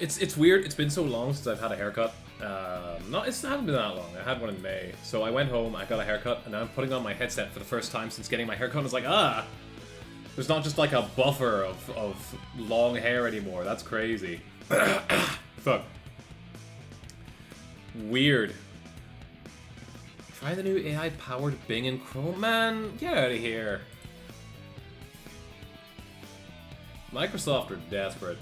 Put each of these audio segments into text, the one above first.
It's weird. It's been so long since I've had a haircut. It hasn't been that long. I had one in May. So I went home, I got a haircut, and now I'm putting on my headset for the first time since getting my haircut. It's like, there's not just like a buffer of long hair anymore. That's crazy. Fuck. Weird. Try the new AI-powered Bing and Chrome. Man, get out of here. Microsoft are desperate.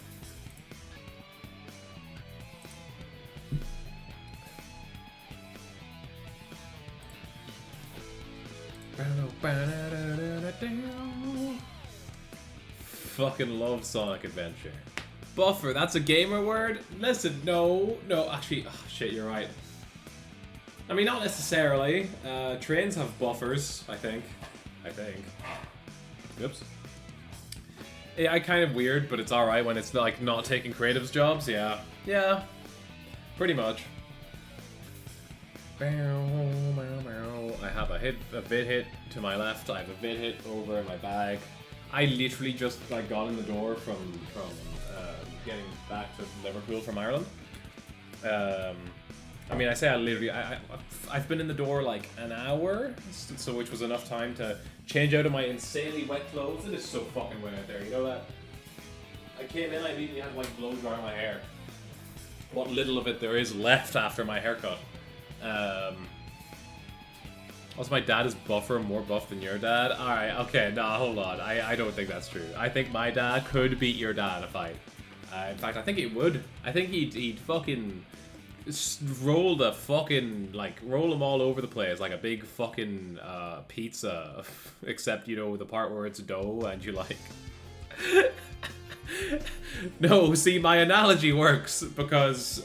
Fucking love Sonic Adventure. Buffer, that's a gamer word? Listen, no, actually, shit, you're right. I mean, not necessarily. Trains have buffers, I think. Oops. AI kind of weird, but it's alright when it's like not taking creatives jobs, yeah. Yeah, pretty much. I have a vid hit to my left, I have a vid hit over in my bag. I literally just like got in the door from getting back to Liverpool from Ireland. I mean, I say I literally, I've been in the door like an hour, so which was enough time to change out of my insanely wet clothes. It is so fucking wet out there, you know that? I came in, I immediately had to like blow dry my hair. What little of it there is left after my haircut. Also, my dad is buffer, more buff than your dad. Alright, okay, nah, hold on. I don't think that's true. I think my dad could beat your dad in a fight. In fact, I think he would. I think he'd fucking roll the fucking, like, roll them all over the place like a big fucking pizza. Except, you know, the part where it's dough and you like... No, see, my analogy works because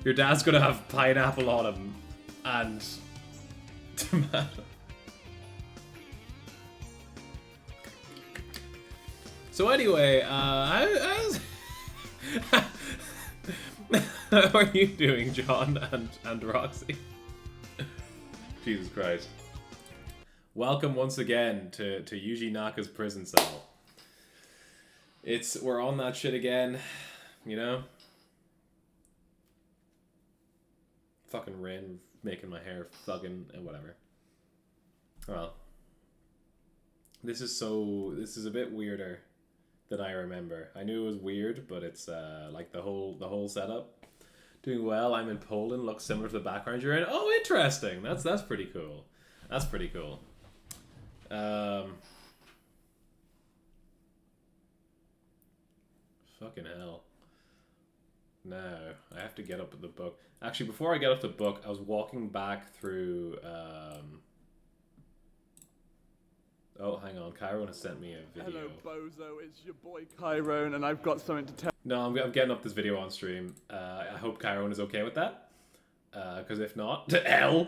your dad's gonna have pineapple on him and tomato. So anyway, how are you doing, John and Roxy? Jesus Christ. Welcome once again to Yuji Naka's prison cell. We're on that shit again, you know? Fucking rain making my hair fucking and whatever. Well, this is a bit weirder than I remember. I knew it was weird, but it's like the whole setup. Doing well. I'm in Poland. Looks similar to the background you're in. Oh, interesting. That's pretty cool. That's pretty cool. Fucking hell. Now, I have to get up at the book. Actually, before I get up the book, I was walking back through... Oh, hang on. Chiron has sent me a video. Hello, Bozo. It's your boy Chiron, and I've got something to tell. No, I'm getting up this video on stream. I hope Chiron is okay with that. Because if not, L.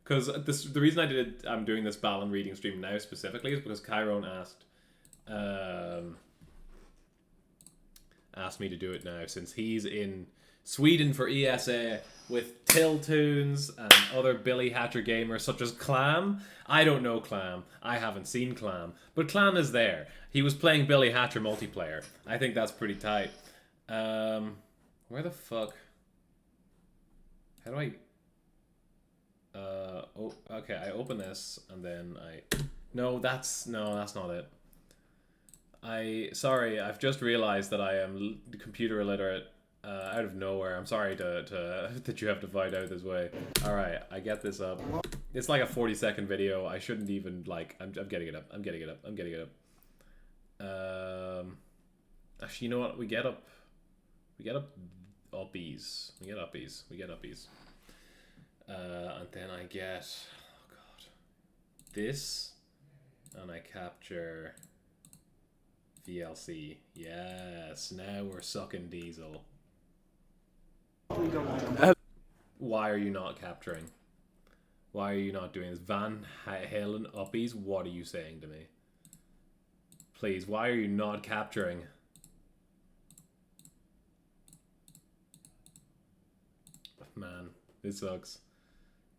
Because the reason I'm doing this Balan reading stream now specifically is because Chiron asked me to do it now since he's in Sweden for ESA with Till Tunes and other Billy Hatcher gamers such as Clam. I don't know Clam. I haven't seen Clam. But Clam is there. He was playing Billy Hatcher multiplayer. I think that's pretty tight. Where the fuck? How do I... oh, okay, I open this and then No, that's not it. Sorry, I've just realized that I am computer illiterate out of nowhere. I'm sorry that you have to find out this way. Alright, I get this up. It's like a 40-second video. I shouldn't even, like, I'm getting it up. I'm getting it up. Actually, you know what? We get uppies. And then I get, oh god, this, and I capture VLC. Yes, now we're sucking diesel. Why are you not capturing? Why are you not doing this? Van Halen uppies, what are you saying to me? Please, why are you not capturing? Man, this sucks.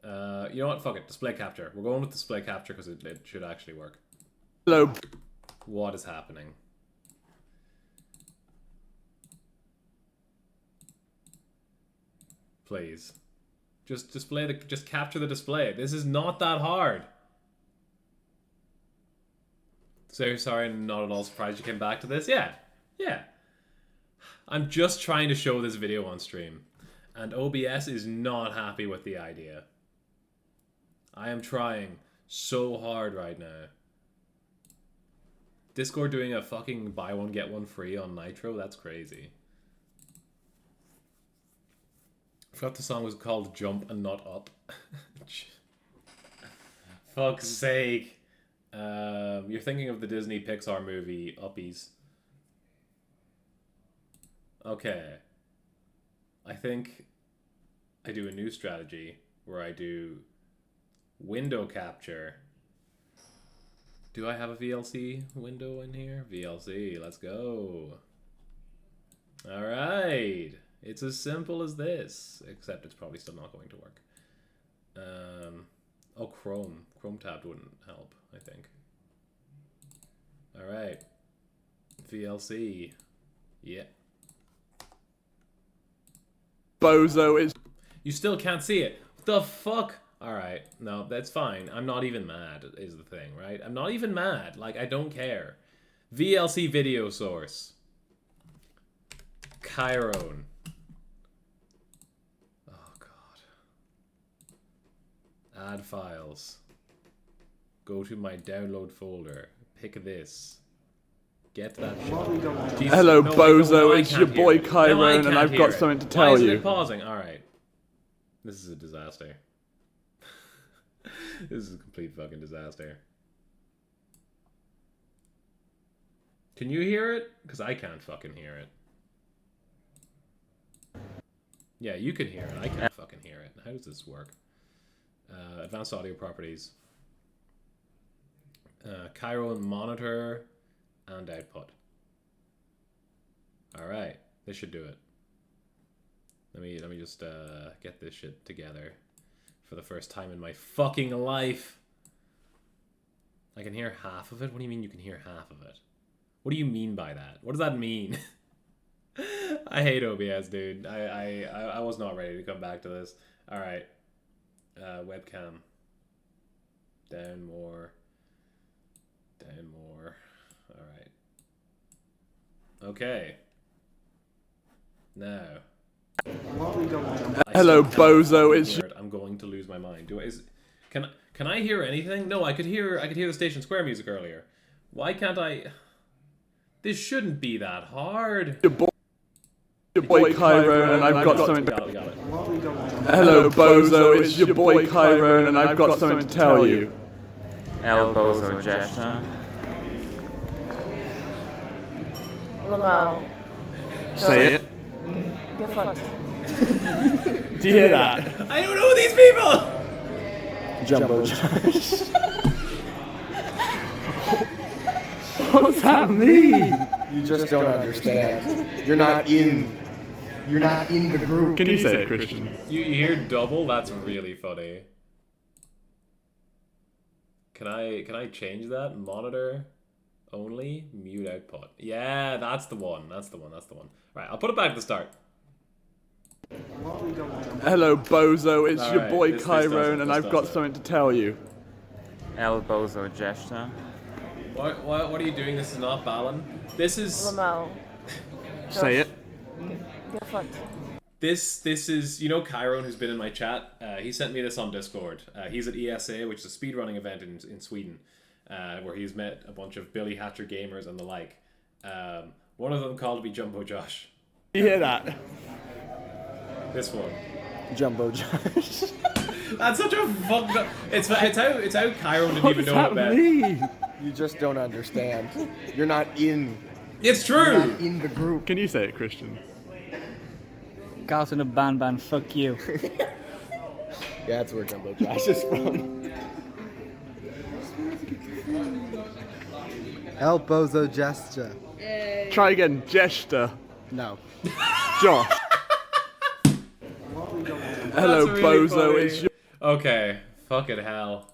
You know what? Fuck it. Display capture. We're going with display capture because it should actually work. Hello. What is happening? Please. Just capture the display. This is not that hard. So sorry, I'm not at all surprised you came back to this. Yeah. I'm just trying to show this video on stream. And OBS is not happy with the idea. I am trying so hard right now. Discord doing a fucking buy one get one free on Nitro? That's crazy. I forgot the song was called Jump and Not Up. Fuck's sake. You're thinking of the Disney Pixar movie Uppies. Okay. I think I do a new strategy where I do window capture. Do I have a VLC window in here? VLC, let's go. Alright. It's as simple as this, except it's probably still not going to work. Oh, Chrome. Chrome tab wouldn't help, I think. Alright. VLC. Yeah. Bozo is... You still can't see it. What the fuck? Alright, no, that's fine. I'm not even mad, is the thing, right? I'm not even mad. Like, I don't care. VLC video source. Chiron. Oh, God. Add files. Go to my download folder. Pick this. Get that shit. Jesus, Hello, no, Bozo, it's your boy Chiron, Chiron, and I've got something to tell Why isn't you. it pausing? Alright. This is a disaster. This is a complete fucking disaster. Can you hear it? Because I can't fucking hear it. Yeah, you can hear it. I can't fucking hear it. How does this work? Advanced audio properties. Chiron monitor and output. Alright, this should do it. Let me just get this shit together for the first time in my fucking life. I can hear half of it? What do you mean you can hear half of it? What do you mean by that? What does that mean? I hate OBS, dude. I was not ready to come back to this. Alright. Webcam. Down more. Down more. Alright. Okay. Now. Hello, Bozo, it's... I'm going to lose my mind. Can I hear anything? No, I could hear the Station Square music earlier. Why can't I... This shouldn't be that hard. Your boy Chiron, and I've got something... Got it. Hello, Bozo, it's your boy Chiron, and I've got something to tell you. El Bozo Jester. Wow. Say it. Get fucked. Do you hear that? I don't know these people! Jumbo. What's that mean? You just don't understand. You're not in the group. Can you say it, Christian? You hear double? That's really funny. Can I change that? Monitor only, mute output. Yeah, that's the one. That's the one. Right, I'll put it back at the start. Hello, Bozo, it's your Alright, boy this Chiron, and I've got does it. something to tell you. El Bozo Jester. What are you doing? This is not Balan. This is Lamau. Say it. Get fucked. this is, you know, Chiron, who's been in my chat. He sent me this on Discord. He's at ESA, which is a speedrunning event in Sweden, where he's met a bunch of Billy Hatcher gamers and the like. One of them called me Jumbo Josh. You hear that? This one. Jumbo Josh. That's such a fucked up. It's how Chiron didn't What even does know that about. mean? You just don't understand. You're not in It's true. the group. Can you say it, Christian? Carlton of Ban, fuck you. Yeah, that's where Jumbo Josh is from. El Bozo Jester. Try again, Jester. No. Josh. Hello, That's really Bozo, funny. it's your... Okay, fucking hell.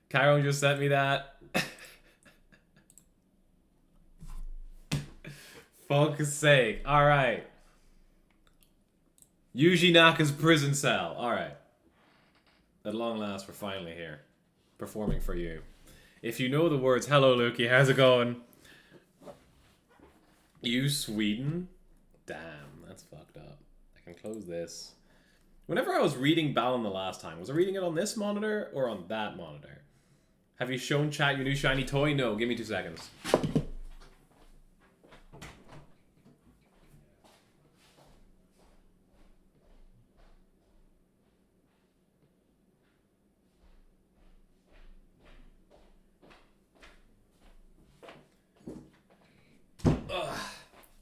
Chiron just sent me that. fuck's sake. Alright. Yuji Naka's prison cell. Alright. At long last, we're finally here. Performing for you. If you know the words, hello Lukey, how's it going? You Sweden? Damn, that's fucked up. I can close this. Whenever I was reading Balan the last time, was I reading it on this monitor or on that monitor? Have you shown chat your new shiny toy? No, give me 2 seconds.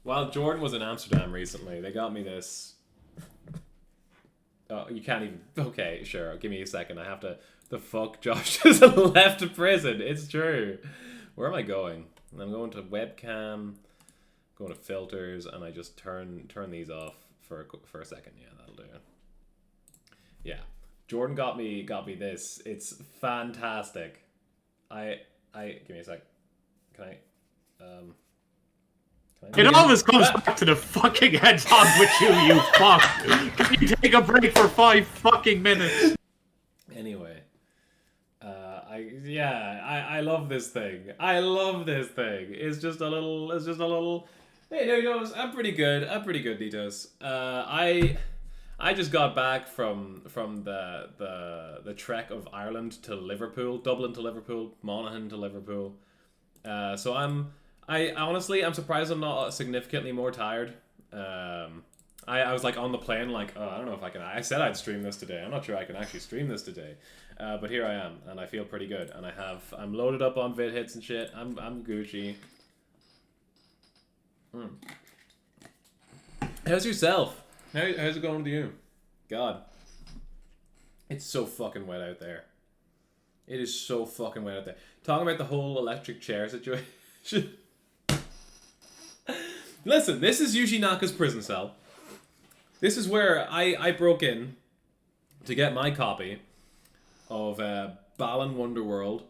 While Jordan was in Amsterdam recently, they got me this. Oh, you can't even. Okay, sure. Give me a second. I have to. The fuck, Josh just left prison. It's true. Where am I going? I'm going to webcam, going to filters, and I just turn these off for a second. Yeah, that'll do it. Yeah, Jordan got me this. It's fantastic. Give me a sec. Can I? It always comes back to the fucking hedgehog with you fuck. Can you take a break for 5 fucking minutes? Anyway, I love this thing. I love this thing. It's just a little. Hey, there you go. I'm pretty good. Ditos. I just got back from the trek of Ireland to Liverpool, Dublin to Liverpool, Monaghan to Liverpool. So I honestly, I'm surprised I'm not significantly more tired. I was like on the plane, like, oh, I don't know if I can. I said I'd stream this today. I'm not sure I can actually stream this today, but here I am, and I feel pretty good. And I'm loaded up on vid hits and shit. I'm Gucci. How's yourself? How's it going with you? God, it's so fucking wet out there. It is so fucking wet out there. Talking about the whole electric chair situation. Listen, this is Yuji Naka's prison cell. This is where I broke in to get my copy of Balan Wonderworld,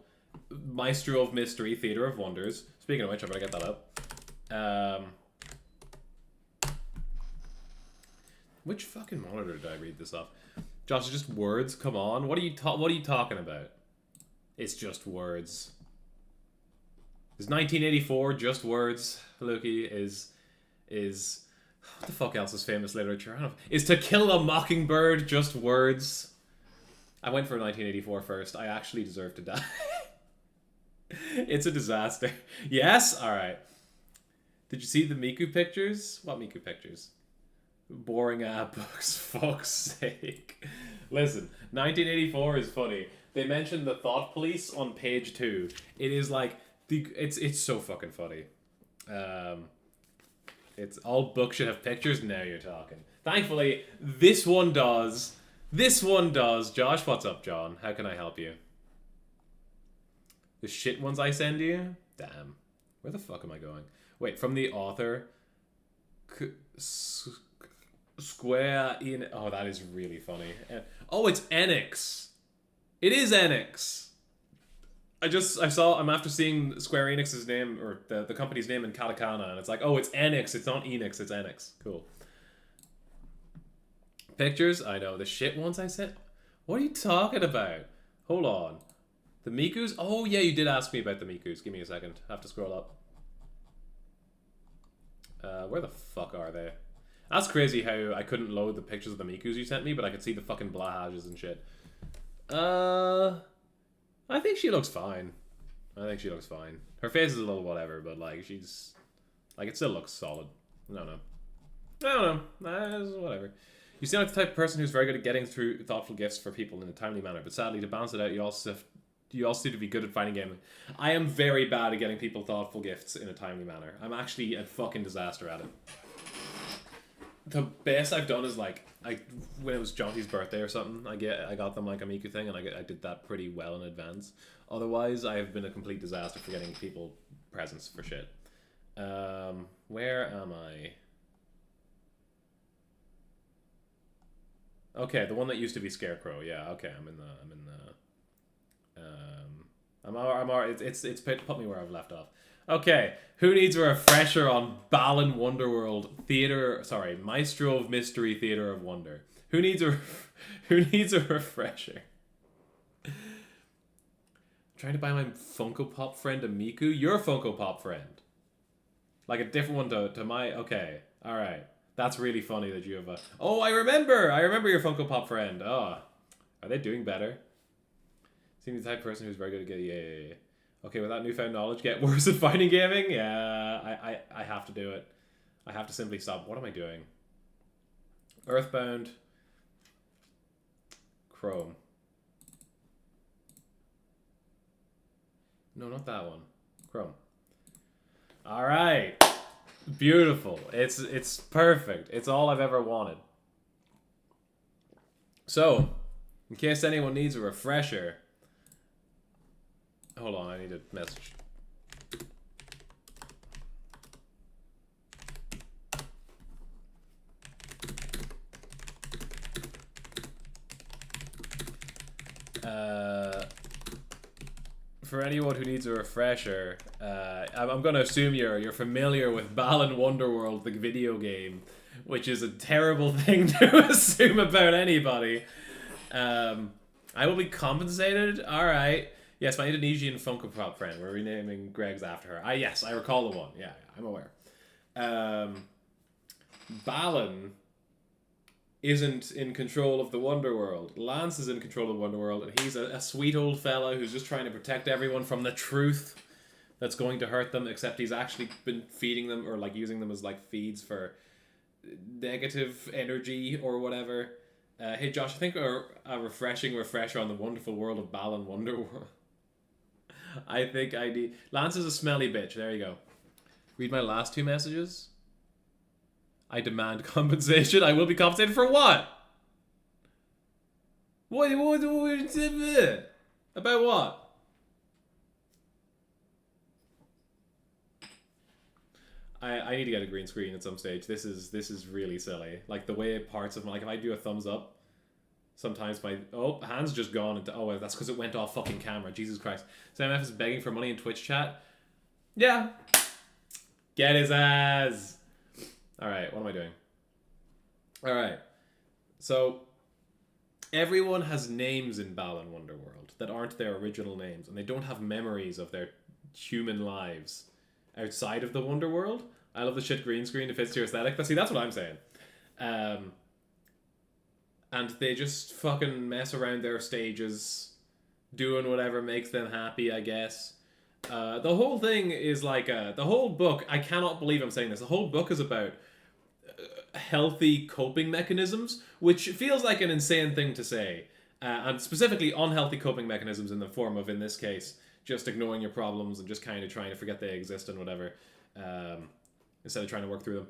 Maestro of Mystery, Theater of Wonders. Speaking of which, I better get that up. Which fucking monitor did I read this off? Josh, it's just words. Come on, what are you talking about? It's just words. Is 1984 just words? Loki is what the fuck else is famous literature? I don't know. Is To Kill a Mockingbird just words? I went for 1984 first. I actually deserve to die. It's a disaster. Yes? Alright. Did you see the Miku pictures? What Miku pictures? Boring app books. Fuck's sake. Listen, 1984 is funny. They mentioned the Thought Police on page 2. It is like it's so fucking funny. It's all books should have pictures. Now you're talking. Thankfully, this one does. This one does. Josh, what's up, John? How can I help you? The shit ones I send you? Damn. Where the fuck am I going? Wait, from the author. Square in. Oh, that is really funny. Oh, it's Enix. It is Enix. I'm after seeing Square Enix's name, or the company's name in katakana, and it's like, oh, it's Enix, it's not Enix, it's Enix. Cool. Pictures? I know. The shit ones I sent? What are you talking about? Hold on. The Mikus? Oh, yeah, you did ask me about the Mikus. Give me a second. I have to scroll up. Where the fuck are they? That's crazy how I couldn't load the pictures of the Mikus you sent me, but I could see the fucking blahages and shit. I think she looks fine. Her face is a little whatever, but like she's like it still looks solid. I don't know. Whatever. You seem like the type of person who's very good at getting through thoughtful gifts for people in a timely manner, but sadly, to balance it out, you also seem to be good at finding gaming. I am very bad at getting people thoughtful gifts in a timely manner. I'm actually a fucking disaster at it. The best I've done is like when it was Jonty's birthday or something, I got them like a Miku thing, and I did that pretty well in advance. Otherwise, I have been a complete disaster for getting people presents for shit. Where am I? Okay, the one that used to be Scarecrow. Yeah, okay, I'm alright. It's put me where I've left off. Okay, who needs a refresher on Balan Wonderworld Maestro of Mystery Theater of Wonder? Who needs a refresher? I'm trying to buy my Funko Pop friend a Miku. Your Funko Pop friend. Like a different one to my... Okay, alright. That's really funny that you have a... Oh, I remember your Funko Pop friend. Oh, are they doing better? Seems the type of person who's very good at getting... Yeah. Okay, with that newfound knowledge, get worse at fighting gaming? Yeah, I have to do it. I have to simply stop. What am I doing? Earthbound. Chrome. No, not that one. Chrome. Alright. Beautiful. It's perfect. It's all I've ever wanted. So, in case anyone needs a refresher... Hold on, I need a message. For anyone who needs a refresher, I'm going to assume you're familiar with Balan Wonderworld, the video game, which is a terrible thing to assume about anybody. I will be compensated. All right. Yes, my Indonesian Funko Pop friend. We're renaming Greg's after her. Yes, I recall the one. Yeah, I'm aware. Balan isn't in control of the Wonderworld. Lance is in control of the Wonderworld, and he's a sweet old fella who's just trying to protect everyone from the truth that's going to hurt them, except he's actually been feeding them or like using them as like feeds for negative energy or whatever. Hey Josh, I think a refreshing refresher on the wonderful world of Balan Wonderworld. I think I need... Lance is a smelly bitch. There you go. Read my last two messages. I demand compensation. I will be compensated for what? What? About what? I need to get a green screen at some stage. This is really silly. Like the way parts of my... Like if I do a thumbs up, sometimes my... Oh, hand's just gone into... Oh, that's because it went off fucking camera. Jesus Christ. Sam F is begging for money in Twitch chat. Yeah. Get his ass. Alright, what am I doing? Alright. So, everyone has names in Balan Wonderworld that aren't their original names, and they don't have memories of their human lives outside of the Wonderworld. I love the shit green screen. It fits to your aesthetic. See, that's what I'm saying. And they just fucking mess around their stages, doing whatever makes them happy, I guess. The whole thing is like the whole book. I cannot believe I'm saying this. The whole book is about healthy coping mechanisms, which feels like an insane thing to say, and specifically unhealthy coping mechanisms in the form of, in this case, just ignoring your problems and just kind of trying to forget they exist and whatever, instead of trying to work through them.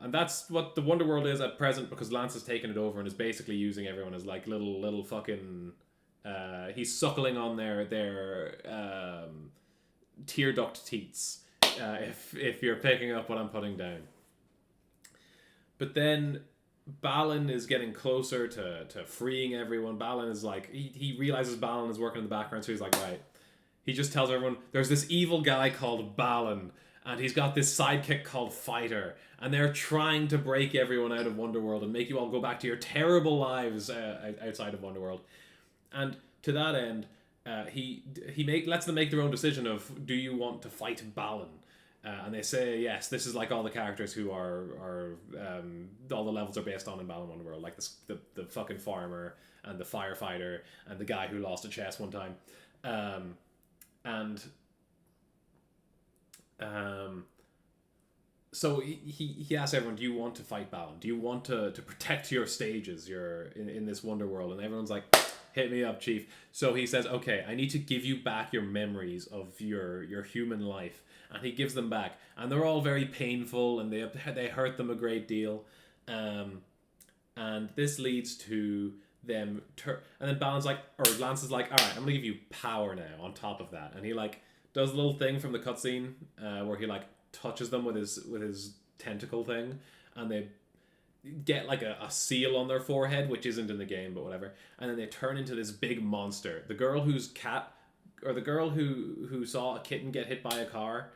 And that's what the Wonderworld is at present, because Lance has taken it over and is basically using everyone as like little fucking. He's suckling on their tear duct teats, if you're picking up what I'm putting down. But then Balan is getting closer to freeing everyone. Balan is like, he realizes Balan is working in the background, so he's like, right. He just tells everyone, there's this evil guy called Balan, and he's got this sidekick called Fighter, and they're trying to break everyone out of Wonderworld and make you all go back to your terrible lives outside of Wonderworld. And to that end, he lets them make their own decision of, do you want to fight Balan? And they say yes. This is like all the characters who are all the levels are based on in Balan Wonderworld, like the fucking farmer and the firefighter and the guy who lost a chest one time, so he asks everyone, do you want to fight Balan? Do you want to protect your stages? You're in this Wonderworld, and everyone's like, hit me up, chief. So he says, okay, I need to give you back your memories of your human life. And he gives them back. And they're all very painful, and they hurt them a great deal. And this leads to them... and then Lance is like, alright, I'm going to give you power now on top of that. And he like does a little thing from the cutscene where he like touches them with his tentacle thing. And they get like a seal on their forehead, which isn't in the game, but whatever. And then they turn into this big monster. The girl whose cat or the girl who saw a kitten get hit by a car,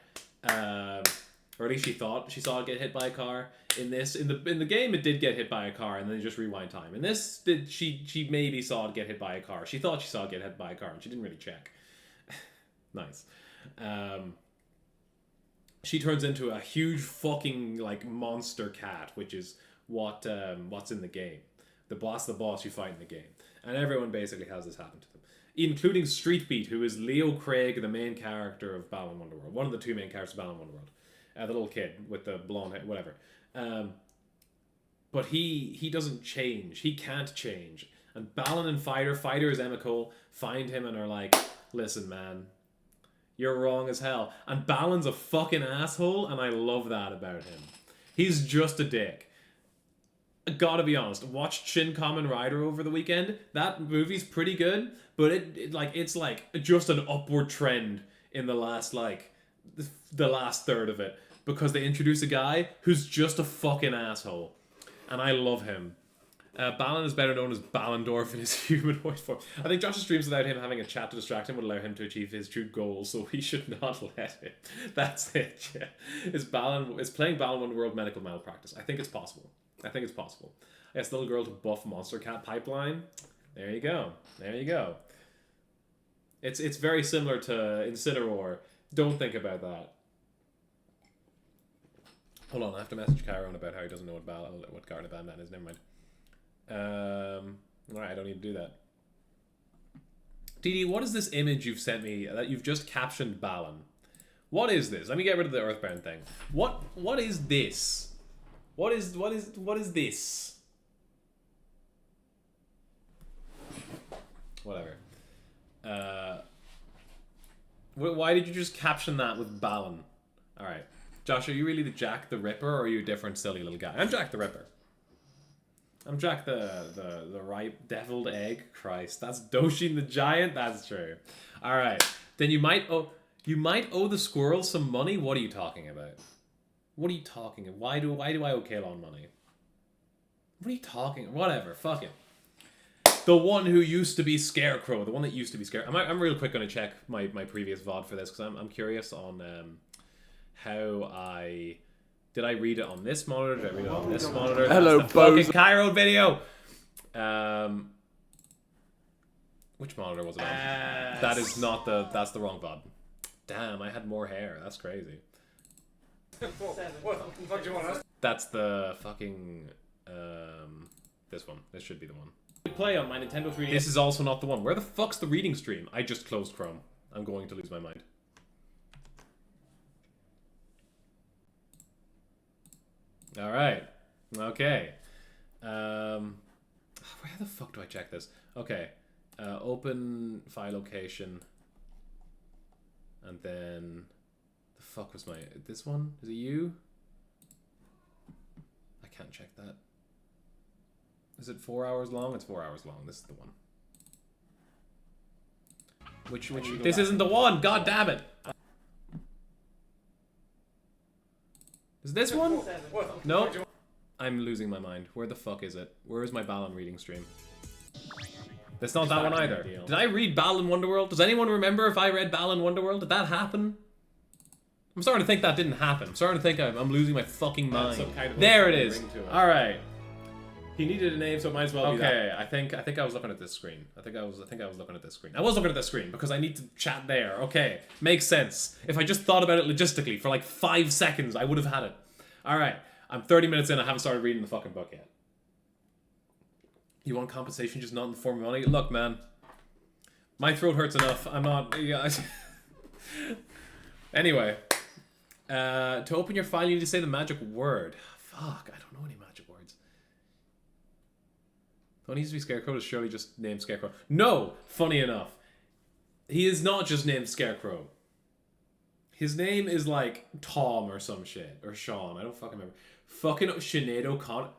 or at least she thought she saw it get hit by a car. In the game, it did get hit by a car, and then just rewind time. In this, she maybe saw it get hit by a car. She thought she saw it get hit by a car, and she didn't really check. Nice. She turns into a huge fucking like monster cat, which is what's in the game. The boss you fight in the game, and everyone basically has this happen to them, including Street Beat, who is Leo Craig, the main character of Balan Wonderworld, one of the two main characters of Balan Wonderworld, the little kid with the blonde hair, whatever. But he doesn't change. He can't change. And Balan and Fighter is Emma Cole, find him and are like, listen, man, you're wrong as hell. And Balan's a fucking asshole, and I love that about him. He's just a dick. I gotta be honest, watched Shin Kamen Rider over the weekend. That movie's pretty good, but it's like just an upward trend in the last third of it, because they introduce a guy who's just a fucking asshole, and I love him. Balan is better known as Ballandorf in his humanoid form. I think Josh's dreams without him having a chat to distract him would allow him to achieve his true goals, so he should not let it. That's it, yeah. Is playing Balan Wonderworld medical malpractice? I think it's possible. Yes, the little girl to buff Monster Cat pipeline. There you go. It's very similar to Incineroar. Don't think about that. Hold on, I have to message Chiron about how he doesn't know what Garden Bandman is. Never mind. Alright, I don't need to do that. DD, what is this image you've sent me that you've just captioned Balan? What is this? Let me get rid of the Earthbound thing. What is this? What is this? Whatever. Why did you just caption that with Balan? Alright. Josh, are you really the Jack the Ripper, or are you a different silly little guy? I'm Jack the Ripper. I'm Jack the ripe deviled egg. Christ, that's Doshin the Giant. That's true. All right, then you might owe the squirrel some money. What are you talking about? What are you talking about? Why do I owe Kalon money? What are you talking? Whatever. Fuck it. The one who used to be Scarecrow. The one that used to be Scarecrow. I'm real quick going to check my previous VOD for this, because I'm curious on how did I read it on this monitor? Did I read it on this monitor? Hello, That's the fucking Bozo. Cairo video. Which monitor was it on? That is not that's the wrong VOD. Damn, I had more hair. That's crazy. What the fuck do you want us? That's the fucking this one. This should be the one. Play on my Nintendo 3DS. This is also not the one. Where the fuck's the reading stream? I just closed Chrome. I'm going to lose my mind. All right. Okay. Where the fuck do I check this? Okay. Open file location. And then the fuck was my this one? Is it you? I can't check that. Is it 4 hours long? It's 4 hours long. This is the one. Which this isn't the one. God damn it. Is this one? No. I'm losing my mind. Where the fuck is it? Where is my Balan reading stream? That's not that one either. Did I read Balan Wonderworld? Does anyone remember if I read Balan Wonderworld? Did that happen? I'm starting to think that didn't happen. I'm starting to think I'm losing my fucking mind. There it is. All right. He needed a name, so it might as well be that. Okay, I think I was looking at this screen. I think I was looking at this screen. I was looking at this screen because I need to chat there. Okay, makes sense. If I just thought about it logistically for like 5 seconds, I would have had it. All right, I'm 30 minutes in. I haven't started reading the fucking book yet. You want compensation, just not in the form of money? Look, man, my throat hurts enough. I'm not. Yeah. Anyway, to open your file, you need to say the magic word. Fuck, I don't know any magic words. The one he needs to be Scarecrow is surely just named Scarecrow. No! Funny enough. He is not just named Scarecrow. His name is like Tom or some shit. Or Sean. I don't fucking remember. Fucking Sinead O'Connor.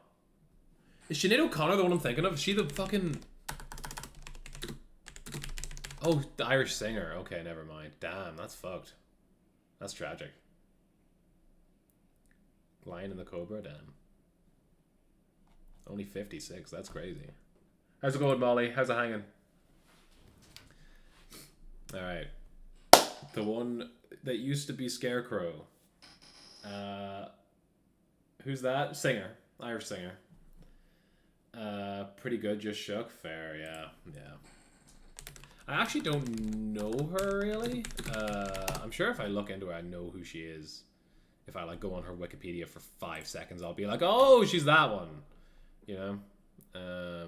Is Sinead O'Connor the one I'm thinking of? Is she the fucking... Oh, the Irish singer. Okay, never mind. Damn, that's fucked. That's tragic. Lion and the Cobra? Damn. Only 56. That's crazy. How's it going, Molly? How's it hanging? Alright. The one that used to be Scarecrow. Who's that? Singer. Irish singer. Pretty good, just shook. Fair, yeah. I actually don't know her, really. I'm sure if I look into her, I know who she is. If I, like, go on her Wikipedia for 5 seconds, I'll be like, oh, she's that one. You know?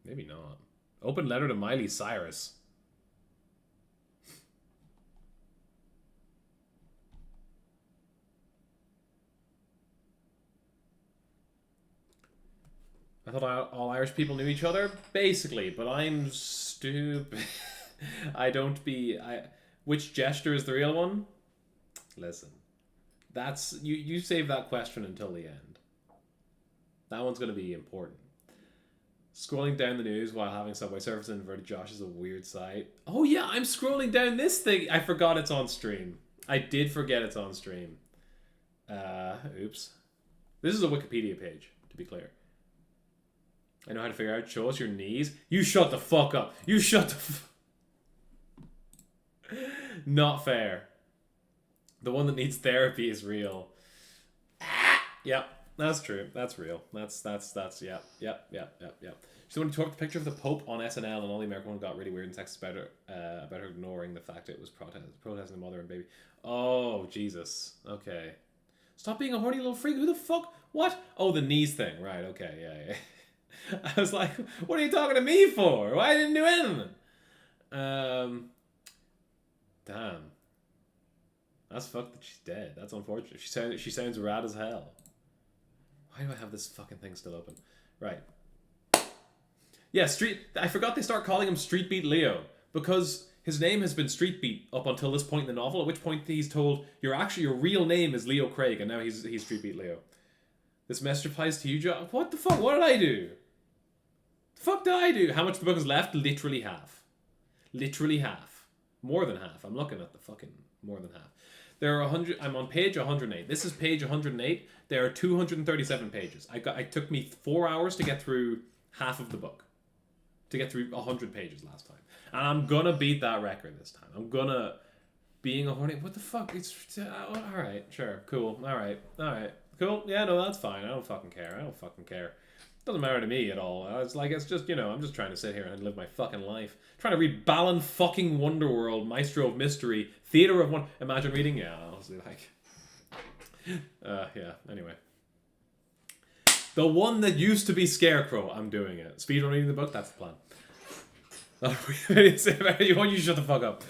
Maybe not. Open letter to Miley Cyrus. I thought all Irish people knew each other, basically, but I'm stupid. I don't be... Which gesture is the real one? Listen. That's... You save that question until the end. That one's going to be important. Scrolling down the news while having Subway service in inverted Josh is a weird sight. Oh yeah, I'm scrolling down this thing. I forgot it's on stream. I did forget it's on stream. Oops. This is a Wikipedia page, to be clear. I know how to figure out. Show us your knees. You shut the fuck up. You shut the Not fair. The one that needs therapy is real. Yep, that's true. That's real. That's yep. She's the one who took the picture of the Pope on SNL, and all the American one got really weird and sexist about her ignoring the fact it was protesting the mother and baby. Oh, Jesus. Okay. Stop being a horny little freak. Who the fuck? What? Oh, the knees thing. Right, okay, yeah. I was like, what are you talking to me for? Why didn't do anything? Damn. That's fucked that she's dead. That's unfortunate. She sounds rad as hell. Why do I have this fucking thing still open? Right. Yeah, I forgot they start calling him Street Beat Leo because his name has been Street Beat up until this point in the novel, at which point he's told, your real name is Leo Craig, and now he's Street Beat Leo. This message applies to you, John. What the fuck? What did I do? The fuck did I do? How much of the book is left? Literally half. Literally half. More than half. I'm looking at the fucking more than half. There are 100. I'm on page 108. This is page 108. There are 237 pages. It took me 4 hours to get through half of the book. To get through 100 pages last time. And I'm gonna beat that record this time. I'm gonna... Being a horny... What the fuck? It's... Alright, sure, cool. Alright, cool. Yeah, no, that's fine. I don't fucking care. Doesn't matter to me at all. It's just, you know, I'm just trying to sit here and live my fucking life. Trying to read Balan fucking Wonderworld, Maestro of Mystery, Theater of One... Imagine reading... Yeah, honestly, like... yeah, anyway. The one that used to be Scarecrow, I'm doing it. Speedrun reading the book, that's the plan. You shut the fuck up.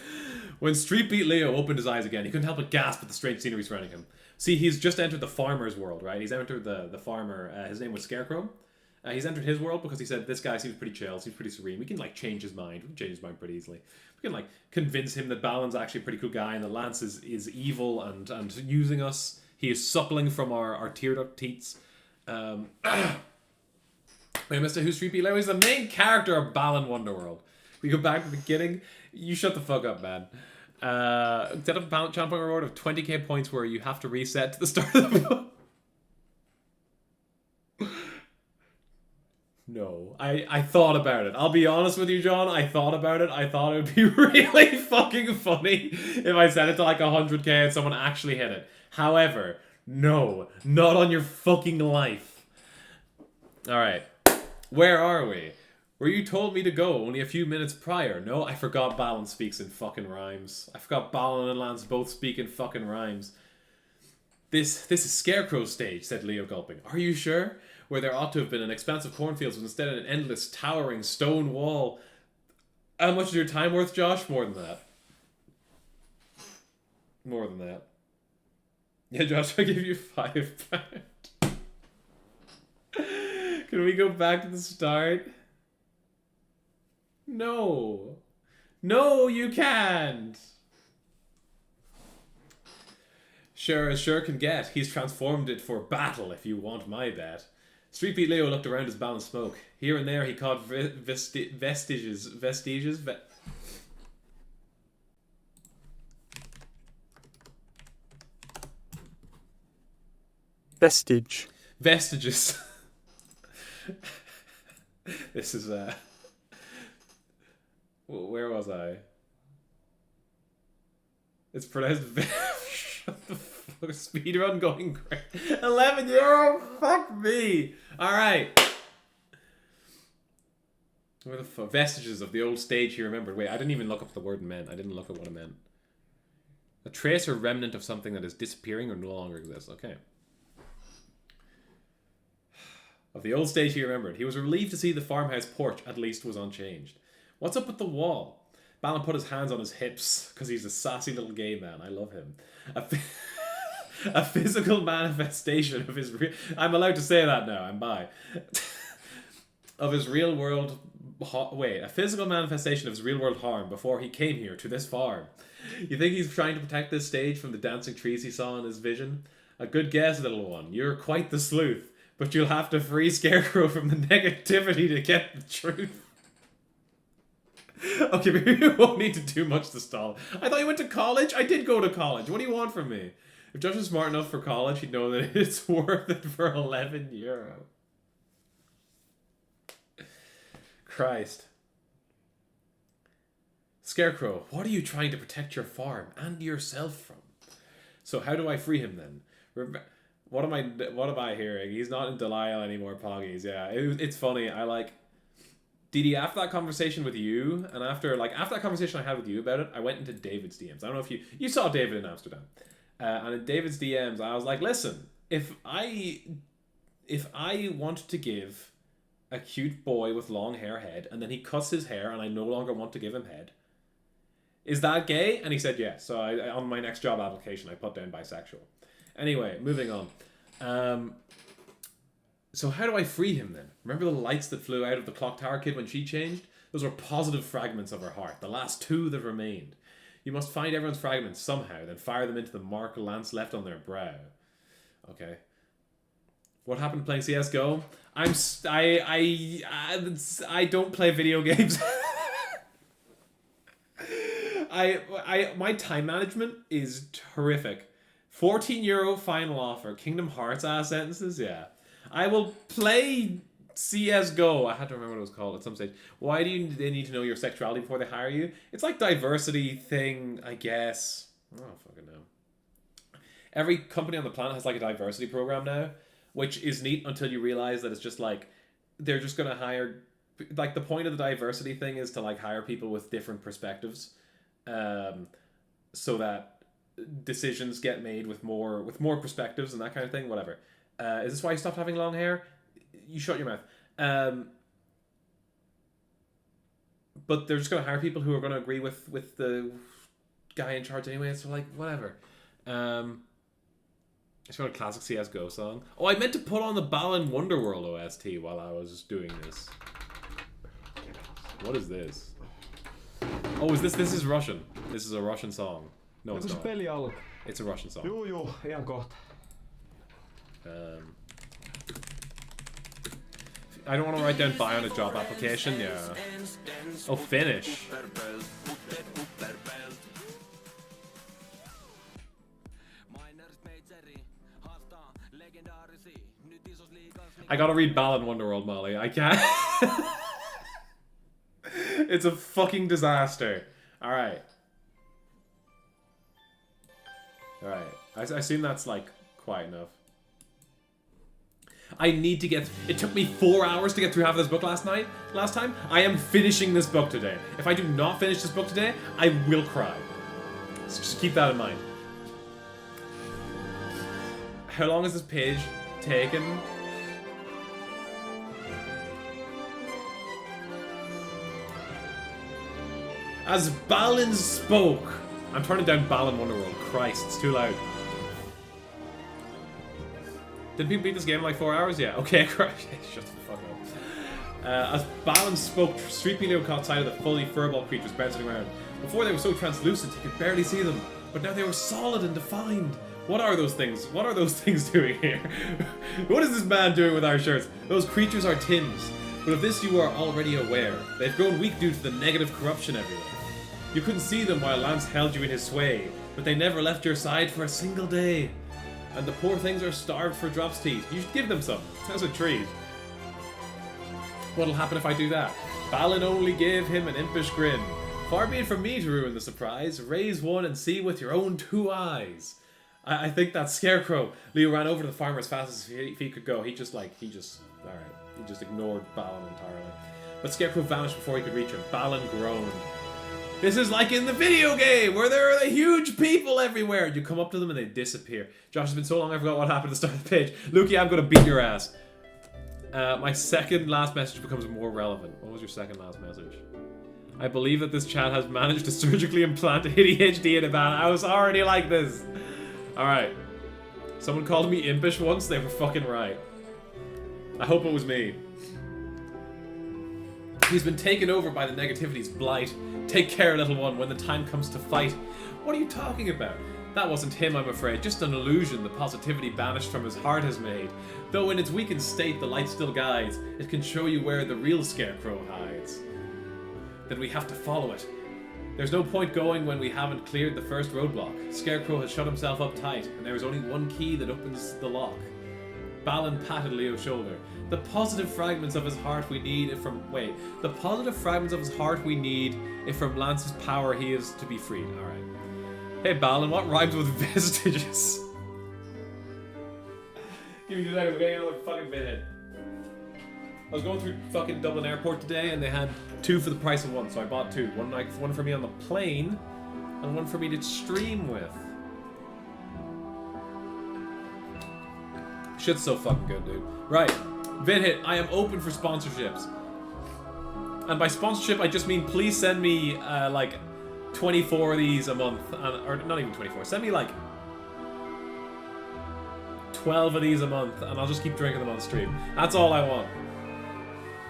When Street Beat Leo opened his eyes again, he couldn't help but gasp at the strange scenery surrounding him. See, he's just entered the farmer's world, right? He's entered the farmer. His name was Scarecrow. He's entered his world because he said, this guy seems pretty chill, seems pretty serene. We can, like, change his mind. We can change his mind pretty easily. We can, like, convince him that Balan's actually a pretty cool guy and that Lance is evil and using us. He is suppling from our tear duct teats. Wait, Mr. Who Street Beat Leo is the main character of Balan Wonderworld. We go back to the beginning. You shut the fuck up, man. Set up a channel point reward of 20k points where you have to reset to the start of the book. No. I thought about it. I'll be honest with you, John. I thought about it. I thought it would be really fucking funny if I set it to like 100k and someone actually hit it. However, no. Not on your fucking life. Alright. Where are we? Where you told me to go only a few minutes prior. No, I forgot Balan speaks in fucking rhymes. I forgot Balan and Lance both speak in fucking rhymes. This is Scarecrow stage, said Leo gulping. Are you sure? Where there ought to have been an expanse of cornfields was instead an endless, towering stone wall. How much is your time worth, Josh? More than that. More than that. Yeah, Josh, I'll give you £5. Can we go back to the start? No. No, you can't. Sure as sure can get. He's transformed it for battle, if you want my bet. Street Beat Leo looked around his balanced smoke. Here and there he caught vestiges. Vestiges. This is Where was I? It's pronounced Shut the fuck. Speedrun going great. €11? Fuck me. Alright. Where the fuck? Vestiges of the old stage he remembered. Wait, I didn't even look up the word meant. I didn't look up what it meant. A trace or remnant of something that is disappearing or no longer exists. Okay. Of the old stage he remembered. He was relieved to see the farmhouse porch at least was unchanged. What's up with the wall? Balan put his hands on his hips because he's a sassy little gay man. I love him. A physical manifestation of his I'm allowed to say that now. I'm bi. Of his real world... Wait, a physical manifestation of his real world harm before he came here to this farm. You think he's trying to protect this stage from the dancing trees he saw in his vision? A good guess, little one. You're quite the sleuth, but you'll have to free Scarecrow from the negativity to get the truth. Okay, maybe we won't need to do much to stall. I thought you went to college? I did go to college. What do you want from me? If Josh was smart enough for college, he'd know that it's worth it for €11. Christ. Scarecrow, what are you trying to protect your farm and yourself from? So how do I free him then? What am I hearing? He's not in Delisle anymore, Poggies. Yeah, it's funny. I like... Didi, after that conversation with you, and after that conversation I had with you about it, I went into David's DMs. I don't know if you saw David in Amsterdam. And in David's DMs, I was like, listen, if I want to give a cute boy with long hair head, and then he cuts his hair, and I no longer want to give him head, is that gay? And he said yes. So on my next job application, I put down bisexual. Anyway, moving on. So how do I free him then? Remember the lights that flew out of the clock tower kid when she changed? Those were positive fragments of her heart, the last two that remained. You must find everyone's fragments somehow, then fire them into the mark Lance left on their brow. Okay. What happened playing CS:GO? I don't play video games. My time management is horrific. €14 final offer. Kingdom Hearts ass sentences, yeah. I will play CS:GO. I had to remember what it was called at some stage. Why do they need to know your sexuality before they hire you? It's like diversity thing, I guess. I don't fucking know. Every company on the planet has like a diversity program now, which is neat until you realize that it's just like they're just gonna hire. Like the point of the diversity thing is to like hire people with different perspectives, so that decisions get made with more perspectives and that kind of thing. Whatever. Is this why you stopped having long hair? You shut your mouth. But they're just going to hire people who are going to agree with the guy in charge anyway, so like, whatever. It's got a classic CS:GO song. Oh, I meant to put on the Balan Wonderworld OST while I was doing this. What is this? Oh, is this is Russian. This is a Russian song. No, it's not. It's a Russian song. ihan kohta. I don't want to write down buy on a job application, yeah. Oh, finish. I gotta read Balan Wonderworld, Molly. I can't. It's a fucking disaster. Alright. Alright. I assume that's like quiet enough. I need to get... It took me 4 hours to get through half of this book last time. I am finishing this book today. If I do not finish this book today, I will cry. So just keep that in mind. How long has this page taken? As Balan spoke. I'm turning down Balan Wonderworld. Christ, it's too loud. Did people beat this game in like 4 hours? Yeah. Okay, shut the fuck up. As Balan spoke, Street Pelio caught sight of the fully furball creatures bouncing around. Before they were so translucent he could barely see them, but now they were solid and defined. What are those things? What are those things doing here? What is this man doing with our shirts? Those creatures are Tim's. But of this you are already aware. They've grown weak due to the negative corruption everywhere. You couldn't see them while Lance held you in his sway, but they never left your side for a single day. And the poor things are starved for Drop's teeth. You should give them some. That's a treat. What'll happen if I do that? Balan only gave him an impish grin. Far be it from me to ruin the surprise. Raise one and see with your own 2 eyes. I think that Scarecrow. Leo ran over to the farmer as fast as he could go. He just ignored Balan entirely. But Scarecrow vanished before he could reach him. Balan groaned. This is like in the video game, where there are the huge people everywhere. You come up to them and they disappear. Josh, it's been so long I forgot what happened at the start of the page. Lukey, I'm going to beat your ass. My second last message becomes more relevant. What was your second last message? I believe that this chat has managed to surgically implant ADHD in a man. I was already like this. Alright. Someone called me impish once. They were fucking right. I hope it was me. He's been taken over by the negativity's blight. Take care, little one, when the time comes to fight. What are you talking about? That wasn't him, I'm afraid. Just an illusion the positivity banished from his heart has made. Though in its weakened state the light still guides, it can show you where the real Scarecrow hides. Then we have to follow it. There's no point going when we haven't cleared the first roadblock. Scarecrow has shut himself up tight, and there is only one key that opens the lock. Balan patted Leo's shoulder. The positive fragments of his heart we need if from... Wait. The positive fragments of his heart we need if from Lance's power he is to be freed. Alright. Hey Balan, what rhymes with vestiges? Give me 2 seconds, we're getting another fucking bit. I was going through fucking Dublin Airport today and they had 2 for the price of 1, so I bought 2. One for me on the plane, and one for me to stream with. Shit's so fucking good, dude. Right. VidHit, I am open for sponsorships. And by sponsorship, I just mean please send me, like, 24 of these a month. Or not even 24. Send me, like, 12 of these a month, and I'll just keep drinking them on stream. That's all I want.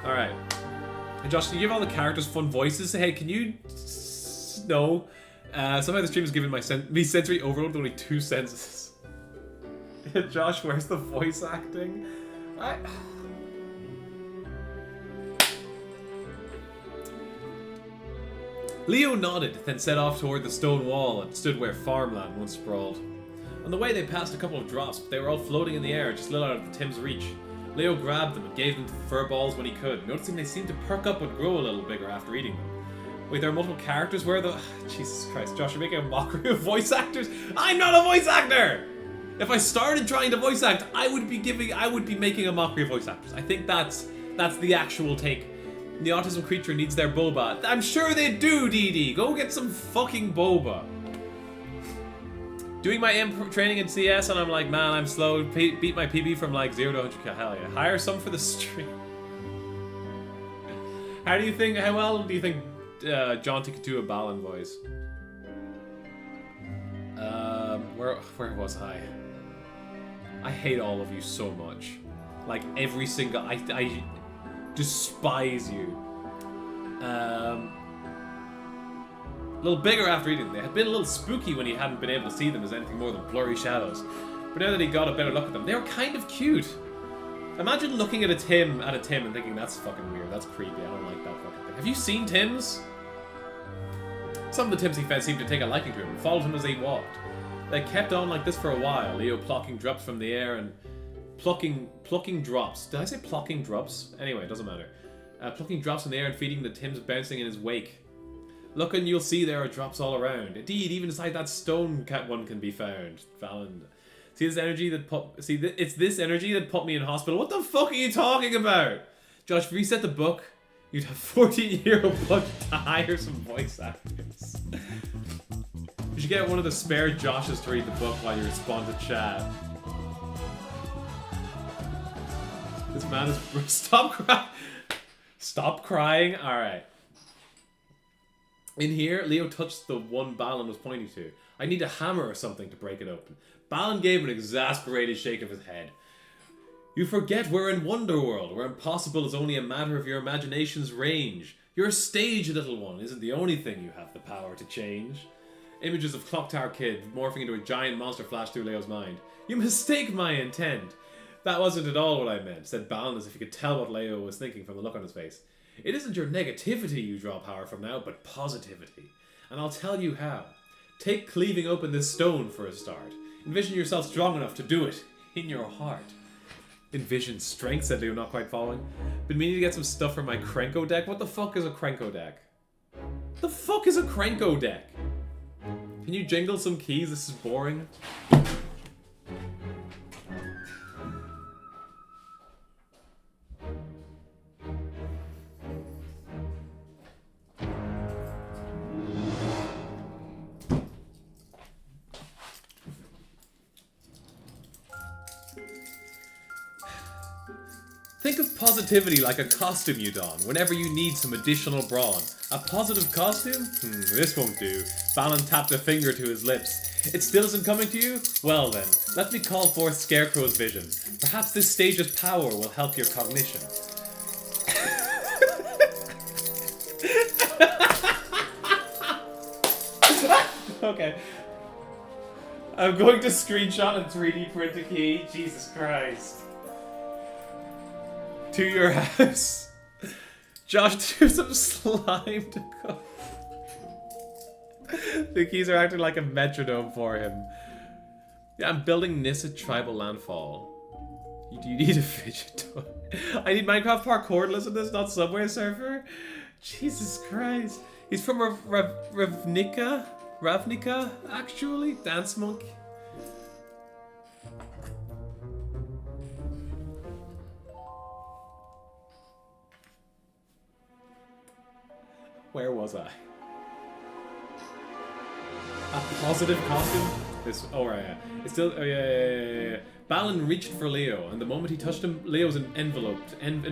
Alright. Hey Josh, can you give all the characters fun voices? Hey, can you... No. Somehow the stream is giving me sensory overload with only 2 sentences. Josh, where's the voice acting? Leo nodded, then set off toward the stone wall and stood where farmland once sprawled. On the way they passed a couple of drops, but they were all floating in the air just a little out of the Tim's reach. Leo grabbed them and gave them to the fur balls when he could, noticing they seemed to perk up and grow a little bigger after eating them. Wait, there are multiple characters? Where are the... Jesus Christ, Josh, you're making a mockery of voice actors? I'm not a voice actor! If I started trying to voice act, I would be making a mockery of voice actors. I think that's the actual take. The autism creature needs their boba. I'm sure they do, DD. Go get some fucking boba. Doing my imp training in CS and I'm like, man, I'm slow. Beat my PB from like 0 to 100k. Hell yeah. Hire some for the stream. How well do you think Jonty could do a Balan voice? Where was I? I hate all of you so much. Like every single... I despise you. A little bigger after eating them. They had been a little spooky when he hadn't been able to see them as anything more than blurry shadows. But now that he got a better look at them, they were kind of cute. Imagine looking at a Tim and thinking, that's fucking weird, that's creepy, I don't like that fucking thing. Have you seen Tims? Some of the Tims he fed seemed to take a liking to him and followed him as he walked. They kept on like this for a while, Leo plucking drops from the air and plucking drops. Did I say plucking drops? Anyway, it doesn't matter. Plucking drops in the air and feeding the Tims bouncing in his wake. Look and you'll see there are drops all around. Indeed, even inside that stone one can be found. Balan. See this energy that it's this energy that put me in hospital. What the fuck are you talking about? Josh, if you reset the book, you'd have 14-year-old budget to hire some voice actors. You should get one of the spare Joshes to read the book while you respond to chat. This man is... Stop crying! Stop crying? Alright. In here, Leo touched the one Balan was pointing to. I need a hammer or something to break it open. Balan gave an exasperated shake of his head. You forget we're in Wonderworld, where impossible is only a matter of your imagination's range. Your stage, little one, isn't the only thing you have the power to change. Images of Clock Tower Kid morphing into a giant monster flashed through Leo's mind. You mistake my intent. That wasn't at all what I meant, said Balan as if he could tell what Leo was thinking from the look on his face. It isn't your negativity you draw power from now, but positivity. And I'll tell you how. Take cleaving open this stone for a start. Envision yourself strong enough to do it. In your heart. Envision strength, said Leo, not quite following. Been meaning to get some stuff for my Krenko deck? What the fuck is a Krenko deck? The fuck is a Cranko deck? Can you jingle some keys? This is boring. Think of positivity like a costume you don whenever you need some additional brawn. A positive costume? This won't do. Balan tapped a finger to his lips. It still isn't coming to you? Well then, let me call forth Scarecrow's vision. Perhaps this stage's power will help your cognition. Okay. I'm going to screenshot and 3D print a key. Jesus Christ. To your house. Josh, do some slime to cook. The keys are acting like a metronome for him. Yeah, I'm building Nissa Tribal Landfall. Do you need a fidget toy? I need Minecraft parkour to listen to this, not Subway Surfer? Jesus Christ. He's from Ravnica? Ravnica, actually? Dance Monk? Where was I? A positive costume? This. Oh, right, yeah. It's still. Oh, yeah. Balan reached for Leo, and the moment he touched him, Leo's enveloped in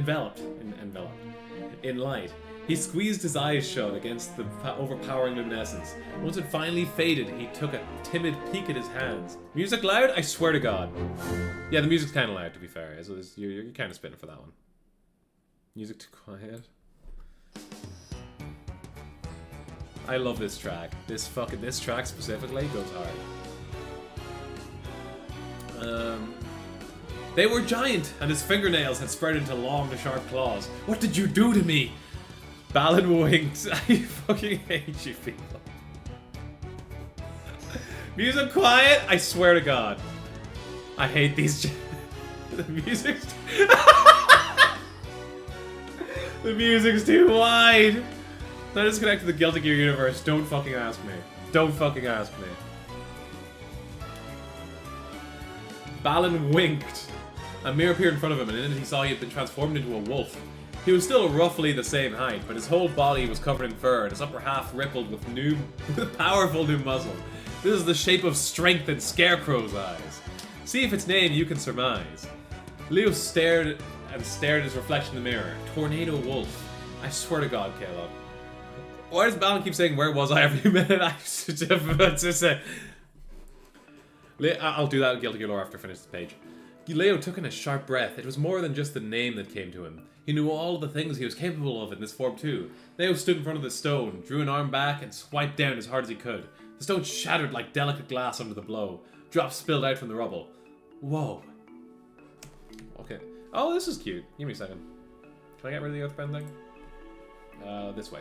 light. He squeezed his eyes shut against the overpowering luminescence. Once it finally faded, he took a timid peek at his hands. Music loud? I swear to God. Yeah, the music's kind of loud, to be fair. So you're kind of spitting for that one. Music too quiet. I love this track. This track specifically goes hard. They were giant, and his fingernails had spread into long, sharp claws. What did you do to me? Balan winked. I fucking hate you people. Music quiet? I swear to God. I hate these. The music's. The music's too wide. I disconnected the Guilty Gear universe. Don't fucking ask me. Don't fucking ask me. Balan winked. A mirror appeared in front of him, and in it he saw he had been transformed into a wolf. He was still roughly the same height, but his whole body was covered in fur, and his upper half rippled with powerful new muscle. This is the shape of strength in Scarecrow's eyes. See if its name you can surmise. Leo stared at his reflection in the mirror. Tornado Wolf. I swear to God, Caleb. Why does Balan keep saying, where was I every minute? I'll do that with Guilty Gear lore after I finish this page. Leo took in a sharp breath. It was more than just the name that came to him. He knew all of the things he was capable of in this form too. Leo stood in front of the stone, drew an arm back, and swiped down as hard as he could. The stone shattered like delicate glass under the blow. Drops spilled out from the rubble. Whoa. Okay. Oh, this is cute. Give me a second. Can I get rid of the Earthbound thing? This way.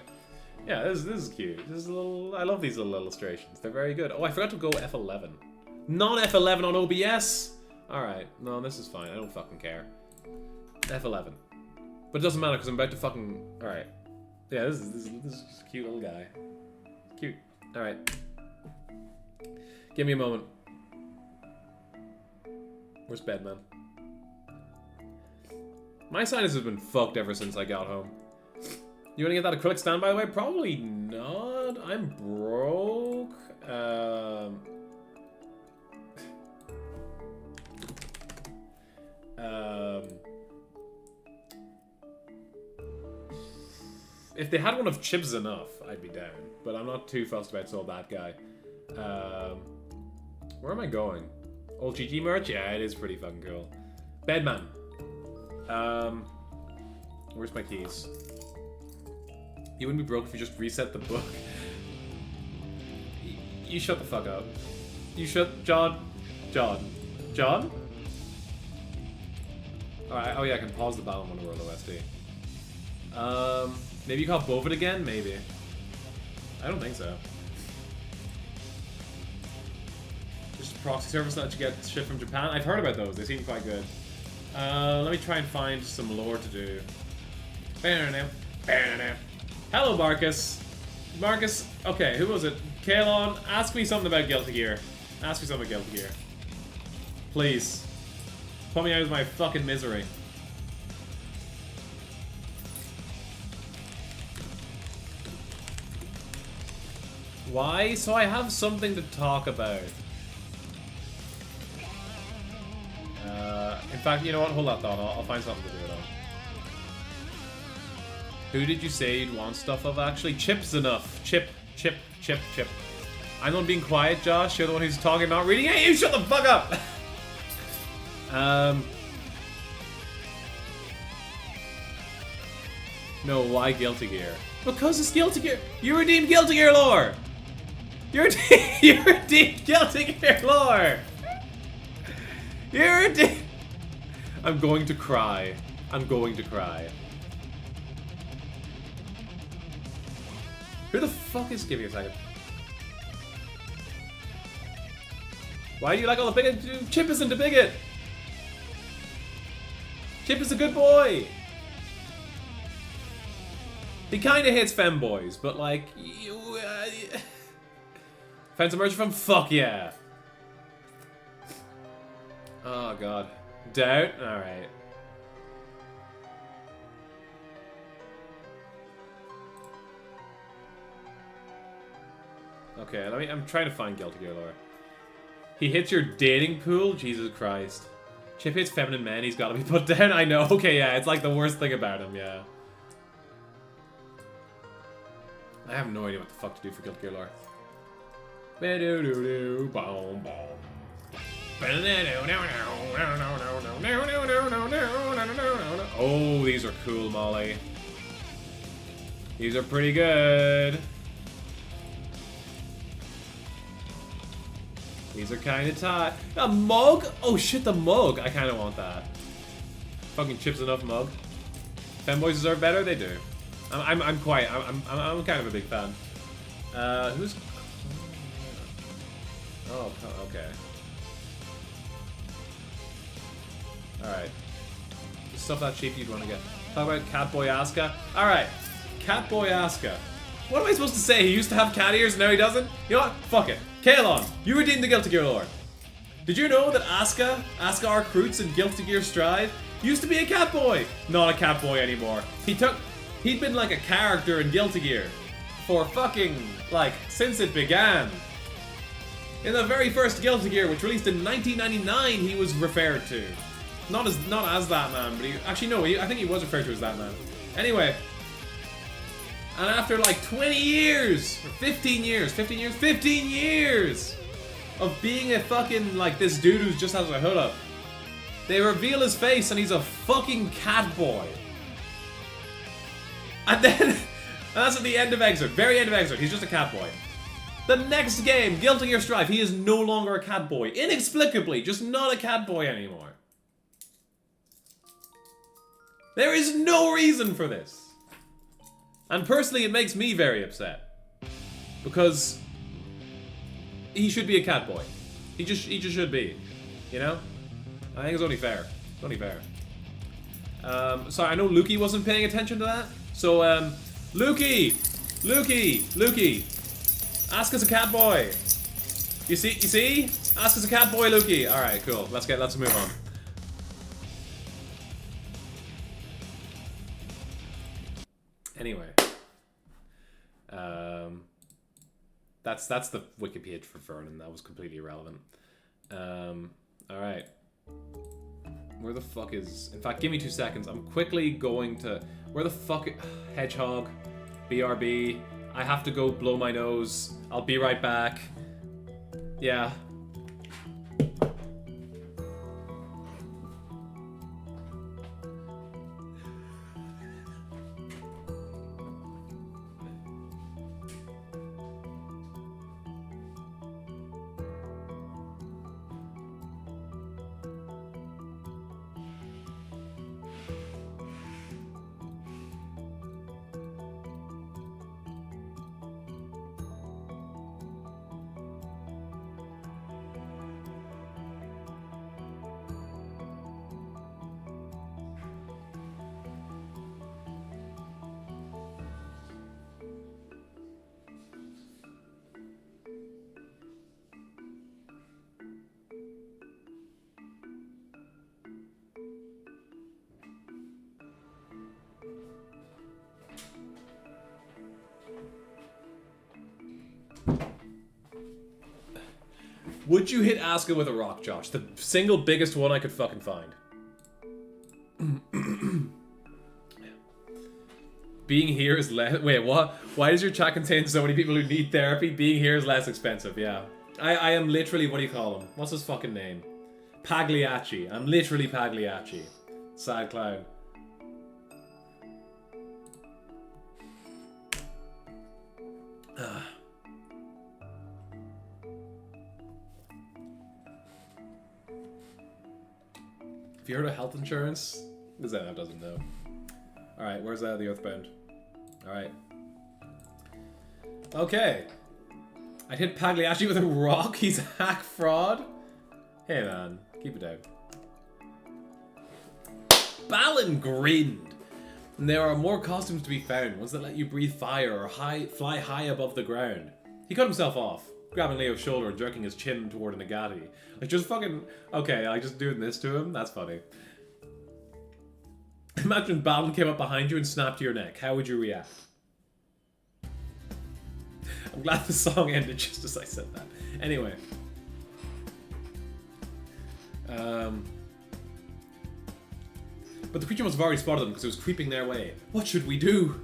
Yeah, this is cute. This is a little. I love these little illustrations. They're very good. Oh, I forgot to go F11. Not F11 on OBS. All right. No, this is fine. I don't fucking care. F11. But it doesn't matter because I'm about to fucking. All right. Yeah, this is just a cute little guy. Cute. All right. Give me a moment. Where's Bedman? My sinus has been fucked ever since I got home. You want to get that acrylic stand, by the way? Probably not. I'm broke. If they had one of Chips Enough, I'd be down. But I'm not too fussed about Soul That Guy. Where am I going? Old GG merch? Yeah, it is pretty fucking cool. Bedman. Where's my keys? You wouldn't be broke if you just reset the book. You shut the fuck up. You shut... John? Alright, oh yeah, I can pause the Balan Wonderworld OSD. Maybe you call Bovid again? Maybe. I don't think so. Just a proxy service that you get shit from Japan? I've heard about those, they seem quite good. Let me try and find some lore to do. Hello, Marcus. Marcus, okay, who was it? Kalon, ask me something about Guilty Gear. Ask me something about Guilty Gear. Please. Put me out of my fucking misery. Why? So I have something to talk about. In fact, you know what? Hold that thought. I'll find something to do it on. Who did you say you'd want stuff of, actually? Chip's enough. Chip. I'm the one being quiet, Josh. You're the one who's talking, not reading. Hey, you shut the fuck up! No, why Guilty Gear? Because it's Guilty Gear. You redeemed Guilty Gear lore! You redeemed Guilty Gear lore! You redeemed... I'm going to cry. I'm going to cry. Who the fuck is... Give me a second. Why do you like all the bigot? Chip isn't a bigot! Chip is a good boy! He kinda hates femboys, but like... Fans emerging from? Fuck yeah! Oh god. Doubt? Alright. Okay, I'm trying to find Guilty Gear lore. He hits your dating pool? Jesus Christ. Chip hits feminine men, he's gotta be put down? I know, okay, yeah, it's like the worst thing about him, yeah. I have no idea what the fuck to do for Guilty Gear lore. Oh, these are cool, Molly. These are pretty good. These are kind of tight. A mug? Oh shit, the mug. I kind of want that. Fucking Chips enough mug. Fanboys deserve better. They do. I'm kind of a big fan. Who's? Oh, okay. All right. Stuff that cheap you'd want to get. Talk about Catboy Asuka. All right, Catboy Asuka. What am I supposed to say? He used to have cat ears, now he doesn't? You know what? Fuck it. Kalon, you redeemed the Guilty Gear lore. Did you know that Asuka Recruits in Guilty Gear Strive, used to be a cat boy? Not a cat boy anymore. He'd been like a character in Guilty Gear for fucking, like, since it began. In the very first Guilty Gear, which released in 1999, he was referred to. Not as that man, but actually no, I think he was referred to as that man. Anyway. And after like 20 years, or 15 years of being a fucking, like, this dude who just has a hood up, they reveal his face and he's a fucking cat boy. And then, and that's at the end of Exit, very end of Exit, he's just a cat boy. The next game, Guilty Gear Strive, he is no longer a cat boy. Inexplicably, just not a cat boy anymore. There is no reason for this. And personally, it makes me very upset. Because he should be a cat boy. He just should be. You know? I think it's only fair. It's only fair. Sorry, I know Lukey wasn't paying attention to that. So, Lukey! Asuka's a cat boy. You see? Asuka's a cat boy, Lukey. Alright, cool. Let's move on. Anyway. That's the wiki page for Vernon. That was completely irrelevant. Alright. Where the fuck is... In fact, give me 2 seconds. I'm quickly going to... Where the fuck... Hedgehog. BRB. I have to go blow my nose. I'll be right back. Yeah. Would you hit Asuka with a rock, Josh? The single biggest one I could fucking find. Being here is less... Wait, what? Why does your chat contain so many people who need therapy? Being here is less expensive, yeah. I am literally... What do you call him? What's his fucking name? Pagliacci. I'm literally Pagliacci. Sad clown. Have you heard of health insurance? Zainab doesn't know. Alright, where's the Earthbound? Alright. Okay. I'd hit Pagliacci with a rock? He's a hack fraud? Hey man, keep it down. Balan grinned. And there are more costumes to be found, ones that let you breathe fire or fly high above the ground. He cut himself off, grabbing Leo's shoulder and jerking his chin toward a Nagati. Like, just fucking... Okay, like, just doing this to him? That's funny. Imagine Balan came up behind you and snapped your neck. How would you react? I'm glad the song ended just as I said that. Anyway. But the creature must have already spotted them because it was creeping their way. What should we do?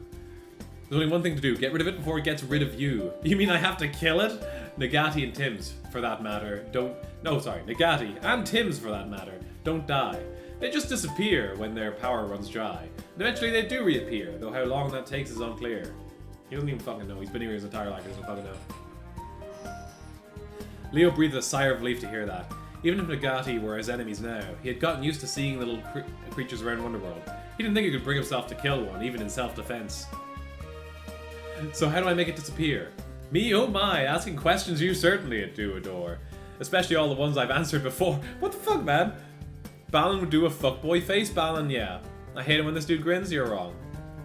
There's only one thing to do. Get rid of it before it gets rid of you. You mean I have to kill it? Nagati and Tims, for that matter, don't... No, sorry. Nagati and Tims, for that matter, don't die. They just disappear when their power runs dry. And eventually they do reappear, though how long that takes is unclear. He doesn't even fucking know. He's been here his entire life. He doesn't fucking know. Leo breathed a sigh of relief to hear that. Even if Nagati were his enemies now, he had gotten used to seeing the little creatures around Wonderworld. He didn't think he could bring himself to kill one, even in self-defense. So how do I make it disappear? Me, oh my, asking questions you certainly do adore. Especially all the ones I've answered before. What the fuck, man? Balan would do a fuckboy face? Balan, yeah. I hate it when this dude grins, you're wrong.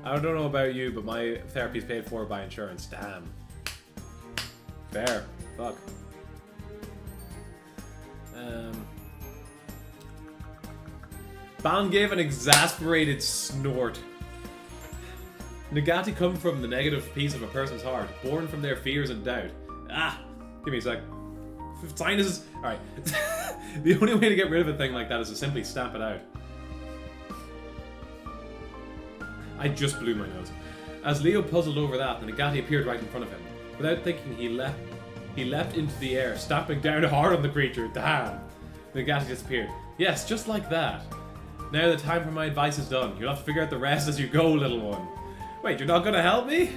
I don't know about you, but my therapy's paid for by insurance. Damn. Fair. Fuck. Balan gave an exasperated snort. Nagati come from the negative piece of a person's heart, born from their fears and doubt. Ah! Give me a sec. Sinuses... Alright. The only way to get rid of a thing like that is to simply stamp it out. I just blew my nose. As Leo puzzled over that, the Nagati appeared right in front of him. Without thinking, he leapt into the air, stamping down hard on the creature. Damn! The Nagati disappeared. Yes, just like that. Now the time for my advice is done. You'll have to figure out the rest as you go, little one. Wait, you're not gonna help me?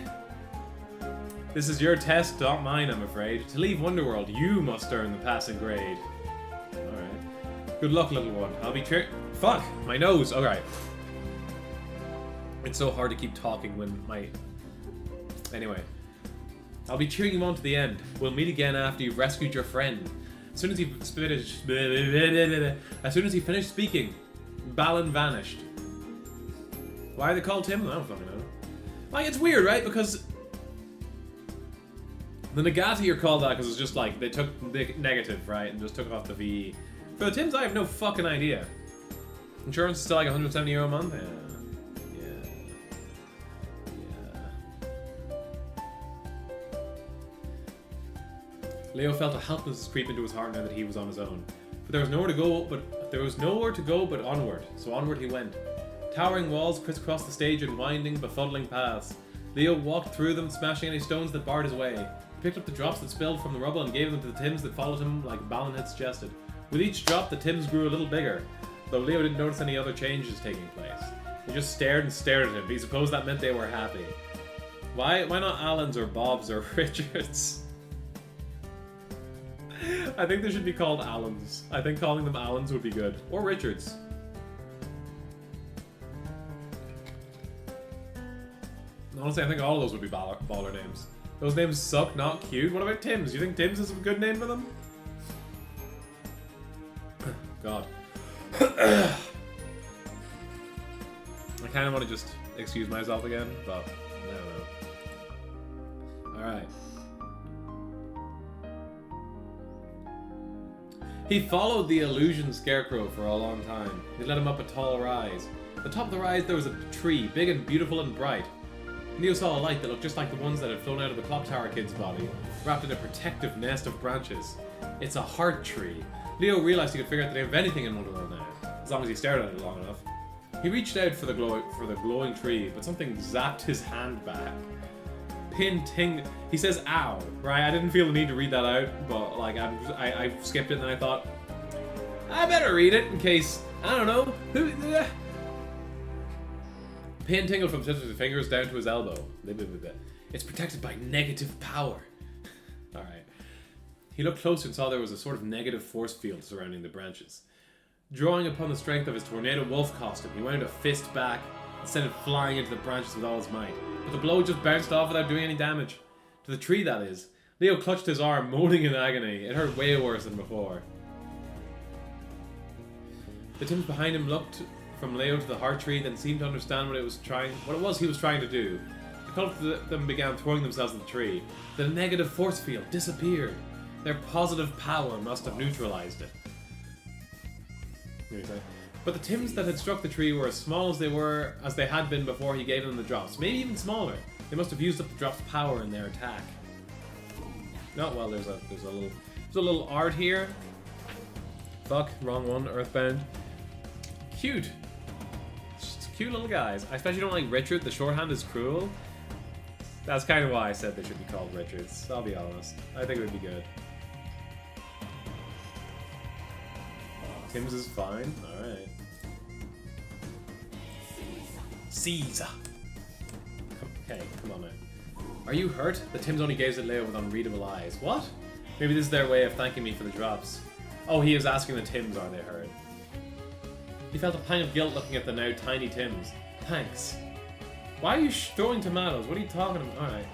This is your test, not mine, I'm afraid. To leave Wonderworld, you must earn the passing grade. Alright. Good luck, little one. I'll be Fuck! My nose! Alright. It's so hard to keep talking when my... Anyway. I'll be cheering you on to the end. We'll meet again after you've rescued your friend. As soon as he finished speaking, Balan vanished. Why are they called him? I don't fucking know. Like, it's weird, right? Because the Nagati are called that because it's just like they took the negative, right, and just took off the VE. For the Tims, I have no fucking idea. Insurance is still like €170 a month? Yeah. Leo felt a helplessness creep into his heart now that he was on his own. But there was nowhere to go but onward. So onward he went. Towering walls crisscrossed the stage in winding, befuddling paths. Leo walked through them, smashing any stones that barred his way. He picked up the drops that spilled from the rubble and gave them to the Tims that followed him like Balan had suggested. With each drop, the Tims grew a little bigger, though Leo didn't notice any other changes taking place. He just stared and stared at him, but he supposed that meant they were happy. Why not Alans or Bobs or Richards? I think they should be called Allens. I think calling them Allens would be good. Or Richards. Honestly, I think all of those would be baller names. Those names suck, not cute. What about Tim's? You think Tim's is a good name for them? God. I kind of want to just excuse myself again, but I don't know. Alright. He followed the illusion scarecrow for a long time. He led him up a tall rise. At the top of the rise there was a tree, big and beautiful and bright. Leo saw a light that looked just like the ones that had flown out of the clock tower kid's body, wrapped in a protective nest of branches. It's a heart tree. Leo realized he could figure out the name of anything in Wonderworld now, as long as he stared at it long enough. He reached out for the glowing tree, but something zapped his hand back. Pin ting. He says, "Ow!" Right? I didn't feel the need to read that out, but like I skipped it and then I thought, I better read it in case I don't know who. Pin tingled from tips of his fingers down to his elbow. It's protected by negative power. All right. He looked closer and saw there was a sort of negative force field surrounding the branches. Drawing upon the strength of his tornado wolf costume, he wound a fist back and sent it flying into the branches with all his might. But the blow just bounced off without doing any damage. To the tree, that is. Leo clutched his arm, moaning in agony. It hurt way worse than before. The Tims behind him looked from Leo to the heart tree, then seemed to understand what it was he was trying to do. The cult of them began throwing themselves at the tree. The negative force field disappeared. Their positive power must have neutralized it. But the Tims that had struck the tree were as small as they had been before he gave them the drops. Maybe even smaller. They must have used up the drop's power in their attack. Oh well, there's a little art here. Fuck, wrong one. Earthbound. Cute. Just cute little guys. I especially don't like Richard. The shorthand is cruel. That's kind of why I said they should be called Richards. I'll be honest. I think it would be good. Tim's is fine. Alright. Caesar. Okay, come on now. Are you hurt? The Tims only gazed at Leo with unreadable eyes. What? Maybe this is their way of thanking me for the drops. Oh, he is asking the Tims, are they hurt? He felt a pang of guilt looking at the now tiny Tims. Thanks. Why are you throwing tomatoes? What are you talking about? Alright.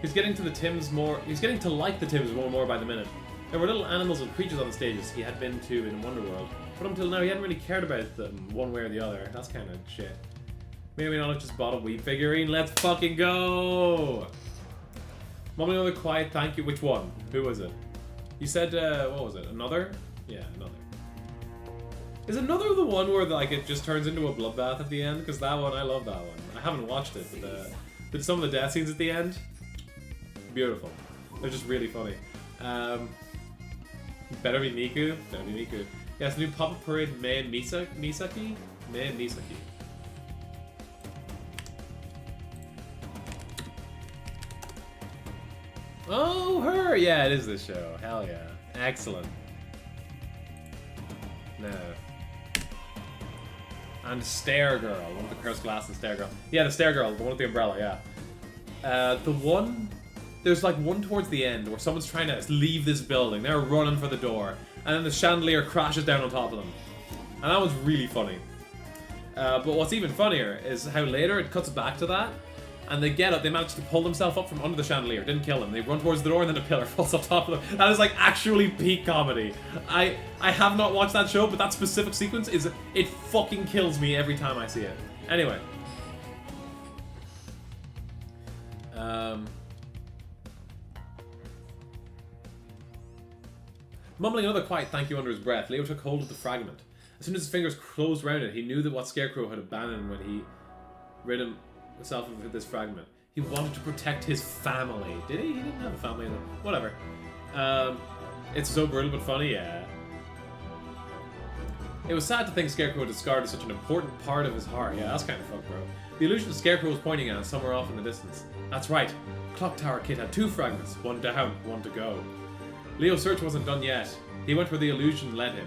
He's getting to the Tims more. He's getting to like the Tims more and more by the minute. There were little animals and creatures on the stages he had been to in Wonderworld, but until now he hadn't really cared about them one way or the other. That's kind of shit. Maybe not have just bought a Wii figurine. Let's fucking go! Mom, another quiet thank you. Which one? Who was it? You said, what was it? Another? Yeah, another. Is another the one where like it just turns into a bloodbath at the end? Because that one, I love that one. I haven't watched it, but some of the death scenes at the end, beautiful. They're just really funny. Better be Miku. Better be Miku. Yeah, it's the new Pop-Up Parade Mei Misaki? Mei Misaki. Oh, her! Yeah, it is this show. Hell yeah. Excellent. No. And Stair Girl. The one with the cursed glass and Stair Girl. Yeah, the Stair Girl. The one with the umbrella, yeah. The one... There's like one towards the end where someone's trying to leave this building. They're running for the door. And then the chandelier crashes down on top of them. And that was really funny. But what's even funnier is how later it cuts back to that. And they get up, they manage to pull themselves up from under the chandelier. Didn't kill them. They run towards the door and then a pillar falls on top of them. That is like actually peak comedy. I have not watched that show, but that specific sequence it fucking kills me every time I see it. Anyway. Mumbling another quiet thank you under his breath, Leo took hold of the fragment. As soon as his fingers closed around it, he knew that what Scarecrow had abandoned when he rid himself of this fragment. He wanted to protect his family. Did he? He didn't have a family. Whatever. It's so brutal but funny, yeah. It was sad to think Scarecrow had discarded such an important part of his heart. Yeah, that's kind of fucked, bro. The illusion Scarecrow was pointing at somewhere off in the distance. That's right. Clock Tower Kid had 2 fragments. One down, one to go. Leo's search wasn't done yet. He went where the illusion led him.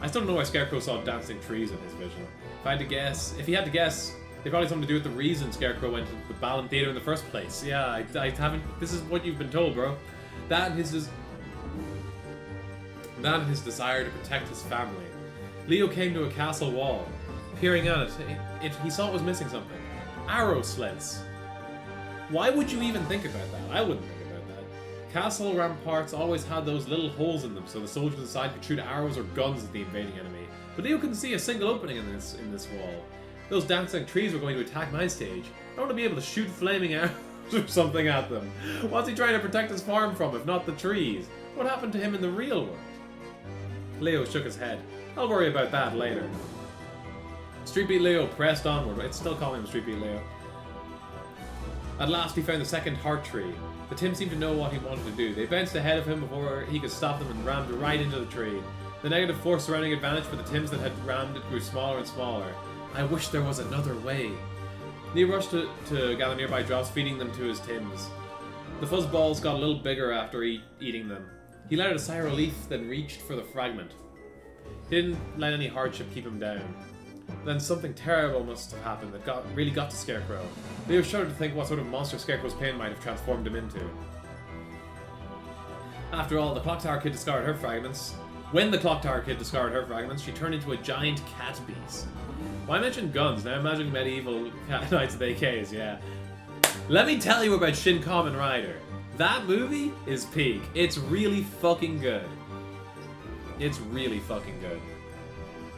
I still don't know why Scarecrow saw dancing trees in his vision. If he had to guess, they probably something to do with the reason Scarecrow went to the Balan Theater in the first place. Yeah, I haven't. This is what you've been told, bro. That and his desire to protect his family. Leo came to a castle wall. Peering at it, he saw it was missing something. Arrow slits. Why would you even think about that? I wouldn't think about that. Castle ramparts always had those little holes in them so the soldiers inside could shoot arrows or guns at the invading enemy. But Leo couldn't see a single opening in this wall. Those dancing trees were going to attack my stage. I want to be able to shoot flaming arrows or something at them. What's he trying to protect his farm from, if not the trees? What happened to him in the real world? Leo shook his head. I'll worry about that later. Street Beat Leo pressed onward. It's still calling him Street Beat Leo. At last he found the second heart tree. The Tim seemed to know what he wanted to do. They bounced ahead of him before he could stop them and rammed right into the tree. The negative force surrounding advantage for the Tims that had rammed it grew smaller and smaller. I wish there was another way. Leo rushed to gather nearby drops, feeding them to his Tims. The fuzzballs got a little bigger after eating them. He let out a sigh of relief, then reached for the fragment. He didn't let any hardship keep him down. Then something terrible must have happened that really got to Scarecrow. Leo shuddered to think what sort of monster Scarecrow's pain might have transformed him into. After all, the Clock Tower Kid discarded her fragments. When the Clock Tower Kid discarded her fragments, she turned into a giant cat beast. Well, I mentioned guns, now imagine medieval Knights with AKs, yeah. Let me tell you about Shin Kamen Rider. That movie is peak. It's really fucking good. It's really fucking good.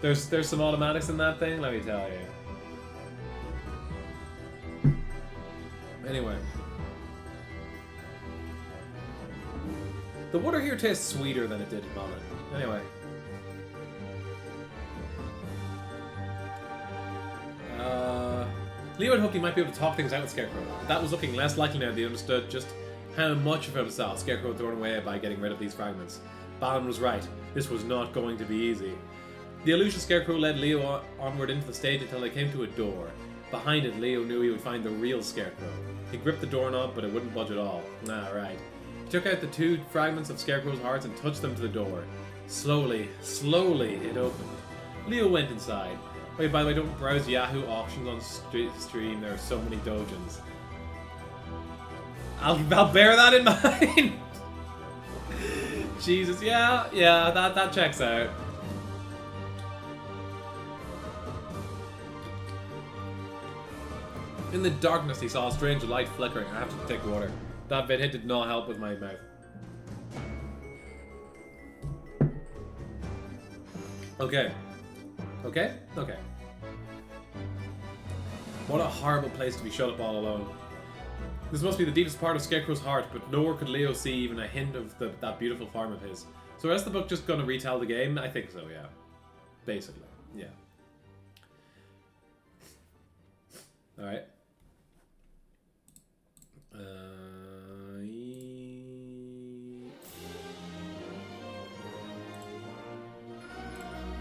There's some automatics in that thing, let me tell you. Anyway. The water here tastes sweeter than it did in Balan. Anyway. Leo had hoped he might be able to talk things out with Scarecrow, but that was looking less likely now that he understood just how much of himself Scarecrow had thrown away by getting rid of these fragments. Balan was right. This was not going to be easy. The illusion Scarecrow led Leo onward into the stage until they came to a door. Behind it, Leo knew he would find the real Scarecrow. He gripped the doorknob, but it wouldn't budge at all. Right. He took out the 2 fragments of Scarecrow's hearts and touched them to the door. Slowly, it opened. Leo went inside. Wait, by the way, don't browse Yahoo auctions on stream. There are so many dojins. I'll bear that in mind. Jesus, yeah, that checks out. In the darkness, he saw a strange light flickering. I have to take water. That bit hit did not help with my mouth. Okay. What a horrible place to be shut up all alone. This must be the deepest part of Scarecrow's heart, but nowhere could Leo see even a hint of that beautiful farm of his. So is the book just gonna retell the game? I think so, yeah. Basically, yeah. Alright.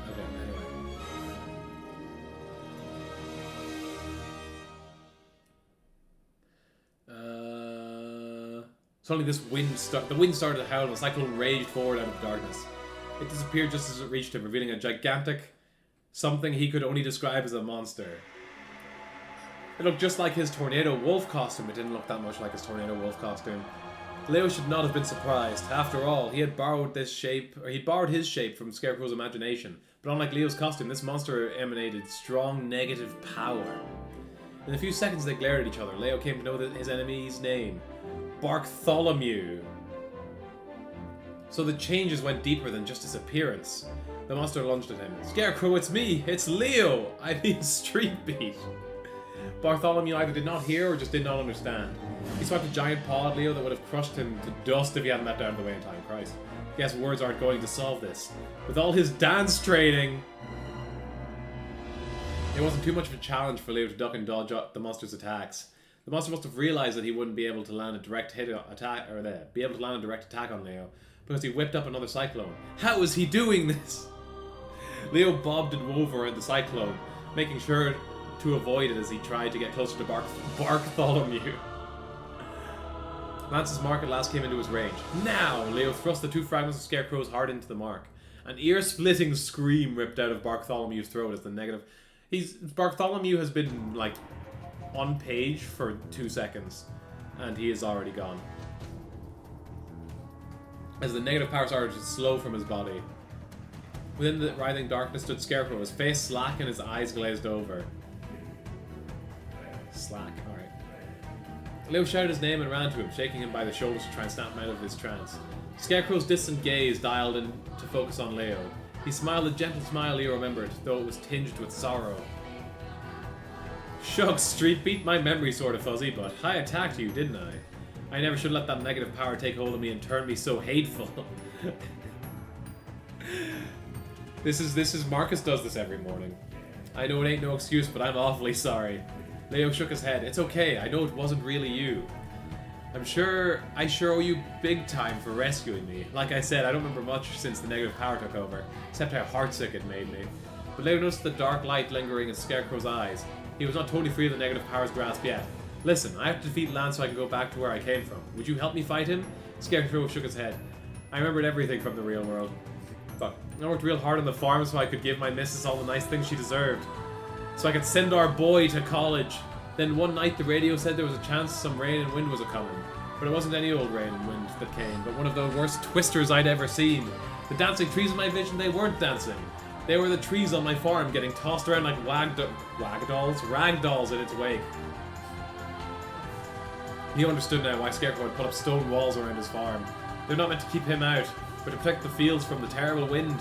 Okay, anyway. Suddenly the wind started to howl and the cyclone raged forward out of the darkness. It disappeared just as it reached him, revealing a gigantic something he could only describe as a monster. It looked just like his Tornado Wolf costume. It didn't look that much like his Tornado Wolf costume. Leo should not have been surprised. After all, he had borrowed his shape from Scarecrow's imagination. But unlike Leo's costume, this monster emanated strong negative power. In a few seconds they glared at each other. Leo came to know his enemy's name. Bartholomew. So the changes went deeper than just his appearance. The monster lunged at him. Scarecrow, it's me! It's Leo! I mean Street Beat. Bartholomew either did not hear or just did not understand. He swiped a giant paw at Leo that would have crushed him to dust if he hadn't let down the way in time. Christ. Guess words aren't going to solve this. With all his dance training... It wasn't too much of a challenge for Leo to duck and dodge the monster's attacks. The monster must have realized that he wouldn't be able to land a direct attack on Leo, because he whipped up another cyclone. How is he doing this? Leo bobbed and wove around the cyclone, making sure to avoid it as he tried to get closer to Bartholomew. Lance's mark at last came into his range. Now! Leo thrust the 2 fragments of Scarecrow's heart into the mark. An ear-splitting scream ripped out of Bartholomew's throat as the negative... Bartholomew has been, like, on page for 2 seconds, and he is already gone. As the negative power started to slow from his body. Within the writhing darkness stood Scarecrow, his face slack and his eyes glazed over. Slack, alright. Leo shouted his name and ran to him, shaking him by the shoulders to try and snap him out of his trance. Scarecrow's distant gaze dialed in to focus on Leo. He smiled a gentle smile Leo remembered, though it was tinged with sorrow. Shucks, Street Beat, my memory's sort of fuzzy, but I attacked you, didn't I? I never should let that negative power take hold of me and turn me so hateful. This is Marcus does this every morning. I know it ain't no excuse, but I'm awfully sorry. Leo shook his head. It's okay, I know it wasn't really you. I sure owe you big time for rescuing me. Like I said, I don't remember much since the negative power took over, except how heartsick it made me. But Leo noticed the dark light lingering in Scarecrow's eyes. He was not totally free of the negative power's grasp yet. Listen, I have to defeat Lance so I can go back to where I came from. Would you help me fight him? Scarecrow shook his head. I remembered everything from the real world. Fuck. I worked real hard on the farm so I could give my missus all the nice things she deserved. So I could send our boy to college. Then one night the radio said there was a chance some rain and wind was a-coming. But it wasn't any old rain and wind that came, but one of the worst twisters I'd ever seen. The dancing trees in my vision, they weren't dancing. They were the trees on my farm getting tossed around like ragdolls in its wake. He understood now why Scarecrow had put up stone walls around his farm. They're not meant to keep him out, but to protect the fields from the terrible wind.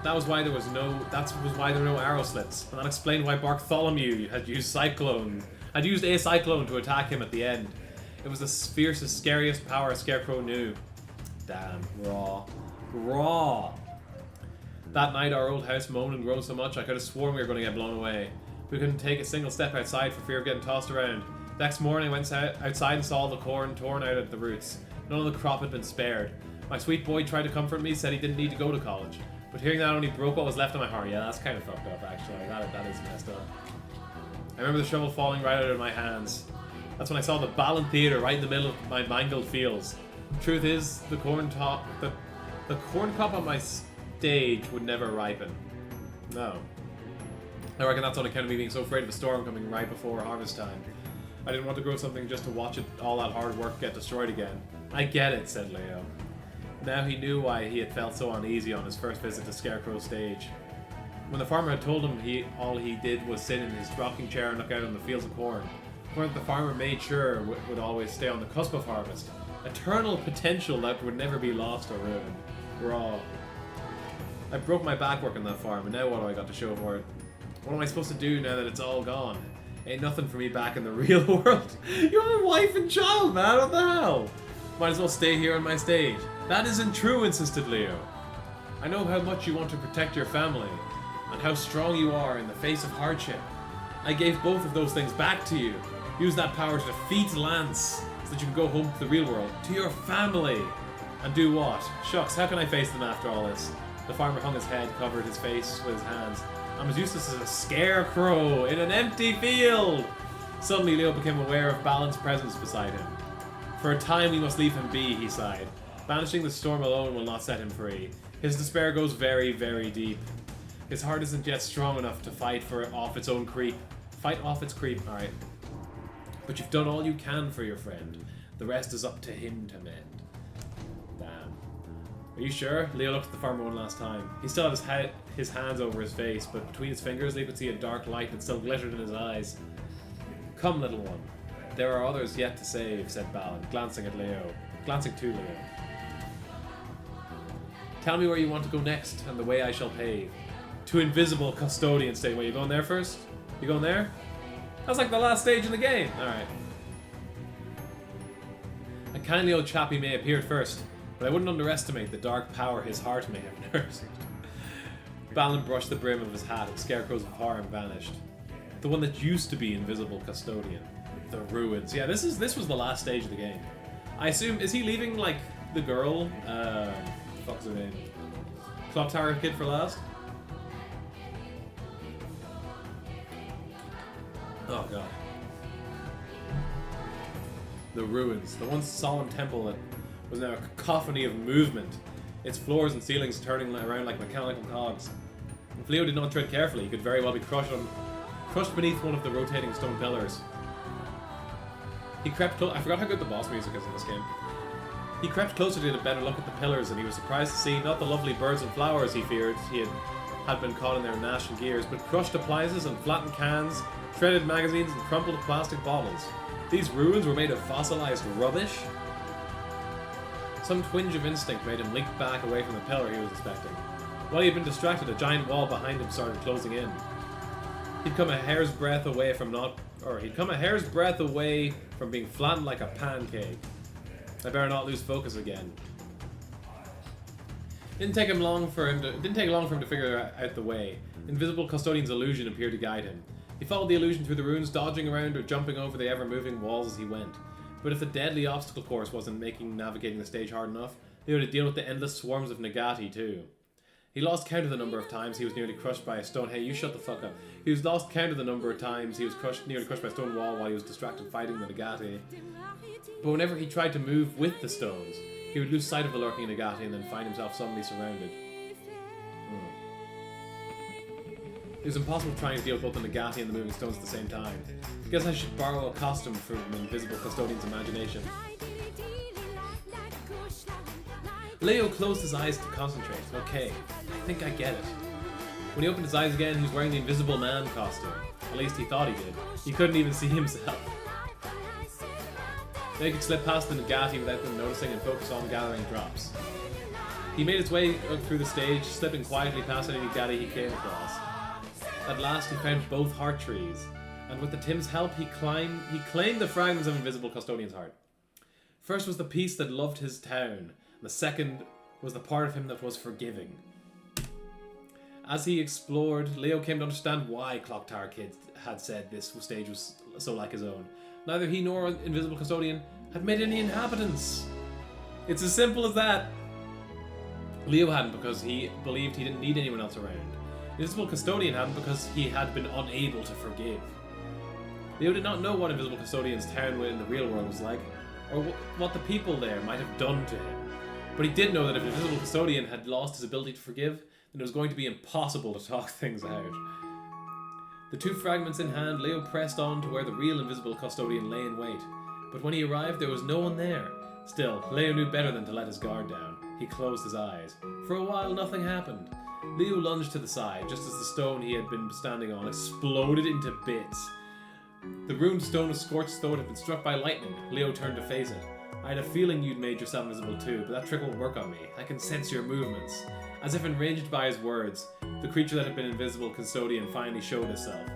That was why there were no arrow slits, and that explained why Bartholomew had used a cyclone to attack him at the end. It was the fiercest, scariest power Scarecrow knew. Damn, raw. That night our old house moaned and groaned so much I could have sworn we were going to get blown away. We couldn't take a single step outside for fear of getting tossed around. Next morning I went outside and saw the corn torn out at the roots. None of the crop had been spared. My sweet boy tried to comfort me, said he didn't need to go to college. But hearing that only broke what was left of my heart. Yeah, that's kind of fucked up, actually. That is messed up. I remember the shovel falling right out of my hands. That's when I saw the Balan Theatre right in the middle of my mangled fields. Truth is, the corn cob on my stage would never ripen. No. I reckon that's on account of me being so afraid of a storm coming right before harvest time. I didn't want to grow something just to watch it, all that hard work get destroyed again. I get it, said Leo. Now he knew why he had felt so uneasy on his first visit to Scarecrow's stage. When the farmer had told him all he did was sit in his rocking chair and look out on the fields of corn, the farmer made sure would always stay on the cusp of harvest. Eternal potential that would never be lost or ruined. Raw. I broke my back working that farm, and now what do I got to show for it? What am I supposed to do now that it's all gone? Ain't nothing for me back in the real world. You have a wife and child, man, what the hell? Might as well stay here on my stage. That isn't true, insisted Leo. I know how much you want to protect your family, and how strong you are in the face of hardship. I gave both of those things back to you. Use that power to defeat Lance, so that you can go home to the real world, to your family. And do what? Shucks, how can I face them after all this? The farmer hung his head, covered his face with his hands. I'm as useless as a scarecrow in an empty field! Suddenly Leo became aware of Balan's presence beside him. For a time we must leave him be, he sighed. Banishing the storm alone will not set him free. His despair goes very, very deep. His heart isn't yet strong enough to fight off its own creep. Fight off its creep, alright. But you've done all you can for your friend. The rest is up to him to mend. Damn. Are you sure? Leo looked at the farmer one last time. He still had his hands over his face, but between his fingers Leo could see a dark light that still glittered in his eyes. Come, little one. There are others yet to save, said Balan, glancing to Leo. Tell me where you want to go next, and the way I shall pave. To Invisible Custodian State. Wait, you going there first? You going there? That's like the last stage in the game. Alright. A kindly old chappie may appear at first, but I wouldn't underestimate the dark power his heart may have nursed. Balan brushed the brim of his hat and Scarecrow's farm vanished. The one that used to be Invisible Custodian. The ruins. Yeah, this was the last stage of the game. I assume, is he leaving, like, the girl? Fuck's her name? Clock Tower Kid for last? Oh god. The ruins. The once solemn temple that was now a cacophony of movement. Its floors and ceilings turning around like mechanical cogs. If Leo did not tread carefully, he could very well be crushed beneath one of the rotating stone pillars. He crept I forgot how good the boss music is in this game. He crept closer to get a better look at the pillars, and he was surprised to see not the lovely birds and flowers he feared had been caught in their gnashing gears, but crushed appliances and flattened cans, shredded magazines and crumpled plastic bottles. These ruins were made of fossilized rubbish? Some twinge of instinct made him leap back away from the pillar he was inspecting. While he had been distracted, a giant wall behind him started closing in. He'd come a hair's breadth away from being flattened like a pancake. I better not lose focus again. Didn't take long for him to figure out the way. Invisible Custodian's illusion appeared to guide him. He followed the illusion through the ruins, dodging around or jumping over the ever-moving walls as he went. But if the deadly obstacle course wasn't making navigating the stage hard enough, he had to deal with the endless swarms of Nagati too. He lost count of the number of times he was nearly crushed by a stone... Hey, you shut the fuck up. He was lost count of the number of times he was nearly crushed by a stone wall while he was distracted fighting the Nagati. But whenever he tried to move with the stones, he would lose sight of the lurking Nagati and then find himself suddenly surrounded. It was impossible trying to deal with both the Nagati and the moving stones at the same time. I guess I should borrow a costume from an invisible custodian's imagination. Leo closed his eyes to concentrate. Okay, I think I get it. When he opened his eyes again, he was wearing the Invisible Man costume. At least he thought he did. He couldn't even see himself. Now he could slip past the Nagati without them noticing and focus on gathering drops. He made his way up through the stage, slipping quietly past any Nagati he came across. At last he found both heart trees, and with the Tim's help he claimed the fragments of Invisible Custodian's heart. First was the piece that loved his town, and the second was the part of him that was forgiving. As he explored, Leo came to understand why Clock Tower Kids had said this stage was so like his own. Neither he nor Invisible Custodian had made any inhabitants. It's as simple as that. Leo hadn't because he believed he didn't need anyone else around. Invisible Custodian hadn't because he had been unable to forgive. Leo did not know what Invisible Custodian's town in the real world was like, or what the people there might have done to him. But he did know that if Invisible Custodian had lost his ability to forgive, then it was going to be impossible to talk things out. The two fragments in hand, Leo pressed on to where the real Invisible Custodian lay in wait. But when he arrived, there was no one there. Still, Leo knew better than to let his guard down. He closed his eyes. For a while, nothing happened. Leo lunged to the side, just as the stone he had been standing on exploded into bits. The ruined stone was scorched as though it had been struck by lightning. Leo turned to face it. I had a feeling you'd made yourself invisible too, but that trick won't work on me. I can sense your movements. As if enraged by his words, the creature that had been Invisible Custodian finally showed itself.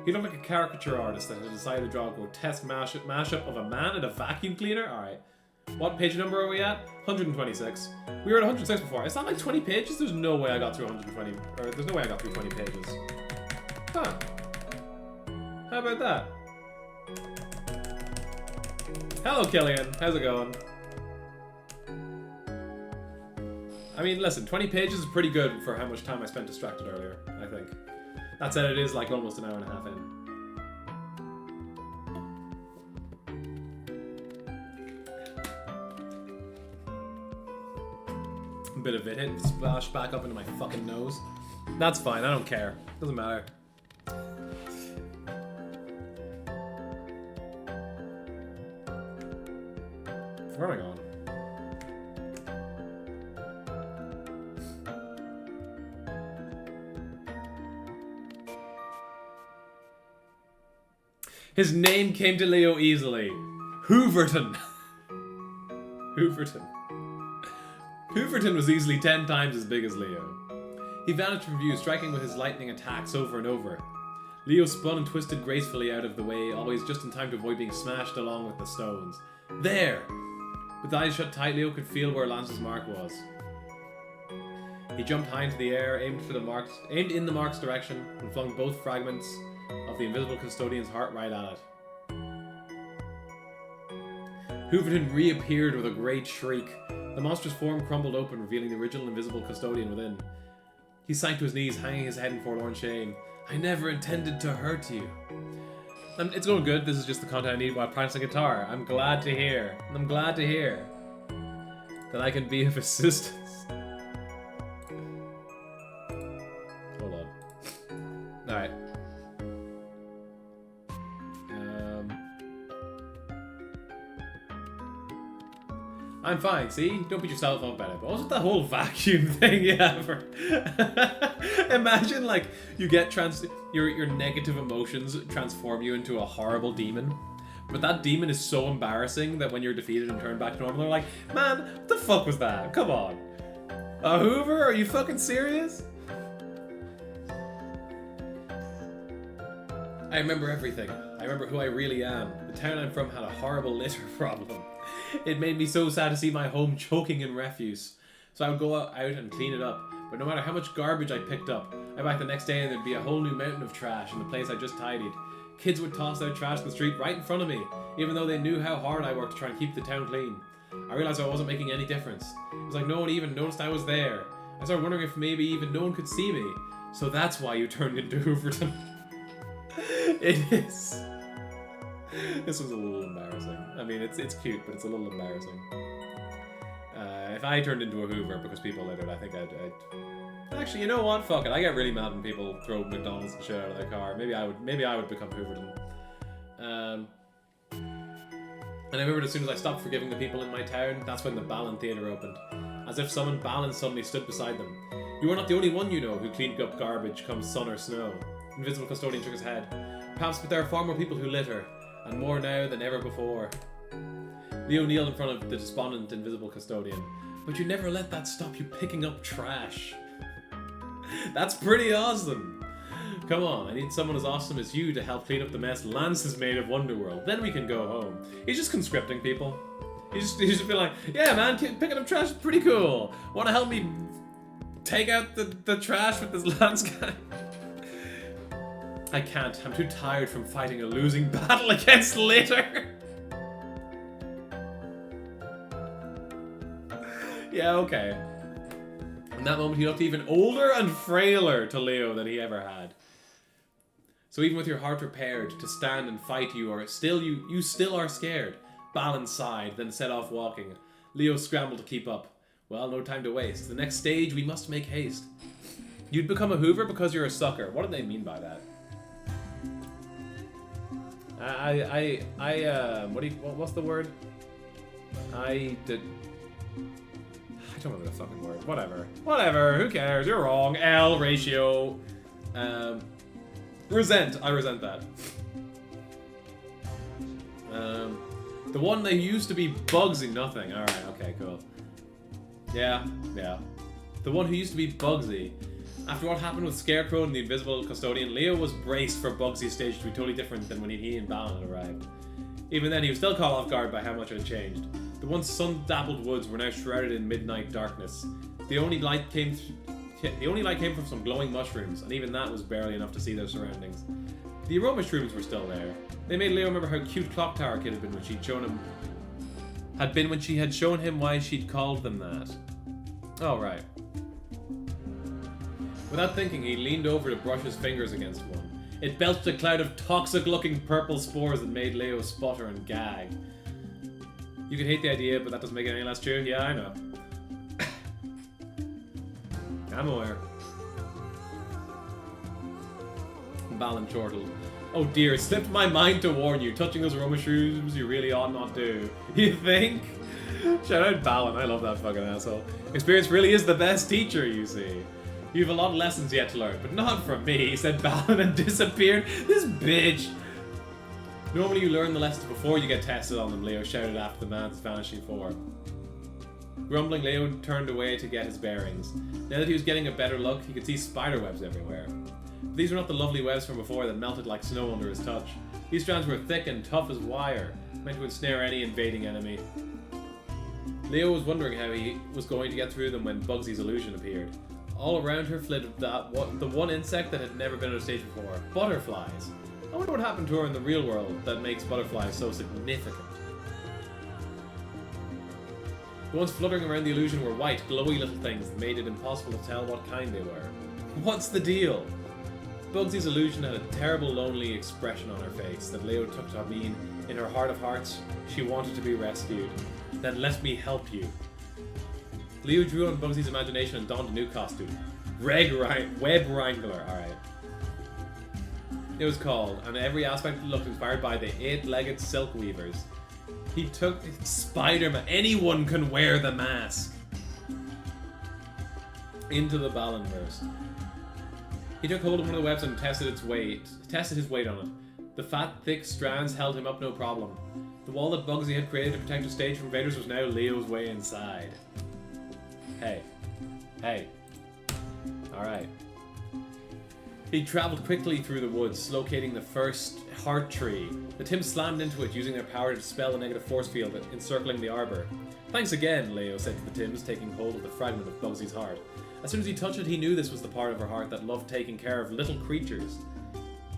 He looked like a caricature artist that had decided to draw a grotesque mashup of a man and a vacuum cleaner. Alright. What page number are we at? 126. We were at 106 before. It's not like 20 pages? There's no way I got through 120. Or there's no way I got through 20 pages. Huh. How about that? Hello, Killian. How's it going? I mean, listen, 20 pages is pretty good for how much time I spent distracted earlier, I think. That said, it is like almost an hour and a half in. A bit of it hit splash back up into my fucking nose. That's fine, I don't care. Doesn't matter. Where am I going? His name came to Leo easily. Hooverton. Hooverton. Hooverton was easily 10 times as big as Leo. He vanished from view, striking with his lightning attacks over and over. Leo spun and twisted gracefully out of the way, always just in time to avoid being smashed along with the stones. There! With eyes shut tight, Leo could feel where Lance's mark was. He jumped high into the air, aimed in the mark's direction, and flung both fragments of the Invisible Custodian's heart right at it. Hooverton reappeared with a great shriek. The monstrous form crumbled open, revealing the original Invisible Custodian within. He sank to his knees, hanging his head in forlorn shame. I never intended to hurt you. And it's going good. This is just the content I need while practicing guitar. I'm glad to hear that I can be of assistance. Hold on. Alright. I'm fine, see? Don't beat yourself up about it. But what's with that whole vacuum thing you have? Imagine, like, you get your negative emotions transform you into a horrible demon. But that demon is so embarrassing that when you're defeated and turned back to normal, they're like, man, what the fuck was that? Come on. A Hoover? Are you fucking serious? I remember everything. I remember who I really am. The town I'm from had a horrible litter problem. It made me so sad to see my home choking in refuse. So I would go out and clean it up. But no matter how much garbage I picked up, I'd back the next day and there'd be a whole new mountain of trash in the place I just tidied. Kids would toss out trash in the street right in front of me, even though they knew how hard I worked to try and keep the town clean. I realized I wasn't making any difference. It was like no one even noticed I was there. I started wondering if maybe even no one could see me. So that's why you turned into Hooverton. It is. This was a little embarrassing. I mean, it's cute, but it's a little embarrassing. If I turned into a Hoover because people lit it, I think I'd... Actually, you know what? Fuck it. I get really mad when people throw McDonald's and shit out of their car. Maybe I would become Hooverton. And I remembered as soon as I stopped forgiving the people in my town, that's when the Balan Theatre opened. As if someone Balan suddenly stood beside them. You are not the only one you know who cleaned up garbage come sun or snow. Invisible Custodian shook his head. Perhaps, but there are far more people who litter, and more now than ever before. Leo kneeled in front of the despondent Invisible Custodian. But you never let that stop you picking up trash. That's pretty awesome. Come on, I need someone as awesome as you to help clean up the mess Lance has made of Wonderworld. Then we can go home. He's just conscripting people. He's just be like, yeah man, picking up trash is pretty cool. Want to help me take out the trash with this Lance guy? I can't. I'm too tired from fighting a losing battle against litter. Yeah, okay. In that moment, he looked even older and frailer to Leo than he ever had. So even with your heart repaired, to stand and fight you still are scared. Balan sighed, then set off walking. Leo scrambled to keep up. Well, no time to waste. The next stage, we must make haste. You'd become a Hoover because you're a sucker. What do they mean by that? What's the word? I don't remember the fucking word. Whatever, who cares? You're wrong. L ratio. Resent. I resent that. The one that used to be Bugsy. Nothing. Alright, okay, cool. Yeah. The one who used to be Bugsy. After what happened with Scarecrow and the Invisible Custodian, Leo was braced for Bugsy's stage to be totally different than when he and Balan had arrived. Even then, he was still caught off guard by how much it had changed. The once sun-dappled woods were now shrouded in midnight darkness. The only light came from some glowing mushrooms, and even that was barely enough to see their surroundings. The aroma shrooms were still there. They made Leo remember how cute Clock Tower Kid had been when she had shown him why she'd called them that. Oh, right. Without thinking, he leaned over to brush his fingers against one. It belched a cloud of toxic-looking purple spores that made Leo sputter and gag. You can hate the idea, but that doesn't make it any less true. Yeah, I know. I'm aware. Balan chortled. Oh dear, it slipped my mind to warn you. Touching those aroma shrooms you really ought not do. You think? Shout out Balan, I love that fucking asshole. Experience really is the best teacher, you see. You have a lot of lessons yet to learn, but not from me, said Balan and disappeared. This bitch! Normally you learn the lessons before you get tested on them, Leo shouted after the man's vanishing form. Grumbling, Leo turned away to get his bearings. Now that he was getting a better look, he could see spider webs everywhere. But these were not the lovely webs from before that melted like snow under his touch. These strands were thick and tough as wire, meant to ensnare any invading enemy. Leo was wondering how he was going to get through them when Bugsy's illusion appeared. All around her flitted the one insect that had never been on a stage before. Butterflies. I wonder what happened to her in the real world that makes butterflies so significant. The ones fluttering around the illusion were white, glowy little things that made it impossible to tell what kind they were. What's the deal? Bugsy's illusion had a terrible, lonely expression on her face that Leo took to mean, in her heart of hearts, she wanted to be rescued. Then let me help you. Leo drew on Bugsy's imagination and donned a new costume. Web Wrangler, alright. It was called, and every aspect looked inspired by the 8-legged silk weavers. He took Spider-Man. Anyone can wear the mask. Into the Balanverse. He took hold of one of the webs and tested his weight on it. The fat, thick strands held him up no problem. The wall that Bugsy had created to protect the stage from invaders was now Leo's way inside. Hey. Alright. He travelled quickly through the woods, locating the first heart tree. The Tims slammed into it, using their power to dispel the negative force field encircling the arbor. Thanks again, Leo said to the Tims, taking hold of the fragment of Bugsy's heart. As soon as he touched it, he knew this was the part of her heart that loved taking care of little creatures.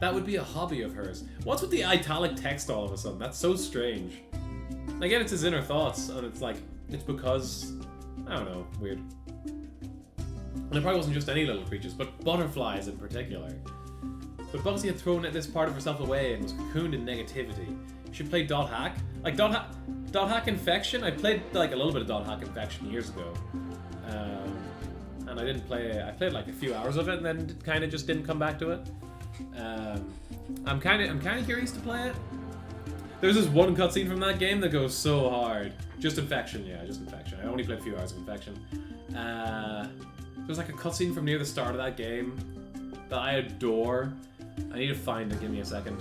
That would be a hobby of hers. What's with the italic text all of a sudden? That's so strange. Again, it's his inner thoughts, and it's like, it's because, I don't know, weird. And it probably wasn't just any little creatures, but butterflies in particular. But Bugsy had thrown this part of herself away and was cocooned in negativity. She played Dot Hack. Like, Dot Hack Infection? I played, like, a little bit of Dot Hack Infection years ago. And I didn't play... I played, like, a few hours of it and then kind of just didn't come back to it. I'm kind of curious to play it. There's this one cutscene from that game that goes so hard. Just Infection, yeah, just Infection. I only played a few hours of Infection. There's like a cutscene from near the start of that game that I adore. I need to find it, give me a second.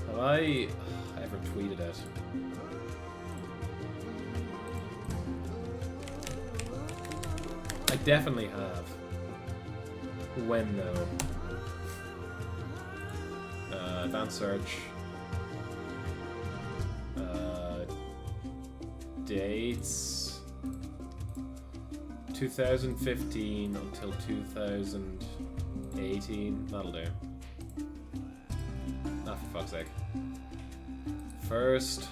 Have I ever tweeted it? I definitely have. When though? Advanced search. Dates. 2015 until 2018. That'll do. Ah, for fuck's sake. 1st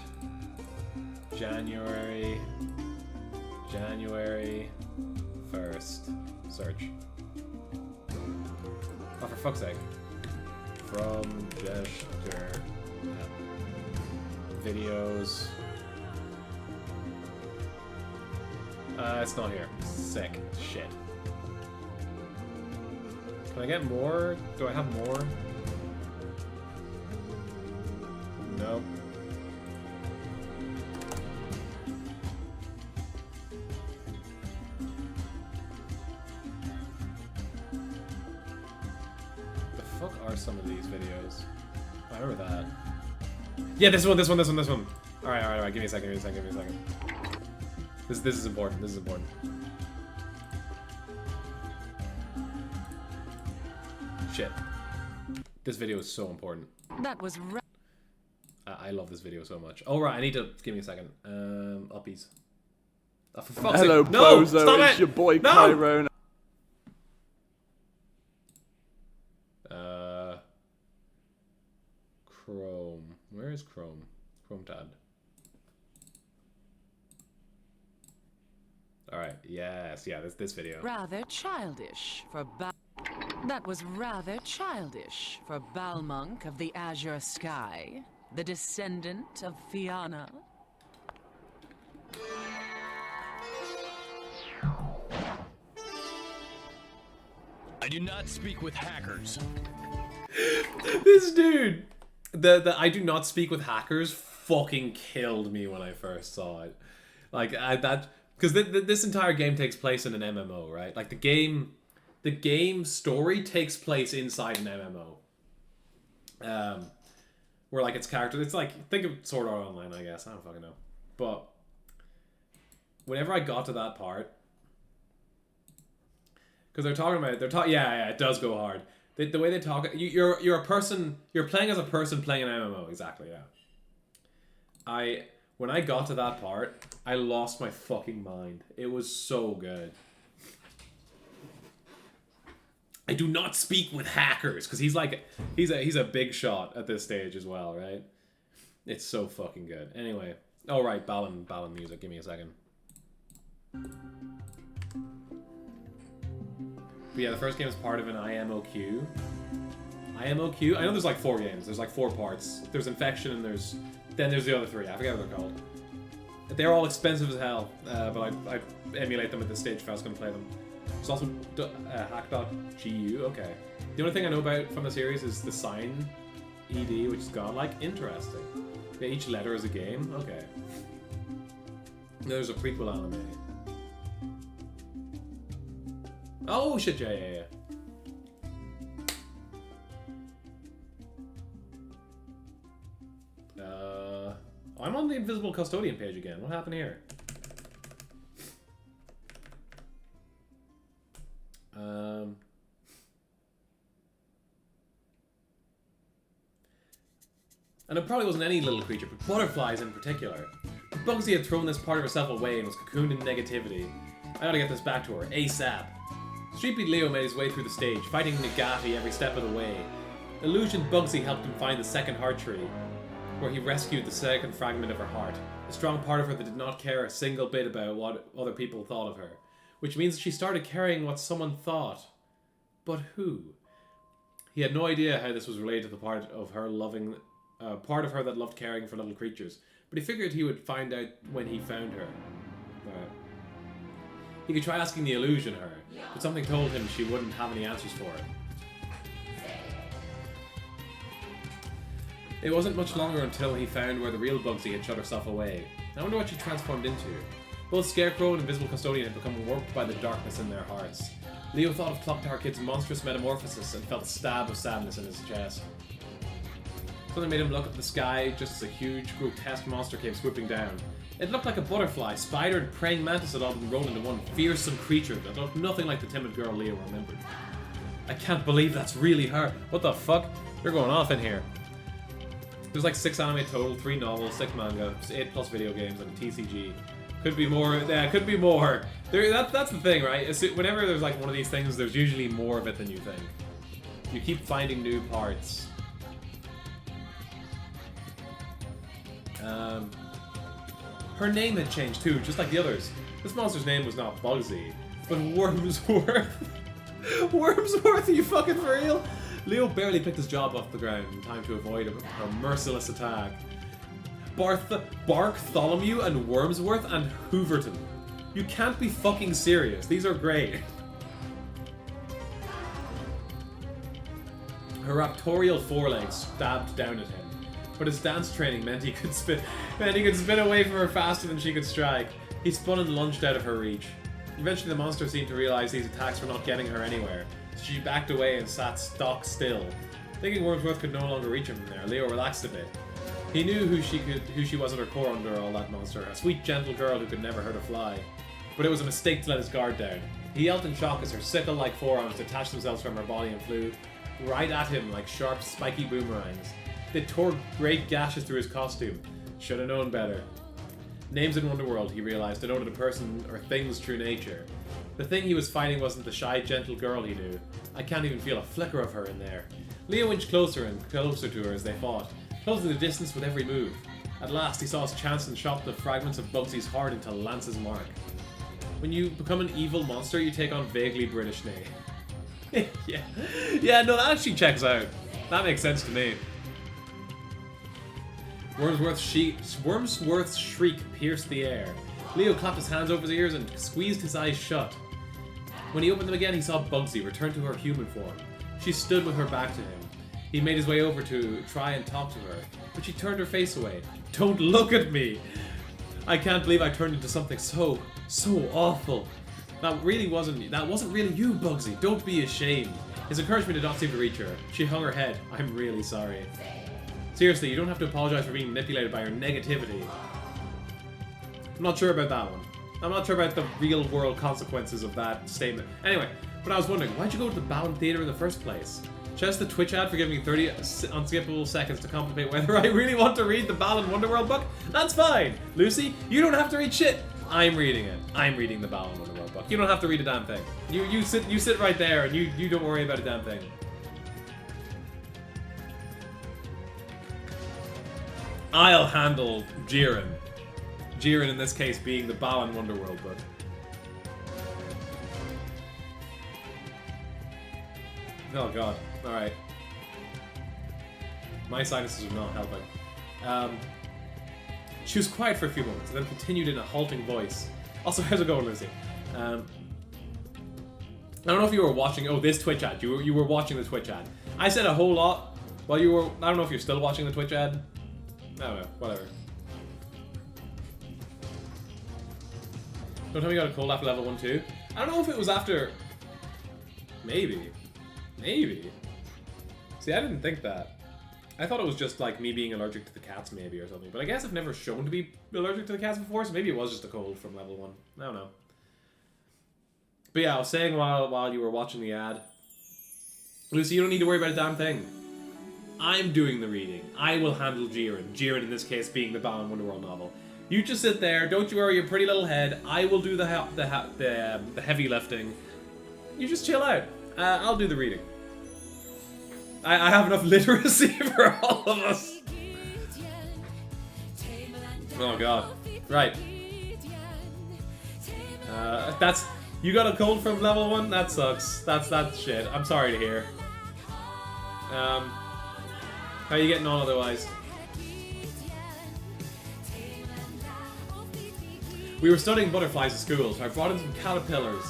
January 1st. Search. Oh, for fuck's sake. From gesture. Yeah. Videos. It's not here. Sick. Shit. Can I get more? Do I have more? Nope. The fuck are some of these videos? I remember that. Yeah, this one. Alright, give me a second. This is important. Shit. This video is so important. That was I love this video so much. Oh right, I need to give me a second. Uppies. Oh, for fuck's Hello, sake. No! Bozo, Stop it's it! your boy No! Tyrone. Chrome. Where is Chrome? Chrome tab. Alright, yes, yeah, this video. rather childish for That was rather childish for Balmonk of the Azure Sky, the descendant of Fianna. I do not speak with hackers. This dude, the I do not speak with hackers fucking killed me when I first saw it. Like, because this entire game takes place in an MMO, right? Like, the game story takes place inside an MMO. Where, like, its characters, it's like, think of Sword Art Online, I guess. I don't fucking know. But whenever I got to that part, because they're talking about it, yeah, it does go hard. The way they talk, you're a person, you're playing as a person playing an MMO, exactly, yeah. When I got to that part, I lost my fucking mind. It was so good. I do not speak with hackers, because he's like, he's a big shot at this stage as well, right? It's so fucking good. Anyway, all right, Balan music. Give me a second. But yeah, the first game is part of an IMOQ. IMOQ? I know there's like 4 games. There's like 4 parts. There's Infection and then there's the other 3. I forget what they're called. They're all expensive as hell, but I emulate them at this stage if I was going to play them. There's also hack.gu. Okay. The only thing I know about from the series is the sign ED, which is godlike. Interesting. Each letter is a game. Okay. There's a prequel anime. Oh shit! Yeah. I'm on the Invisible Custodian page again. What happened here? And it probably wasn't any little creature, but butterflies in particular. Bugsy had thrown this part of herself away and was cocooned in negativity. I gotta get this back to her, ASAP. Streetbeat Leo made his way through the stage, fighting Nagati every step of the way. Illusion Bugsy helped him find the second heart tree, where he rescued the second fragment of her heart. A strong part of her that did not care a single bit about what other people thought of her. Which means that she started caring what someone thought. But who? He had no idea how this was related to the part of her that loved caring for little creatures, but he figured he would find out when he found her. He could try asking the illusion her, but something told him she wouldn't have any answers for it. It wasn't much longer until he found where the real Bugsy had shut herself away. I wonder what she transformed into. Both Scarecrow and Invisible Custodian had become warped by the darkness in their hearts. Leo thought of Clock Tower Kid's monstrous metamorphosis and felt a stab of sadness in his chest. Something made him look at the sky just as a huge, grotesque monster came swooping down. It looked like a butterfly, spider, and praying mantis had all been rolled into one fearsome creature that looked nothing like the timid girl Leo remembered. I can't believe that's really her. What the fuck? They're going off in here. There's like 6 anime total, 3 novels, 6 manga, 8+ video games, and a TCG. Could be more. Yeah, could be more. That's the thing, right? Whenever there's like one of these things, there's usually more of it than you think. You keep finding new parts. Her name had changed too, just like the others. This monster's name was not Bugsy, but Wormsworth. Wormsworth, are you fucking for real? Leo barely picked his job off the ground in time to avoid a merciless attack. Bartholomew and Wormsworth and Hooverton. You can't be fucking serious. These are great. Her raptorial forelegs stabbed down at him, but his dance training meant he could spin away from her faster than she could strike. He spun and lunged out of her reach. Eventually the monster seemed to realize these attacks were not getting her anywhere, so she backed away and sat stock still. Thinking Wormsworth could no longer reach him from there, Leo relaxed a bit. He knew who she was at her core under all that monster, a sweet, gentle girl who could never hurt a fly. But it was a mistake to let his guard down. He yelped in shock as her sickle-like forearms detached themselves from her body and flew right at him like sharp, spiky boomerangs. They tore great gashes through his costume. Should have known better. Names in Wonderworld, he realized, denoted a person or thing's true nature. The thing he was fighting wasn't the shy, gentle girl he knew. I can't even feel a flicker of her in there. Leo inched closer and closer to her as they fought, closing the distance with every move. At last, he saw his chance and shot the fragments of Bugsy's heart into Lance's mark. When you become an evil monster, you take on vaguely British name. Yeah, no, that actually checks out. That makes sense to me. Wormsworth's shriek pierced the air. Leo clapped his hands over his ears and squeezed his eyes shut. When he opened them again, he saw Bugsy return to her human form. She stood with her back to him. He made his way over to try and talk to her, but she turned her face away. Don't look at me! I can't believe I turned into something so awful. That wasn't really you, Bugsy. Don't be ashamed. His encouragement did not seem to reach her. She hung her head. I'm really sorry. Seriously, you don't have to apologize for being manipulated by your negativity. I'm not sure about that one. I'm not sure about the real world consequences of that statement. Anyway, but I was wondering, why'd you go to the Balan Theatre in the first place? Just the Twitch ad for giving me 30 unskippable seconds to contemplate whether I really want to read the Balan Wonderworld book? That's fine! Lucy, you don't have to read shit! I'm reading it. I'm reading the Balan Wonderworld book. You don't have to read a damn thing. You sit right there and you don't worry about a damn thing. I'll handle Jiren. Jiren in this case being the Balan Wonderworld book. Oh god. Alright. My sinuses are not helping. She was quiet for a few moments, and then continued in a halting voice. Also, how's it going, Lucy? I don't know if you were watching... Oh, this Twitch ad. You were watching the Twitch ad. I said a whole lot while you were... I don't know if you're still watching the Twitch ad. I don't know. Whatever. Don't tell me you got a cold after level 1 too. I don't know if it was after... Maybe. See, I didn't think that. I thought it was just like me being allergic to the cats maybe or something. But I guess I've never shown to be allergic to the cats before, so maybe it was just a cold from level 1. I don't know. But yeah, I was saying while you were watching the ad, Lucy, you don't need to worry about a damn thing. I'm doing the reading. I will handle Jiren. Jiren in this case being the Balan Wonderworld novel. You just sit there. Don't you worry your pretty little head. I will do the heavy lifting. You just chill out. I'll do the reading. I have enough literacy for all of us. Oh god. Right. That's... You got a cold from level 1? That sucks. That's shit. I'm sorry to hear. How are you getting on otherwise? We were studying butterflies at school, so I brought in some caterpillars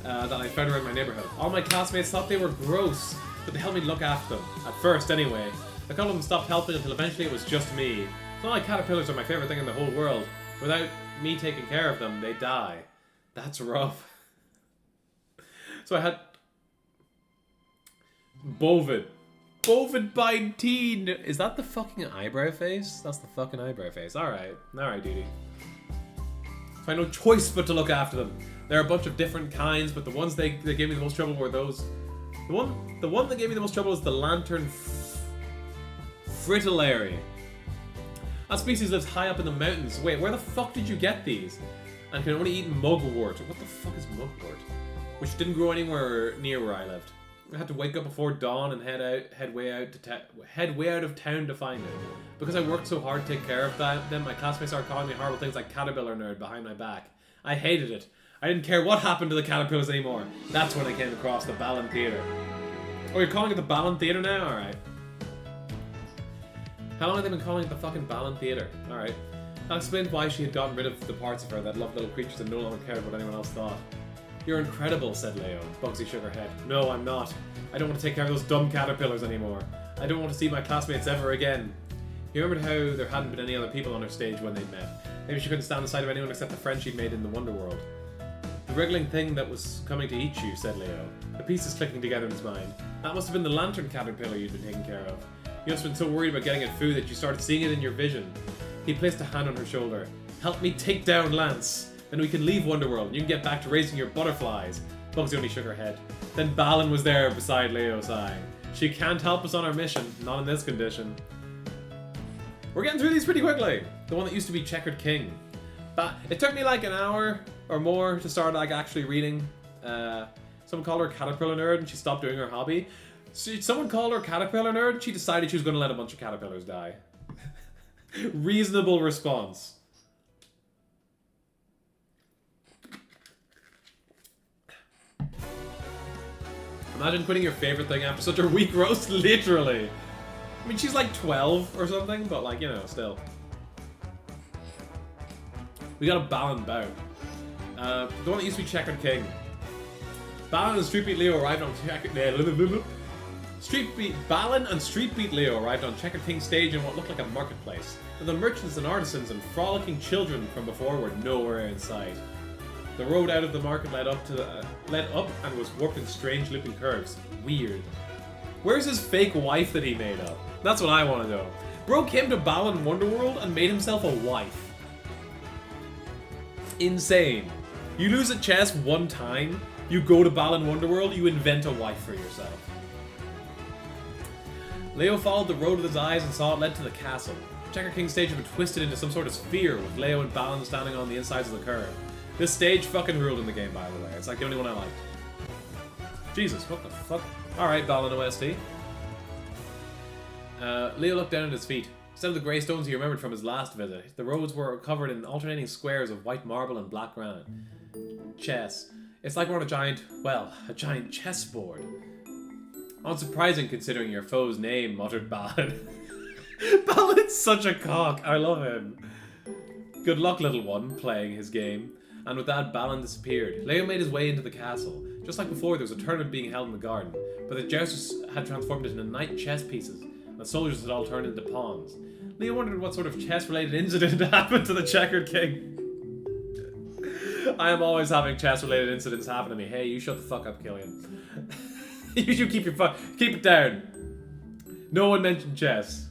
that I found around my neighborhood. All my classmates thought they were gross, but they helped me look after them. At first, anyway. A couple of them stopped helping until eventually it was just me. It's not like caterpillars are my favorite thing in the whole world. Without me taking care of them, they die. That's rough. So I had... Bovid. Bovid-19! Is that the fucking eyebrow face? That's the fucking eyebrow face. Alright. Alright, duty. So I had no choice but to look after them. There are a bunch of different kinds, but the ones that gave me the most trouble were those... The one that gave me the most trouble was the lantern fritillary. That species lives high up in the mountains. Wait, where the fuck did you get these? And can only eat mugwort. What the fuck is mugwort? Which didn't grow anywhere near where I lived. I had to wake up before dawn and head way out of town to find it. Because I worked so hard to take care of them, my classmates started calling me horrible things like caterpillar nerd behind my back. I hated it. I didn't care what happened to the caterpillars anymore. That's when I came across the Balan Theatre. Oh, you're calling it the Balan Theatre now? Alright. How long have they been calling it the fucking Balan Theatre? Alright. That explains why she had gotten rid of the parts of her that loved little creatures and no longer cared what anyone else thought. You're incredible, said Leo. Bugsy shook her head. No, I'm not. I don't want to take care of those dumb caterpillars anymore. I don't want to see my classmates ever again. He remembered how there hadn't been any other people on her stage when they'd met. Maybe she couldn't stand the sight of anyone except the friend she'd made in the Wonderworld. The wriggling thing that was coming to eat you, said Leo. The pieces clicking together in his mind. That must have been the lantern caterpillar you'd been taking care of. You must have been so worried about getting it food that you started seeing it in your vision. He placed a hand on her shoulder. Help me take down Lance. Then we can leave Wonderworld and you can get back to raising your butterflies. Bugsy only shook her head. Then Balan was there beside Leo, sighing. She can't help us on our mission, not in this condition. We're getting through these pretty quickly. The one that used to be Checkered King. It took me like an hour or more to start like actually reading. Someone called her Caterpillar Nerd and she stopped doing her hobby. Someone called her Caterpillar Nerd and she decided she was going to let a bunch of caterpillars die. Reasonable response. Imagine quitting your favorite thing after such a weak roast, literally. I mean, she's like 12 or something, but like, you know, still. We got a Balan bout. The one that used to be Checkered King. Balan and Street Beat Leo arrived on Balan and Street Beat Leo arrived on Checkered King stage in what looked like a marketplace. And the merchants and artisans and frolicking children from before were nowhere in sight. The road out of the market led up and was warped in strange looping curves. Weird. Where's his fake wife that he made up? That's what I want to know. Bro came to Balan Wonderworld and made himself a wife. Insane. You lose at chess one time, you go to Balan Wonderworld, you invent a wife for yourself. Leo followed the road with his eyes and saw it led to the castle. Checker King's stage had been twisted into some sort of sphere with Leo and Balan standing on the insides of the curve. This stage fucking ruled in the game, by the way. It's like the only one I liked. Jesus, what the fuck? Alright, Balan OST. Leo looked down at his feet. Instead of the grey stones he remembered from his last visit, the roads were covered in alternating squares of white marble and black granite. Chess. It's like we're on a giant chessboard. Unsurprising considering your foe's name, muttered Balan. Balan's such a cock. I love him. Good luck, little one, playing his game. And with that, Balan disappeared. Leo made his way into the castle. Just like before, there was a tournament being held in the garden, but the jousters had transformed it into knight chess pieces, and the soldiers had all turned into pawns. Leo wondered what sort of chess-related incident happened to the Checkered King. I am always having chess-related incidents happen to me. Hey, you shut the fuck up, Killian. You should keep it down. No one mentioned chess.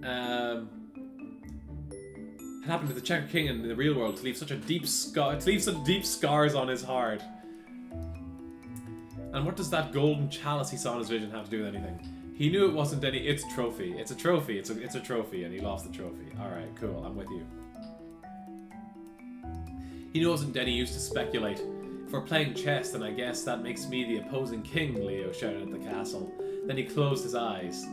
It happened to the Checkered King in the real world to leave such deep scars on his heart. And what does that golden chalice he saw in his vision have to do with anything? He knew it wasn't any. It's a trophy. It's a trophy. It's a trophy, and he lost the trophy. All right, cool. I'm with you. He knew it wasn't any use to speculate. If we're playing chess, then I guess that makes me the opposing king. Leo shouted at the castle. Then he closed his eyes.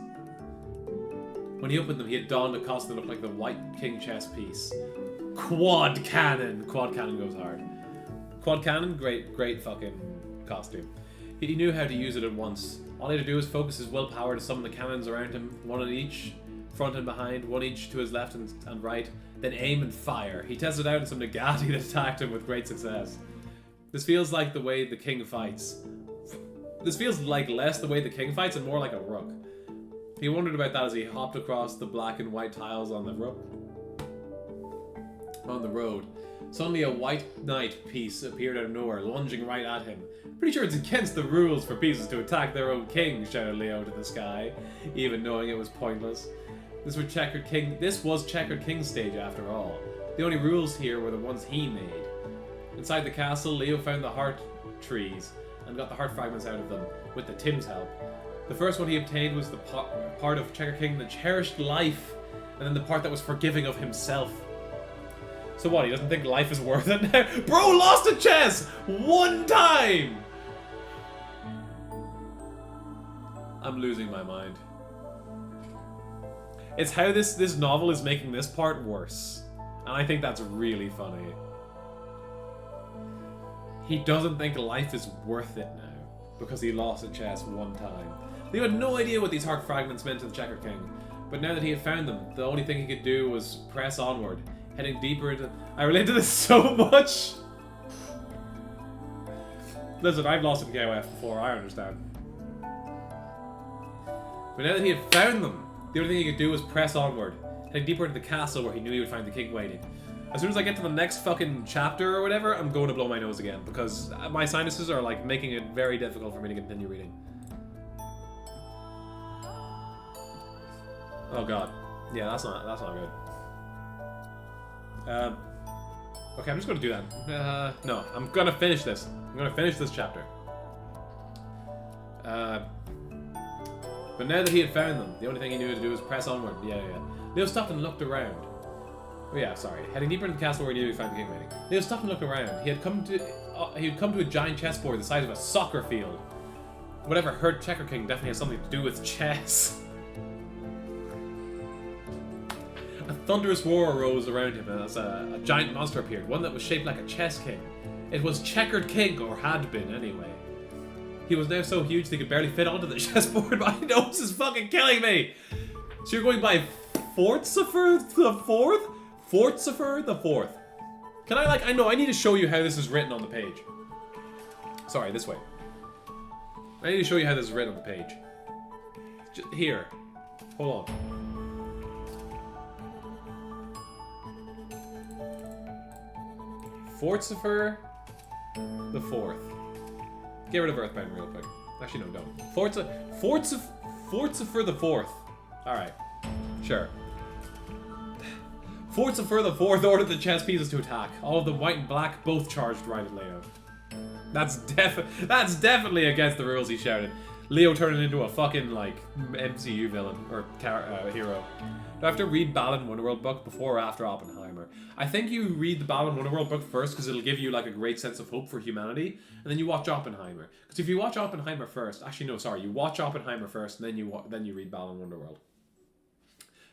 When he opened them, he had donned a costume that looked like the white king chess piece. Quad cannon. Quad cannon goes hard. Quad cannon, great fucking costume. He knew how to use it at once. All he had to do was focus his willpower to summon the cannons around him, one on each, front and behind, one each to his left and right, then aim and fire. He tested out some Nagati that attacked him with great success. This feels like the way the king fights. This feels like less the way the king fights and more like a rook. He wondered about that as he hopped across the black and white tiles on the road. Suddenly a white knight piece appeared out of nowhere, lunging right at him. Pretty sure it's against the rules for pieces to attack their own king, shouted Leo to the sky, even knowing it was pointless. This was Checkered King's stage after all. The only rules here were the ones he made. Inside the castle, Leo found the heart trees and got the heart fragments out of them, with the Tim's help. The first one he obtained was the part of Checker King that cherished life, and then the part that was forgiving of himself. So what, he doesn't think life is worth it now? Bro lost a chess! One time! I'm losing my mind. It's how this novel is making this part worse. And I think that's really funny. He doesn't think life is worth it now, because he lost a chess one time. Leo had no idea what these heart fragments meant to the Checker King, but now that he had found them, the only thing he could do was press onward, heading deeper into... I relate to this so much! Listen, I've lost in KOF before, I understand. But now that he had found them, the only thing he could do was press onward, heading deeper into the castle where he knew he would find the king waiting. As soon as I get to the next fucking chapter or whatever, I'm going to blow my nose again, because my sinuses are like making it very difficult for me to continue reading. Oh god. Yeah, that's not good. Okay, I'm just gonna do that. No, I'm gonna finish this. I'm gonna finish this chapter. But now that he had found them, the only thing he knew to do was press onward. Yeah. Leo stopped and looked around. Oh yeah, sorry. Heading deeper into the castle where he knew he found the king waiting. Leo stopped and looked around. He had come to a giant chessboard the size of a soccer field. Whatever hurt Checker King definitely has something to do with chess. A thunderous roar arose around him as a giant monster appeared, one that was shaped like a chess king. It was Checkered King, or had been anyway. He was now so huge they could barely fit onto the chessboard. My nose is fucking killing me! So you're going by Fortzifer the Fourth? Fortzifer the Fourth. Can I I need to show you how this is written on the page. Sorry, this way. I need to show you how this is written on the page. Just here. Hold on. Fortzifer the Fourth. Get rid of Earthbound real quick. Actually, no, don't. Fortzifer the Fourth. Alright. Sure. Fortzifer the Fourth ordered the chess pieces to attack. All of them white and black, both charged right at Leo. That's definitely against the rules, he shouted. Leo turned into a fucking, like, MCU villain, or hero. Do I have to read Balan Wonderworld book before or after Oppenheimer? I think you read the Balan Wonderworld book first because it'll give you, like, a great sense of hope for humanity, and then you watch Oppenheimer. Because if you watch Oppenheimer first, actually no, sorry, you watch Oppenheimer first, and then you read Balan Wonderworld.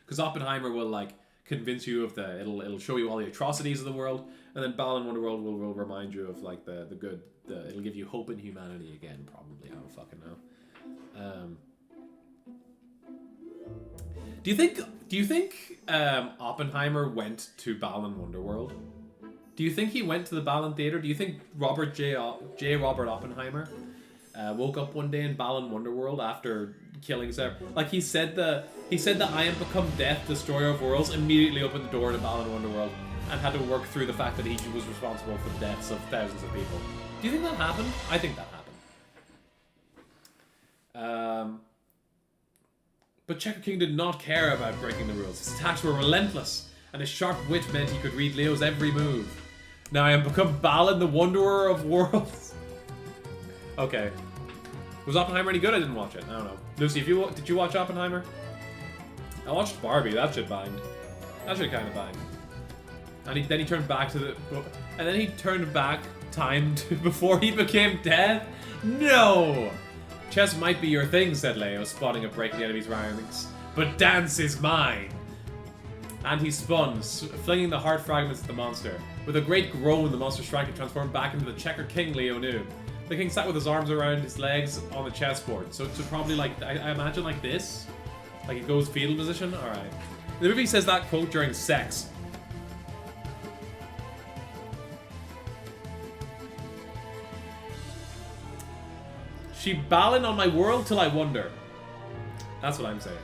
Because Oppenheimer will, like, convince you of it'll show you all the atrocities of the world, and then Balan Wonderworld will remind you of, like, the good, it'll give you hope in humanity again, probably, I don't fucking know. Do you think Oppenheimer went to Balan Wonderworld? Do you think he went to the Balan Theater? Do you think Robert Oppenheimer woke up one day in Balan Wonderworld after killing Sarah? Like he said the I am become death, destroyer of worlds, immediately opened the door to Balan Wonderworld and had to work through the fact that he was responsible for the deaths of thousands of people. Do you think that happened? I think that happened. But Checker King did not care about breaking the rules. His attacks were relentless, and his sharp wit meant he could read Leo's every move. Now I have become Balan, the Wanderer of Worlds. Okay. Was Oppenheimer any good? I didn't watch it. I don't know. Lucy, did you watch Oppenheimer? I watched Barbie. That shit banged. That shit kind of banged. And then he turned back to the... And then he turned back time to before he became death? No! Chess might be your thing, said Leo, spotting a break in the enemy's ranks. But dance is mine! And he spun, flinging the heart fragments at the monster. With a great groan, the monster shrank and transformed back into the Checker King Leo knew. The king sat with his arms around his legs on the chessboard. So probably like, I imagine like this. Like it goes fetal position? Alright. The movie says that quote during sex. She ballin' on my world till I wonder. That's what I'm saying.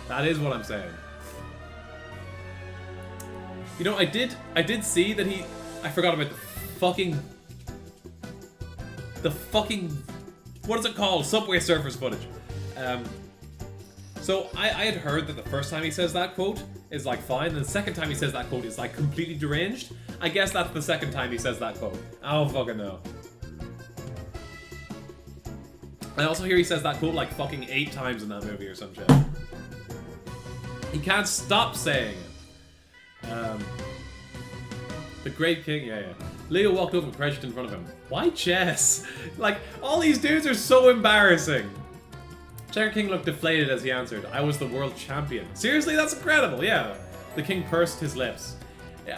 That is what I'm saying. You know, I did see that I forgot about the fucking, what is it called? Subway Surfers footage. So I had heard that the first time he says that quote is like fine, and the second time he says that quote is like completely deranged. I guess that's the second time he says that quote. I don't fucking know. I also hear he says that quote like fucking 8 times in that movie or some shit. He can't stop saying it. The Great King, yeah. Leo walked over and crouched in front of him. Why chess? Like, all these dudes are so embarrassing. Checker King looked deflated as he answered, I was the world champion. Seriously? That's incredible, yeah. The king pursed his lips.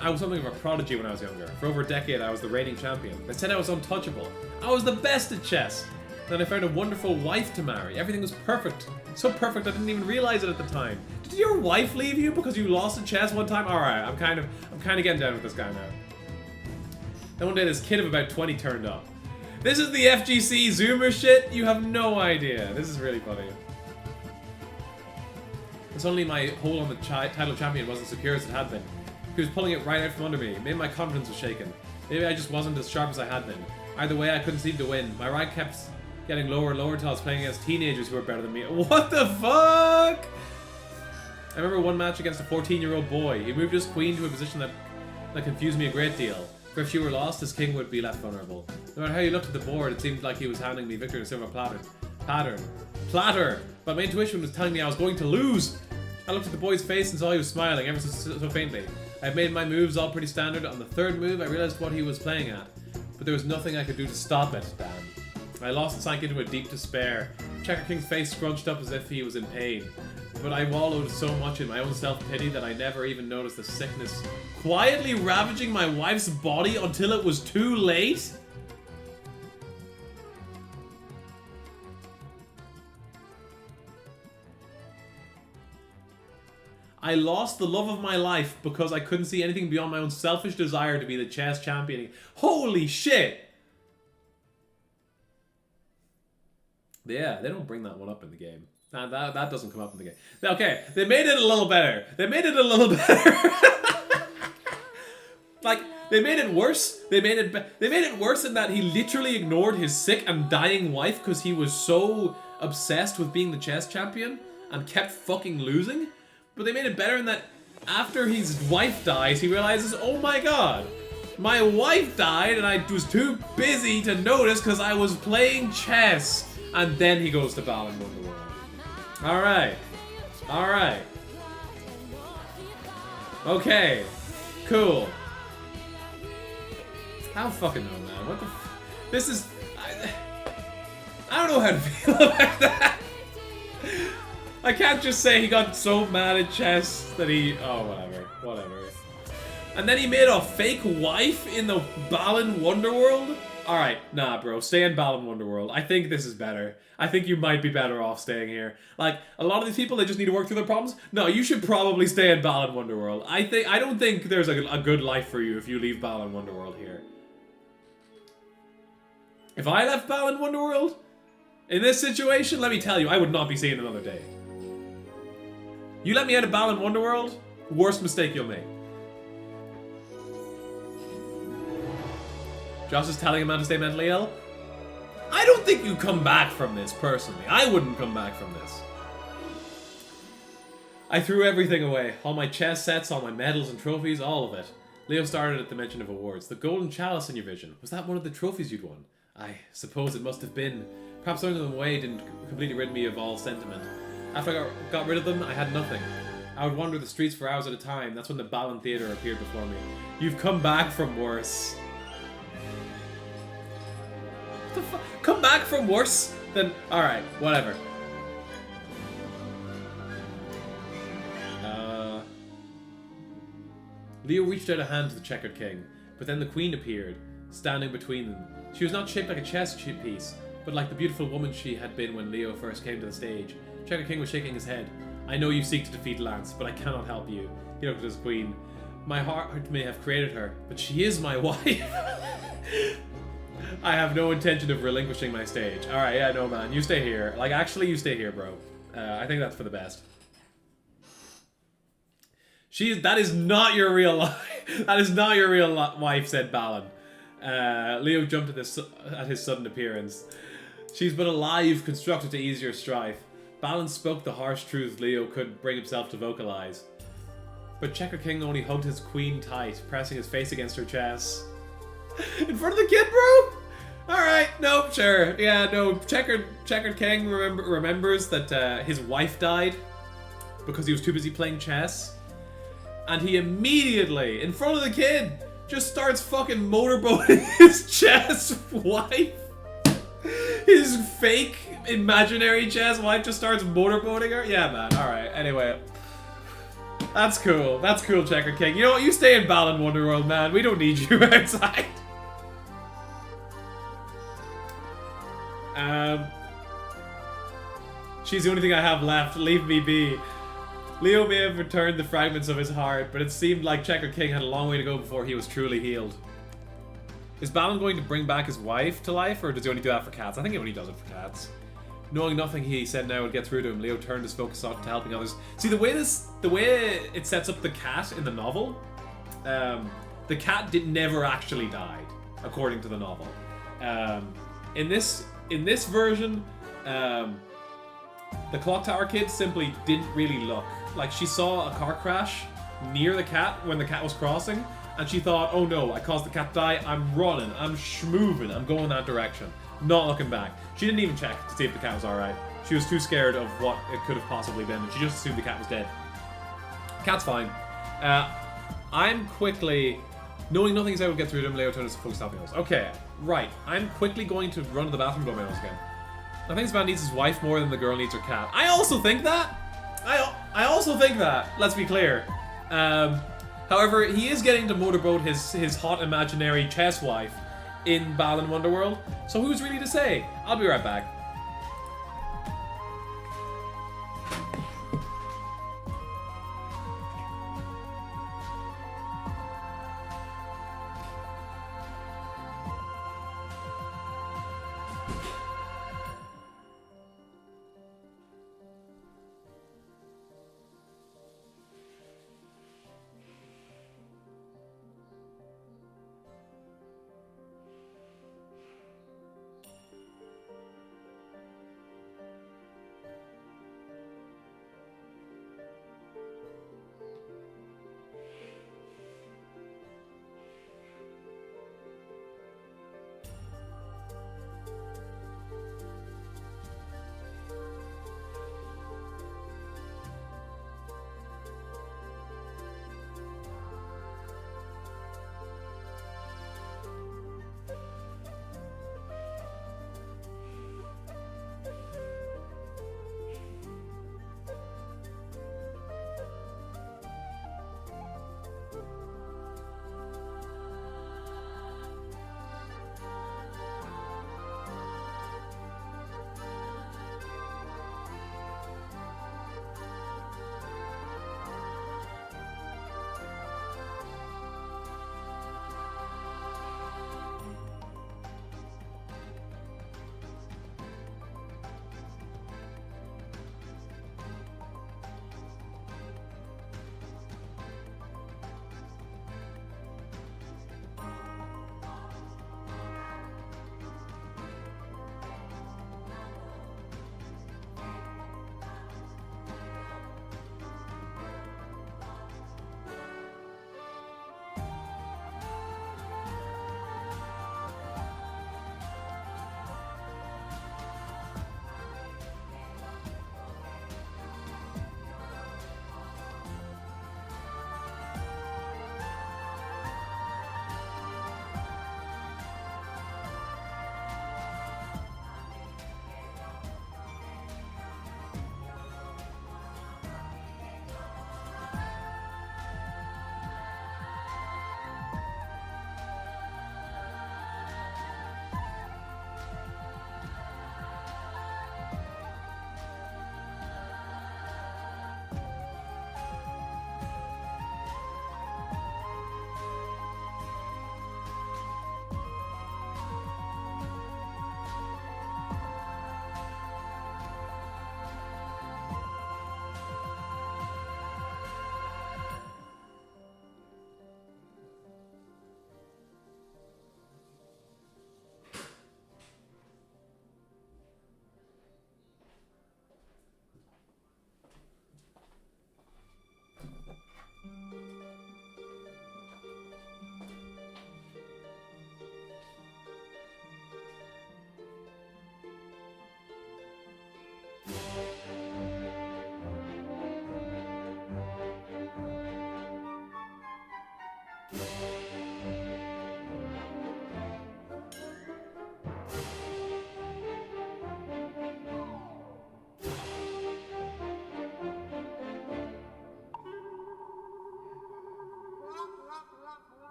I was something of a prodigy when I was younger. For over a decade, I was the reigning champion. They said I was untouchable. I was the best at chess. Then I found a wonderful wife to marry. Everything was perfect. So perfect I didn't even realize it at the time. Did your wife leave you because you lost at chess one time? Alright, I'm kind of getting down with this guy now. Then one day this kid of about 20 turned up. This is the FGC Zoomer shit? You have no idea. This is really funny. Suddenly my hold on the title champion wasn't secure as it had been. He was pulling it right out from under me. Maybe my confidence was shaken. Maybe I just wasn't as sharp as I had been. Either way, I couldn't seem to win. My rank kept getting lower and lower until I was playing against teenagers who were better than me. What the fuck? I remember one match against a 14-year-old boy. He moved his queen to a position that confused me a great deal. For if she were lost, his king would be left vulnerable. No matter how you looked at the board, it seemed like he was handing me victory in a silver platter. But my intuition was telling me I was going to lose. I looked at the boy's face and saw he was smiling, ever so faintly. I had made my moves all pretty standard. On the third move, I realized what he was playing at. But there was nothing I could do to stop it, damn. I lost and sank into a deep despair. Checker King's face scrunched up as if he was in pain. But I wallowed so much in my own self-pity that I never even noticed the sickness quietly ravaging my wife's body until it was too late? I lost the love of my life because I couldn't see anything beyond my own selfish desire to be the chess champion. Holy shit! Yeah, they don't bring that one up in the game. That doesn't come up in the game. Okay, they made it a little better. They made it a little better. Like, they made it worse. They made it worse in that he literally ignored his sick and dying wife because he was so obsessed with being the chess champion and kept fucking losing. But they made it better in that after his wife dies, he realizes, oh my god, my wife died and I was too busy to notice because I was playing chess. And then he goes to Balan Wonderworld. Alright. Alright. Okay. Cool. I don't fucking know, man. What the this is... I don't know how to feel about that. I can't just say he got so mad at chess that he... Oh, whatever. Whatever. And then he made a fake wife in the Balan Wonderworld? Alright, nah, bro. Stay in Balan Wonderworld. I think this is better. I think you might be better off staying here. Like, a lot of these people, they just need to work through their problems. No, you should probably stay in Balan Wonderworld. I don't think there's a good life for you if you leave Balan Wonderworld here. If I left Balan Wonderworld, in this situation, let me tell you, I would not be seeing another day. You let me out of Balan Wonderworld, worst mistake you'll make. Josh is telling a man to stay mentally ill? I don't think you come back from this, personally. I wouldn't come back from this. I threw everything away. All my chess sets, all my medals and trophies, all of it. Leo started at the mention of awards. The golden chalice in your vision. Was that one of the trophies you'd won? I suppose it must have been. Perhaps throwing them away didn't completely rid me of all sentiment. After I got rid of them, I had nothing. I would wander the streets for hours at a time. That's when the Balan Theatre appeared before me. You've come back from worse. What the fuck? Come back from worse? Then, alright, whatever. Leo reached out a hand to the Checkered King, but then the Queen appeared, standing between them. She was not shaped like a chess piece, but like the beautiful woman she had been when Leo first came to the stage. Checkered King was shaking his head. I know you seek to defeat Lance, but I cannot help you. He looked at his queen. My heart may have created her, but she is my wife. I have no intention of relinquishing my stage. Alright, yeah, no man, you stay here. Like, actually, you stay here, bro. I think that's for the best. That is not your real life. That is not your real wife, said Balan. Leo jumped at his sudden appearance. She's but a lie you've constructed to ease your strife. Balan spoke the harsh truths Leo couldn't bring himself to vocalize. But Checkered King only hugged his queen tight, pressing his face against her chest. In front of the kid, bro? Alright, nope, sure. Yeah, no, Checkered King remembers that his wife died because he was too busy playing chess. And he immediately, in front of the kid, just starts fucking motorboating his chess wife. His fake, imaginary chess wife just starts motorboating her? Yeah, man, alright, anyway. That's cool. That's cool, Checkered King. You know what? You stay in Balan Wonderworld, man. We don't need you outside. She's the only thing I have left. Leave me be. Leo may have returned the fragments of his heart, but it seemed like Checkered King had a long way to go before he was truly healed. Is Balan going to bring back his wife to life, or does he only do that for cats? I think he only does it for cats. Knowing nothing, he said now would get through to him. Leo turned his focus on to helping others. See, the way it sets up the cat in the novel, the cat never actually died, according to the novel. In this version, the clock tower kid simply didn't really look. Like, she saw a car crash near the cat when the cat was crossing, and she thought, oh no, I caused the cat to die, I'm running, I'm schmoving, I'm going that direction. Not looking back. She didn't even check to see if the cat was alright. She was too scared of what it could have possibly been, and she just assumed the cat was dead. Cat's fine. I'm quickly... Knowing nothing is I would get through to him, Leo turned his focus to helping us. Okay, right. I'm quickly going to run to the bathroom and blow my nose again. I think this man needs his wife more than the girl needs her cat. I also think that! I also think that, let's be clear. However, he is getting to motorboat his hot imaginary chess wife in Balan Wonderworld, so who's really to say? I'll be right back.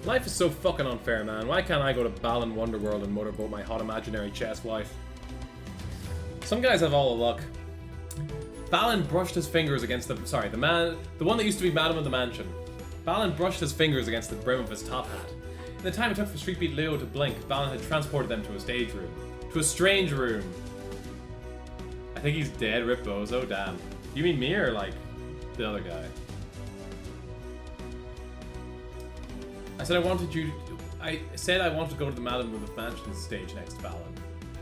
Life is so fucking unfair, man. Why can't I go to Balan Wonderworld and motorboat my hot imaginary chess wife? Some guys have all the luck. Balan brushed his fingers against the one that used to be Madam of the Mansion. Balan brushed his fingers against the brim of his top hat. In the time it took for Street Beat Leo to blink, Balan had transported them to a stage room. To a strange room. I think he's dead, Rip Bozo, damn. You mean me or, like, the other guy? I said I wanted to go to the Madam of the Mansion stage next, Balan.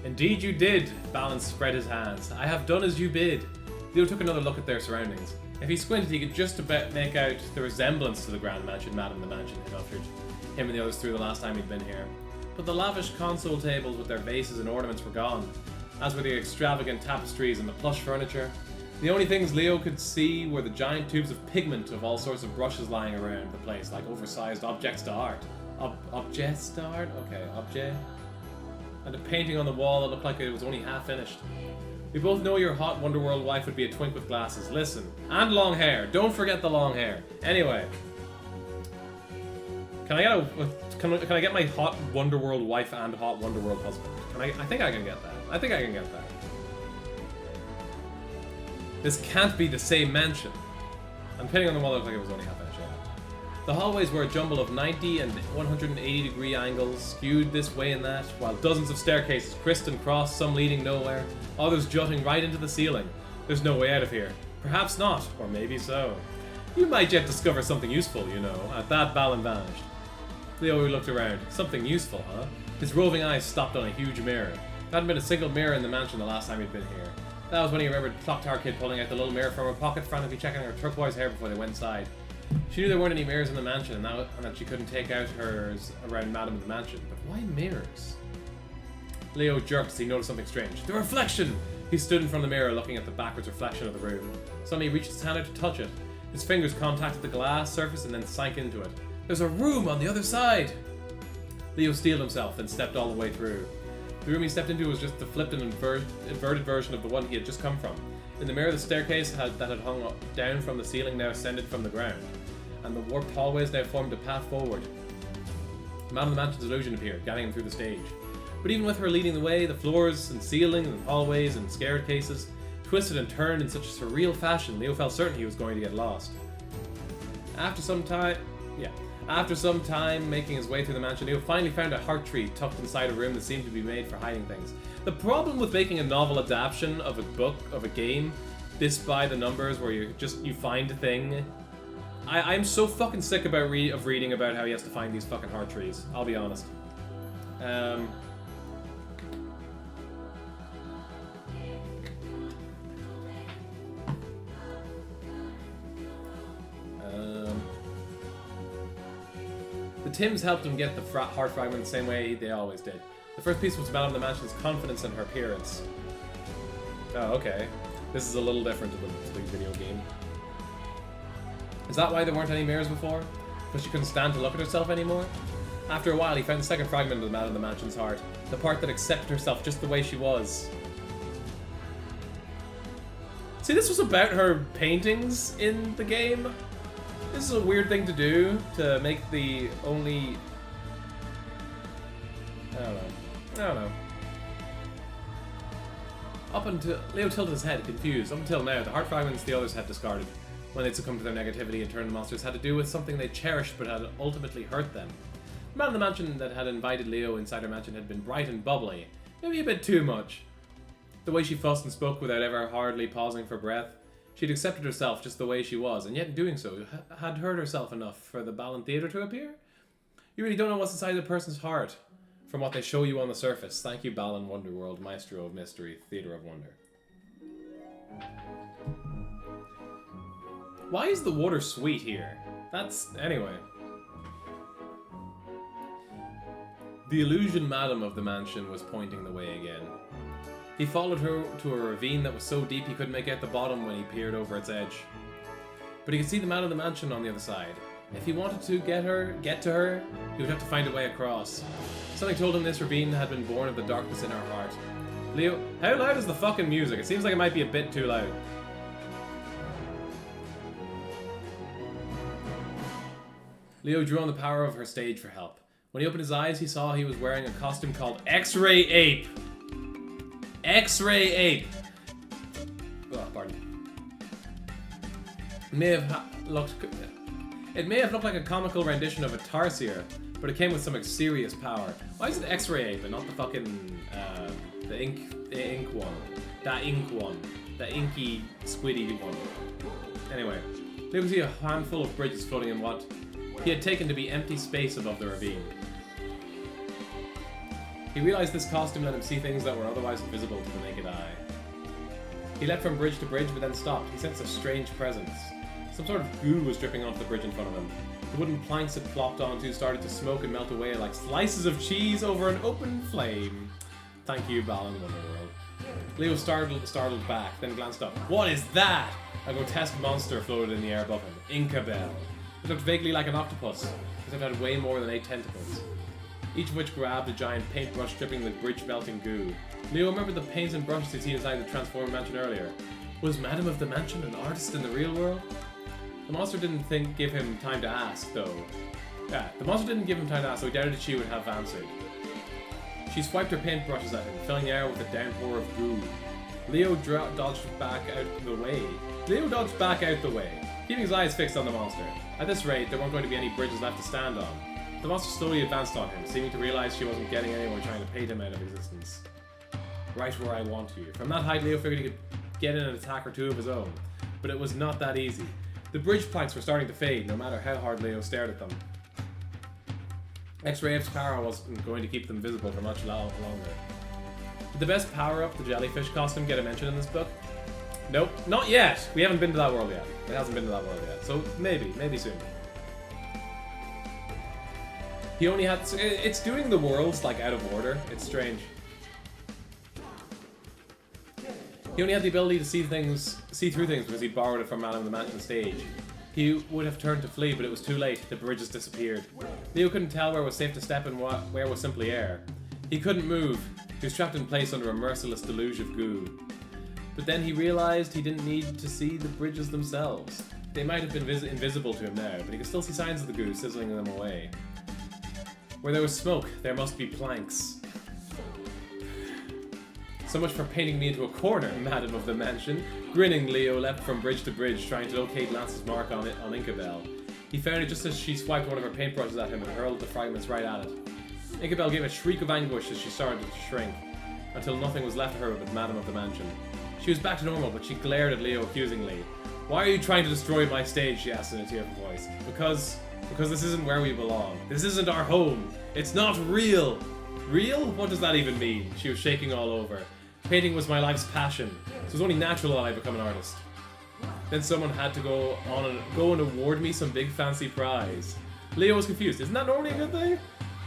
Indeed you did, Balan spread his hands. I have done as you bid. Leo took another look at their surroundings. If he squinted, he could just about make out the resemblance to the Grand Mansion Madam the Mansion had offered him and the others through the last time he'd been here. But the lavish console tables with their vases and ornaments were gone, as were the extravagant tapestries and the plush furniture. The only things Leo could see were the giant tubes of pigment of all sorts of brushes lying around the place, like oversized objects to art. Objects to art? Okay, object. And a painting on the wall that looked like it was only half finished. We both know your hot Wonderworld wife would be a twink with glasses. Listen. And long hair. Don't forget the long hair. Anyway. Can I get my hot Wonderworld wife and hot Wonderworld husband? I think I can get that. I think I can get that. This can't be the same mansion. And painting on the wall looked like it was only half finished. The hallways were a jumble of 90 and 180 degree angles, skewed this way and that, while dozens of staircases criss and crossed, some leading nowhere, others jutting right into the ceiling. There's no way out of here. Perhaps not, or maybe so. You might yet discover something useful, you know. At that, Balan vanished. Leo looked around. Something useful, huh? His roving eyes stopped on a huge mirror. There hadn't been a single mirror in the mansion the last time he'd been here. That was when he remembered Clock Tower Kid pulling out the little mirror from her pocket, frantically checking her turquoise hair before they went inside. She knew there weren't any mirrors in the mansion, and that she couldn't take out hers around Madam of the Mansion. But why mirrors? Leo jerked as he noticed something strange. The reflection! He stood in front of the mirror, looking at the backwards reflection of the room. Suddenly he reached his hand out to touch it. His fingers contacted the glass surface and then sank into it. There's a room on the other side! Leo steeled himself, then stepped all the way through. The room he stepped into was just the flipped and inverted version of the one he had just come from. In the mirror, the staircase that had hung down from the ceiling now ascended from the ground, and the warped hallways now formed a path forward. Madam of the Mansion's illusion appeared, guiding him through the stage. But even with her leading the way, the floors and ceiling and hallways and staircases twisted and turned in such a surreal fashion, Leo felt certain he was going to get lost. After some time making his way through the mansion, Leo finally found a heart tree tucked inside a room that seemed to be made for hiding things. The problem with making a novel adaptation of a book, of a game, this by the numbers where you find a thing. I'm so fucking sick about reading about how he has to find these fucking heart trees. I'll be honest. The Tims helped him get the heart fragment the same way they always did. The first piece was Madame of the Mansion's confidence in her appearance. Oh, okay. This is a little different to the video game. Is that why there weren't any mirrors before? Because she couldn't stand to look at herself anymore? After a while, he found the second fragment of the Madame of the Mansion's heart. The part that accepted herself just the way she was. See, this was about her paintings in the game. This is a weird thing to do, to make the only... I don't know. Up until... Leo tilted his head, confused. Up until now, the heart fragments the others had discarded, when they'd succumbed to their negativity and turned monsters, had to do with something they cherished but had ultimately hurt them. The man in the mansion that had invited Leo inside her mansion had been bright and bubbly. Maybe a bit too much. The way she fussed and spoke without ever hardly pausing for breath. She'd accepted herself just the way she was, and yet in doing so, had hurt herself enough for the Balan Theatre to appear? You really don't know what's inside a person's heart, from what they show you on the surface. Thank you, Balan Wonderworld, Maestro of Mystery, Theatre of Wonder. Why is the water sweet here? Anyway. The illusion madam of the mansion was pointing the way again. He followed her to a ravine that was so deep he couldn't make out the bottom when he peered over its edge. But he could see the man of the mansion on the other side. If he wanted to get to her, he would have to find a way across. Something told him this ravine had been born of the darkness in her heart. Leo, how loud is the fucking music? It seems like it might be a bit too loud. Leo drew on the power of her stage for help. When he opened his eyes, he saw he was wearing a costume called X-Ray Ape. X-Ray Ape. Oh, pardon. It may have looked like a comical rendition of a tarsier, but it came with some serious power. Why is it X-Ray Ape and not the fucking the ink one? That ink one. The inky, squiddy one. Anyway, Leo could see a handful of bridges floating in what he had taken to be empty space above the ravine. He realized this costume let him see things that were otherwise invisible to the naked eye. He leapt from bridge to bridge, but then stopped. He sensed a strange presence. Some sort of goo was dripping onto the bridge in front of him. The wooden planks it plopped onto started to smoke and melt away like slices of cheese over an open flame. Thank you, Balan Wonderworld. Leo startled back, then glanced up. What is that? A grotesque monster floated in the air above him. Inkabel. It looked vaguely like an octopus, except it had way more than 8 tentacles. Each of which grabbed a giant paintbrush dripping with bridge-melting goo. Leo remembered the paints and brushes he'd seen inside the transformed mansion earlier. Was Madam of the Mansion an artist in the real world? The monster didn't give him time to ask, though. Yeah, the monster didn't give him time to ask, so he doubted she would have answered. She swiped her paintbrushes at him, filling the air with a downpour of goo. Leo dodged back out the way, keeping his eyes fixed on the monster. At this rate, there weren't going to be any bridges left to stand on. The monster slowly advanced on him, seeming to realize she wasn't getting anywhere trying to paint him out of existence. Right where I want you. From that height, Leo figured he could get in an attack or two of his own, but it was not that easy. The bridge planks were starting to fade, no matter how hard Leo stared at them. X-Ray Ape's power wasn't going to keep them visible for much longer. Did the best power-up, the jellyfish costume, get a mention in this book? Nope, not yet! We haven't been to that world yet. It hasn't been to that world yet, so maybe soon. He only had... It's doing the worlds, like, out of order. It's strange. He only had the ability to see through things because he'd borrowed it from Madam of the Mansion stage. He would have turned to flee, but it was too late. The bridges disappeared. Leo couldn't tell where was safe to step and where was simply air. He couldn't move. He was trapped in place under a merciless deluge of goo. But then he realized he didn't need to see the bridges themselves. They might have been invisible to him now, but he could still see signs of the goo sizzling them away. Where there was smoke, there must be planks. So much for painting me into a corner, Madam of the Mansion. Grinning, Leo leapt from bridge to bridge, trying to locate Lance's mark on Inkabel. He found it just as she swiped one of her paintbrushes at him and hurled the fragments right at it. Inkabel gave a shriek of anguish as she started to shrink, until nothing was left of her but Madam of the Mansion. She was back to normal, but she glared at Leo accusingly. Why are you trying to destroy my stage? She asked in a tearful voice. Because this isn't where we belong. This isn't our home. It's not real. Real? What does that even mean? She was shaking all over. Painting was my life's passion, so it was only natural that I become an artist. Then someone had to go and award me some big fancy prize. Leo was confused. Isn't that normally a good thing?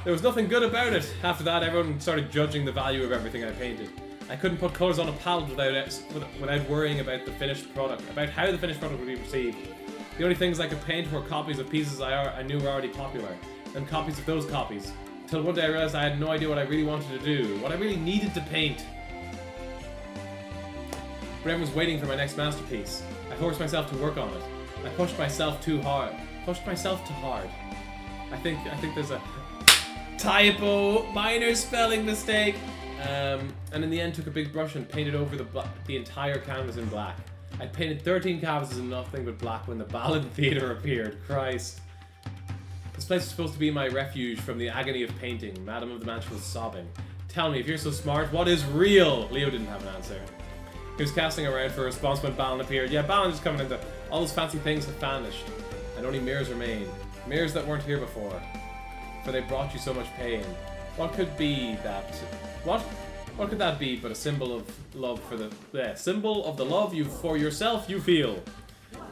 There was nothing good about it. After that, everyone started judging the value of everything I painted. I couldn't put colours on a palette without worrying about the finished product, about how the finished product would be perceived. The only things I could paint were copies of pieces I knew were already popular, and copies of those copies. Till one day I realized I had no idea what I really wanted to do, what I really needed to paint. But everyone's waiting for my next masterpiece. I forced myself to work on it. I pushed myself too hard. I think there's a typo, minor spelling mistake. And in the end took a big brush and painted over the entire canvas in black. I painted 13 canvases in nothing but black when the Balan Theatre appeared. Christ. This place was supposed to be my refuge from the agony of painting. Madam of the Mansion was sobbing. Tell me, if you're so smart, what is real? Leo didn't have an answer. He was casting around for a response when Balan appeared. Yeah, Balan just coming into... All those fancy things have vanished. And only mirrors remain. Mirrors that weren't here before. For they brought you so much pain. What could be that... What could that be but a symbol of love for the... symbol of the love for yourself you feel.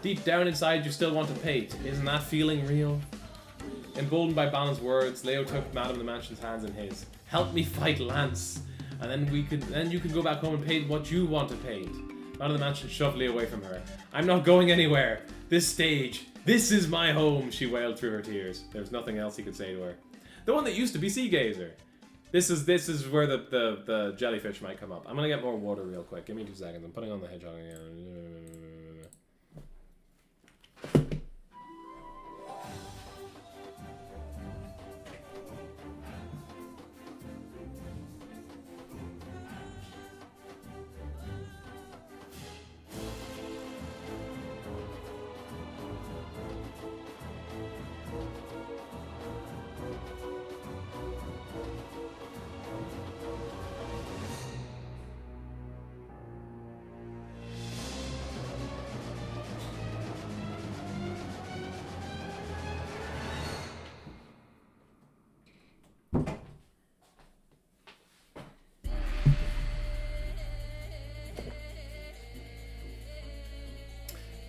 Deep down inside you still want to paint. Isn't that feeling real? Emboldened by Balan's words, Leo took Madam of the Mansion's hands in his. Help me fight Lance. And then you can go back home and paint what you want to paint. Madam of the Mansion shoved Leo away from her. I'm not going anywhere. This stage. This is my home, she wailed through her tears. There was nothing else he could say to her. The one that used to be Sea Gazer. This is where the jellyfish might come up. I'm gonna get more water real quick. Give me 2 seconds. I'm putting on the hedgehog again.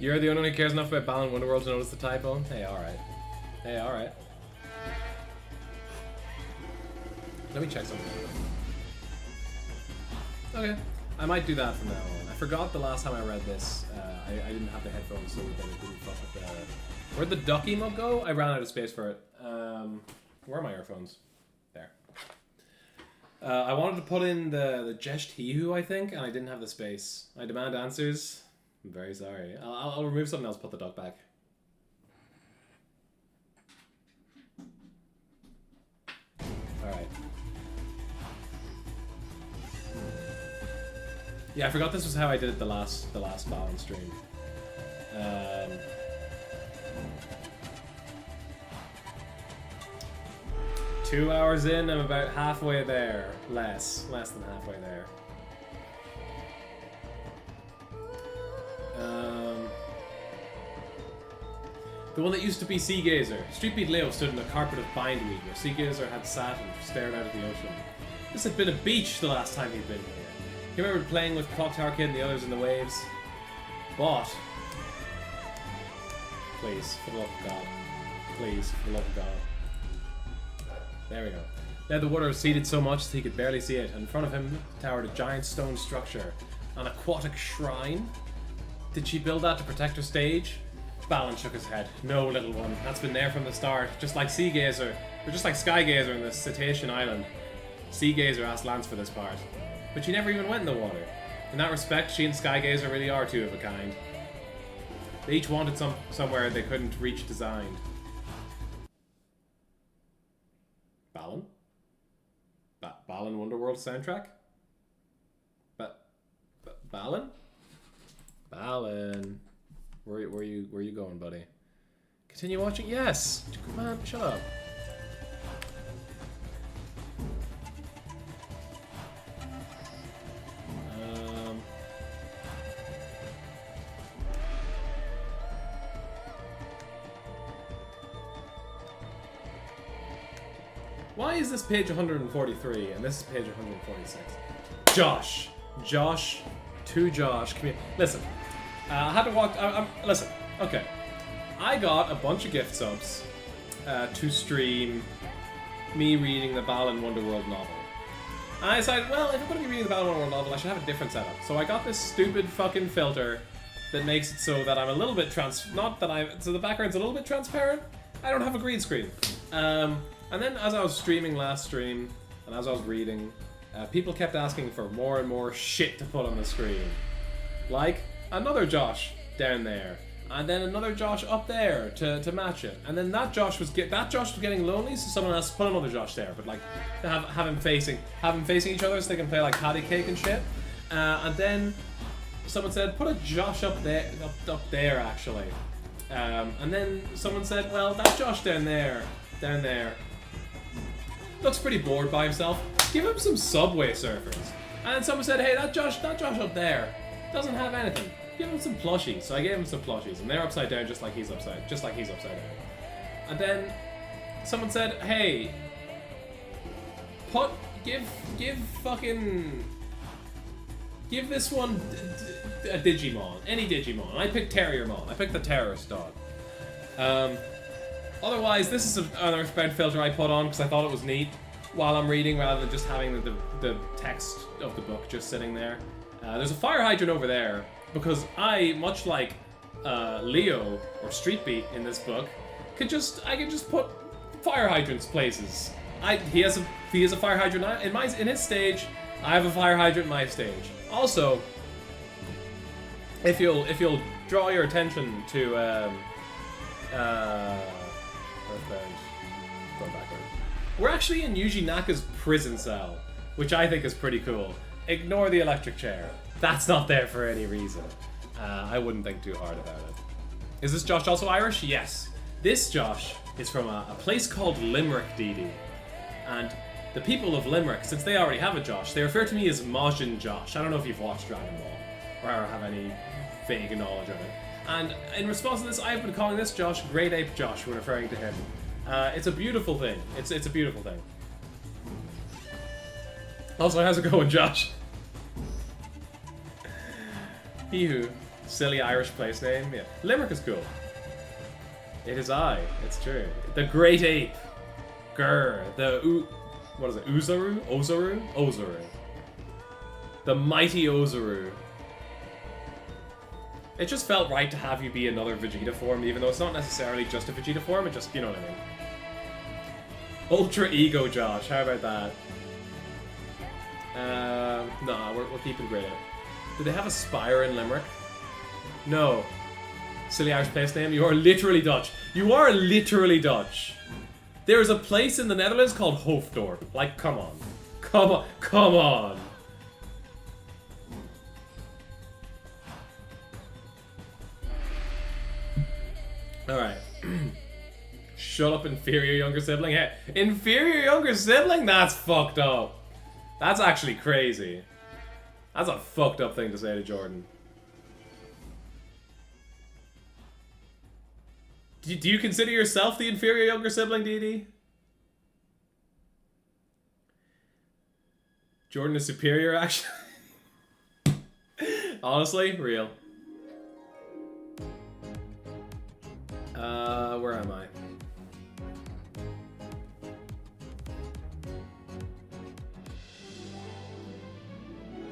You're the only one who cares enough about Balan Wonderworld to notice the typo? Hey, alright. Hey, alright. Let me check something. Okay. I might do that from now on. I forgot the last time I read this. I didn't have the headphones, so then it didn't fuck with the... Where'd the ducky mug go? I ran out of space for it. Where are my earphones? There. I wanted to put in the Jesh Tihu, I think, and I didn't have the space. I demand answers. I'm very sorry. I'll remove something else, put the duck back. Alright. Yeah, I forgot this was how I did it the last Balan stream. 2 hours in, I'm about halfway there. Less than halfway there. The one that used to be Sea Gazer. Street Beat Leo stood in a carpet of bindweed where Sea Gazer had sat and stared out at the ocean. This had been a beach the last time he'd been here. He remembered playing with Clock Tower Kid and the others in the waves. But... please, for the love of God. Please, for the love of God. There we go. Now the water receded so much that he could barely see it, and in front of him towered a giant stone structure. An aquatic shrine? Did she build that to protect her stage? Balan shook his head. No, little one. That's been there from the start. Just like Sea Gazer, or just like Sky Gazer in the Cetacean Island. Sea Gazer asked Lance for this part. But she never even went in the water. In that respect, she and Sky Gazer really are two of a kind. They each wanted somewhere they couldn't reach designed. Balan? Balan Wonderworld soundtrack? Balan? Balan. Where you going, buddy? Continue watching? Yes! Come on, shut up. Why is this page 143 and this is page 146? Josh! Josh, come here. Listen, I had to walk. Listen, okay. I got a bunch of gift subs to stream me reading the Balan Wonderworld novel. And I decided, well, if I'm going to be reading the Balan Wonderworld novel, I should have a different setup. So I got this stupid fucking filter that makes it so that I'm a little bit so the background's a little bit transparent. I don't have a green screen. And then as I was streaming last stream, and as I was reading, people kept asking for more and more shit to put on the screen. Like, another Josh down there, and then another Josh up there to match it. And then that Josh was getting lonely, so someone else put another Josh there, but like, have them facing each other so they can play like patty cake and shit. And then someone said, put a Josh up there actually. And then someone said, well, that Josh down there, looks pretty bored by himself. Give him some Subway Surfers. And then someone said, hey, that Josh up there doesn't have anything. Give him some plushies. So I gave him some plushies, and they're upside down just like he's upside down. And then someone said, hey, give this one a Digimon, any Digimon. And I picked Terriermon. I picked the terrorist dog. Otherwise, this is another spout filter I put on because I thought it was neat while I'm reading, rather than just having the text of the book just sitting there. There's a fire hydrant over there because I, much like Leo or Street Beat in this book, I could just put fire hydrants places. He has a fire hydrant in his stage. I have a fire hydrant in my stage. Also, if you'll draw your attention to Earthbound, going backward. We're actually in Yuji Naka's prison cell, which I think is pretty cool. Ignore the electric chair. That's not there for any reason. I wouldn't think too hard about it. Is this Josh also Irish? Yes. This Josh is from a place called Limerick, DD. And the people of Limerick, since they already have a Josh, they refer to me as Majin Josh. I don't know if you've watched Dragon Ball or have any vague knowledge of it. And in response to this, I've been calling this Josh Great Ape Josh when referring to him. It's a beautiful thing. It's a beautiful thing. Also, how's it going, Josh? Hee-hoo. Silly Irish place name. Yeah. Limerick is cool. It is I. It's true. The Great Ape. Grr. What is it? Uzaru? Ozaru? Ozaru. The Mighty Ozaru. It just felt right to have you be another Vegeta form, even though it's not necessarily just a Vegeta form, it just, you know what I mean. Ultra Ego Josh, how about that? Nah, we're keeping Great Ape. Do they have a Spire in Limerick? No. Silly Irish place name? You are literally Dutch. You are literally Dutch. There is a place in the Netherlands called Hoofddorp. Like, come on. Come on. Come on. Alright. Shut up, inferior younger sibling. Hey, inferior younger sibling? That's fucked up. That's actually crazy. That's a fucked up thing to say to Jordan. Do you consider yourself the inferior younger sibling, DD? Jordan is superior, actually. Honestly, real. Where am I?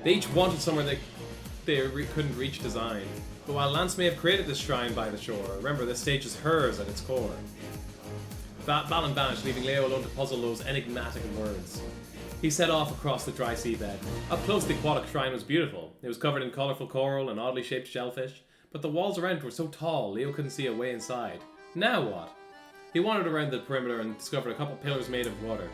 They each wanted somewhere they couldn't reach design. But while Lance may have created this shrine by the shore, remember this stage is hers at its core. Balan vanished, leaving Leo alone to puzzle those enigmatic words. He set off across the dry seabed. Up close, the aquatic shrine was beautiful. It was covered in colourful coral and oddly shaped shellfish, but the walls around it were so tall, Leo couldn't see a way inside. Now what? He wandered around the perimeter and discovered a couple pillars made of water.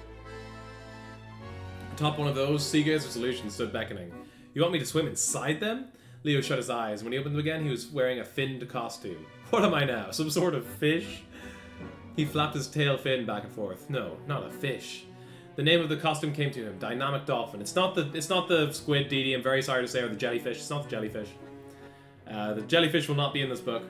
Atop one of those, Seagazer's illusion stood beckoning. You want me to swim inside them? Leo shut his eyes. When he opened them again, he was wearing a finned costume. What am I now? Some sort of fish? He flapped his tail fin back and forth. No, not a fish. The name of the costume came to him. Dynamic Dolphin. It's not the squid, Dee Dee. I'm very sorry to say, or the jellyfish. It's not the jellyfish. The jellyfish will not be in this book.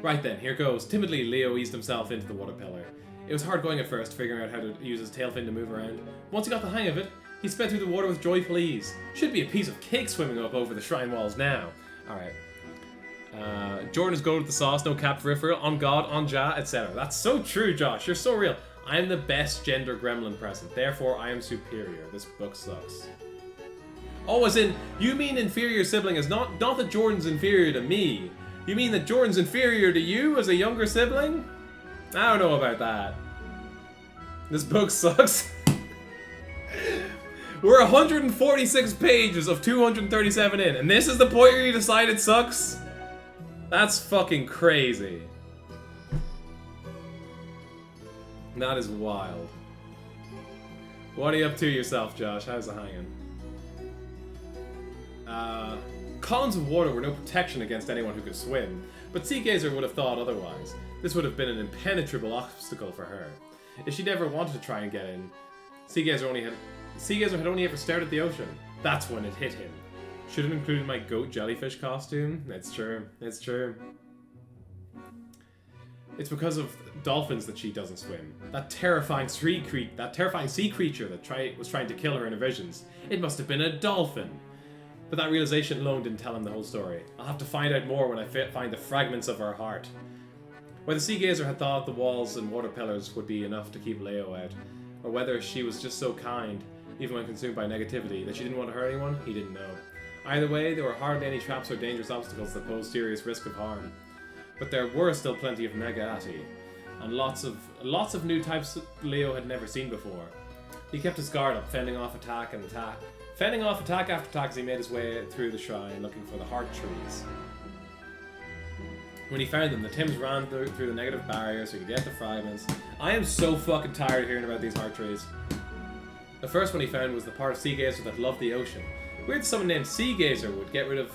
Right then, here goes. Timidly, Leo eased himself into the water pillar. It was hard going at first, figuring out how to use his tail fin to move around. Once he got the hang of it, he sped through the water with joyful ease. Should be a piece of cake swimming up over the shrine walls now. Alright. Jordan is gold with the sauce, no cap peripheral, on God, on Ja, etc. That's so true, Josh. You're so real. I am the best gender gremlin present. Therefore, I am superior. This book sucks. Oh, as in, you mean inferior sibling is not that Jordan's inferior to me. You mean that Jordan's inferior to you as a younger sibling? I don't know about that. This book sucks. We're 146 pages of 237 in, and this is the point where you decide it sucks? That's fucking crazy. That is wild. What are you up to yourself, Josh? How's it hanging? Columns of water were no protection against anyone who could swim, but Seagazer would have thought otherwise. This would have been an impenetrable obstacle for her. If she'd ever wanted to try and get in, Seagazer had only ever stared at the ocean. That's when it hit him. Should have included my goat jellyfish costume. It's true. It's true. It's because of dolphins that she doesn't swim. That terrifying sea creature that was trying to kill her in her visions. It must have been a dolphin. But that realization alone didn't tell him the whole story. I'll have to find out more when I find the fragments of her heart. Whether Seagazer had thought the walls and water pillars would be enough to keep Leo out, or whether she was just so kind, even when consumed by negativity, that she didn't want to hurt anyone, he didn't know. Either way, there were hardly any traps or dangerous obstacles that posed serious risk of harm. But there were still plenty of negati, and lots of new types Leo had never seen before. He kept his guard up, fending off attack after attack as he made his way through the shrine, looking for the heart trees. When he found them, the Tims ran through the negative barrier so he could get the fragments. I am so fucking tired of hearing about these heart trees. The first one he found was the part of Seagazer that loved the ocean. Weird that someone named Seagazer would get rid of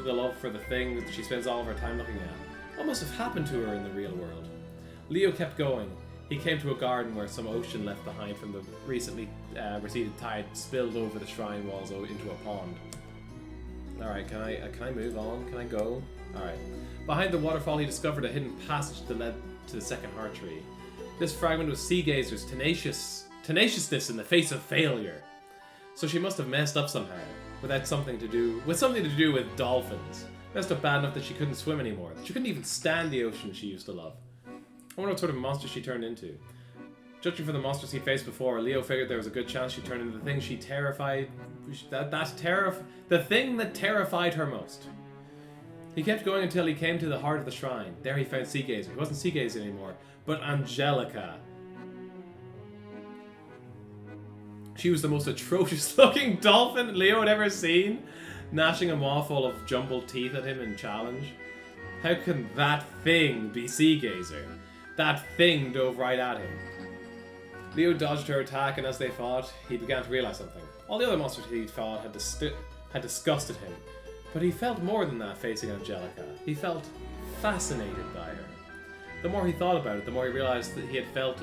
the love for the thing that she spends all of her time looking at. What must have happened to her in the real world? Leo kept going. He came to a garden where some ocean left behind from the recently receded tide spilled over the shrine walls into a pond. Alright, can I move on? Can I go? Alright. Behind the waterfall he discovered a hidden passage that led to the second heart tree. This fragment was Seagazer's tenaciousness in the face of failure. So she must have messed up somehow, with something to do with dolphins. Messed up bad enough that she couldn't swim anymore. She couldn't even stand the ocean she used to love. I wonder what sort of monster she turned into. Judging from the monsters he faced before, Leo figured there was a good chance she'd turn into the thing she terrified... the thing that terrified her most. He kept going until he came to the heart of the shrine. There he found Sea Gazer. He wasn't Sea Gazer anymore, but Angelica. She was the most atrocious looking dolphin Leo had ever seen, gnashing a mouthful of jumbled teeth at him in challenge. How can that thing be Sea Gazer? That thing dove right at him. Leo dodged her attack, and as they fought, he began to realize something. All the other monsters he'd fought had disgusted him, but he felt more than that facing Angelica. He felt fascinated by her. The more he thought about it, the more he realized that he had felt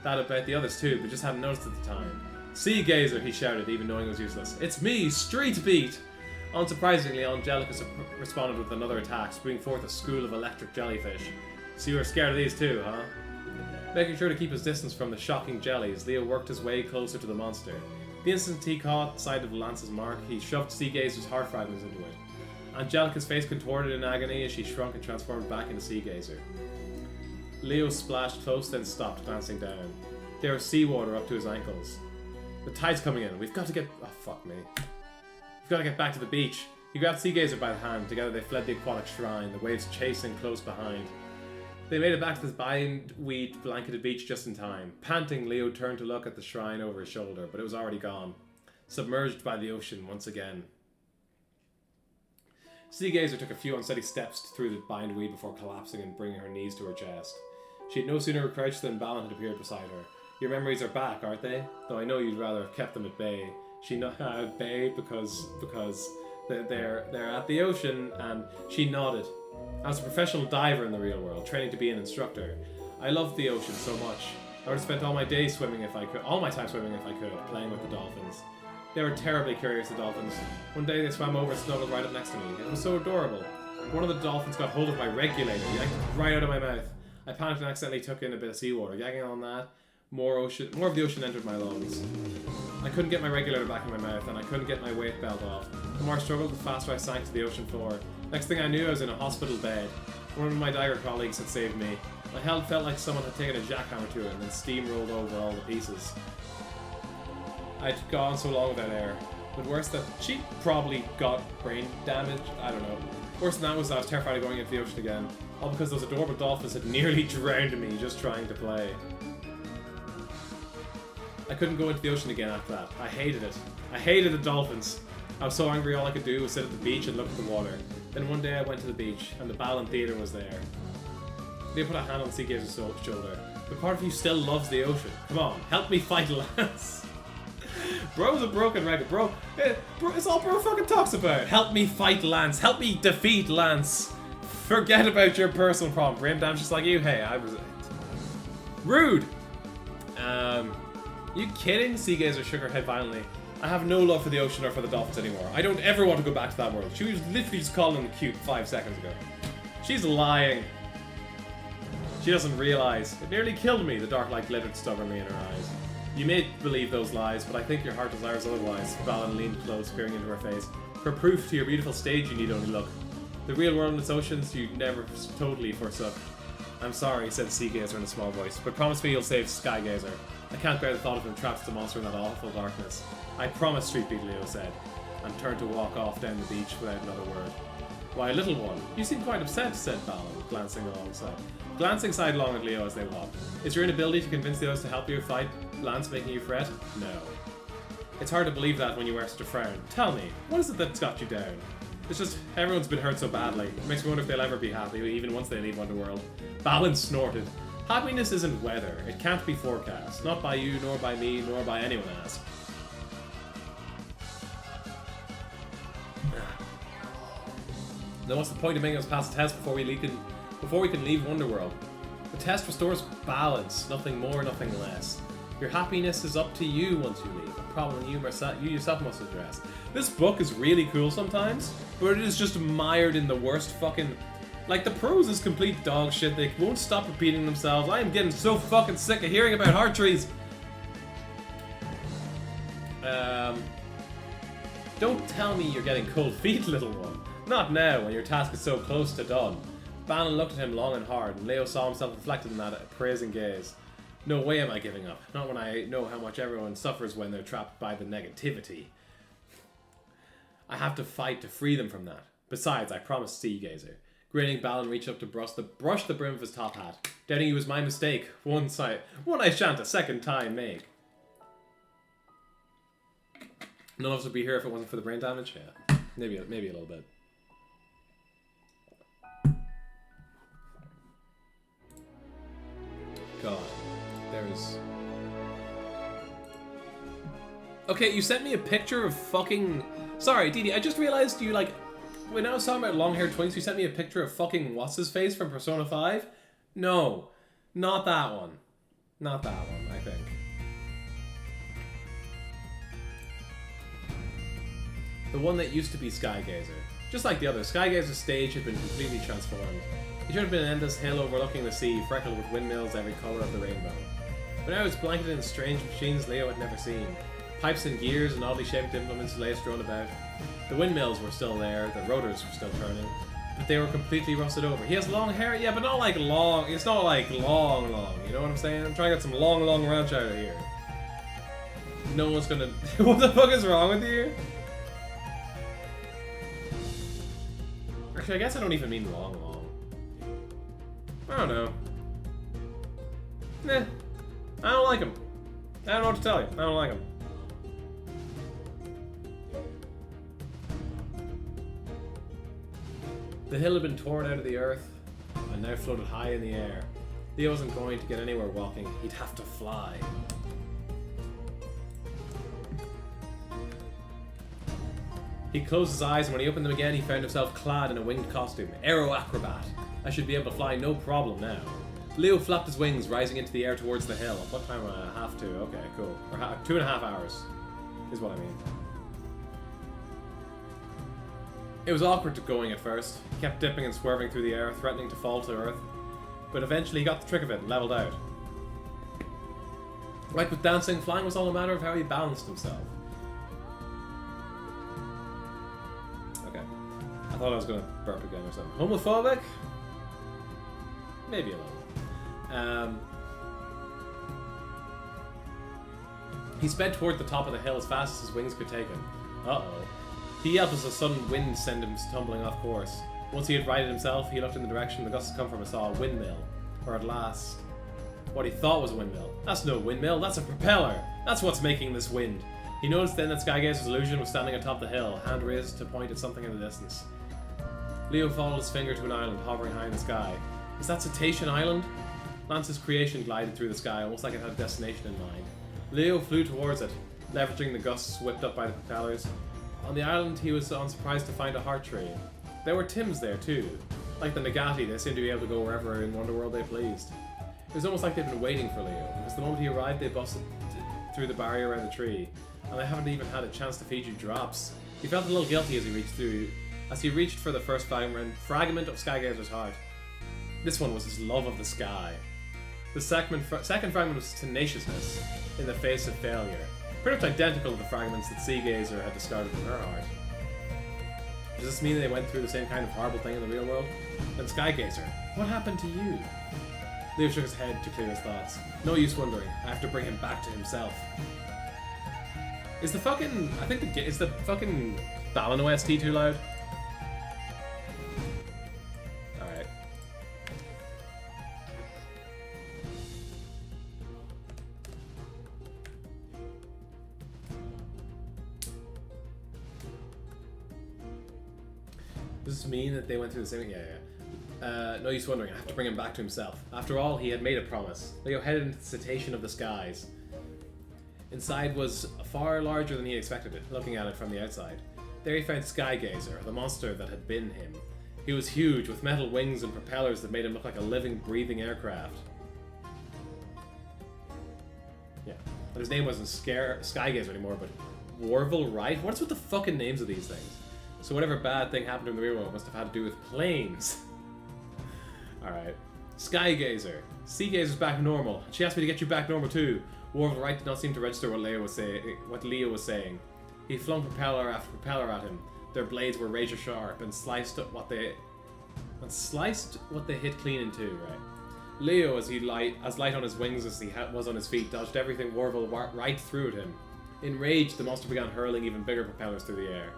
that about the others too, but just hadn't noticed at the time. Sea Gazer, he shouted, even knowing it was useless. It's me, Street Beat! Unsurprisingly, Angelica responded with another attack, spewing forth a school of electric jellyfish. So you were scared of these too, huh? Making sure to keep his distance from the shocking jellies, Leo worked his way closer to the monster. The instant he caught sight of Lance's mark, he shoved Sea Gazer's heart fragments into it. Angelica's face contorted in agony as she shrunk and transformed back into Sea Gazer. Leo splashed close, then stopped, glancing down. There was seawater up to his ankles. The tide's coming in. We've got to get... Oh, fuck me. We've got to get back to the beach. He grabbed Sea Gazer by the hand. Together they fled the aquatic shrine, the waves chasing close behind. They made it back to this bindweed blanketed beach just in time. Panting, Leo turned to look at the shrine over his shoulder, but it was already gone. Submerged by the ocean once again. Sea Gazer took a few unsteady steps through the bindweed before collapsing and bringing her knees to her chest. She had no sooner crouched than Balan had appeared beside her. Your memories are back, aren't they? Though I know you'd rather have kept them at bay. She not at bay because they're at the ocean, and she nodded. I was a professional diver in the real world, training to be an instructor. I loved the ocean so much. I would have spent all my time swimming if I could, playing with the dolphins. They were terribly curious, the dolphins. One day they swam over and snuggled right up next to me. It was so adorable. One of the dolphins got hold of my regulator, yanked it right out of my mouth. I panicked and accidentally took in a bit of seawater. Gagging on that, more of the ocean entered my lungs. I couldn't get my regulator back in my mouth, and I couldn't get my weight belt off. The more I struggled, the faster I sank to the ocean floor. Next thing I knew, I was in a hospital bed. One of my diver colleagues had saved me. My head felt like someone had taken a jackhammer to it and then steamrolled over all the pieces. I'd gone so long without air. But worse than... She probably got brain damage. I don't know. Worse than that was I was terrified of going into the ocean again. All because those adorable dolphins had nearly drowned me just trying to play. I couldn't go into the ocean again after that. I hated it. I hated the dolphins. I was so angry all I could do was sit at the beach and look at the water. Then one day I went to the beach, and the Balan Theatre was there. They put a hand on Sea Gazer's shoulder. The part of you still loves the ocean. Come on, help me fight Lance. Bro's a broken record. Bro, it's all bro fucking talks about. Help me fight Lance. Help me defeat Lance. Forget about your personal problem. Brain damage just like you. Hey, I was... Rude! You kidding? Sea Gazer shook her head violently. I have no love for the ocean or for the dolphins anymore. I don't ever want to go back to that world. She was literally just calling them cute 5 seconds ago. She's lying. She doesn't realize. It nearly killed me, the dark light glittered stubbornly in her eyes. You may believe those lies, but I think your heart desires otherwise. Balan leaned close, peering into her face. For proof to your beautiful stage, you need only look. The real world and its oceans you never totally forsook. I'm sorry, said Sea Gazer in a small voice, but promise me you'll save Sky Gazer. I can't bear the thought of him trapped as a monster in that awful darkness. I promise, Street Beat, Leo said, and turned to walk off down the beach without another word. Why, little one, you seem quite upset, said Balan, glancing sidelong at Leo as they walked. Is your inability to convince the others to help you fight Lance making you fret? No. It's hard to believe that when you wear such a frown. Tell me, what is it that's got you down? It's just, everyone's been hurt so badly. It makes me wonder if they'll ever be happy, even once they leave Wonderworld. Balan snorted. Happiness isn't weather. It can't be forecast. Not by you, nor by me, nor by anyone else. Then what's the point of making us pass a test before we can leave Wonderworld? The test restores balance, nothing more, nothing less. Your happiness is up to you once you leave, a problem you yourself must address. This book is really cool sometimes, but it is just mired in the worst fucking... Like, the prose is complete dog shit, they won't stop repeating themselves. I am getting so fucking sick of hearing about heart trees. Don't tell me you're getting cold feet, little one. Not now, when your task is so close to done. Balan looked at him long and hard, and Leo saw himself reflected in that appraising gaze. No way am I giving up. Not when I know how much everyone suffers when they're trapped by the negativity. I have to fight to free them from that. Besides, I promised Sea Gazer. Grinning, Balan reached up to brush the brim of his top hat. Doubting it was my mistake. One I shan't a second time make. None of us would be here if it wasn't for the brain damage. Yeah, maybe a little bit. God, there's. Okay, you sent me a picture of fucking. Sorry, Didi. I just realized you like. When I was talking about long-haired twins, you sent me a picture of fucking what's-his-face from Persona 5? No. Not that one. Not that one, I think. The one that used to be Skygazer. Just like the other, Skygazer's stage had been completely transformed. It should have been an endless hill overlooking the sea, freckled with windmills every colour of the rainbow. But now it's blanketed in strange machines Leo had never seen. Pipes and gears and oddly shaped implements lay strewn about. The windmills were still there, the rotors were still turning, but they were completely rusted over. He has long hair, yeah, but not like long, it's not like long, you know what I'm saying? I'm trying to get some long ranch out of here. No one's gonna... What the fuck is wrong with you? Actually, I guess I don't even mean long. I don't know. Nah. I don't like him. I don't know what to tell you. I don't like him. The hill had been torn out of the earth and now floated high in the air. Leo wasn't going to get anywhere walking. He'd have to fly. He closed his eyes, and when he opened them again, he found himself clad in a winged costume. Aero acrobat. I should be able to fly no problem now. Leo flapped his wings, rising into the air towards the hill. What time am I? Half 2. Okay, cool. Or 2.5 hours is what I mean. It was awkward going at first. He kept dipping and swerving through the air, threatening to fall to earth. But eventually he got the trick of it and leveled out. Like with dancing, flying was all a matter of how he balanced himself. Okay. I thought I was going to burp again or something. Homophobic? Maybe a little. He sped toward the top of the hill as fast as his wings could take him. Uh-oh. He yelped as a sudden wind sent him tumbling off course. Once he had righted himself, he looked in the direction the gusts had come from and saw a windmill. Or at last, what he thought was a windmill. That's no windmill, that's a propeller! That's what's making this wind! He noticed then that Skygazer's illusion was standing atop the hill, hand raised to point at something in the distance. Leo followed his finger to an island hovering high in the sky. Is that Cetacean Island? Lance's creation glided through the sky, almost like it had a destination in mind. Leo flew towards it, leveraging the gusts whipped up by the propellers. On the island, he was unsurprised to find a heart tree. There were Tims there too. Like the Nagati, they seemed to be able to go wherever in Wonderworld they pleased. It was almost like they'd been waiting for Leo, because the moment he arrived, they busted through the barrier around the tree, and they haven't even had a chance to feed you drops. He felt a little guilty as he reached for the first fragment of Skygazer's heart. This one was his love of the sky. The second fragment was tenaciousness in the face of failure. Pretty much identical to the fragments that Sea Gazer had discarded from her heart. Does this mean they went through the same kind of horrible thing in the real world? Then Sky Gazer, what happened to you? Leo shook his head to clear his thoughts. No use wondering. I have to bring him back to himself. Is the fucking... is the fucking Balan OST too loud? Alright. Does this mean that they went through the same... Yeah. No use wondering, I have to bring him back to himself. After all, he had made a promise. Leo headed into the Cetacean of the Skies. Inside was far larger than he expected it, looking at it from the outside. There he found Skygazer, the monster that had been him. He was huge, with metal wings and propellers that made him look like a living, breathing aircraft. Yeah. But his name wasn't Skygazer anymore, but Warvel Wright? What's with the fucking names of these things? So whatever bad thing happened in the real world must have had to do with planes. Alright. Skygazer. Sea Gazer's back normal. She asked me to get you back normal too. Warvel Wright did not seem to register what Leo was saying. He flung propeller after propeller at him, Their blades were razor sharp and sliced what they hit clean in two, right? Leo, as light on his wings as he was on his feet, dodged everything Warble right through at him. Enraged, the monster began hurling even bigger propellers through the air.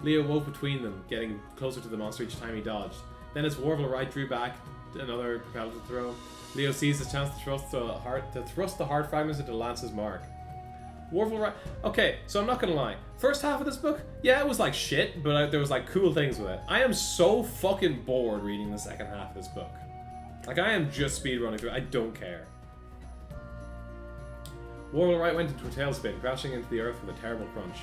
Leo wove between them, getting closer to the monster each time he dodged. Then as Warble right drew back another propeller to throw, Leo seized his chance to thrust the heart fragments into Lance's mark. Warble right... Okay, so I'm not gonna lie. First half of this book, yeah, it was like shit, but there was like cool things with it. I am so fucking bored reading the second half of this book. Like, I am just speedrunning through it. I don't care. Warble right went into a tailspin, crashing into the earth with a terrible crunch.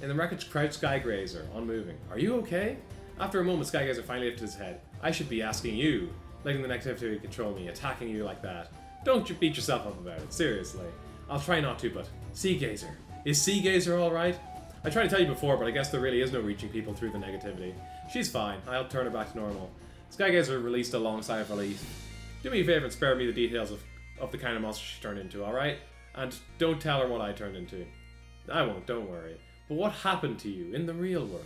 In the wreckage crouched Skygrazer, unmoving. Are you okay? After a moment, Skygrazer finally lifted his head. I should be asking you, letting the negativity control me, attacking you like that. Don't you beat yourself up about it, seriously. I'll try not to, but... Seagazer. Is Seagazer alright? I tried to tell you before, but I guess there really is no reaching people through the negativity. She's fine. I'll turn her back to normal. Skygazer released a long sigh of relief. Do me a favor and spare me the details of the kind of monster she turned into, alright? And don't tell her what I turned into. I won't, don't worry. But what happened to you in the real world?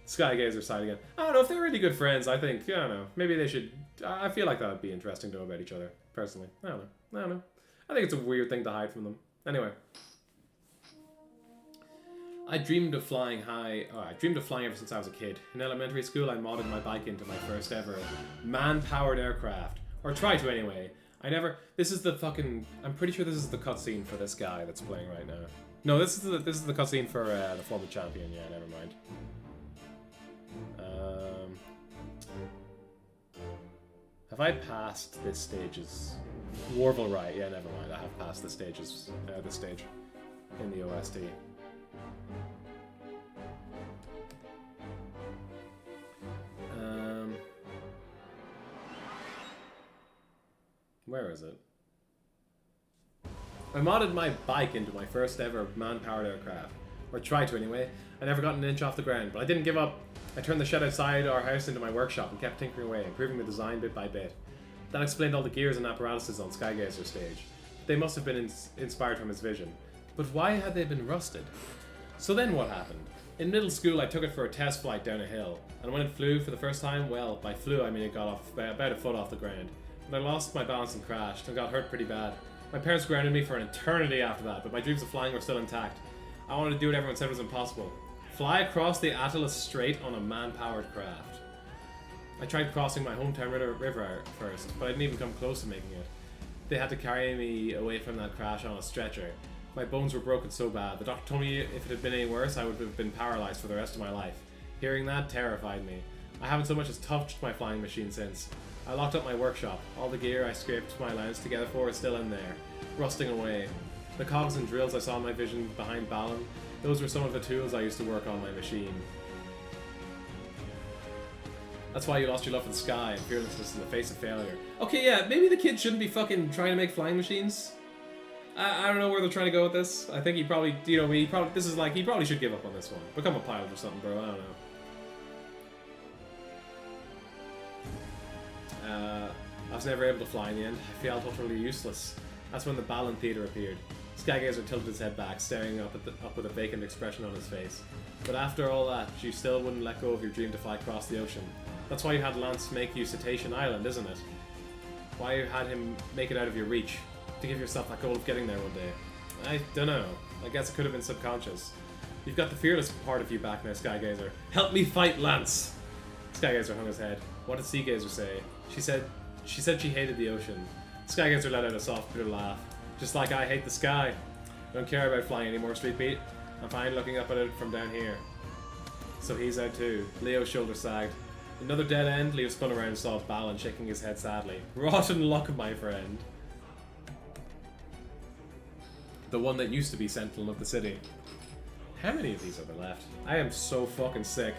Skygazer sighed again. I don't know, if they're really good friends, I think, I don't know, maybe they should... I feel like that would be interesting to know about each other, personally. I don't know. I think it's a weird thing to hide from them. Anyway. I dreamed of flying high. I dreamed of flying ever since I was a kid. In elementary school, I modded my bike into my first ever man-powered aircraft. Or tried to anyway. This is the fucking... I'm pretty sure this is the cutscene for this guy that's playing right now. No, this is the cutscene for the former champion. Yeah, never mind. Have I passed this stage's... Warble right, yeah, never mind. I have passed this stage in the OST. Where is it? I modded my bike into my first ever man-powered aircraft. Or tried to anyway. I never got an inch off the ground, but I didn't give up. I turned the shed outside our house into my workshop and kept tinkering away, improving the design bit by bit. That explained all the gears and apparatuses on Skygazer's stage. They must have been inspired from his vision. But why had they been rusted? So then what happened? In middle school I took it for a test flight down a hill, and when it flew for the first time, well, by flew I mean it got off about a foot off the ground. But I lost my balance and crashed, and got hurt pretty bad. My parents grounded me for an eternity after that, but my dreams of flying were still intact. I wanted to do what everyone said was impossible. Fly across the Atlas Strait on a man-powered craft. I tried crossing my hometown river first, but I didn't even come close to making it. They had to carry me away from that crash on a stretcher. My bones were broken so bad. The doctor told me if it had been any worse, I would have been paralyzed for the rest of my life. Hearing that terrified me. I haven't so much as touched my flying machine since. I locked up my workshop. All the gear I scraped my allowance together for is still in there, rusting away. The cogs and drills I saw in my vision behind Balan, those were some of the tools I used to work on my machine. That's why you lost your love for the sky and fearlessness in the face of failure. Okay, yeah, maybe the kid shouldn't be fucking trying to make flying machines. I don't know where they're trying to go with this. I think he probably, he probably should give up on this one. Become a pilot or something, bro, I don't know. I was never able to fly in the end. I felt utterly useless. That's when the Balan Theater appeared. Skygazer tilted his head back, staring up with a vacant expression on his face. But after all that, you still wouldn't let go of your dream to fly across the ocean. That's why you had Lance make you Cetacean Island, isn't it? Why you had him make it out of your reach. To give yourself that goal of getting there one day. I don't know. I guess it could have been subconscious. You've got the fearless part of you back now, Skygazer. Help me fight Lance! Skygazer hung his head. What did Seagazer say? She said she hated the ocean. Skygazer let out a soft, bitter laugh. Just like I hate the sky. I don't care about flying anymore, Street Beat. I'm fine looking up at it from down here. So he's out too. Leo's shoulder sagged. Another dead end. Leo spun around and saw Balan shaking his head sadly. Rotten luck, my friend. The one that used to be Sentinel of the City. How many of these are there left? I am so fucking sick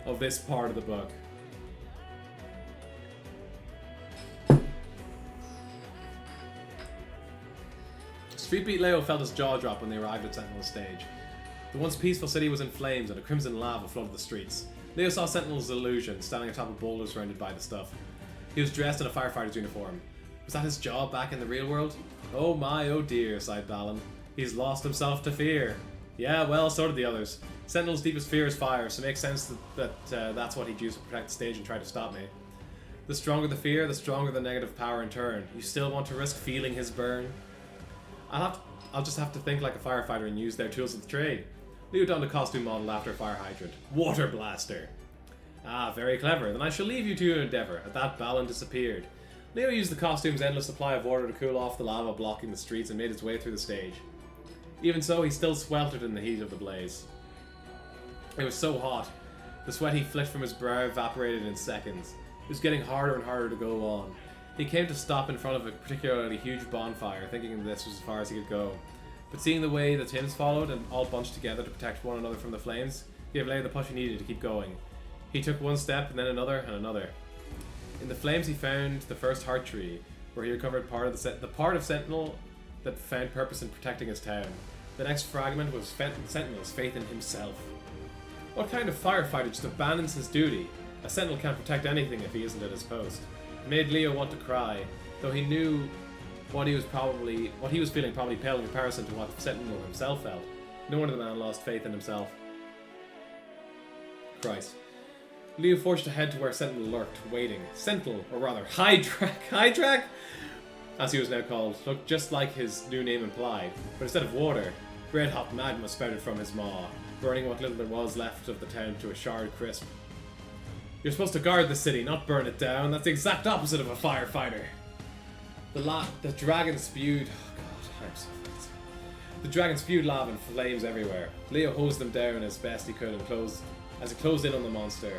of this part of the book. Street Beat Leo felt his jaw drop when they arrived at Sentinel's stage. The once peaceful city was in flames and a crimson lava flooded the streets. Leo saw Sentinel's illusion, standing atop of boulders surrounded by the stuff. He was dressed in a firefighter's uniform. Was that his job back in the real world? Oh my, oh dear, sighed Balan. He's lost himself to fear. Yeah, well, so did the others. Sentinel's deepest fear is fire, so it makes sense that that's what he'd use to protect the stage and try to stop me. The stronger the fear, the stronger the negative power in turn. You still want to risk feeling his burn? I'll just have to think like a firefighter and use their tools of the trade. Leo donned a costume model after a fire hydrant. Water blaster. Ah, very clever. Then I shall leave you to your endeavour. At that, Balan disappeared. Leo used the costume's endless supply of water to cool off the lava blocking the streets and made his way through the stage. Even so, he still sweltered in the heat of the blaze. It was so hot. The sweat he flicked from his brow evaporated in seconds. It was getting harder and harder to go on. He came to stop in front of a particularly huge bonfire, thinking this was as far as he could go. But seeing the way the Tims followed and all bunched together to protect one another from the flames, gave Leo the push he needed to keep going. He took one step and then another and another. In the flames he found the first heart tree, where he recovered part of the part of Sentinel that found purpose in protecting his town. The next fragment was Sentinel's faith in himself. What kind of firefighter just abandons his duty? A Sentinel can't protect anything if he isn't at his post. It made Leo want to cry, though he knew what he was feeling probably paled in comparison to what Sentinel himself felt. No wonder the man lost faith in himself. Christ. Leo forged ahead to where Sentinel lurked, waiting. Sentinel, or rather, Hydrak, as he was now called, looked just like his new name implied, but instead of water, red-hot magma spouted from his maw, burning what little there was left of the town to a charred crisp. You're supposed to guard the city, not burn it down. That's the exact opposite of a firefighter. The dragon spewed... Oh god, I'm so fast. The dragon spewed lava and flames everywhere. Leo hosed them down as best he could and as he closed in on the monster.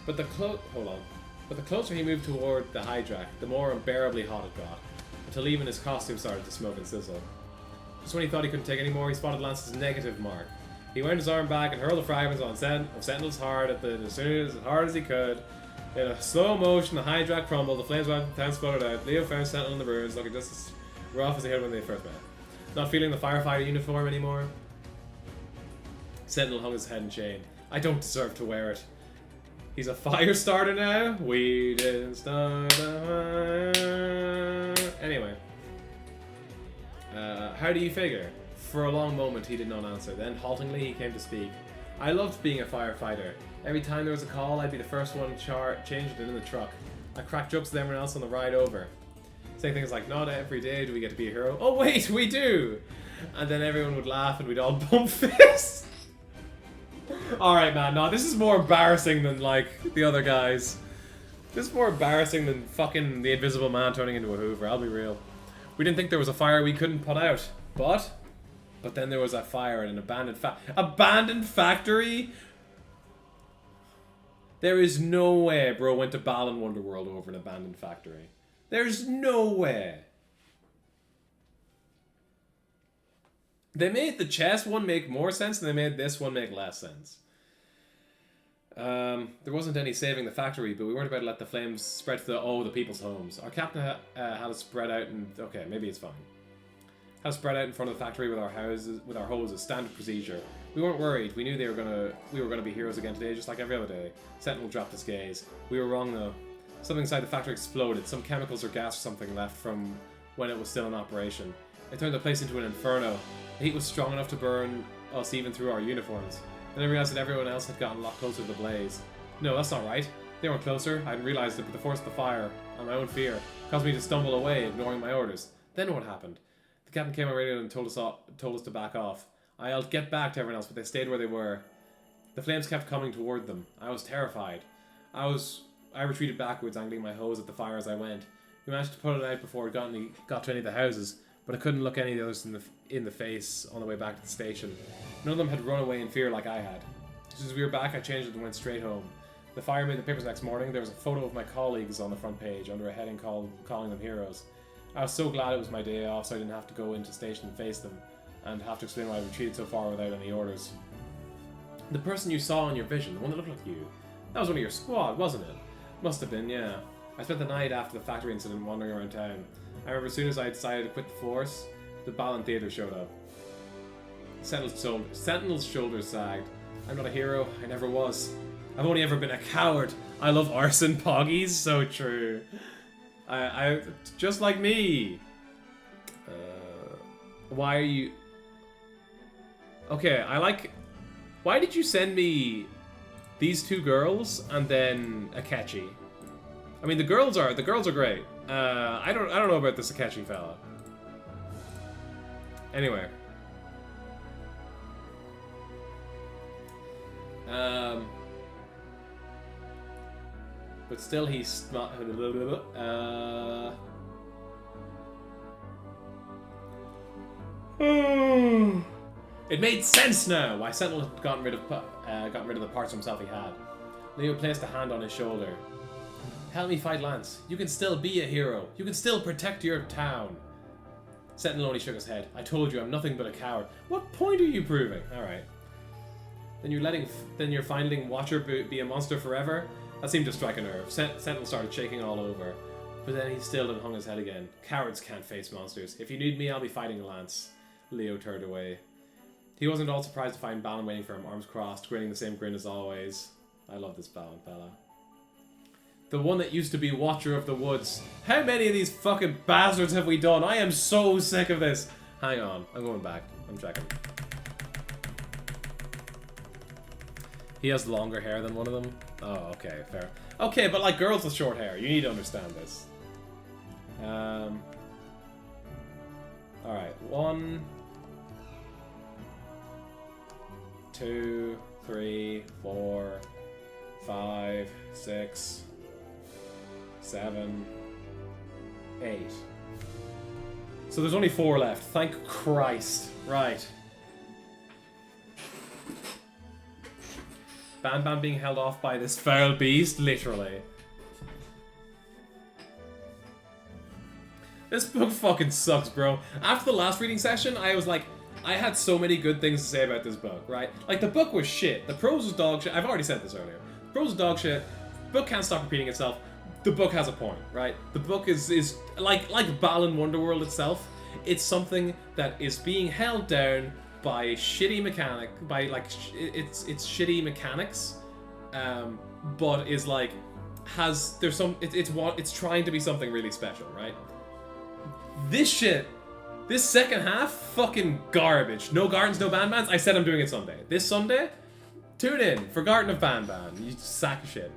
But the closer he moved toward the Hydrak, the more unbearably hot it got, until even his costume started to smoke and sizzle. Just when he thought he couldn't take any more, he spotted Lance's negative mark. He wound his arm back and hurled the fragments on Sentinel's heart as hard as he could. In a slow motion, the Hydrak crumbled, the flames went up, the town exploded out. Leo found Sentinel in the ruins, looking just as rough as he had when they first met. Not feeling the firefighter uniform anymore, Sentinel hung his head in shame. I don't deserve to wear it. He's a fire starter now? We didn't start a fire. Anyway. How do you figure? For a long moment he did not answer. Then, haltingly, he came to speak. I loved being a firefighter. Every time there was a call, I'd be the first one changed it in the truck. I cracked jokes with everyone else on the ride over. Saying things like, not every day do we get to be a hero. Oh wait, we do! And then everyone would laugh and we'd all bump fists. Alright man, no, this is more embarrassing than like the other guys. This is more embarrassing than fucking the Invisible Man turning into a Hoover, I'll be real. We didn't think there was a fire we couldn't put out. But then there was a fire in an abandoned factory? There is no way bro went to Balan Wonderworld over an abandoned factory. There's no way. They made the chess one make more sense and they made this one make less sense. There wasn't any saving the factory, but we weren't about to let the flames spread to the people's homes. Our captain had us spread out and... Okay, maybe it's fine. Had us spread out in front of the factory with our hoses, standard procedure. We weren't worried. We knew we were gonna be heroes again today, just like every other day. Sentinel dropped his gaze. We were wrong though. Something inside the factory exploded. Some chemicals or gas or something left from when it was still in operation. It turned the place into an inferno. The heat was strong enough to burn us even through our uniforms. Then I realized that everyone else had gotten a lot closer to the blaze. No, that's not right. They weren't closer. I hadn't realized it, but the force of the fire, and my own fear, caused me to stumble away, ignoring my orders. Then what happened? The captain came on radio and told us to back off. I yelled, get back to everyone else, but they stayed where they were. The flames kept coming toward them. I was terrified. I retreated backwards, angling my hose at the fire as I went. We managed to put it out before it got to any of the houses, but I couldn't look any of those in the face on the way back to the station. None of them had run away in fear like I had. As soon as we were back, I changed it and went straight home. The fire made the papers next morning. There was a photo of my colleagues on the front page under a heading calling them heroes. I was so glad it was my day off so I didn't have to go into station and face them, and have to explain why I retreated so far without any orders. The person you saw in your vision, the one that looked like you, that was one of your squad, wasn't it? Must have been, yeah. I spent the night after the factory incident wandering around town. I remember as soon as I decided to quit the force, the Balan Theatre showed up. Sentinel's shoulders sagged. I'm not a hero, I never was. I've only ever been a coward. I love arson poggies, so true. I just like me. Why are you... Okay, I like... Why did you send me these two girls and then Akechi? I mean, the girls are great. I don't know about this Akechi fella. Anyway. But still he's not... It made sense now why Sentinel had gotten rid of the parts of himself he had. Leo placed a hand on his shoulder. Help me fight Lance. You can still be a hero. You can still protect your town. Sentinel only shook his head. I told you I'm nothing but a coward. What point are you proving? Alright. Then you're finding Watcher be a monster forever? That seemed to strike a nerve. Sentinel started shaking all over. But then he stilled and hung his head again. Cowards can't face monsters. If you need me, I'll be fighting Lance. Leo turned away. He wasn't at all surprised to find Balan waiting for him, arms crossed, grinning the same grin as always. I love this Balan fella. The one that used to be Watcher of the Woods. How many of these fucking bastards have we done? I am so sick of this. Hang on, I'm going back. I'm checking. He has longer hair than one of them? Oh, okay, fair. Okay, but like girls with short hair, you need to understand this. Alright, 1, 2, 3, 4, 5, 6, 7, 8. So there's only 4 left. Thank Christ. Right. Ban being held off by this foul beast, literally. This book fucking sucks, bro. After the last reading session, I was like, I had so many good things to say about this book, right? Like, the book was shit. The prose was dog shit. I've already said this earlier. The prose was dog shit. The book can't stop repeating itself. The book has a point, right? The book is like Balan Wonderworld itself. It's something that is being held down by shitty mechanic, by like it's shitty mechanics, but is like it's trying to be something really special, right? This shit, this second half, fucking garbage. No gardens, no Banbans. I said I'm doing it Sunday. This Sunday, tune in for Garden of Banban. You sack of shit.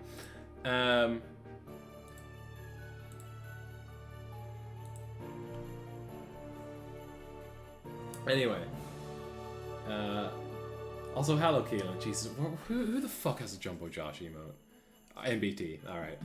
Anyway. Also, hello, Keelan. Jesus, who the fuck has a Jumbo Josh emote? MBT. Alright.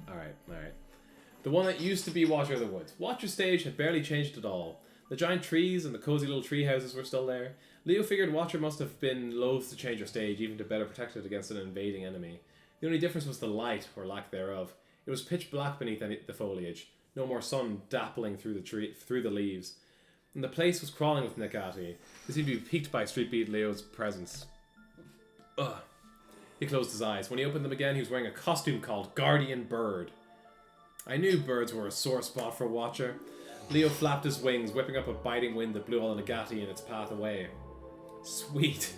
The one that used to be Watcher of the Woods. Watcher stage had barely changed at all. The giant trees and the cozy little tree houses were still there. Leo figured Watcher must have been loath to change her stage, even to better protect it against an invading enemy. The only difference was the light, or lack thereof. It was pitch black beneath the foliage. No more sun dappling through the leaves. And the place was crawling with Negati. He seemed to be piqued by Street Beat Leo's presence. Ugh. He closed his eyes. When he opened them again, he was wearing a costume called Guardian Bird. I knew birds were a sore spot for Watcher. Leo flapped his wings, whipping up a biting wind that blew all the Negati in its path away. Sweet.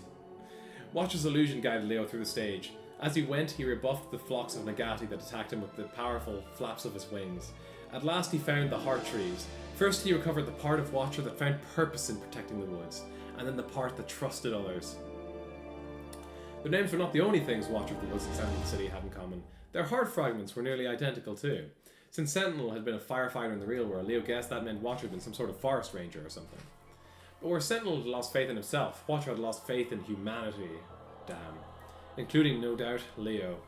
Watcher's illusion guided Leo through the stage. As he went, he rebuffed the flocks of Negati that attacked him with the powerful flaps of his wings. At last he found the heart trees. First he recovered the part of Watcher that found purpose in protecting the woods, and then the part that trusted others. Their names were not the only things Watcher of the Woods and Sentinel of the City had in common. Their heart fragments were nearly identical too. Since Sentinel had been a firefighter in the real world, Leo guessed that meant Watcher had been some sort of forest ranger or something. But where Sentinel had lost faith in himself, Watcher had lost faith in humanity. Damn. Including, no doubt, Leo.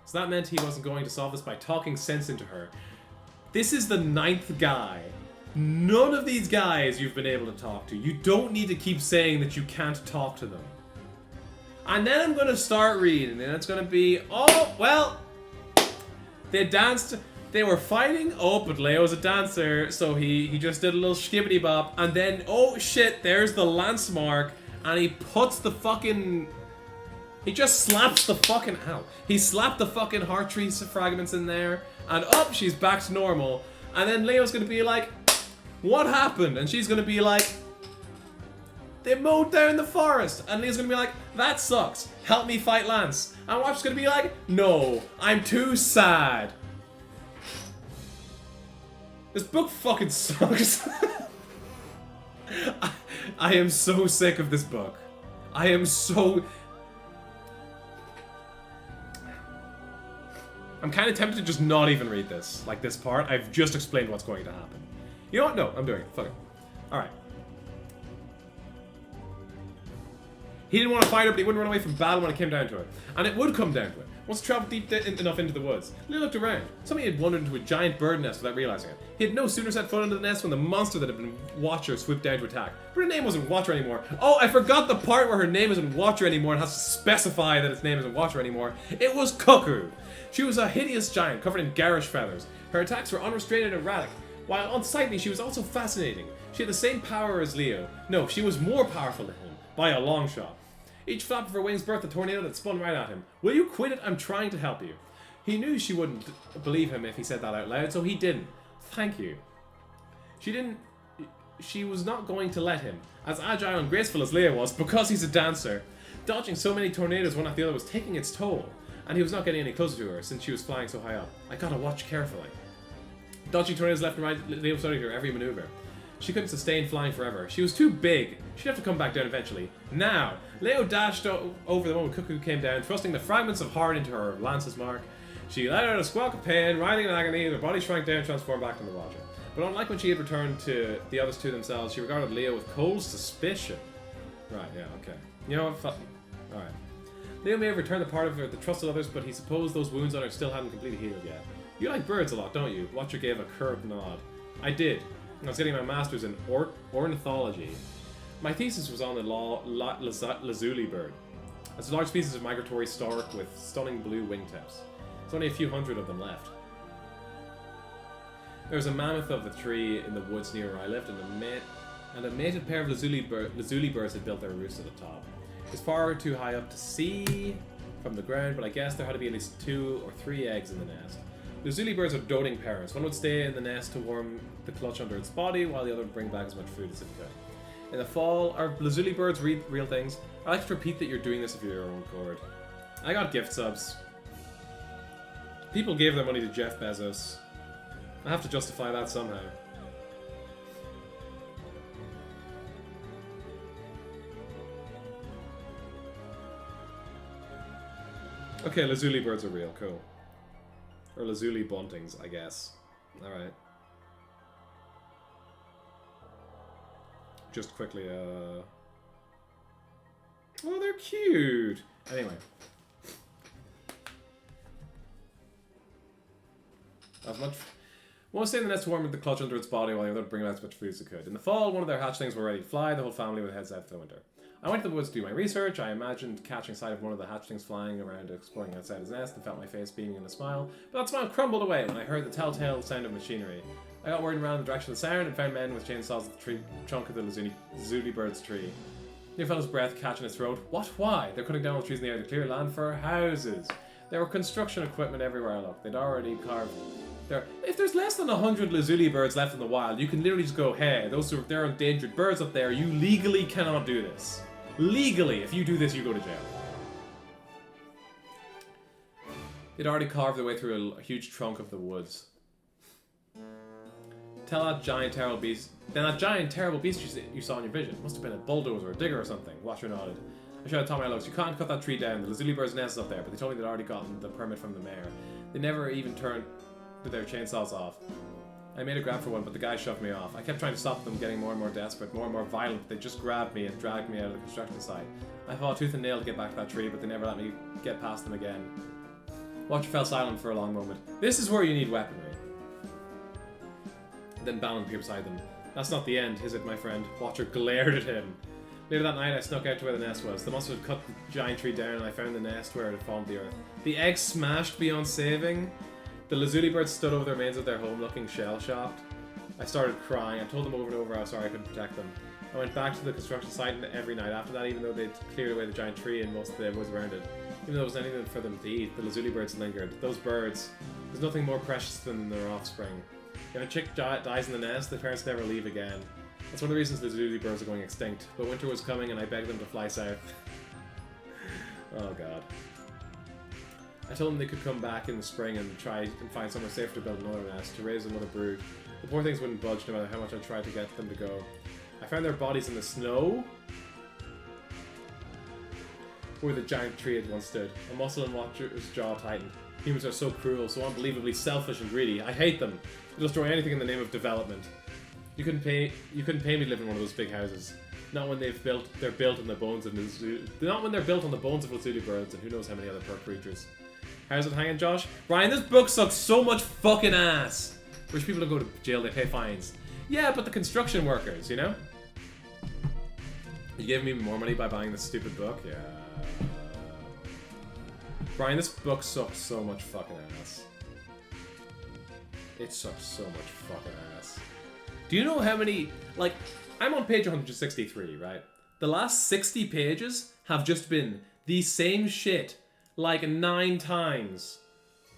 So that meant he wasn't going to solve this by talking sense into her. This is the 9th guy. None of these guys you've been able to talk to. You don't need to keep saying that you can't talk to them. And then I'm going to start reading, and it's going to be, oh, well, they danced, they were fighting, oh, but Leo's a dancer, so he just did a little skibbity bop, and then, oh shit, there's the lance mark, and he puts the fucking, he just slaps the fucking, ow, he slapped the fucking heart tree fragments in there, and up, she's back to normal, and then Leo's going to be like, what happened? And she's going to be like, they mowed down the forest. And Leo's gonna be like, that sucks. Help me fight Lance. And Watcher's gonna be like, no, I'm too sad. This book fucking sucks. I am so sick of this book. I am so... I'm kind of tempted to just not even read this. Like this part. I've just explained what's going to happen. You know what? No, I'm doing it. Fuck it. Alright. He didn't want to fight her, but he wouldn't run away from battle when it came down to it. And it would come down to it. Once he traveled deep enough into the woods, Leo looked around. Somebody had wandered into a giant bird nest without realizing it. He had no sooner set foot into the nest when the monster that had been Watcher swooped down to attack. But her name wasn't Watcher anymore. Oh, I forgot the part where her name isn't Watcher anymore and has to specify that its name isn't Watcher anymore. It was Cuckoo. She was a hideous giant covered in garish feathers. Her attacks were unrestrained and erratic. While unsightly, she was also fascinating. She had the same power as Leo. No, she was more powerful than him, by a long shot. Each flap of her wings birthed a tornado that spun right at him. Will you quit it? I'm trying to help you. He knew she wouldn't believe him if he said that out loud, so he didn't. Thank you. She was not going to let him. As agile and graceful as Leo was, because he's a dancer, dodging so many tornadoes one after the other was taking its toll. And he was not getting any closer to her, since she was flying so high up. I gotta watch carefully. Dodging tornadoes left and right, Leo studied her every maneuver. She couldn't sustain flying forever. She was too big. She'd have to come back down eventually. Now, Leo dashed over the moment Cuckoo came down, thrusting the fragments of heart into her lance's mark. She let out a squawk of pain, writhing in agony, and her body shrank down and transformed back into Roger. But unlike when she had returned to the others to themselves, she regarded Leo with cold suspicion. Right, yeah, okay. You know what? Alright. Leo may have returned the part of her that trusted others, but he supposed those wounds on her still hadn't completely healed yet. You like birds a lot, don't you? Watcher gave a curt nod. I did. I was getting my master's in ornithology. My thesis was on the lazuli bird. It's a large species of migratory stork with stunning blue wingtips. There's only a few hundred of them left. There was a mammoth of the tree in the woods near where I lived, and a mated pair of lazuli birds had built their roost at the top. It was far too high up to see from the ground, but I guess there had to be at least 2 or 3 eggs in the nest. Lazuli birds are doting parents. One would stay in the nest to warm the clutch under its body, while the other would bring back as much food as it could. In the fall, are lazuli birds real things? I like to repeat that you're doing this of your own accord. I got gift subs. People gave their money to Jeff Bezos. I have to justify that somehow. Okay, lazuli birds are real, cool. Or lazuli buntings, I guess. Alright. Just quickly, Oh, they're cute! Anyway. One stayed in the nest to warm the clutch under its body while the other would bring out as much food as it could. In the fall, one of their hatchlings were ready to fly, the whole family would head south for the winter. I went to the woods to do my research. I imagined catching sight of one of the hatchlings flying around exploring outside his nest and felt my face beaming in a smile. But that smile crumbled away when I heard the telltale sound of machinery. I got worried around the direction of the sound and found men with chainsaws at the trunk of the lazuli bird's tree. He felt his breath catch in his throat. What? Why? They're cutting down all the trees in the air to clear land for houses. There were construction equipment everywhere I looked. They'd already carved... If there's less than 100 lazuli birds left in the wild, you can literally just go, hey, they're endangered birds up there. You legally cannot do this. Legally, if you do this, you go to jail. They'd already carved their way through a huge trunk of the woods. Tell that giant, terrible beast... Then that giant, terrible beast you saw in your vision. Must have been a bulldozer or a digger or something. Watcher nodded. I should have told my looks. You can't cut that tree down. The lazuli bird's nest is up there, but they told me they'd already gotten the permit from the mayor. They never even turned their chainsaws off. I made a grab for one, but the guy shoved me off. I kept trying to stop them, getting more and more desperate, more and more violent. They just grabbed me and dragged me out of the construction site. I fought tooth and nail to get back to that tree, but they never let me get past them again. Watcher fell silent for a long moment. This is where you need weaponry. Then Balan appeared beside them. That's not the end, is it, my friend? Watcher glared at him. Later that night, I snuck out to where the nest was. The monster had cut the giant tree down, and I found the nest where it had fallen to the earth. The eggs smashed beyond saving. The lazuli birds stood over the remains of their home, looking shell-shocked. I started crying. I told them over and over how sorry I couldn't protect them. I went back to the construction site every night after that, even though they'd cleared away the giant tree and most of the woods around it. Even though there was anything for them to eat, the lazuli birds lingered. Those birds, there's nothing more precious than their offspring. If a chick dies in the nest, the parents never leave again. That's one of the reasons the lazuli birds are going extinct. But winter was coming and I begged them to fly south. Oh god. I told them they could come back in the spring and try and find somewhere safer to build another nest, to raise another brood. The poor things wouldn't budge no matter how much I tried to get them to go. I found their bodies in the snow. where the giant tree had once stood. A muscle and watcher's jaw tightened. Humans are so cruel, so unbelievably selfish and greedy. I hate them. They'll destroy anything in the name of development. You couldn't pay me to live in one of those big houses. Not when they're built on the bones of not when they're built on the bones of Lazuli birds and who knows how many other poor creatures. How's it hanging, Josh? Ryan, this book sucks so much fucking ass. Rich people don't go to jail, they pay fines. Yeah, but the construction workers, you know? You gave me more money by buying this stupid book? Yeah. Brian, this book sucks so much fucking ass. It sucks so much fucking ass. Do you know how many... Like, I'm on page 163, right? The last 60 pages have just been the same shit like 9 times.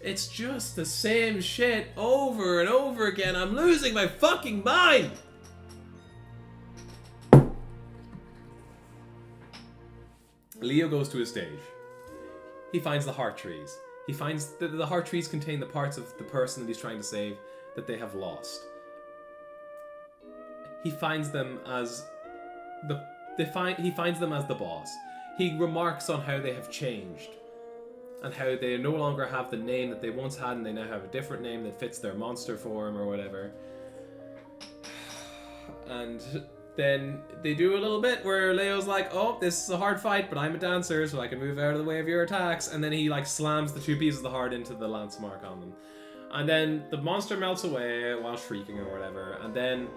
It's just the same shit over and over again. I'm losing my fucking mind! Leo goes to a stage. He finds the heart trees. He finds that the heart trees contain the parts of the person that he's trying to save that they have lost. He finds them as he finds them as the boss. He remarks on how they have changed and how they no longer have the name that they once had and they now have a different name that fits their monster form or whatever. And then they do a little bit where Leo's like, oh, this is a hard fight, but I'm a dancer, so I can move out of the way of your attacks. And then he like slams the 2 pieces of the heart into the lance mark on them. And then the monster melts away while shrieking or whatever. And then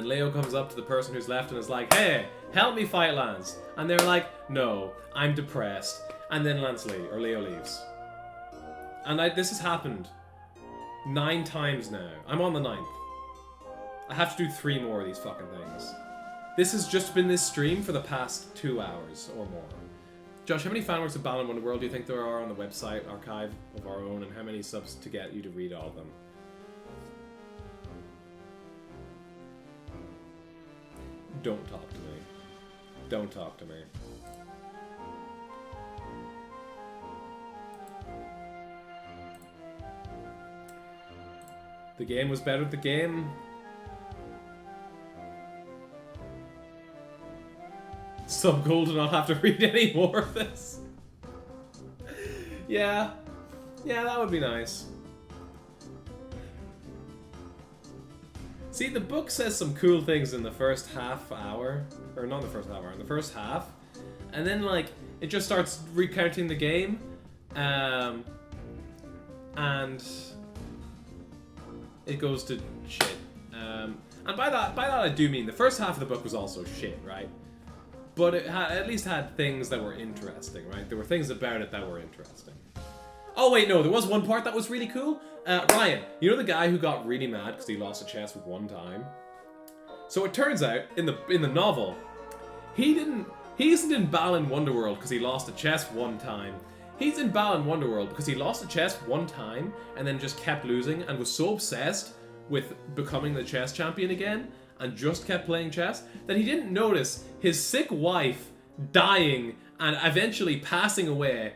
Leo comes up to the person who's left and is like, hey, help me fight Lance. And they're like, no, I'm depressed. And then Leo leaves. And this has happened 9 times now. I'm on the 9th. I have to do 3 more of these fucking things. This has just been this stream for the past 2 hours or more. Josh, how many fanworks of Balan Wonderworld do you think there are on the website archive of our own, and how many subs to get you to read all of them? Don't talk to me. Don't talk to me. The game was better. The game... Sub gold and I'll have to read any more of this. Yeah. Yeah, that would be nice. See, the book says some cool things in the first half hour. Or not in the first hour, in the first half. And then, like, it just starts recounting the game. And it goes to shit. And by that I do mean the first half of the book was also shit, right? But it at least had things that were interesting, right? There were things about it that were interesting. Oh wait, no, there was one part that was really cool. Ryan, you know the guy who got really mad because he lost a chest with 1 time? So it turns out, in the novel, he isn't in Balan Wonderworld because he lost a chest 1 time. He's in Balan Wonderworld because he lost a chest 1 time and then just kept losing and was so obsessed with becoming the chess champion again and just kept playing chess that he didn't notice his sick wife dying and eventually passing away,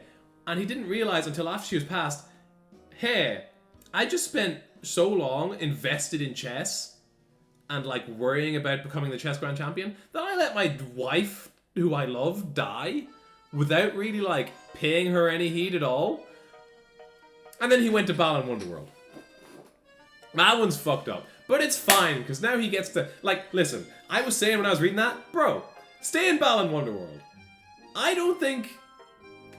and he didn't realize until after she was passed, hey, I just spent so long invested in chess and like worrying about becoming the chess grand champion that I let my wife, who I love, die without really like paying her any heed at all. And then he went to Balan Wonderworld. That one's fucked up. But it's fine, because now he gets to... Like, listen, I was saying when I was reading that, bro, stay in Balan Wonderworld. I don't think...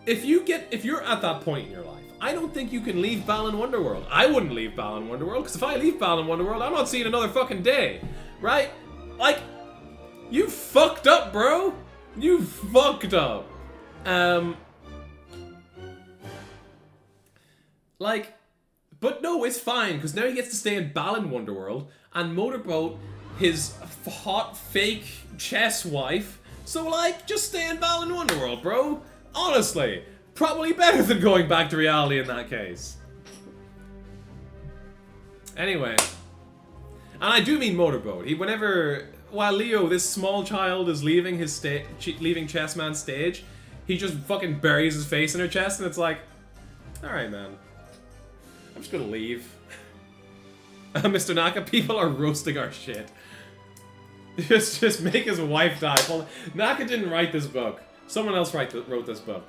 If you're at that point in your life, I don't think you can leave Balan Wonderworld. I wouldn't leave Balan Wonderworld, because if I leave Balan Wonderworld, I'm not seeing another fucking day. Right? Like, you fucked up, bro. You fucked up. Like... But no, it's fine, because now he gets to stay in Balan Wonderworld and motorboat his hot, fake chess wife. So, like, just stay in Balan Wonderworld, bro. Honestly, probably better than going back to reality in that case. Anyway. And I do mean motorboat. While Leo, this small child, is leaving leaving Chessman's stage, he just fucking buries his face in her chest, and it's like, alright, man. I'm just gonna leave. Mr. Naka, people are roasting our shit. Just make his wife die. Well, Naka didn't write this book, Someone else wrote this book.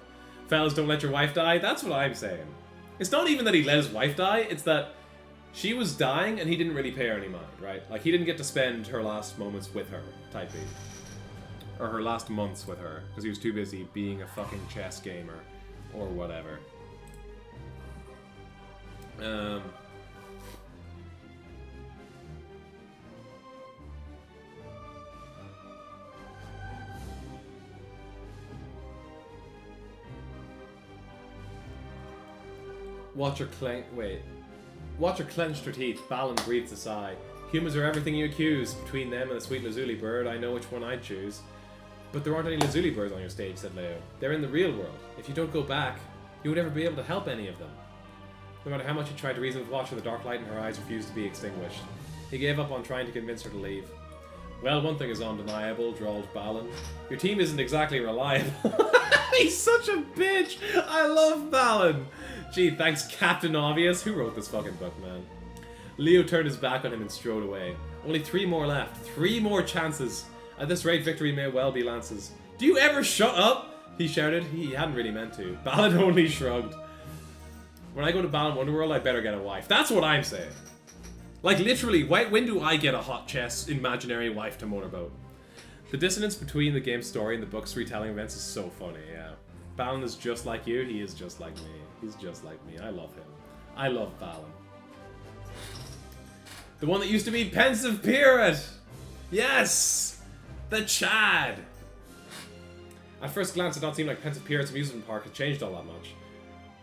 Fellas, don't let your wife die. That's what I'm saying. It's not even that he let his wife die. It's that she was dying and he didn't really pay her any mind, right? Like, he didn't get to spend her last moments with her, type beat. Or her last months with her, because he was too busy being a fucking chess gamer. Or whatever. Watch her clenched her teeth. Balan breathed a sigh. Humans are everything you accuse. Between them and the sweet lazuli bird, I know which one I'd choose. But there aren't any lazuli birds on your stage, said Leo. They're in the real world. If you don't go back, you would never be able to help any of them. No matter how much he tried to reason with Watcher, the dark light in her eyes refused to be extinguished. He gave up on trying to convince her to leave. Well, one thing is undeniable, drawled Balan. Your team isn't exactly reliable. He's such a bitch! I love Balan! Gee, thanks Captain Obvious. Who wrote this fucking book, man? Leo turned his back on him and strode away. Only 3 more left. 3 more chances. At this rate, victory may well be Lance's. Do you ever shut up? He shouted. He hadn't really meant to. Balan only shrugged. When I go to Balan Wonderworld, I better get a wife. That's what I'm saying. Like, literally, when do I get a hot chess imaginary wife to motorboat? The dissonance between the game's story and the book's retelling events is so funny, yeah. Balan is just like you, he is just like me. He's just like me. I love him. I love Balan. The one that used to be Pensive Pirate! Yes! The Chad! At first glance, it did not seem like Pensive Pirate's amusement park had changed all that much.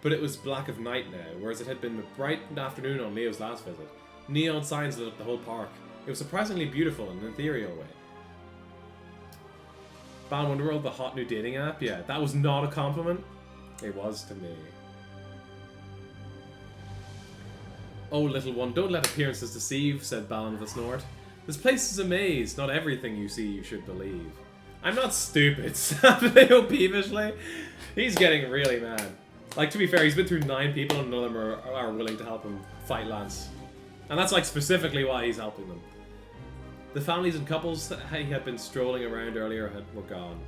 But it was black of night now, whereas it had been a bright afternoon on Leo's last visit. Neon signs lit up the whole park. It was surprisingly beautiful in an ethereal way. Balan Wonderworld, the hot new dating app? Yeah, that was not a compliment. It was to me. Oh, little one, don't let appearances deceive, said Balan with a snort. This place is a maze. Not everything you see you should believe. I'm not stupid, snapped Leo peevishly. He's getting really mad. Like, to be fair, he's been through 9 people and none of them are willing to help him fight Lance. And that's, like, specifically why he's helping them. The families and couples that he had been strolling around earlier were gone.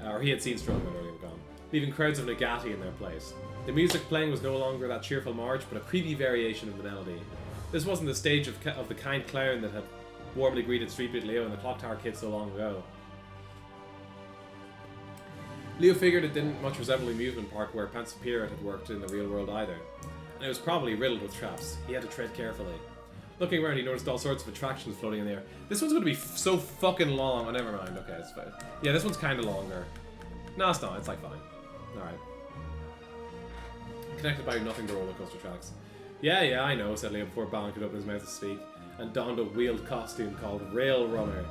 Or he had seen strolling around earlier were gone, leaving crowds of Nagati in their place. The music playing was no longer that cheerful march, but a creepy variation of the melody. This wasn't the stage of the kind clown that had warmly greeted Street Beat Leo and the Clock Tower Kid so long ago. Leo figured it didn't much resemble the amusement park where Pensive Pirate had worked in the real world either. And it was probably riddled with traps. He had to tread carefully. Looking around, he noticed all sorts of attractions floating in the air. This one's going to be so fucking long. Oh, never mind. Okay, it's fine. Yeah, this one's kind of longer. No, it's not. It's like fine. Alright. Connected by nothing to roller coaster tracks. Yeah, I know, said Leo before Balan could open his mouth to speak, and donned a wheeled costume called Rail Runner.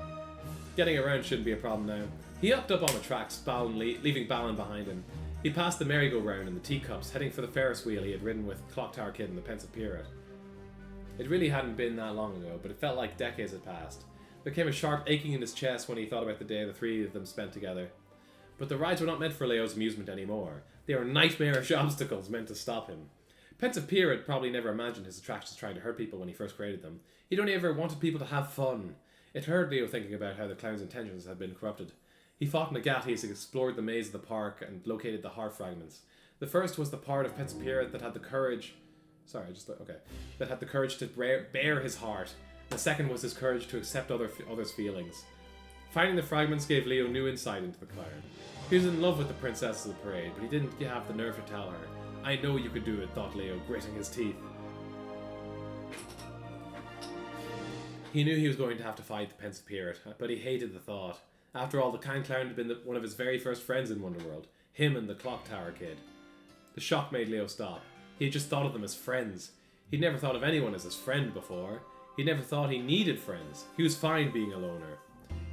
Getting around shouldn't be a problem now. He upped up on the tracks, leaving Balan behind him. He passed the merry-go-round and the teacups, heading for the Ferris wheel he had ridden with Clock Tower Kid and the Pensive Pirate. It really hadn't been that long ago, but it felt like decades had passed. There came a sharp aching in his chest when he thought about the day the 3 of them spent together. But the rides were not meant for Leo's amusement anymore. They were nightmarish obstacles meant to stop him. Pensive Pirate probably never imagined his attractions trying to hurt people when he first created them. He'd only ever wanted people to have fun. It hurt Leo thinking about how the clown's intentions had been corrupted. He fought Nagati as he explored the maze of the park and located the heart fragments. The first was the part of Pensive Pirate that had the courage... that had the courage to bare his heart. The second was his courage to accept others' feelings. Finding the fragments gave Leo new insight into the clown. He was in love with the princess of the parade, but he didn't have the nerve to tell her. I know you could do it, thought Leo, gritting his teeth. He knew he was going to have to fight the Pensive Pirate, but he hated the thought. After all, the kind clown had been one of his very first friends in Wonderworld. Him and the Clock Tower Kid. The shock made Leo stop. He had just thought of them as friends. He'd never thought of anyone as his friend before. He never thought he needed friends. He was fine being a loner.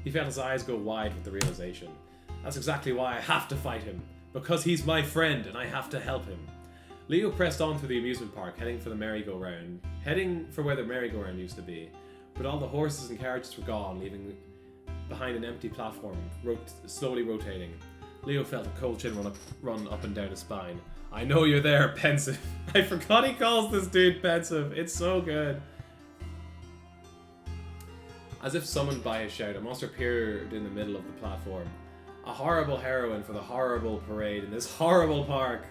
He felt his eyes go wide with the realization. That's exactly why I have to fight him. Because he's my friend and I have to help him. Leo pressed on through the amusement park, heading for where the merry-go-round used to be. But all the horses and carriages were gone, leaving behind an empty platform, slowly rotating. Leo felt a cold chill run up and down his spine. I know you're there, Pensive. I forgot he calls this dude Pensive. It's so good. As if summoned by his shout, a monster appeared in the middle of the platform. A horrible heroine for the horrible parade in this horrible park.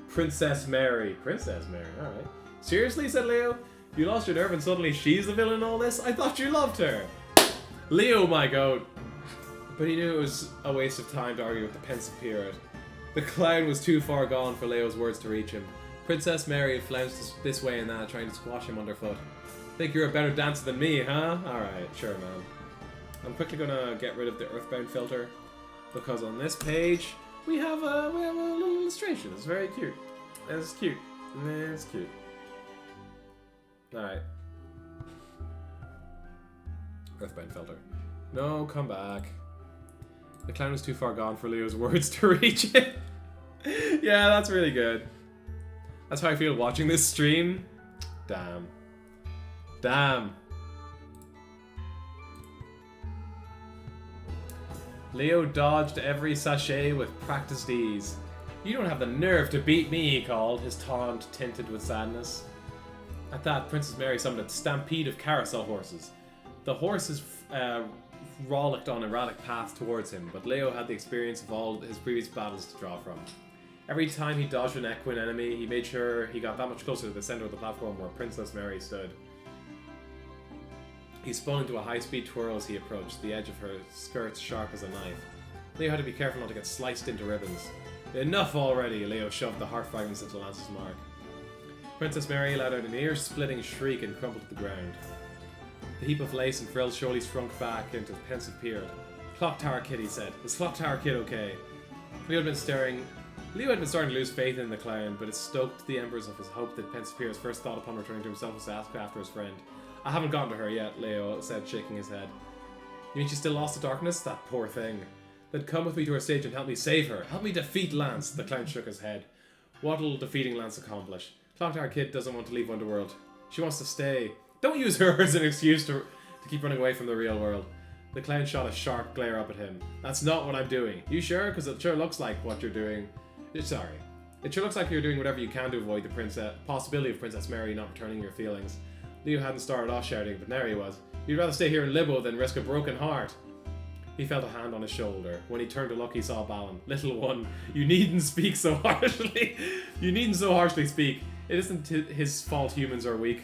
Princess Mary. Princess Mary, alright. Seriously, said Leo? You lost your nerve and suddenly she's the villain in all this? I thought you loved her. Leo, my goat. But he knew it was a waste of time to argue with the pensive pirate. The clown was too far gone for Leo's words to reach him. Princess Mary had flounced this way and that, trying to squash him underfoot. Think you're a better dancer than me, huh? Alright, sure, man. I'm quickly gonna get rid of the Earthbound filter, because on this page, we have a little illustration. It's very cute. It's cute. It's cute. Alright. Earthbound filter. No, come back. The clown was too far gone for Leo's words to reach it. Yeah, that's really good. That's how I feel watching this stream. Damn. Damn. Leo dodged every sachet with practiced ease. You don't have the nerve to beat me, he called, his taunt tinted with sadness. At that, Princess Mary summoned a stampede of carousel horses. The horses rollicked on erratic paths towards him, but Leo had the experience of all his previous battles to draw from. Every time he dodged an equine enemy, he made sure he got that much closer to the center of the platform where Princess Mary stood. He spun into a high-speed twirl as he approached, the edge of her skirts sharp as a knife. Leo had to be careful not to get sliced into ribbons. Enough already! Leo shoved the heart fragments into Lance's mark. Princess Mary let out an ear-splitting shriek and crumpled to the ground. The heap of lace and frills surely shrunk back into the pensive period. Clock Tower Kid, he said. Is Clock Tower Kid okay? Leo had been starting to lose faith in the clown, but it stoked the embers of his hope that Pensive Pierre's first thought upon returning to himself was to ask after his friend. I haven't gotten to her yet, Leo said, shaking his head. You mean she still lost to darkness? That poor thing. Then come with me to her stage and help me save her. Help me defeat Lance. The clown shook his head. What'll defeating Lance accomplish? Clock Tower Kid doesn't want to leave Wonderworld. She wants to stay. Don't use her as an excuse to keep running away from the real world. The clown shot a sharp glare up at him. That's not what I'm doing. You sure? Because it sure looks like what you're doing. Sorry. It sure looks like you're doing whatever you can to avoid the possibility of Princess Mary not returning your feelings. Leo hadn't started off shouting, but now he was. You'd rather stay here in Limbo than risk a broken heart. He felt a hand on his shoulder. When he turned to look, he saw Balan. Little one, you needn't speak so harshly. You needn't so harshly speak. It isn't his fault humans are weak.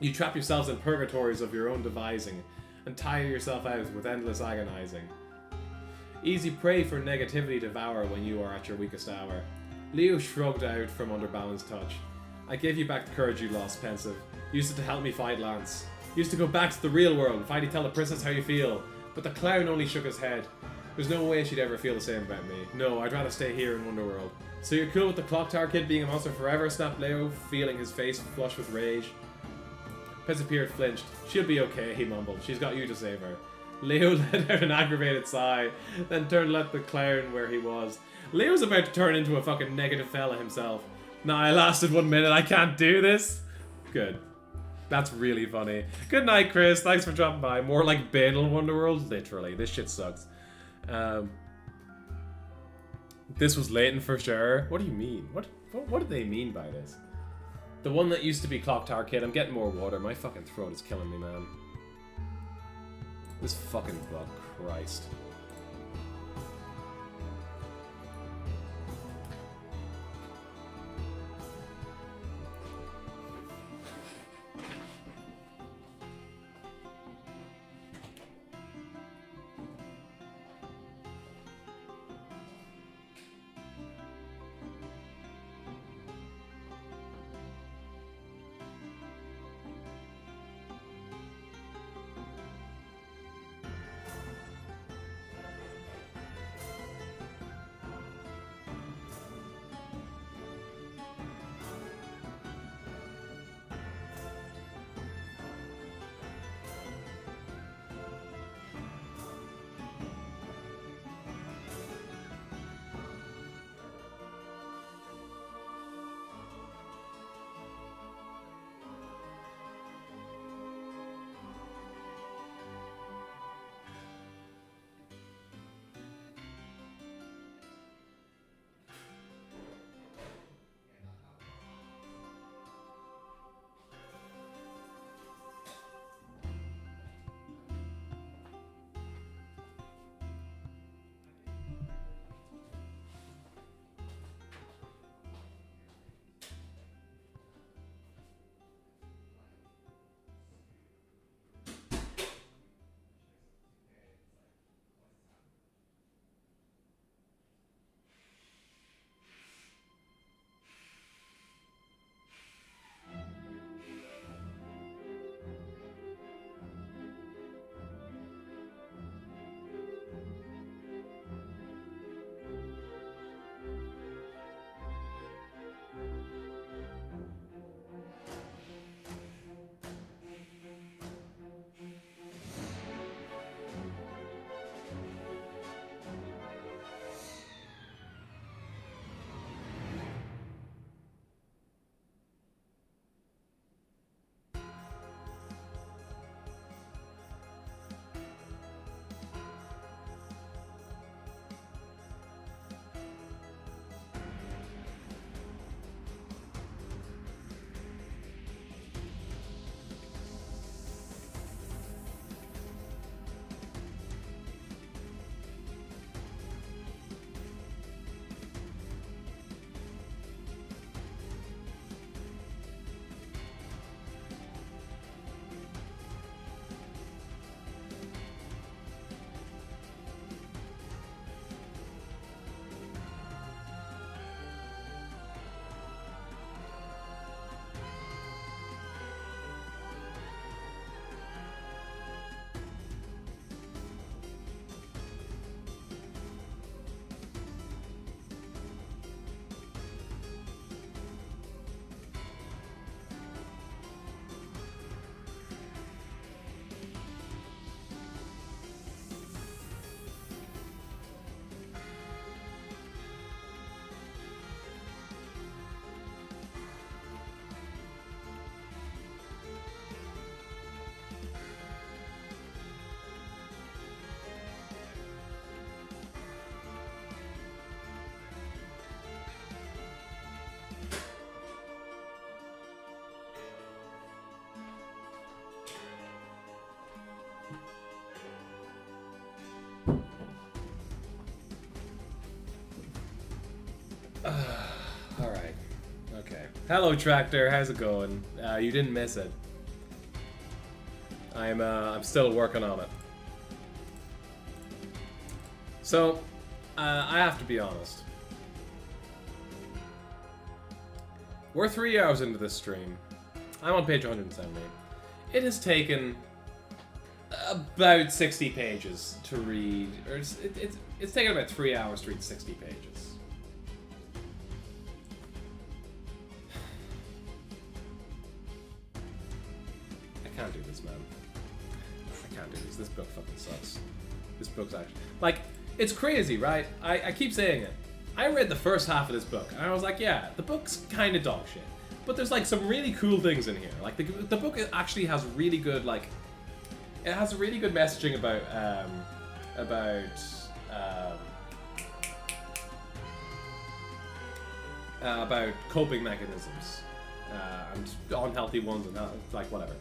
You trap yourselves in purgatories of your own devising, and tire yourself out with endless agonizing. Easy prey for negativity to devour when you are at your weakest hour. Leo shrugged out from under Balan's touch. I gave you back the courage you lost, Pensive. Used it to help me fight Lance. Used to go back to the real world and finally tell the princess how you feel. But the clown only shook his head. There's no way she'd ever feel the same about me. No, I'd rather stay here in Wonderworld. So you're cool with the Clock Tower Kid being a monster forever? Snapped Leo, feeling his face flush with rage. Pensive Pierre flinched. She'll be okay, he mumbled. She's got you to save her. Leo let out an aggravated sigh, then turned to let the clown where he was. Leo's about to turn into a fucking negative fella himself. Nah, I lasted 1 minute, I can't do this. Good. That's really funny. Good night, Chris. Thanks for dropping by. More like Balan Wonderworld. Literally, this shit sucks. This was Leighton for sure. What do you mean? What do they mean by this? The one that used to be Clock Tower Kid. I'm getting more water. My fucking throat is killing me, man. This fucking book, Christ. Alright. Okay. Hello, Tractor. How's it going? You didn't miss it. I'm still working on it. So, I have to be honest. We're 3 hours into this stream. I'm on page 170. It has taken about 60 pages to read, or it's taken about 3 hours to read 60 pages. I can't do this, man. I can't do this. This book fucking sucks. This book's actually... Like, it's crazy, right? I keep saying it. I read the first half of this book, and I was like, yeah, the book's kind of dog shit. But there's, like, some really cool things in here. Like, the book actually has really good, like... It has a really good messaging about coping mechanisms. And unhealthy ones and like, whatever.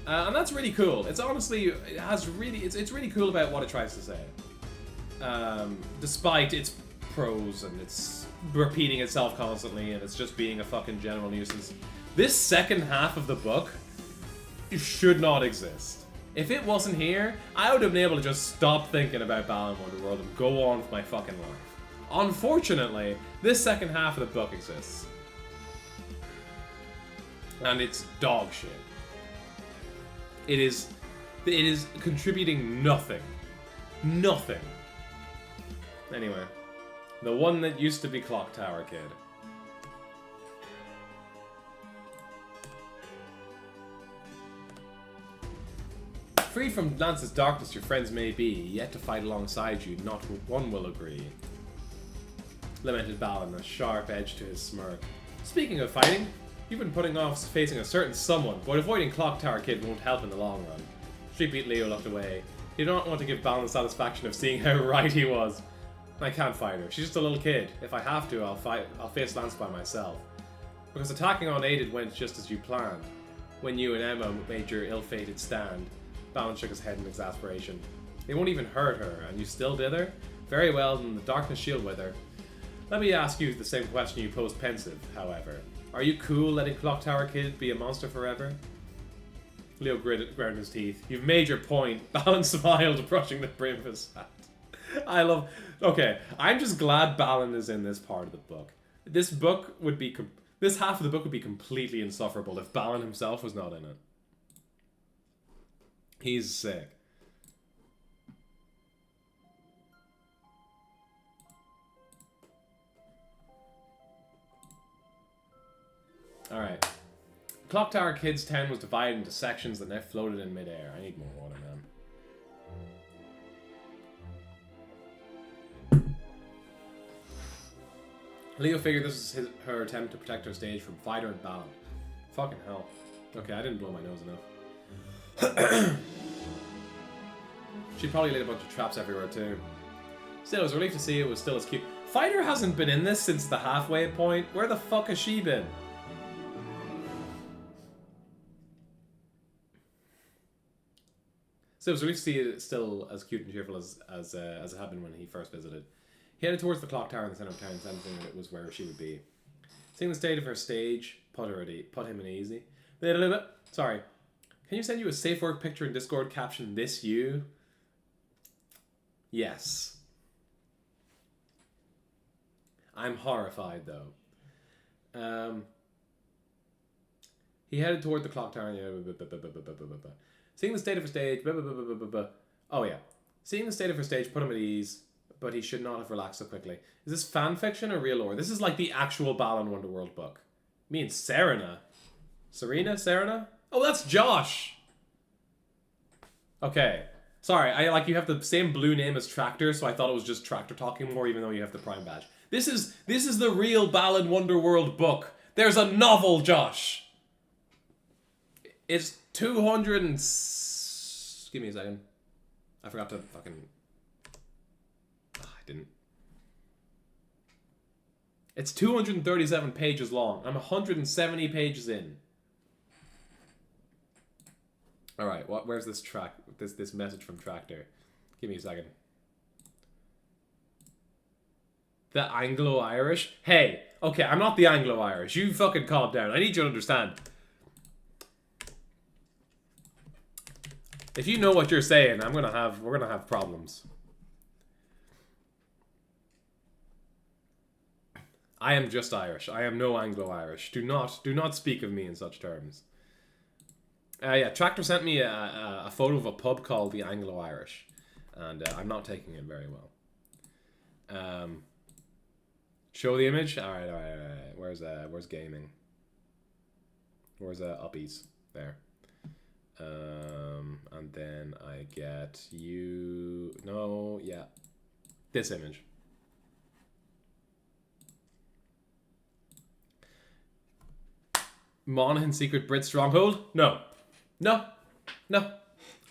And that's really cool. It's honestly, it has really, it's really cool about what it tries to say. Despite its prose and it's repeating itself constantly and it's just being a fucking general nuisance. This second half of the book should not exist. If it wasn't here, I would have been able to just stop thinking about Balan Wonderworld and go on with my fucking life. Unfortunately, this second half of the book exists. And it's dog shit. It is contributing nothing. Nothing. Anyway, the one that used to be Clock Tower Kid. Freed from Lance's darkness your friends may be, yet to fight alongside you, not one will agree. Lamented Balan, a sharp edge to his smirk. Speaking of fighting, you've been putting off facing a certain someone, but avoiding Clock Tower Kid won't help in the long run. Streetbeat Leo looked away. He did not want to give Balan the satisfaction of seeing how right he was. I can't fight her. She's just a little kid. If I have to, I'll face Lance by myself. Because attacking unaided went just as you planned. When you and Emma made your ill-fated stand, Balan shook his head in exasperation. They won't even hurt her, and you still did her? Very well, then the darkness shield with her. Let me ask you the same question you posed pensive, however. Are you cool letting Clock Tower Kid be a monster forever? Leo ground his teeth. You've made your point. Balan smiled, brushing the brim of his hat. I love... Okay, I'm just glad Balan is in this part of the book. This book would be... This half of the book would be completely insufferable if Balan himself was not in it. He's sick. Alright. Clock Tower Kid's town was divided into sections that now floated in midair. I need more water, man. Leo figured this was her attempt to protect her stage from Fighter and Balan. Fucking hell. Okay, I didn't blow my nose enough. She probably laid a bunch of traps everywhere too. Still, it was a relief to see it was still as cute. Fighter hasn't been in this since the halfway point. Where the fuck has she been? So it was a relief to see it still as cute and cheerful as it had been when he first visited. He headed towards the clock tower in the center of town, sensing that it was where she would be. Seeing the state of her stage put him in easy. Sorry. Can you send you a safe work picture in Discord caption this you? Yes. I'm horrified though. He headed toward the clock tower. Seeing the state of her stage. Oh yeah. Seeing the state of her stage put him at ease, but he should not have relaxed so quickly. Is this fan fiction or real lore? This is like the actual Balan Wonderworld book. Me and Serena. Serena? Oh, that's Josh! Okay. Sorry, you have the same blue name as Tractor, so I thought it was just Tractor talking more, even though you have the Prime badge. This is the real Balan Wonderworld book. There's a novel, Josh! It's 200 and... Give me a second. I forgot to fucking... I didn't. It's 237 pages long. I'm 170 pages in. Alright, where's this this message from Tractor? Give me a second. The Anglo-Irish? Hey, okay, I'm not the Anglo-Irish. You fucking calm down. I need you to understand. If you know what you're saying, we're gonna have problems. I am just Irish. I am no Anglo-Irish. Do not speak of me in such terms. Yeah, Tractor sent me a photo of a pub called the Anglo-Irish, and I'm not taking it very well. Show the image. All right. Where's gaming? Where's uppies? There. And then I get you. No, yeah, this image. Monaghan Secret Brit Stronghold? No. I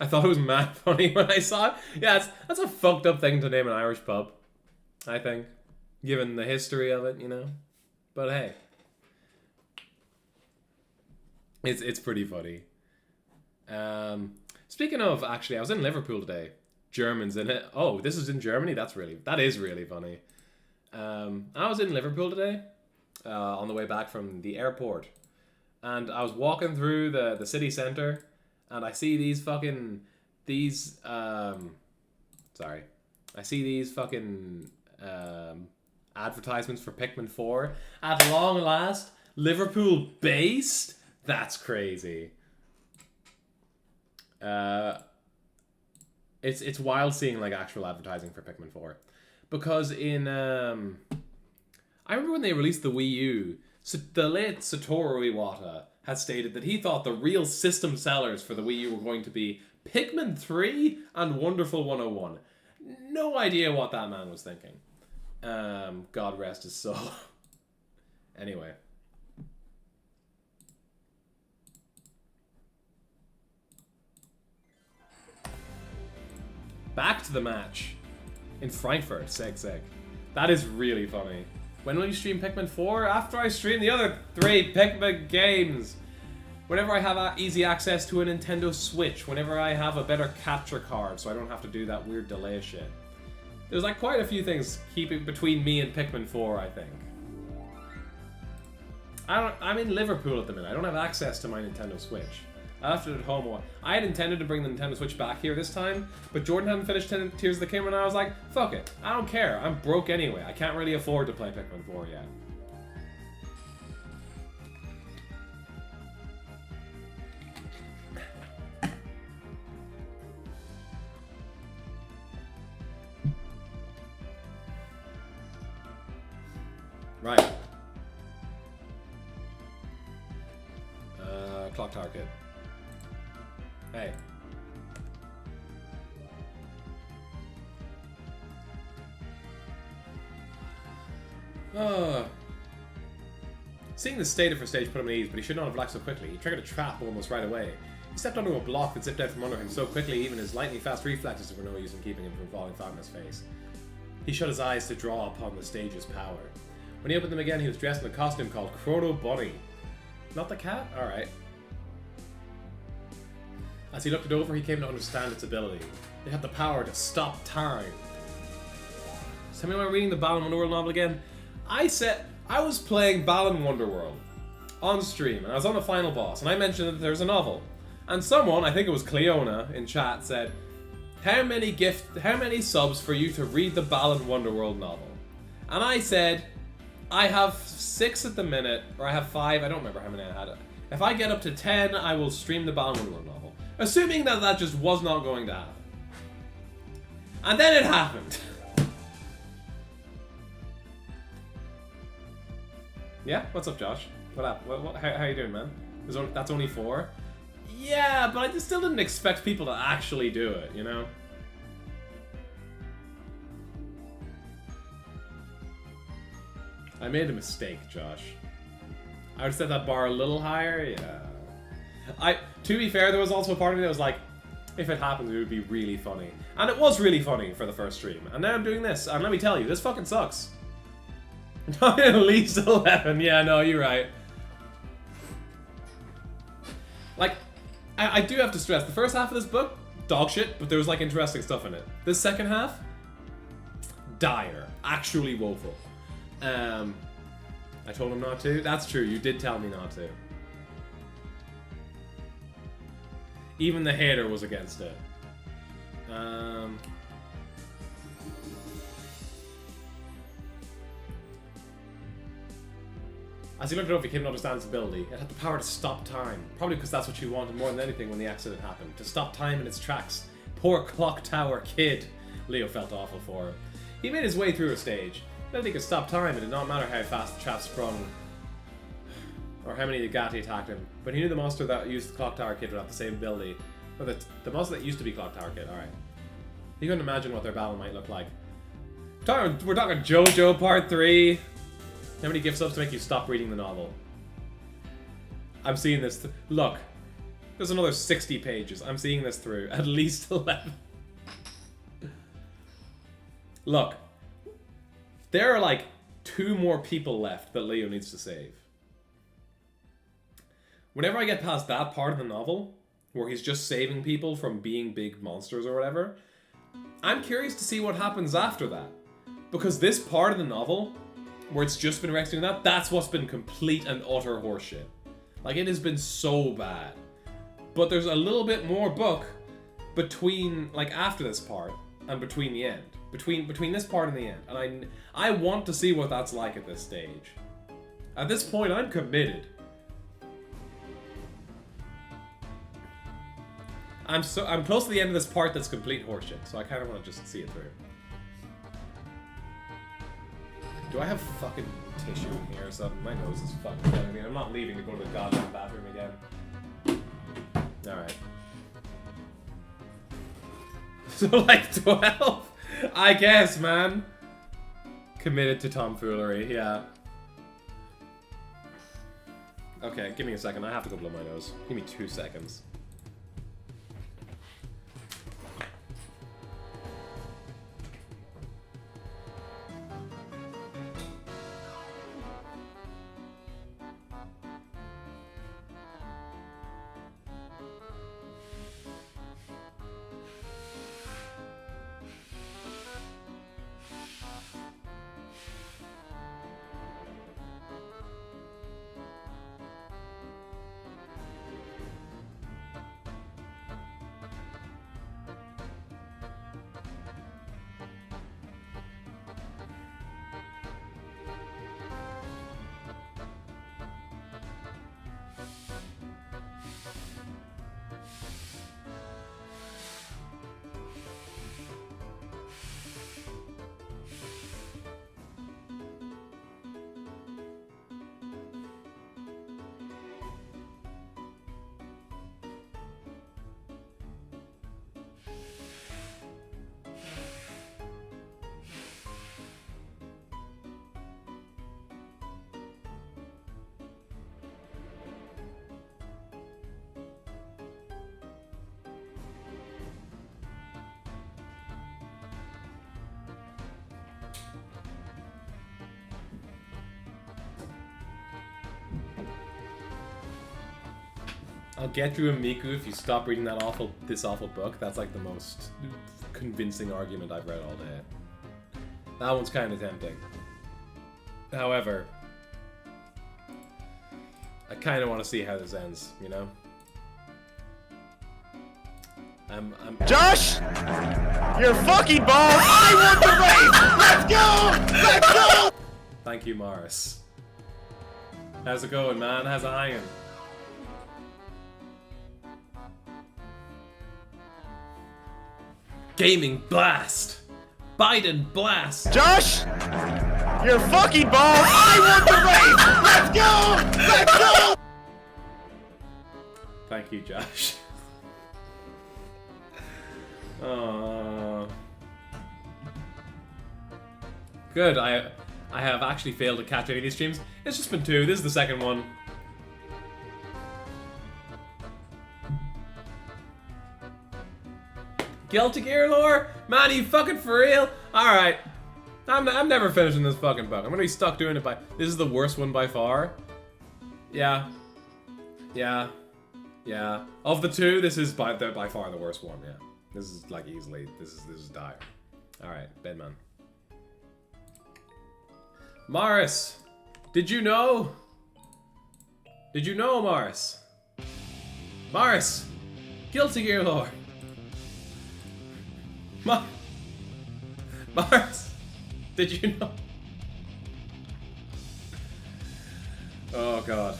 thought it was mad funny when I saw it. Yeah, that's a fucked up thing to name an Irish pub, I think, given the history of it, you know. But hey, it's pretty funny. Speaking of, actually, I was in Liverpool today. Germans in it. Oh, this is in Germany? That is really funny. I was in Liverpool today, on the way back from the airport. And I was walking through the city centre, and I see these advertisements for Pikmin 4. At long last, Liverpool based? That's crazy. It's wild seeing like actual advertising for Pikmin 4. Because in I remember when they released the Wii U, the late Satoru Iwata had stated that he thought the real system sellers for the Wii U were going to be Pikmin 3 and Wonderful 101. No idea what that man was thinking. God rest his soul. Anyway. Back to the match. In Frankfurt, sick. That is really funny. When will you stream Pikmin 4? After I stream the other 3 Pikmin games. Whenever I have easy access to a Nintendo Switch. Whenever I have a better capture card so I don't have to do that weird delay shit. There's like quite a few things keeping between me and Pikmin 4, I think. I'm in Liverpool at the minute. I don't have access to my Nintendo Switch. I left it at home. I had intended to bring the Nintendo Switch back here this time, but Jordan hadn't finished Tears of the Kingdom, and I was like, fuck it. I don't care. I'm broke anyway. I can't really afford to play Pikmin 4 yet. Right. Clock Tower Kid. Hey. Seeing the state of her stage put him at ease, but he should not have lacked so quickly. He triggered a trap almost right away. He stepped onto a block that zipped out from under him so quickly even his lightning fast reflexes were no use in keeping him from falling flat on his face. He shut his eyes to draw upon the stage's power. When he opened them again, he was dressed in a costume called Chrono Bunny. Not the cat? Alright. As he looked it over, he came to understand its ability. It had the power to stop time. So tell me, am I reading the Balan Wonderworld novel again? I was playing Balan Wonderworld on stream, and I was on the final boss, and I mentioned that there's a novel. And someone, I think it was Cleona, in chat said, how many subs for you to read the Balan Wonderworld novel? And I said, I have 6 at the minute, or I have 5, I don't remember how many I had. If I get up to 10, I will stream the Balan Wonderworld novel. Assuming that just was not going to happen. And then it happened. Yeah? What's up, Josh? What up? How you doing, man? That's only 4? Yeah, but I still didn't expect people to actually do it, you know? I made a mistake, Josh. I would set that bar a little higher, yeah. To be fair, there was also a part of me that was like, if it happens, it would be really funny. And it was really funny for the first stream. And now I'm doing this, and let me tell you, this fucking sucks. At least 11, yeah, no, you're right. Like, I do have to stress, the first half of this book, dog shit, but there was like interesting stuff in it. This second half, dire. Actually woeful. I told him not to. That's true. You did tell me not to. Even the hater was against it. As he looked it up, he couldn't understand its ability. It had the power to stop time. Probably because that's what you wanted more than anything when the accident happened. To stop time in its tracks. Poor clock tower kid. Leo felt awful for him. He made his way through a stage. Then he could stop time. It did not matter how fast the chap sprung. Or how many Gatti attacked him. But he knew the monster that used the clock tower kid would have the same ability. Or the monster that used to be clock tower kid, alright. He couldn't imagine what their battle might look like. We're talking JoJo Part 3. How many gift subs to make you stop reading the novel? I'm seeing this. Look, there's another 60 pages. I'm seeing this through. At least 11. Look, there are like 2 more people left that Leo needs to save. Whenever I get past that part of the novel, where he's just saving people from being big monsters or whatever, I'm curious to see what happens after that. Because this part of the novel, where it's just been Rex doing that, that's what's been complete and utter horseshit. Like, it has been so bad. But there's a little bit more book between, like, after this part and between the end. Between this part and the end. And I want to see what that's like at this stage. At this point, I'm committed. I'm close to the end of this part that's complete horseshit, so I kind of want to just see it through. Do I have fucking tissue in here or something? My nose is fucking killing me. I'm not leaving to go to the goddamn bathroom again. Alright. So like 12? I guess, man. Committed to tomfoolery, yeah. Okay, give me a second. I have to go blow my nose. Give me 2 seconds. I'll get through a Miku if you stop reading this awful book. That's like the most convincing argument I've read all day. That one's kind of tempting. However, I kind of want to see how this ends, you know? Josh! You're fucking balls! I want the race! Let's go! Let's go! Thank you, Morris. How's it going, man? How's it hanging? Gaming blast! Biden blast! Josh! You're fucking balls! I want the race! Let's go! Let's go! Thank you, Josh. Good, I have actually failed to catch any of these streams. It's just been 2, this is the second one. Guilty Gear lore? Man, are you fucking for real? Alright. I'm never finishing this fucking book. I'm gonna be stuck doing it by... This is the worst one by far. Yeah. Yeah. Yeah. Of the 2, this is by far the worst one, yeah. This is like easily... This is dire. Alright, Bedman. Morris, did you know? Did you know, Morris? Morris, Guilty Gear lore. Morris, did you know? Oh god.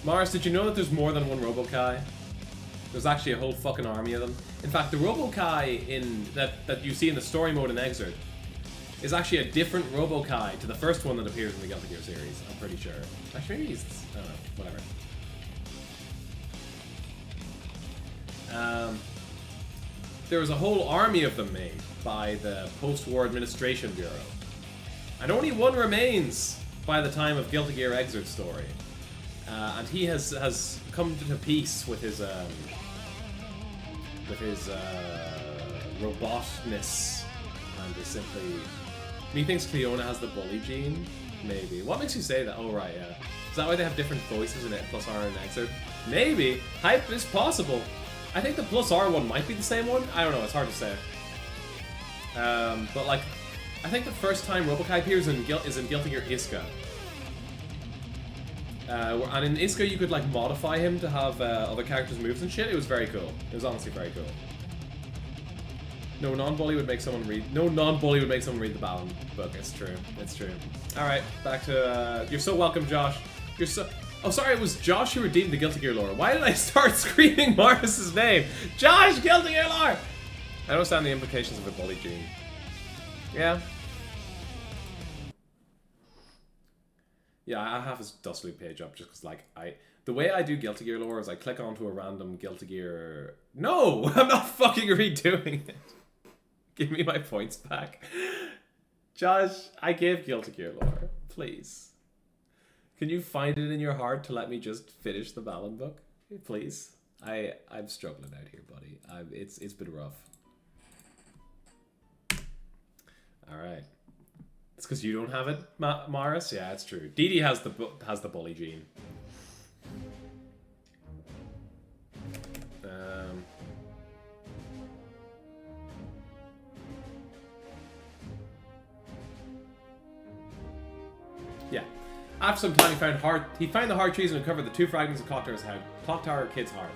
Morris, did you know that there's more than one Robo-Kai? There's actually a whole fucking army of them. In fact, the Robo-Kai that you see in the story mode in Exert is actually a different Robo-Kai to the first one that appears in the Guilty Gear series, I'm pretty sure. Actually, maybe he's... I don't know, whatever. There was a whole army of them made by the Post-War Administration Bureau. And only one remains by the time of Guilty Gear Exert story. And he has come to peace with his robotness, and is simply... Methinks Cleona has the bully gene? Maybe. What makes you say that? Oh, right, yeah. Is that why they have different voices in it, plus R and Excerpt? Maybe. Hype is possible. I think the plus R one might be the same one. I don't know, it's hard to say. But, like, I think the first time Robo-Kai appears is in Guilty Gear Iska. And in Iska, you could, like, modify him to have other characters' moves and shit. It was very cool. It was honestly very cool. No non-bully would make someone read... No non-bully would make someone read the Balan book. It's true. It's true. Alright, back to... you're so welcome, Josh. You're so... Oh, sorry, it was Josh who redeemed the Guilty Gear lore. Why did I start screaming Morris's name? Josh, Guilty Gear lore! I don't understand the implications of a bully gene. Yeah. Yeah, I have his Dust Loop page up just because, like, the way I do Guilty Gear lore is I click onto a random Guilty Gear... No! I'm not fucking redoing it. Give me my points back. Josh, I gave Guilty Gear lore. Please. Can you find it in your heart to let me just finish the Balan book? Please. I'm struggling out here, buddy. It's been rough. Alright. It's because you don't have it, Morris? Yeah, it's true. Dee Dee has the bully gene. Yeah. After some time, he found the heart trees and recovered the 2 fragments of Clock Tower Kid's heart.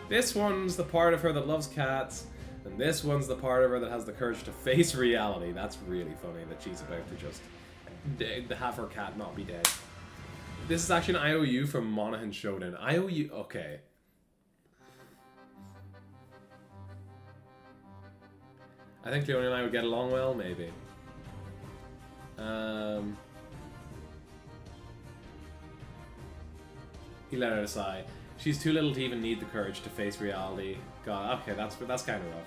This one's the part of her that loves cats, and this one's the part of her that has the courage to face reality. That's really funny that she's about to just have her cat not be dead. This is actually an IOU from Monaghan Shonen. IOU, okay. I think Leonie and I would get along well, maybe. He let out a sigh. She's too little to even need the courage to face reality. God, okay, that's kind of rough.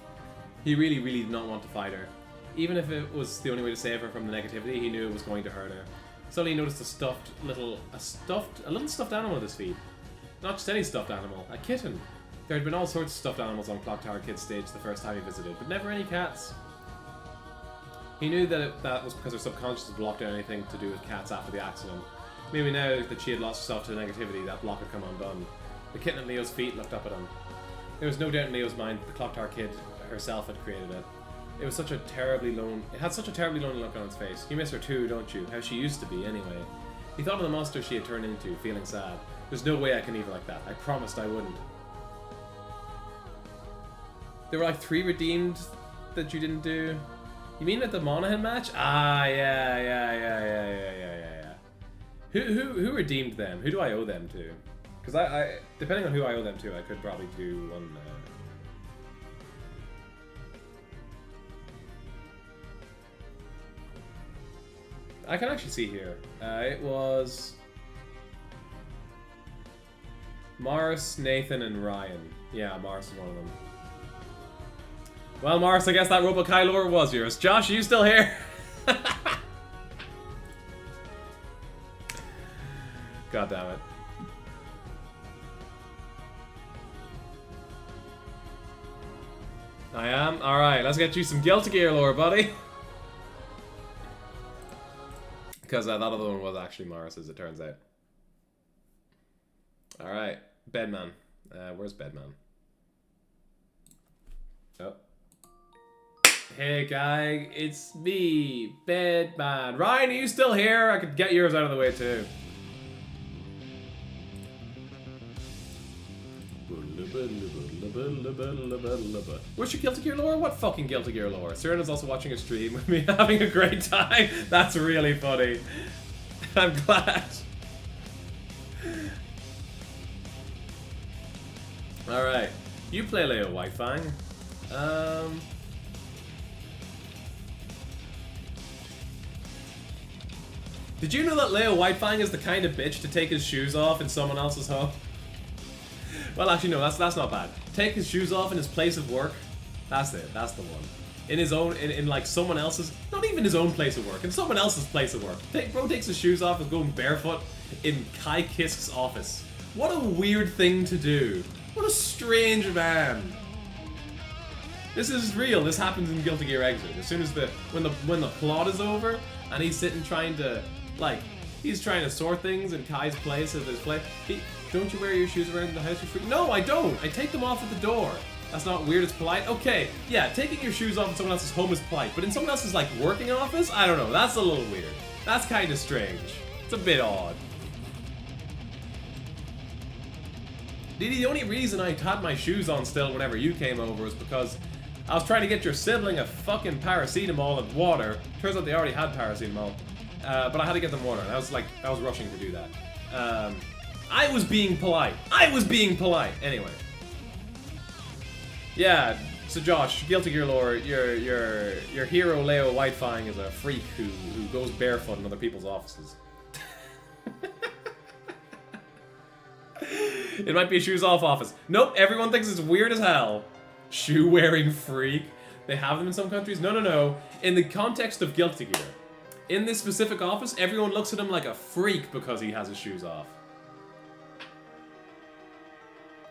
He really, really did not want to fight her. Even if it was the only way to save her from the negativity, he knew it was going to hurt her. Suddenly he noticed a little stuffed animal at his feet. Not just any stuffed animal, a kitten. There had been all sorts of stuffed animals on Clock Tower Kid's stage the first time he visited, but never any cats. He knew that that was because her subconscious blocked out anything to do with cats after the accident. Maybe now that she had lost herself to the negativity, that block had come undone. The kitten at Leo's feet looked up at him. There was no doubt in Leo's mind that the Clock Tower Kid herself had created it. It had such a terribly lonely look on its face. You miss her too, don't you? How she used to be, anyway. He thought of the monster she had turned into, feeling sad. There's no way I can leave her like that. I promised I wouldn't. There were like 3 redeemed that you didn't do. You mean at the Monaghan match? Ah, yeah. Who redeemed them? Who do I owe them to? Because I depending on who I owe them to, I could probably do one. I can actually see here. It was Morris, Nathan, and Ryan. Yeah, Morris is one of them. Well, Morris, I guess that Robo-Kai lore was yours. Josh, are you still here? God damn it. I am? Alright, let's get you some Guilty Gear lore, buddy. Because that other one was actually Morris, as it turns out. Alright, Bedman. Where's Bedman? Oh. Hey, gang, it's me, Bedman. Ryan, are you still here? I could get yours out of the way, too. What's your Guilty Gear lore? What fucking Guilty Gear lore? Serena's also watching a stream with me having a great time. That's really funny. I'm glad. Alright. You play Leo Whitefang. Did you know that Leo Whitefang is the kind of bitch to take his shoes off in someone else's home? Well, actually, no, that's not bad. Take his shoes off in his place of work. That's it. That's the one. In his own, in like someone else's, not even his own place of work, in someone else's place of work. Bro takes his shoes off and going barefoot in Kai Kisk's office. What a weird thing to do. What a strange man. This is real. This happens in Guilty Gear Exit. As soon as when the plot is over and he's sitting trying to he's trying to sort things in Kai's place at his place. Don't you wear your shoes around the house, you freak? No, I don't. I take them off at the door. That's not weird. It's polite. Okay, yeah, taking your shoes off in someone else's home is polite, but in someone else's like working office, I don't know. That's a little weird. That's kind of strange. It's a bit odd. The only reason I had my shoes on still whenever you came over was because I was trying to get your sibling a fucking paracetamol and water. Turns out they already had paracetamol, but I had to get them water, and I was rushing to do that. I was being polite. I was being polite. Anyway. Yeah. So Josh, Guilty Gear lore, your hero Leo Whitefang is a freak who goes barefoot in other people's offices. It might be a shoes off office. Nope, everyone thinks it's weird as hell. Shoe wearing freak. They have them in some countries. No. In the context of Guilty Gear, in this specific office, everyone looks at him like a freak because he has his shoes off.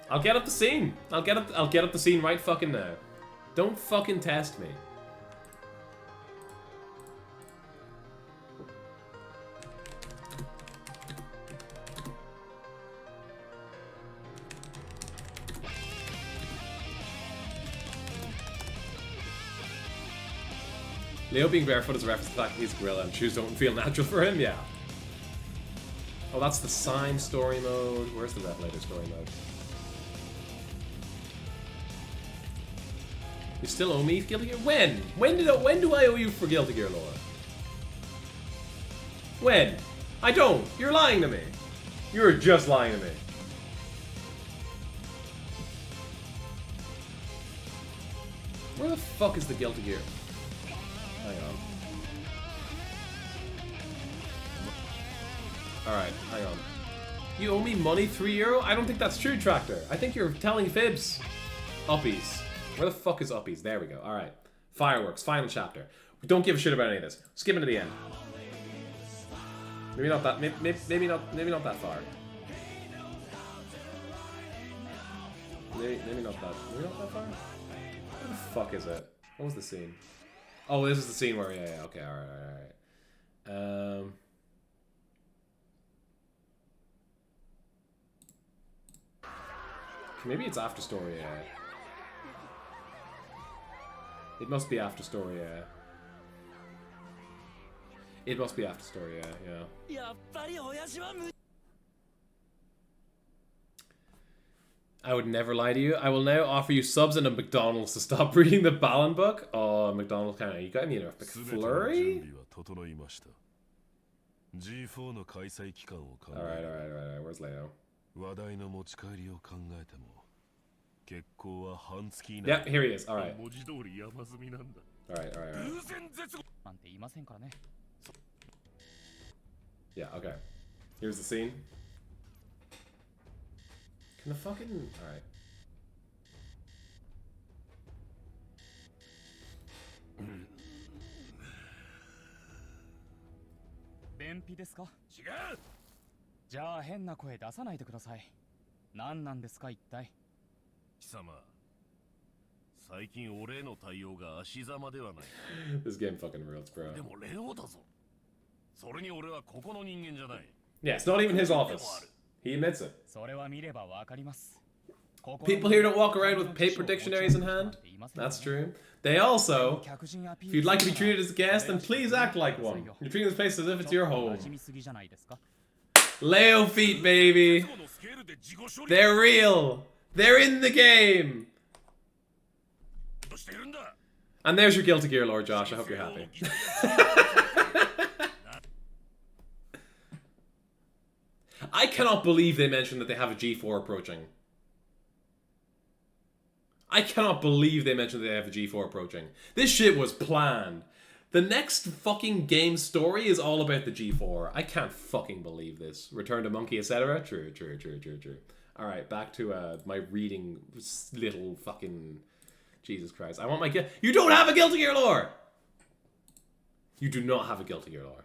I'll get up the scene. I'll get up the scene right fucking now. Don't fucking test me. Leo being barefoot is a reference to the fact that he's a gorilla and shoes don't feel natural for him, yeah. Oh, that's the sign story mode. Where's the Revelator story mode? You still owe me Guilty Gear? When? When do I owe you for Guilty Gear lore? When? I don't. You're lying to me. You're just lying to me. Where the fuck is the Guilty Gear? Hang on. Alright, hang on. You owe me money, €3? I don't think that's true, Tractor. I think you're telling fibs. Uppies. Where the fuck is Uppies? There we go. Alright. Fireworks, final chapter. We don't give a shit about any of this. Skipping to the end. Maybe not that maybe not that far. Maybe not that far? Where the fuck is it? What was the scene? Oh, this is the scene where yeah, okay, alright. Maybe it's after story, yeah. It must be after story, yeah. It must be after story, yeah. I would never lie to you. I will now offer you subs and a McDonald's to stop reading the Balan book. Oh, McDonald's kind of. You got me a McFlurry? Alright. Where's Leo? Yeah, here he is. Alright. Alright. Yeah, okay. Here's the scene. Can the fucking... Alright. This game fucking rules, bro. Yeah, it's not even his office. He admits it. People here don't walk around with paper dictionaries in hand. That's true. They also, if you'd like to be treated as a guest, then please act like one. You're treating this place as if it's your home. Leo feet, baby. They're real. They're in the game. And there's your Guilty Gear lore, Josh. I hope you're happy. I cannot believe they mentioned that they have a G4 approaching. I cannot believe they mentioned that they have a G4 approaching. This shit was planned. The next fucking game story is all about the G4. I can't fucking believe this. Return to Monkey, etc. True. Alright, back to my reading little fucking... Jesus Christ. I want my... You don't have a Guilty Gear lore! You do not have a Guilty Gear lore.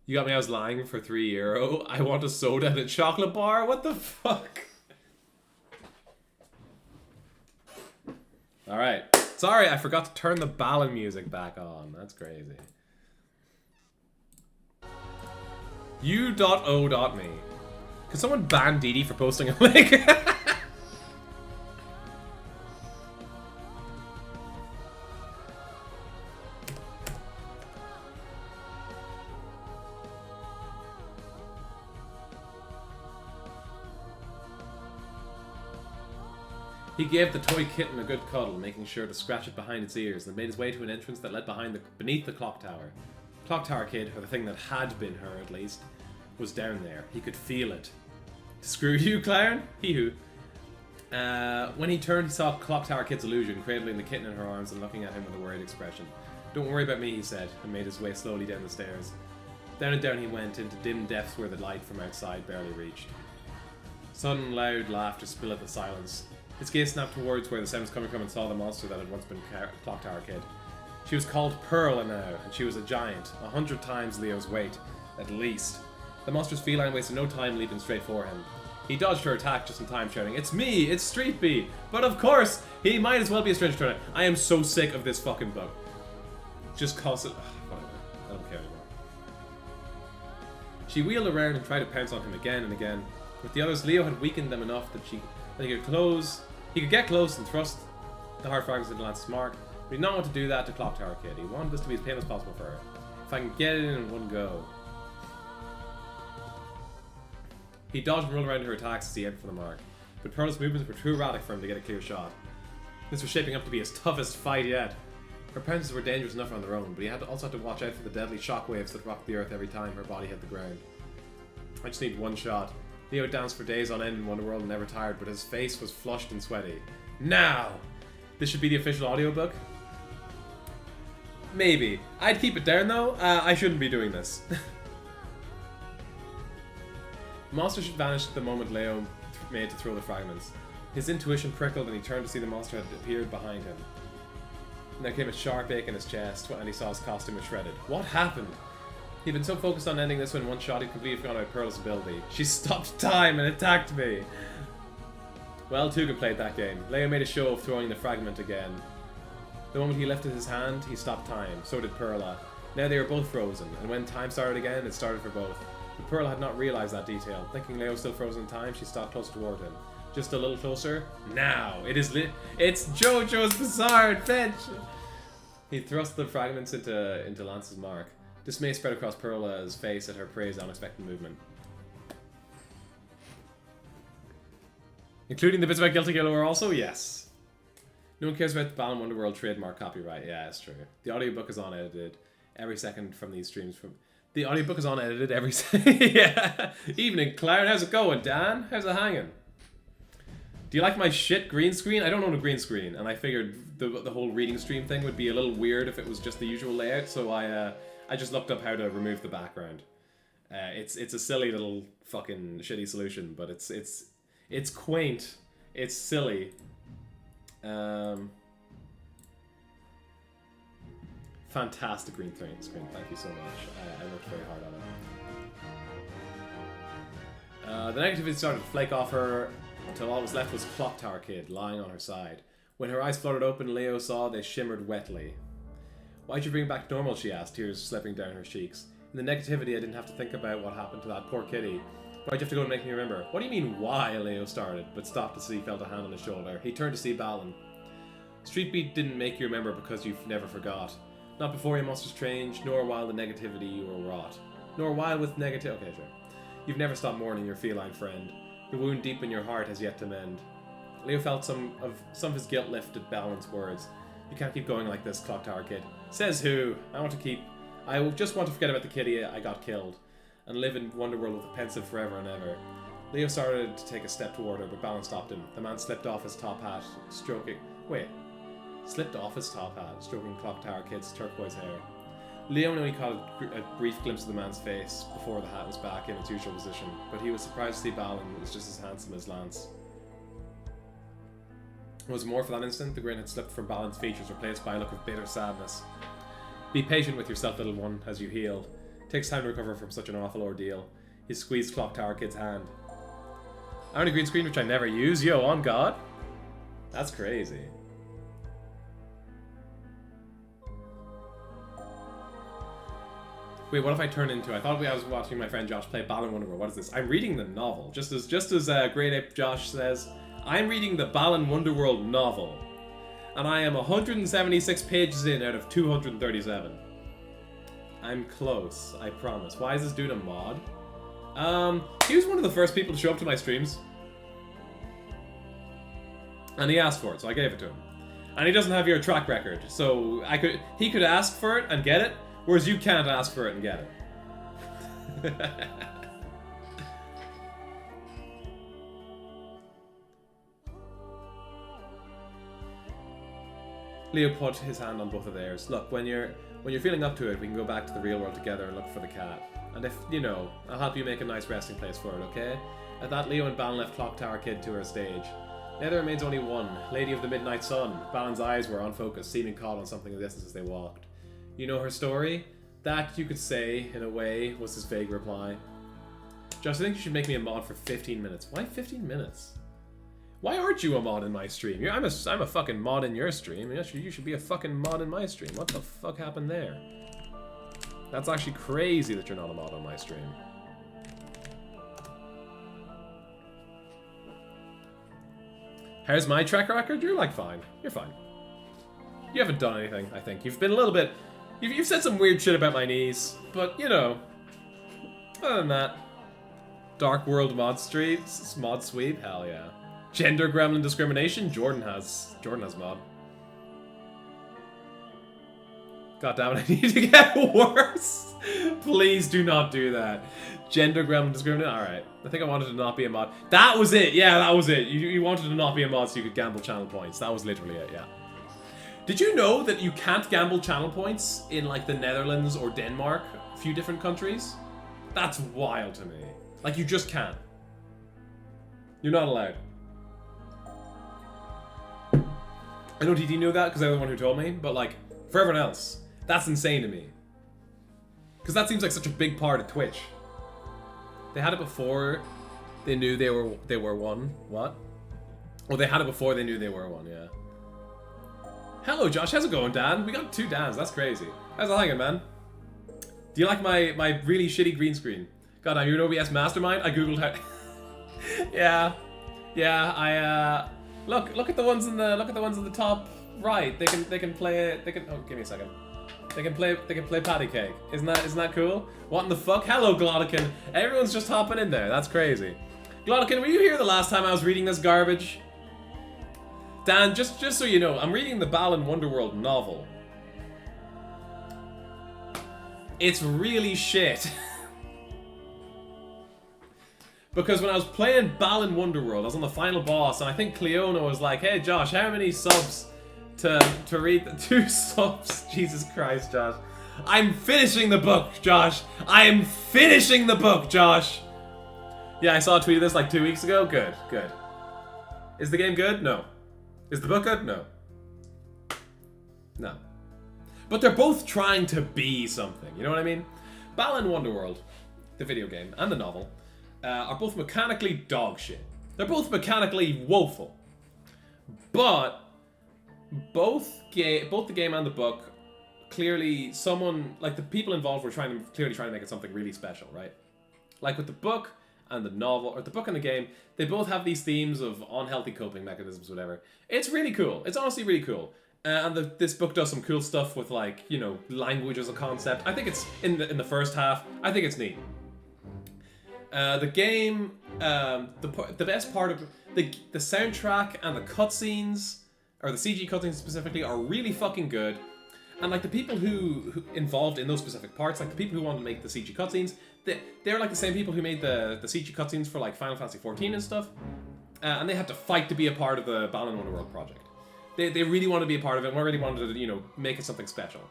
You got me, I was lying for €3. I want a soda and a chocolate bar? What the fuck? Alright. Sorry, I forgot to turn the Balan music back on. That's crazy. U.O.me. Could someone ban Didi for posting a link? He gave the toy kitten a good cuddle, making sure to scratch it behind its ears, and made his way to an entrance that led beneath the clock tower. Clock tower kid, or the thing that had been her at least, was down there. He could feel it. Screw you, clown? Hee-hoo. When he turned, he saw Clock Tower Kid's illusion, cradling the kitten in her arms and looking at him with a worried expression. Don't worry about me, he said, and made his way slowly down the stairs. Down and down he went, into dim depths where the light from outside barely reached. Sudden, loud laughter spilled the silence. His gaze snapped towards where the sound was coming from and saw the monster that had once been Clock Tower Kid. She was called Pearl now, and she was a giant, 100 times Leo's weight, at least. The monster's feline wasted no time leaping straight for him. He dodged her attack just in time, shouting, "It's me! It's Street B!" But of course, he might as well be a stranger to it. I am so sick of this fucking book. Just cause it... whatever. I don't care anymore. She wheeled around and tried to pounce on him again and again. With the others, Leo had weakened them enough that he could get close and thrust the hard fragments into Lance's mark, but he did not want to do that to Clock Tower Kid. He wanted this to be as painless as possible for her. If I can get it in one go. He dodged and rolled around her attacks as he aimed for the mark, but Pearl's movements were too erratic for him to get a clear shot. This was shaping up to be his toughest fight yet. Her pounces were dangerous enough on their own, but he also had to watch out for the deadly shockwaves that rocked the earth every time her body hit the ground. I just need one shot. Leo danced for days on end in Wonderworld and never tired, but his face was flushed and sweaty. Now! This should be the official audiobook? Maybe. I'd keep it down though. I shouldn't be doing this. The monster should vanish at the moment Leo made to throw the fragments. His intuition prickled and he turned to see the monster had appeared behind him. And there came a sharp ache in his chest and he saw his costume was shredded. What happened? He'd been so focused on ending this one in one shot he'd completely forgotten about Pearl's ability. She stopped time and attacked me! Well, Tugan played that game. Leo made a show of throwing the fragment again. The moment he lifted his hand, he stopped time. So did Perla. Now they were both frozen, and when time started again, it started for both. But Perla had not realized that detail. Thinking Leo was still frozen in time, she stopped close toward him. Just a little closer. Now! It's JoJo's Bizarre Adventure! He thrust the fragments into Lance's mark. Dismay spread across Perla's face at her prey's unexpected movement. Including the bits about Guilty Gear lore also? Yes. No one cares about the Balan Wonderworld trademark copyright. Yeah, it's true. The audiobook is unedited every second from these streams. The audiobook is unedited every second. Yeah. Evening, Clown. How's it going, Dan? How's it hanging? Do you like my shit green screen? I don't own a green screen, and I figured the whole reading stream thing would be a little weird if it was just the usual layout, so I just looked up how to remove the background. It's a silly little fucking shitty solution, but it's quaint. It's silly. Fantastic green screen. Thank you so much. I worked very hard on it. The negativity started to flake off her until all that was left was Clock Tower Kid lying on her side. When her eyes fluttered open, Leo saw they shimmered wetly. "Why'd you bring back normal?" she asked, tears slipping down her cheeks. In the negativity, I didn't have to think about what happened to that poor kitty, Why'd you have to go and make me remember? What do you mean, why? Leo started, but stopped as he felt a hand on his shoulder. He turned to see Balan. Street Beat didn't make you remember because you've never forgot. Not before your monster's strange, nor while the negativity you were wrought. Nor while with negative. Okay, sure. You've never stopped mourning your feline friend. The wound deep in your heart has yet to mend. Leo felt some of his guilt lift at Balan's words. You can't keep going like this, Clock Tower Kid. Says who? I just want to forget about the kitty I got killed, and live in Wonderworld with a pensive forever and ever. Leo started to take a step toward her, but Balan stopped him. The man slipped off his top hat, stroking Clock Tower Kid's turquoise hair. Leo only caught a brief glimpse of the man's face before the hat was back in its usual position, but he was surprised to see Balan was just as handsome as Lance. It was more for that instant, the grin had slipped from Balan's features, replaced by a look of bitter sadness. Be patient with yourself, little one, as you heal. It takes time to recover from such an awful ordeal. He squeezed Clock Tower Kid's hand. I own a green screen which I never use. Yo, on God? That's crazy. Wait, what if I turn into... I thought I was watching my friend Josh play Balan Wonderworld. What is this? I'm reading the novel. Just as Great Ape Josh says, I'm reading the Balan Wonderworld novel. And I am 176 pages in out of 237. I'm close, I promise. Why is this dude a mod? He was one of the first people to show up to my streams. And he asked for it, so I gave it to him. And he doesn't have your track record, so he could ask for it and get it, whereas you can't ask for it and get it. Leo put his hand on both of theirs. Look, when you're feeling up to it, we can go back to the real world together and look for the cat. And if, you know, I'll help you make a nice resting place for it, okay? At that, Leo and Balan left Clock Tower Kid to her stage. Now there remains only one, Lady of the Midnight Sun. Balan's eyes were unfocused, seeming caught on something in the distance as they walked. You know her story? That, you could say, in a way, was his vague reply. Josh, I think you should make me a mod for 15 minutes. Why 15 minutes? Why aren't you a mod in my stream? I'm a fucking mod in your stream. You should be a fucking mod in my stream. What the fuck happened there? That's actually crazy that you're not a mod on my stream. How's my track record? You're like fine. You're fine. You haven't done anything, I think. You've been a little bit... You've said some weird shit about my knees, but, you know... Other than that... Dark World mod streets, mod sweep, hell yeah. Gender gremlin discrimination, Jordan has mod. God damn it, I need to get worse. Please do not do that. Gender gremlin discrimination, alright. I think I wanted to not be a mod. That was it, yeah, that was it. You wanted to not be a mod so you could gamble channel points. That was literally it, yeah. Did you know that you can't gamble channel points in like the Netherlands or Denmark? A few different countries? That's wild to me. Like, you just can't. You're not allowed. I know DD knew that because they're the one who told me, but like, for everyone else, that's insane to me. Because that seems like such a big part of Twitch. They had it before they knew they were one. What? Oh, they had it before they knew they were one, yeah. Hello, Josh. How's it going, Dan? We got 2 Dans. That's crazy. How's it hanging, man? Do you like my really shitty green screen? God, I'm your OBS mastermind. I googled how. Yeah. I look at the ones in the top right. They can play. Oh, give me a second. They can play patty cake. Isn't that cool? What in the fuck? Hello, Glottican. Everyone's just hopping in there. That's crazy. Glottican, were you here the last time I was reading this garbage? Dan, just so you know, I'm reading the Balan Wonderworld novel. It's really shit. Because when I was playing Balan Wonderworld, I was on the final boss, and I think Cleona was like, hey Josh, how many subs to read the 2 subs? Jesus Christ, Josh. I'm finishing the book, Josh. I am finishing the book, Josh. Yeah, I saw a tweet of this like 2 weeks ago. Good. Is the game good? No. Is the book good? No. No. But they're both trying to be something, you know what I mean? Balan Wonderworld, the video game, and the novel, are both mechanically dog shit. They're both mechanically woeful. But both the game and the book, clearly someone, like the people involved were clearly trying to make it something really special, right? Like with the book, and the novel, or the book and the game, they both have these themes of unhealthy coping mechanisms, whatever. It's really cool. It's honestly really cool. And this book does some cool stuff with, like, you know, language as a concept. I think it's, in the first half, I think it's neat. The game, the best part of the soundtrack and the cutscenes, or the CG cutscenes specifically, are really fucking good. And like the people who involved in those specific parts, like the people who wanted to make the CG cutscenes, they're like the same people who made the CG cutscenes for like Final Fantasy XIV and stuff. And they had to fight to be a part of the Balan Wonderworld project. They really wanted to be a part of it and really wanted to, you know, make it something special.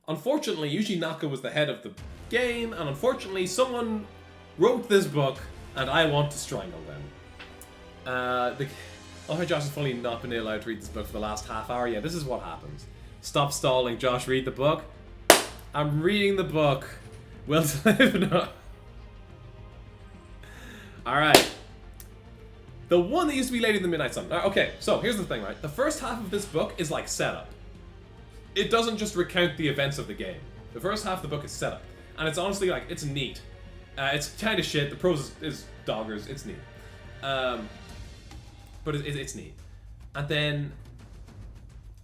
Unfortunately, Yuji Naka was the head of the game, and unfortunately, someone wrote this book, and I want to strangle them. Oh, how Josh has fully not been allowed to read this book for the last half hour. Yeah, this is what happens. Stop stalling, Josh. Read the book. I'm reading the book. Will to live? No. Alright. The one that used to be Lady of the Midnight Sun. Okay, so here's the thing, right? The first half of this book is like setup. It doesn't just recount the events of the game. The first half of the book is setup. And it's honestly like, it's neat. It's kind of shit. The prose is doggers. It's neat. But it's neat. And then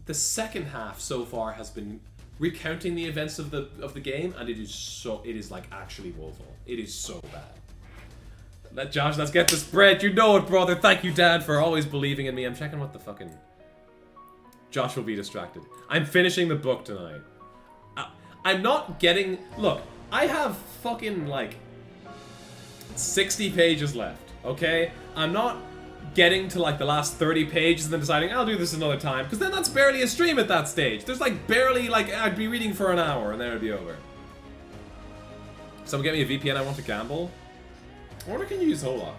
the second half so far has been recounting the events of the game, and it is like actually woeful. It is so bad. Josh, let's get the spread. You know it, brother. Thank you, Dad, for always believing in me. I'm checking what the fucking... Josh will be distracted. I'm finishing the book tonight. I'm not getting... Look, I have fucking, like, 60 pages left, okay? I'm not getting to, like, the last 30 pages and then deciding, I'll do this another time, because then that's barely a stream at that stage. There's, like, barely, like, I'd be reading for an hour, and then it'd be over. Someone get me a VPN, I want to gamble. I wonder can you use Hola.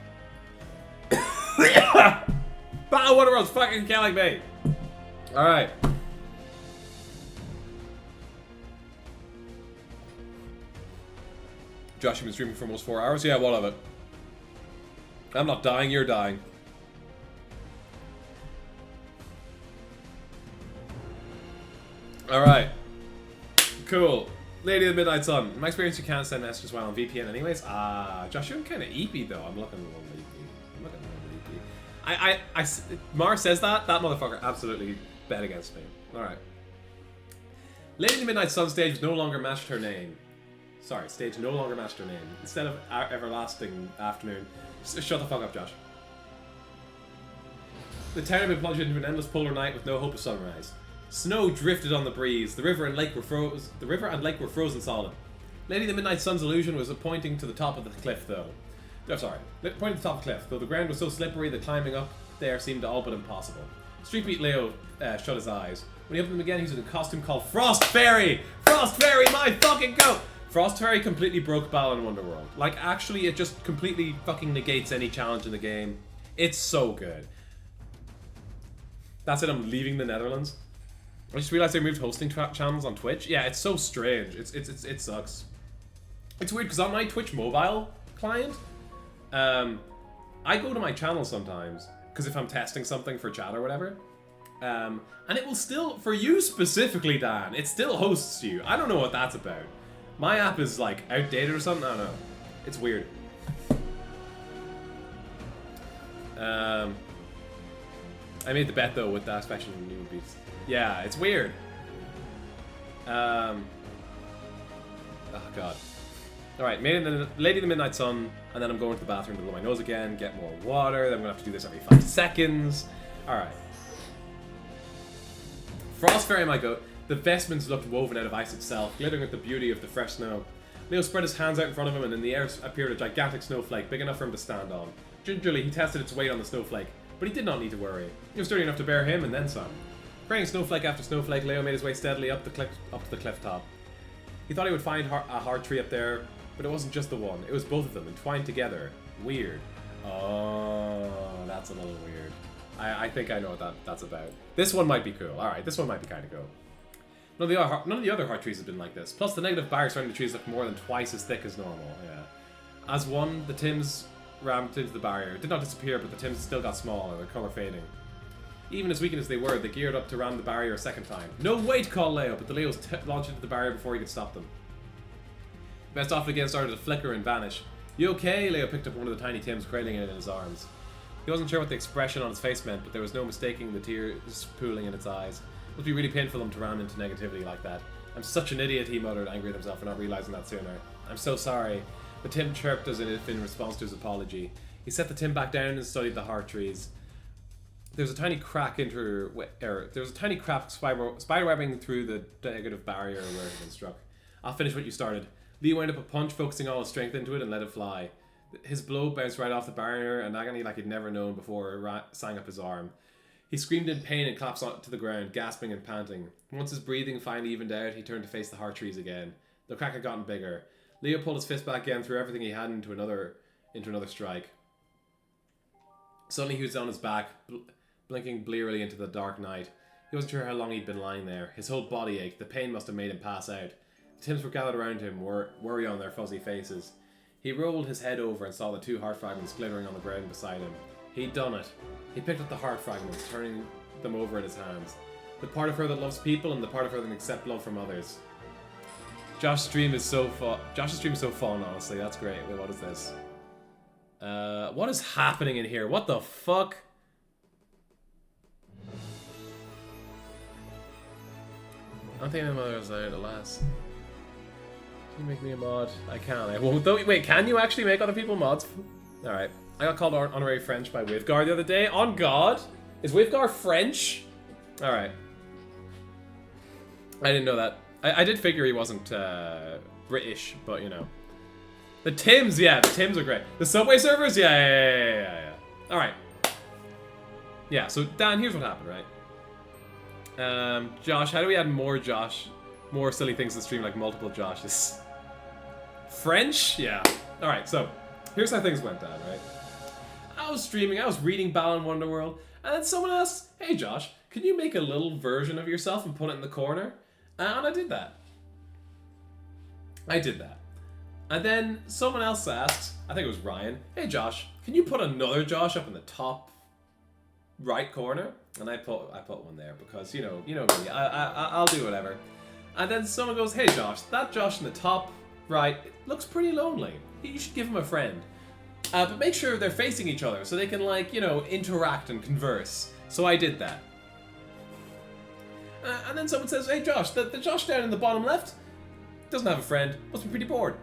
Balan Wonderworld's fucking killing me. Alright. Josh, you've been streaming for almost 4 hours? Yeah, what of it? I'm not dying, you're dying. Alright. Cool. Lady of the Midnight Sun. In my experience, you can't send messages while on VPN anyways. Josh, you're kind of eepy though. I'm looking a little eepy. I'm looking a little eepy. Mar says that motherfucker absolutely bet against me. Alright. Lady of the Midnight Sun stage was no longer matched her name. Sorry, stage no longer matched her name. Instead of Everlasting Afternoon. Shut the fuck up, Josh. The town had been plunged into an endless polar night with no hope of sunrise. Snow drifted on the breeze. The river and lake were frozen solid. Lady of the Midnight Sun's illusion was pointing to the top of the cliff, though. Pointing to the top of the cliff, though the ground was so slippery that climbing up there seemed all but impossible. Street Beat Leo shut his eyes. When he opened them again, he was in a costume called Frost Fairy! Frost Fairy, my fucking goat! Frost Fairy completely broke Balan Wonderworld. Like, actually, it just completely fucking negates any challenge in the game. It's so good. That's it, I'm leaving the Netherlands. I just realized they moved hosting channels on Twitch. Yeah, it's so strange. It sucks. It's weird because on my Twitch mobile client, I go to my channel sometimes because if I'm testing something for chat or whatever, and it will still, for you specifically, Dan, it still hosts you. I don't know what that's about. My app is like outdated or something. I don't know. It's weird. I made the bet though with that special new beats. Yeah, it's weird. Oh god. Alright, Lady of the Midnight Sun, and then I'm going to the bathroom to blow my nose again, get more water, then I'm gonna have to do this every 5 seconds. Alright. Frost Fairy, my goat. The vestments looked woven out of ice itself, glittering with the beauty of the fresh snow. Leo spread his hands out in front of him, and in the air appeared a gigantic snowflake, big enough for him to stand on. Gingerly, he tested its weight on the snowflake, but he did not need to worry. It was sturdy enough to bear him, and then some. Carrying snowflake after snowflake, Leo made his way steadily up to the cliff top. He thought he would find a hard tree up there, but it wasn't just the one. It was both of them, entwined together. Weird. Oh, that's a little weird. I think I know what that's about. This one might be cool. Alright, this one might be kind of cool. None of the other heart trees have been like this. Plus, the negative barriers surrounding the trees look more than twice as thick as normal. Yeah. As one, the Tims rammed into the barrier. It did not disappear, but the Tims still got smaller, their colour fading. Even as weakened as they were, they geared up to ram the barrier a second time. No, wait, called Leo, but the Leos launched into the barrier before he could stop them. Best off again started to flicker and vanish. You okay? Leo picked up one of the tiny Tims, cradling it in his arms. He wasn't sure what the expression on his face meant, but there was no mistaking the tears pooling in its eyes. It must be really painful for him to ram into negativity like that. I'm such an idiot, he muttered, angry at himself for not realizing that sooner. I'm so sorry. The Tim chirped as if in response to his apology. He set the Tim back down and studied the heart trees. There's a tiny crack spiderwebbing through the negative barrier where it had been struck. I'll finish what you started. Lee wound up a punch, focusing all his strength into it and let it fly. His blow bounced right off the barrier, and agony like he'd never known before sang up his arm. He screamed in pain and collapsed to the ground, gasping and panting. Once his breathing finally evened out, he turned to face the heart trees again. The crack had gotten bigger. Leo pulled his fist back in, threw everything he had into another strike. Suddenly he was on his back, blinking blearily into the dark night. He wasn't sure how long he'd been lying there. His whole body ached. The pain must have made him pass out. The Tims were gathered around him, worry on their fuzzy faces. He rolled his head over and saw the 2 heart fragments glittering on the ground beside him. He'd done it. He picked up the heart fragments, turning them over in his hands. The part of her that loves people and the part of her that can accept love from others. Josh's stream is so fun. Honestly. That's great. Wait, what is this? What is happening in here? What the fuck? I don't think my mother was there to last. Can you make me a mod? I can. I won't though. Wait, can you actually make other people mods? Alright. I got called honorary French by Wivgar the other day. On God? Is Wivgar French? Alright. I didn't know that. I did figure he wasn't British, but you know. The Tims, yeah, the Tims are great. The Subway servers, yeah. Alright. Yeah, so Dan, here's what happened, right? Josh, how do we add more silly things to the stream, like multiple Joshes? French? Yeah. Alright, so, here's how things went down, right? I was streaming, I was reading Balan Wonderworld, and then someone asked, hey Josh, can you make a little version of yourself and put it in the corner? And I did that. And then someone else asked, I think it was Ryan, hey Josh, can you put another Josh up in the top right corner? And I put one there because you know me, I'll do whatever. And then someone goes, hey Josh, that Josh in the top right looks pretty lonely. You should give him a friend. But make sure they're facing each other so they can, like, you know, interact and converse. So I did that. And then someone says, hey Josh, the Josh down in the bottom left doesn't have a friend, must be pretty bored.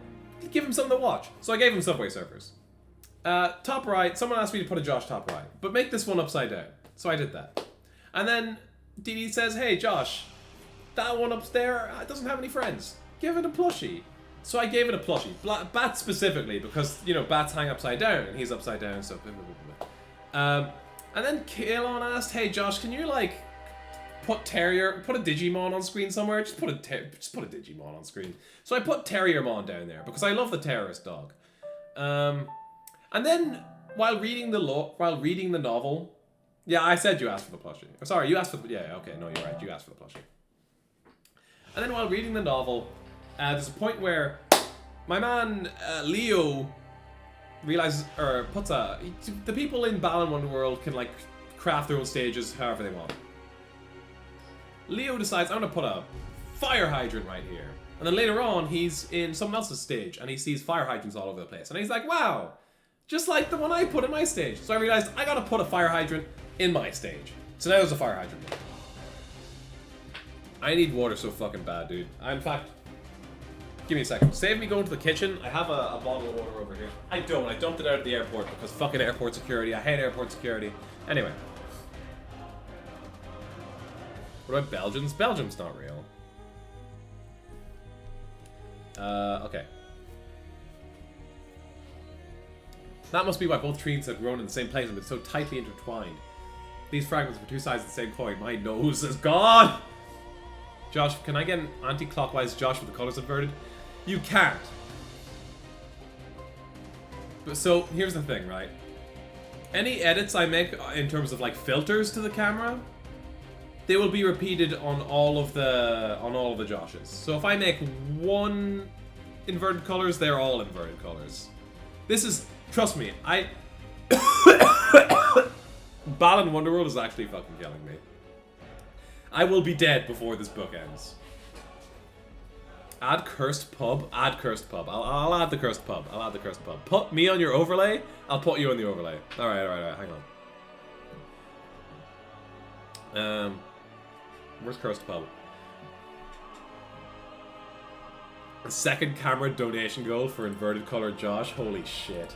Give him something to watch. So I gave him Subway Surfers. Top right, someone asked me to put a Josh top right, but make this one upside down. So I did that. And then Dee says, hey Josh, that one up there doesn't have any friends. Give it a plushie. So I gave it a plushie. Bat specifically, because, you know, bats hang upside down, and he's upside down, so blah, blah, blah, blah. And then Kaelon asked, hey Josh, can you, like, put a Digimon on screen somewhere? Just put a Digimon on screen. So I put Terriermon down there, because I love the terrorist dog. And then, while reading the novel... Yeah, I said you asked for the plushie. Sorry, you asked for the... Yeah, okay, no, you're right. You asked for the plushie. And then while reading the novel, there's a point where my man, Leo, realizes... the people in Balan Wonderworld can, like, craft their own stages however they want. Leo decides, I'm going to put a fire hydrant right here. And then later on, he's in someone else's stage, and he sees fire hydrants all over the place. And he's like, wow, just like the one I put in my stage. So I realized, I got to put a fire hydrant in my stage. So now there's a fire hydrant. I need water so fucking bad, dude. In fact, give me a second. Save me going to the kitchen. I have a bottle of water over here. I don't. I dumped it out at the airport because fucking airport security. I hate airport security. Anyway. What about Belgians? Belgium's not real. Okay. That must be why both trees have grown in the same place and been so tightly intertwined. These fragments were two sides of the same coin. My nose is gone! Josh, can I get an anti-clockwise Josh with the colors inverted? You can't. But so, here's the thing, right? Any edits I make in terms of, like, filters to the camera, they will be repeated on all of the Joshes. So if I make one inverted colors, they're all inverted colors. This is, trust me, Balan Wonderworld is actually fucking killing me. I will be dead before this book ends. Add cursed pub. Add cursed pub. I'll add the cursed pub. I'll add the cursed pub. Put me on your overlay. I'll put you on the overlay. Alright. Hang on. Where's cursed pub? Second camera donation goal for inverted color Josh. Holy shit.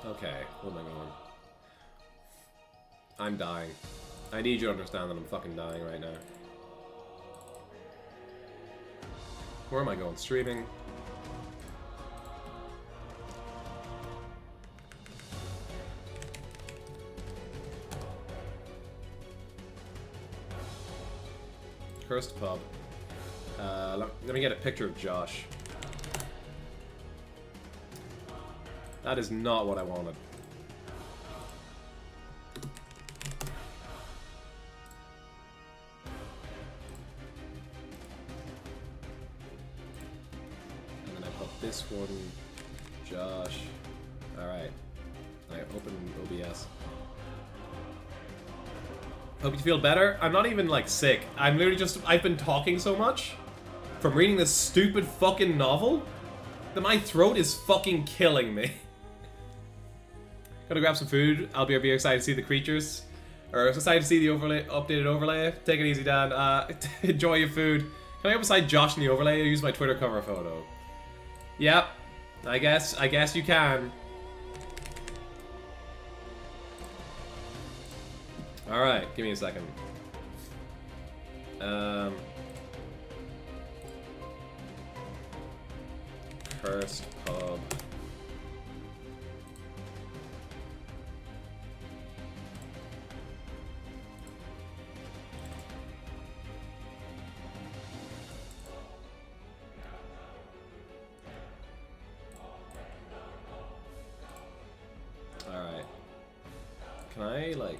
Okay, where am I going? I'm dying. I need you to understand that I'm fucking dying right now. Where am I going? Streaming. Cursed pub. Let me get a picture of Josh. That is not what I wanted. And then I put this one, Josh. Alright. I open OBS. Hope you feel better. I'm not even, like, sick. I'm literally just... I've been talking so much from reading this stupid fucking novel that my throat is fucking killing me. Gotta grab some food. I'll be excited to see the creatures. Or excited to see the updated overlay. Take it easy, Dan. Enjoy your food. Can I go beside Josh in the overlay? I use my Twitter cover photo. Yep. I guess you can. Alright, give me a second. Cursed pub. Alright. Can I, like...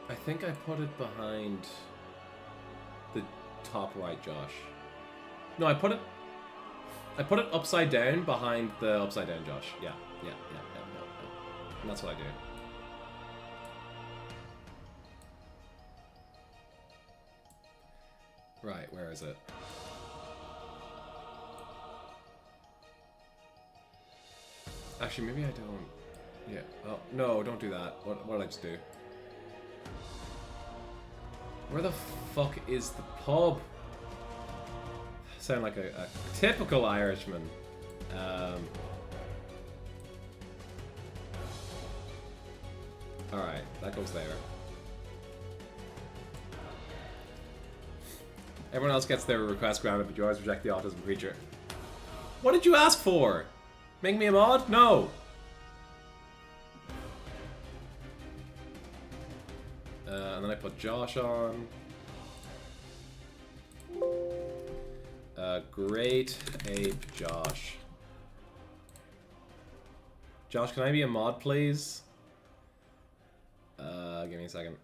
I think I put it behind the top right, Josh. No, I put it upside down behind the upside down, Josh. Yeah. And that's what I do. Right, where is it? Actually, maybe I don't. Yeah. Oh, no, don't do that. What did I just do? Where the fuck is the pub? Sound like a typical Irishman. Alright, that goes there. Everyone else gets their request granted, but you always reject the autism creature. What did you ask for? Make me a mod? No! And then I put Josh on. Great Ape Josh. Josh, can I be a mod, please? Give me a second.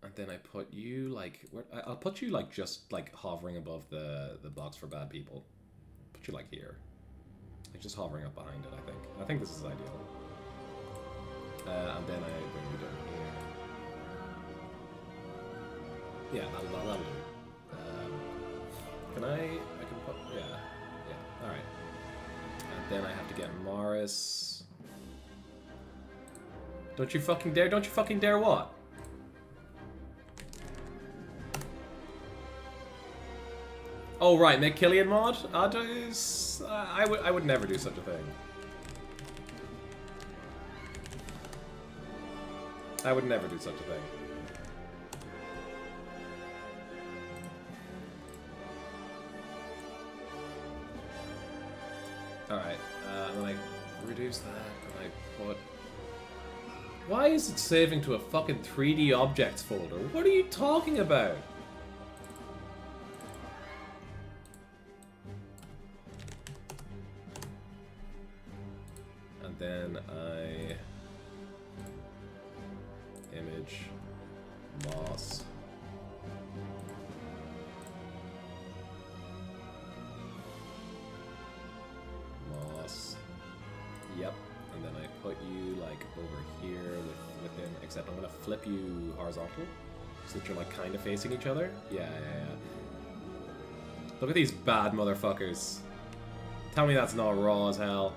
And then I put you, like... I'll put you, like, just, like, hovering above the box for bad people. Put you, like, here. Like, just hovering up behind it, I think. I think this is ideal. And then I bring you down here. Yeah, that'll do. Can I can put... Yeah. Alright. And then I have to get Morris. Don't you fucking dare. Don't you fucking dare what? Oh, right. Make Killian mod? I would never do such a thing. I would never do such a thing. Alright, and then I reduce that, and I put... Why is it saving to a fucking 3D objects folder? What are you talking about? And then I... Image... Moss... Yep. And then I put you like over here with him, except I'm gonna flip you horizontal so that you're like kind of facing each other. Yeah. Look at these bad motherfuckers. Tell me that's not raw as hell.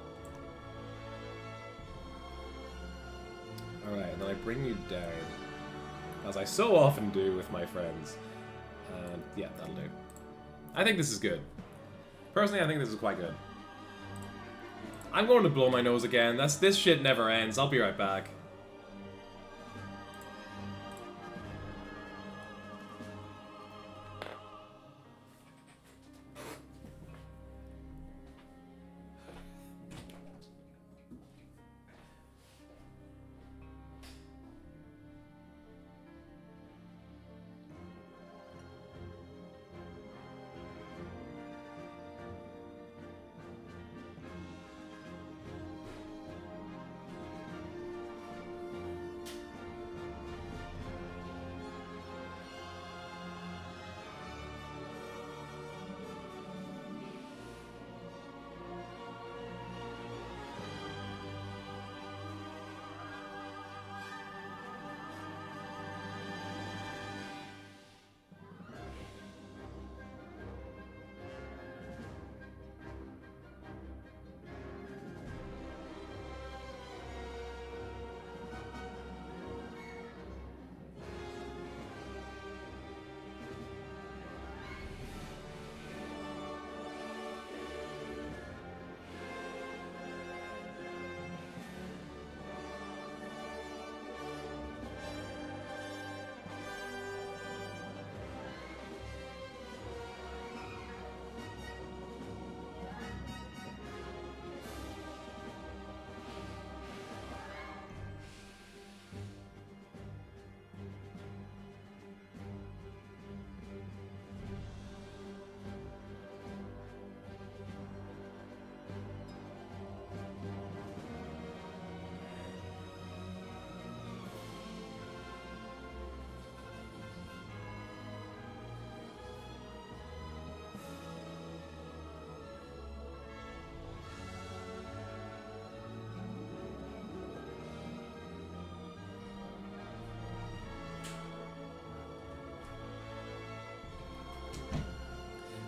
Alright, and then I bring you down, as I so often do with my friends. And yeah, that'll do. I think this is good. Personally, I think this is quite good. I'm going to blow my nose again. This shit never ends. I'll be right back.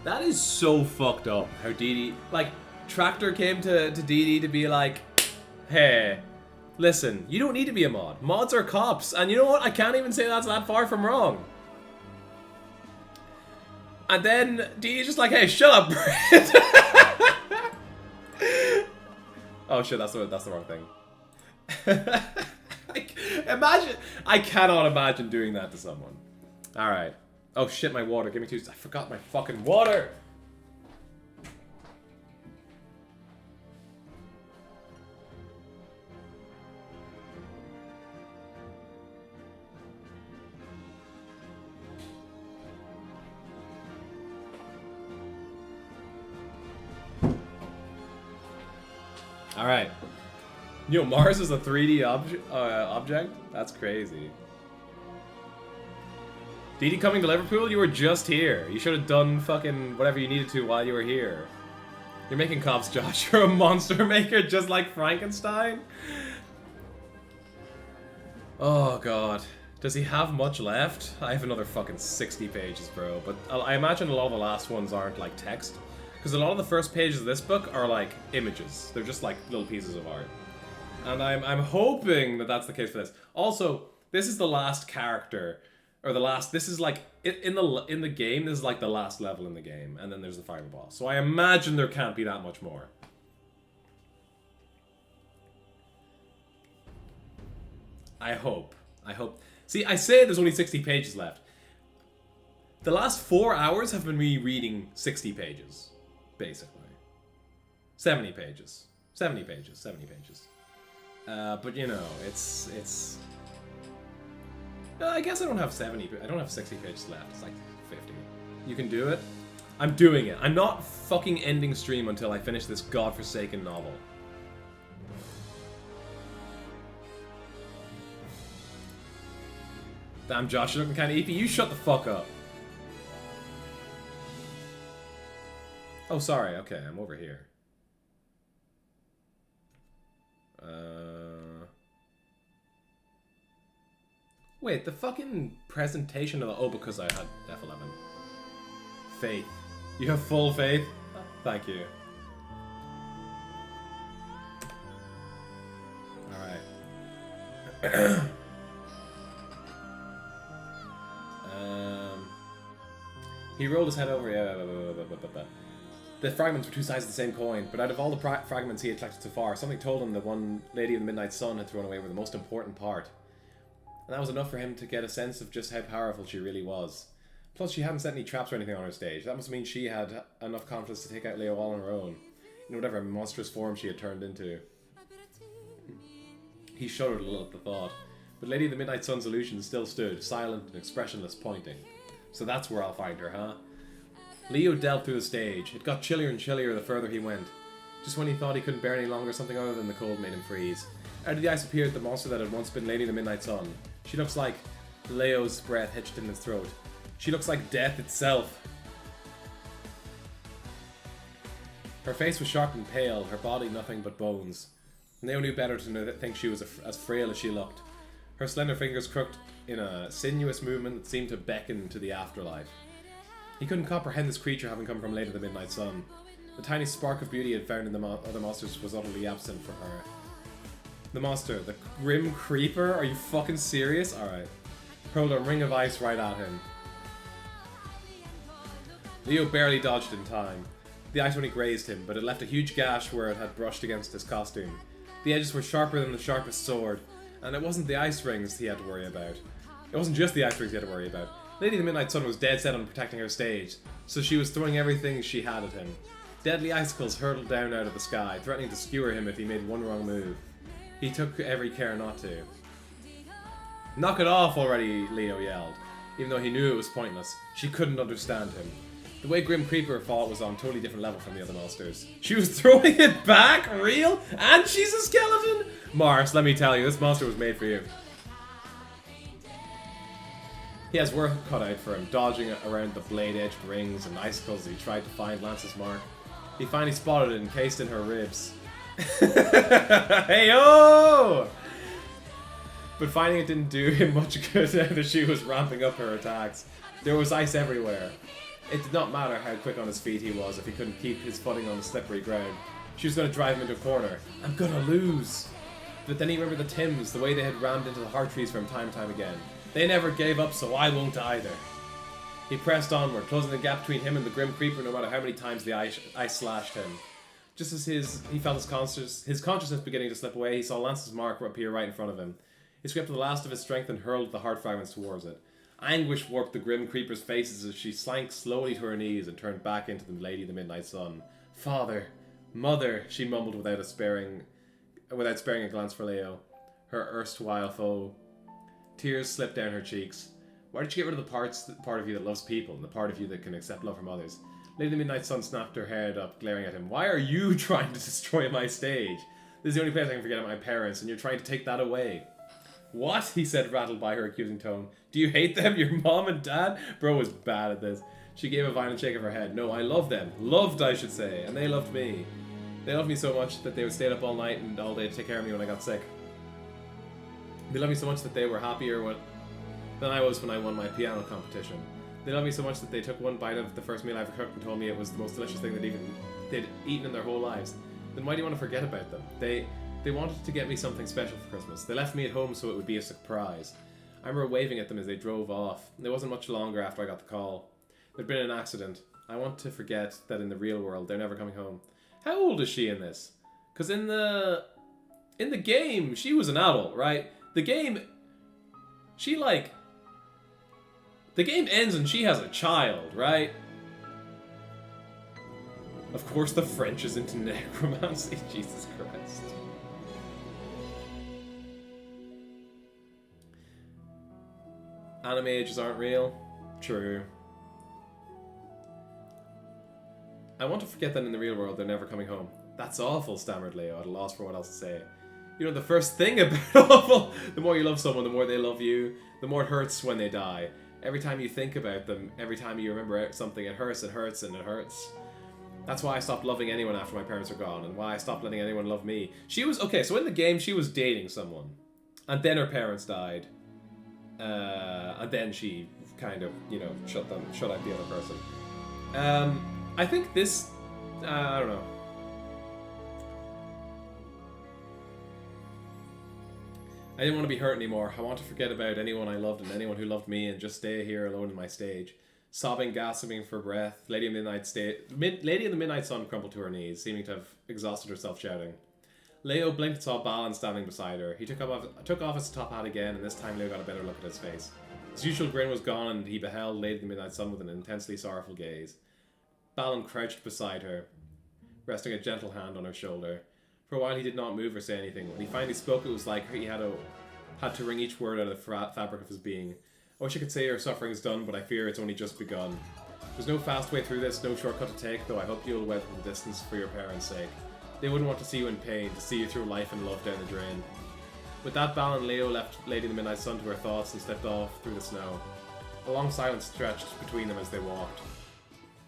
That is so fucked up. How Dee Dee, like, Tractor came to Dee Dee to be like, hey, listen, you don't need to be a mod. Mods are cops, and you know what? I can't even say that's that far from wrong. And then Dee Dee's just like, hey, shut up, Brent. Oh shit, that's the wrong thing. Imagine, I cannot imagine doing that to someone. All right. Oh shit, my water. Give me 2 seconds. I forgot my fucking water. All right. Yo, Mars is a 3D object? That's crazy. Dee Dee coming to Liverpool? You were just here. You should have done fucking whatever you needed to while you were here. You're making cops, Josh. You're a monster maker just like Frankenstein? Oh, God. Does he have much left? I have another fucking 60 pages, bro. But I imagine a lot of the last ones aren't like text. Because a lot of the first pages of this book are like images. They're just like little pieces of art. And I'm hoping that that's the case for this. Also, this is the last character. Or the last, this is like, in the game, this is like the last level in the game, and then there's the final boss. So I imagine there can't be that much more. I hope. See, I say there's only 60 pages left. The last 4 hours have been me reading 60 pages, basically. 70 pages. 70 pages, 70 pages. But you know, it's... I guess I don't have 70, I don't have 60 pages left. It's like 50. You can do it. I'm doing it. I'm not fucking ending stream until I finish this godforsaken novel. Damn, Josh, you're looking kind of eepy. You shut the fuck up. Oh, sorry. Okay, I'm over here. Wait, the fucking presentation of the... Oh, because I had F11. Faith. You have full faith? Thank you. Alright. He rolled his head over. The fragments were two sides of the same coin, but out of all the fragments he had collected so far, something told him that one Lady of the Midnight Sun had thrown away with the most important part. And that was enough for him to get a sense of just how powerful she really was. Plus, she hadn't set any traps or anything on her stage. That must mean she had enough confidence to take out Leo all on her own, in whatever monstrous form she had turned into. He shuddered a little at the thought, but Lady of the Midnight Sun's illusion still stood, silent and expressionless, pointing. So that's where I'll find her, huh? Leo delved through the stage. It got chillier and chillier the further he went. Just when he thought he couldn't bear any longer, something other than the cold made him freeze. Out of the ice appeared the monster that had once been Lady of the Midnight Sun. She looks like Leo's breath hitched in his throat. She looks like death itself. Her face was sharp and pale, her body nothing but bones. Leo knew better to think she was as frail as she looked. Her slender fingers crooked in a sinuous movement that seemed to beckon to the afterlife. He couldn't comprehend this creature having come from Lady of the Midnight Sun. The tiny spark of beauty he had found in the other monsters was utterly absent from her. The monster, the Grim Creeper? Are you fucking serious? Alright. Hurled a ring of ice right at him. Leo barely dodged in time. The ice only grazed him, but it left a huge gash where it had brushed against his costume. The edges were sharper than the sharpest sword, and it wasn't the ice rings he had to worry about. It wasn't just the ice rings he had to worry about. Lady of the Midnight Sun was dead set on protecting her stage, so she was throwing everything she had at him. Deadly icicles hurtled down out of the sky, threatening to skewer him if he made one wrong move. He took every care not to. Knock it off already, Leo yelled, even though he knew it was pointless. She couldn't understand him. The way Grim Creeper fought was on a totally different level from the other monsters. She was throwing it back? Real? And she's a skeleton? Mars, let me tell you, this monster was made for you. He has work cut out for him, dodging around the blade-edged rings and icicles as he tried to find Lance's mark. He finally spotted it encased in her ribs. Hey-oh! But finding it didn't do him much good now that she was ramping up her attacks. There was ice everywhere. It did not matter how quick on his feet he was if he couldn't keep his footing on the slippery ground. She was going to drive him into a corner. I'm gonna lose! But then he remembered the Tims, the way they had rammed into the heart trees from time and time again. They never gave up, so I won't either. He pressed onward, closing the gap between him and the Grim Creeper no matter how many times the ice slashed him. Just as he felt his consciousness beginning to slip away, he saw Lance's mark appear right in front of him. He scraped the last of his strength and hurled the heart fragments towards it. Anguish warped the Grim Creeper's faces as she sank slowly to her knees and turned back into the Lady of the Midnight Sun. Father, Mother, she mumbled without sparing a glance for Leo, her erstwhile foe. Tears slipped down her cheeks. Why did you get rid of the part of you that loves people and the part of you that can accept love from others? Lady of the Midnight Sun snapped her head up, glaring at him. Why are you trying to destroy my stage? This is the only place I can forget about my parents, and you're trying to take that away. What? He said, rattled by her accusing tone. Do you hate them? Your mom and dad? Bro was bad at this. She gave a violent shake of her head. No, I love them. Loved, I should say. And they loved me. They loved me so much that they would stay up all night and all day to take care of me when I got sick. They loved me so much that they were happier than I was when I won my piano competition. They loved me so much that they took one bite of the first meal I ever cooked and told me it was the most delicious thing they'd eaten in their whole lives. Then why do you want to forget about them? They wanted to get me something special for Christmas. They left me at home so it would be a surprise. I remember waving at them as they drove off. It wasn't much longer after I got the call. There'd been an accident. I want to forget that in the real world they're never coming home. How old is she in this? Because in the game, she was an adult, right? The game ends and she has a child, right? Of course the French is into necromancy. Jesus Christ. Anime ages aren't real. True. I want to forget that in the real world they're never coming home. That's awful, stammered Leo, at a loss for what else to say. You know, the first thing about awful, the more you love someone, the more they love you, the more it hurts when they die. Every time you think about them, every time you remember something, it hurts and hurts and it hurts. That's why I stopped loving anyone after my parents were gone, and why I stopped letting anyone love me. She was, okay, so in the game, she was dating someone. And then her parents died. And then she kind of, you know, shut out the other person. I think this, I don't know. I didn't want to be hurt anymore. I want to forget about anyone I loved and anyone who loved me and just stay here alone in my stage. Sobbing, gasping for breath, Lady of the Midnight Sun crumpled to her knees, seeming to have exhausted herself shouting. Leo blinked and saw Balan standing beside her. He took off his top hat again, and this time Leo got a better look at his face. His usual grin was gone, and he beheld Lady of the Midnight Sun with an intensely sorrowful gaze. Balan crouched beside her, resting a gentle hand on her shoulder. For a while he did not move or say anything. When he finally spoke, it was like he had to wring each word out of the fabric of his being. I wish I could say your suffering's done, but I fear it's only just begun. There's no fast way through this, no shortcut to take, though I hope you'll weather the distance for your parents' sake. They wouldn't want to see you in pain, to see you through life and love down the drain. With that, Balan Leo left Lady of the Midnight Sun to her thoughts and stepped off through the snow. A long silence stretched between them as they walked.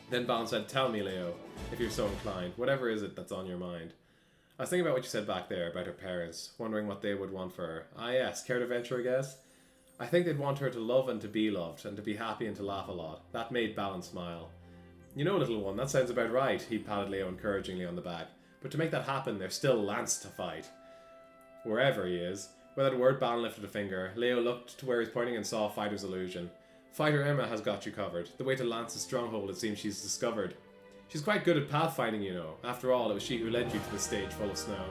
Then Balan said, "Tell me, Leo, if you're so inclined, whatever is it that's on your mind?" I was thinking about what you said back there, about her parents, wondering what they would want for her. Ah yes, care to venture a guess? I think they'd want her to love and to be loved, and to be happy and to laugh a lot. That made Balan smile. You know, little one, that sounds about right, he patted Leo encouragingly on the back. But to make that happen, there's still Lance to fight. Wherever he is. Without a word, Balan lifted a finger. Leo looked to where he's pointing and saw Fighter's illusion. Fighter Emma has got you covered. The way to Lance's stronghold it seems she's discovered. She's quite good at pathfinding, you know. After all, it was she who led you to the stage full of snow.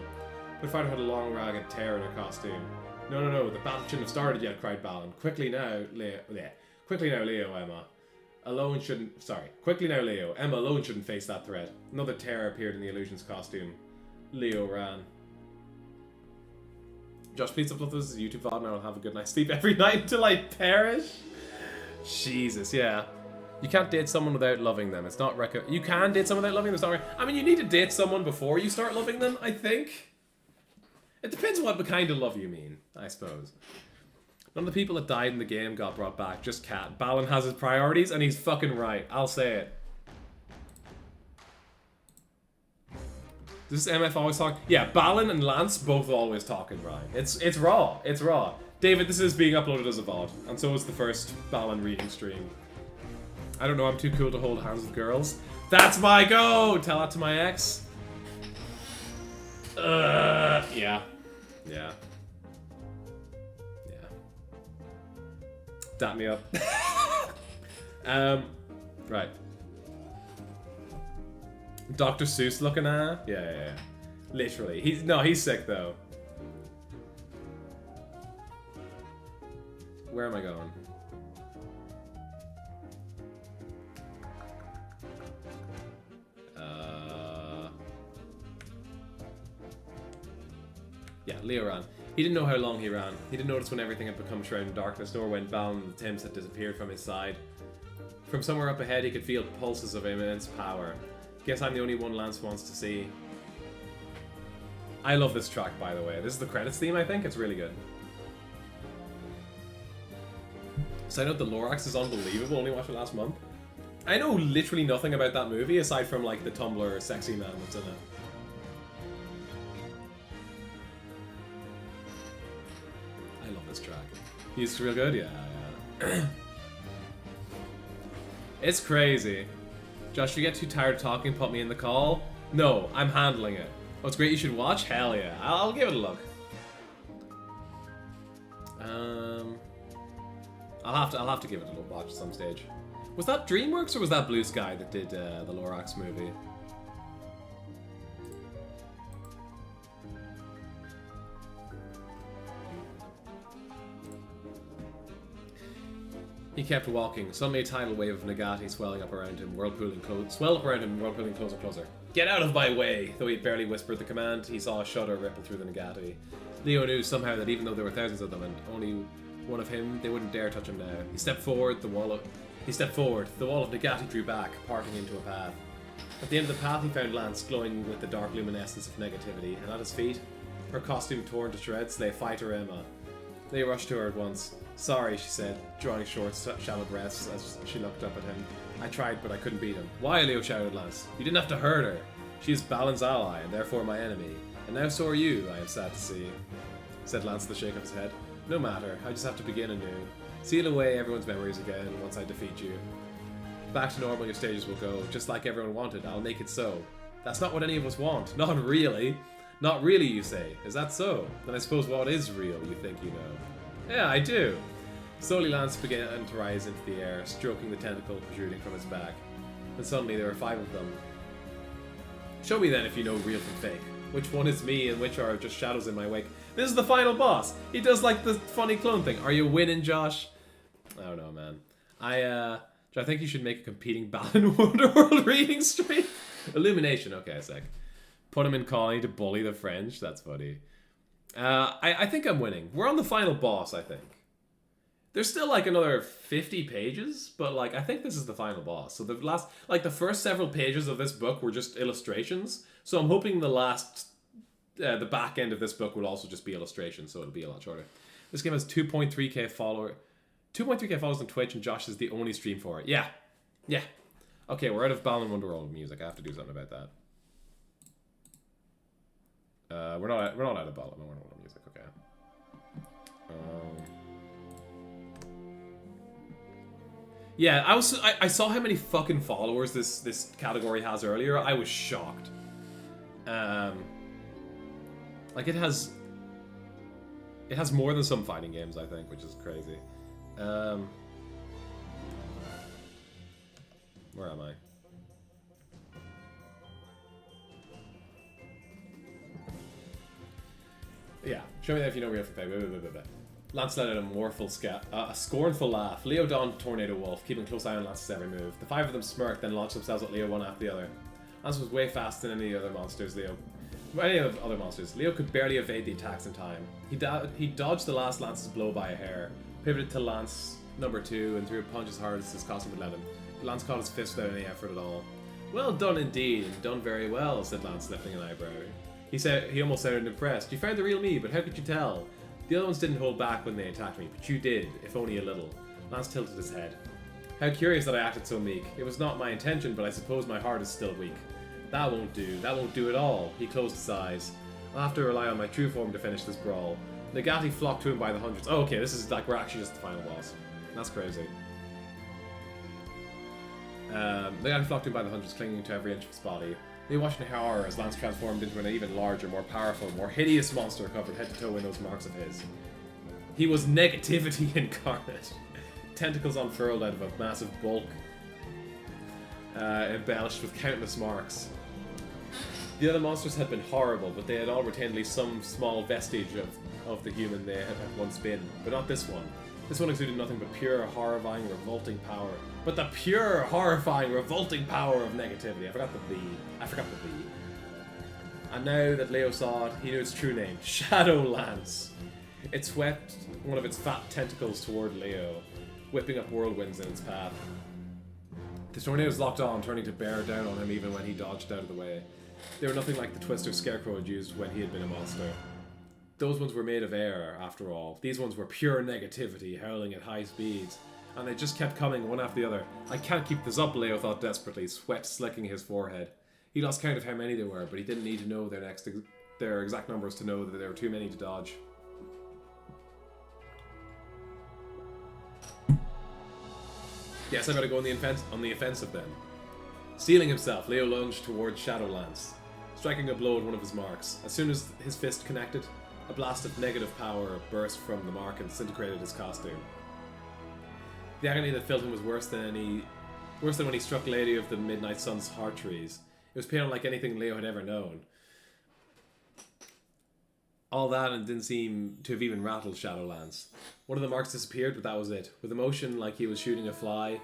But Fighter had a long ragged tear in her costume. No, the battle shouldn't have started yet, cried Balan. Quickly now, Leo, Emma. Quickly now, Leo. Emma alone shouldn't face that threat. Another tear appeared in the illusion's costume. Leo ran. Josh, please upload this as a YouTube VOD and I'll have a good night's sleep every night until I perish. Jesus, yeah. You can't date someone without loving them. It's not you can date someone without loving them. It's not I mean, you need to date someone before you start loving them, I think. It depends what kind of love you mean, I suppose. None of the people that died in the game got brought back, just Cat. Balan has his priorities, and he's fucking right. I'll say it. Does this MF always talk? Yeah, Balan and Lance both always talk in rhyme. It's raw. It's raw. David, this is being uploaded as a VOD, and so is the first Balan reading stream. I don't know, I'm too cool to hold hands with girls. That's my go! Tell that to my ex. Yeah. Dap me up. Right. Dr. Seuss looking at? Yeah. Literally. He's sick though. Where am I going? Yeah, Leo ran. He didn't know how long he ran. He didn't notice when everything had become shrouded in darkness, nor when Balan and the Thames had disappeared from his side. From somewhere up ahead, he could feel pulses of immense power. Guess I'm the only one Lance wants to see. I love this track, by the way. This is the credits theme, I think. It's really good. Side note, the Lorax is unbelievable. Only watched it last month. I know literally nothing about that movie, aside from, like, the Tumblr sexy man that's in it. This track. He's real good, yeah. It's crazy. Josh, if you get too tired of talking, put me in the call. No, I'm handling it. Oh, it's great. You should watch. Hell yeah, I'll give it a look. I'll have to give it a little watch at some stage. Was that DreamWorks or was that Blue Sky that did the Lorax movie? He kept walking. Suddenly a tidal wave of Nagati swelled up around him, whirlpooling closer and closer. Get out of my way! Though he had barely whispered the command, he saw a shudder ripple through the Nagati. Leo knew somehow that even though there were thousands of them and only one of him, they wouldn't dare touch him now. He stepped forward, the wall of Nagati drew back, parting into a path. At the end of the path he found Lance glowing with the dark luminescence of negativity, and at his feet, her costume torn to shreds, lay Fighter Emma. They rushed to her at once. Sorry, she said, drawing short, shallow breaths as she looked up at him. I tried, but I couldn't beat him. Why, Leo shouted Lance. You didn't have to hurt her. She is Balan's ally, and therefore my enemy. And now so are you, I am sad to see, said Lance with a shake of his head. No matter, I just have to begin anew. Seal away everyone's memories again once I defeat you. Back to normal your stages will go, just like everyone wanted. I'll make it so. That's not what any of us want. Not really. Not really, you say. Is that so? Then I suppose what is real, you think you know. Yeah, I do. Slowly Lance began to rise into the air, stroking the tentacle protruding from his back. And suddenly there were 5 of them. Show me then if you know real from fake. Which one is me and which are just shadows in my wake? This is the final boss! He does like the funny clone thing. Are you winning, Josh? I don't know, man. I think you should make a competing Balan Wonderworld reading stream. Illumination, okay, a sec. Put him in colony to bully the French. That's funny. I think I'm winning. We're on the final boss, I think. There's still like another 50 pages, but like I think this is the final boss. So the first several pages of this book were just illustrations. So I'm hoping the back end of this book will also just be illustrations, so it'll be a lot shorter. This game has 2.3k followers. 2.3k followers on Twitch, and Josh is the only stream for it. Yeah. Okay, we're out of Balan Wonderworld music. I have to do something about that. We're not out of Balan Wonderworld music. Okay. Yeah, I saw how many fucking followers this category has earlier. I was shocked. Like it has more than some fighting games, I think, which is crazy. Where am I? Yeah, show me that if you know real from fake. Lance let out a scornful laugh. Leo donned Tornado Wolf, keeping close eye on Lance's every move. The 5 of them smirked, then launched themselves at Leo one after the other. Lance was way faster than any other monsters. Leo could barely evade the attacks in time. He dodged the last Lance's blow by a hair, pivoted to Lance number 2, and threw a punch as hard as his costume would let him. Lance caught his fist without any effort at all. Well done indeed, and done very well, said Lance, lifting an eyebrow. He almost sounded impressed. You found the real me, but how could you tell? The other ones didn't hold back when they attacked me, but you did, if only a little. Lance tilted his head. How curious that I acted so meek. It was not my intention, but I suppose my heart is still weak. That won't do. That won't do at all. He closed his eyes. I'll have to rely on my true form to finish this brawl. Nagati flocked to him by the hundreds. Oh, okay, this is like we're actually just the final boss. That's crazy. Nagati flocked to him by the hundreds, clinging to every inch of his body. They watched in horror as Lance transformed into an even larger, more powerful, more hideous monster covered head to toe in those marks of his. He was negativity incarnate. Tentacles unfurled out of a massive bulk, embellished with countless marks. The other monsters had been horrible, but they had all retained at least some small vestige of the human they had once been. But not this one. This one exuded nothing but pure, horrifying, revolting power. But the pure, horrifying, revolting power of negativity. I forgot the B. And now that Leo saw it, he knew its true name. Shadowlance. It swept one of its fat tentacles toward Leo, whipping up whirlwinds in its path. The tornadoes locked on, turning to bear down on him even when he dodged out of the way. They were nothing like the twister Scarecrow had used when he had been a monster. Those ones were made of air, after all. These ones were pure negativity, howling at high speeds. And they just kept coming, one after the other. I can't keep this up, Leo thought desperately, sweat slicking his forehead. He lost count of how many there were, but he didn't need to know their exact numbers to know that there were too many to dodge. Yes, I better go on the offensive then. Steeling himself, Leo lunged towards Shadowlance, striking a blow at one of his marks. As soon as his fist connected, a blast of negative power burst from the mark and disintegrated his costume. The agony that filled him was worse than when he struck Lady of the Midnight Sun's heart trees. It was pain unlike anything Leo had ever known. All that and didn't seem to have even rattled Shadowlance. One of the marks disappeared, but that was it. With a motion like he was shooting a fly,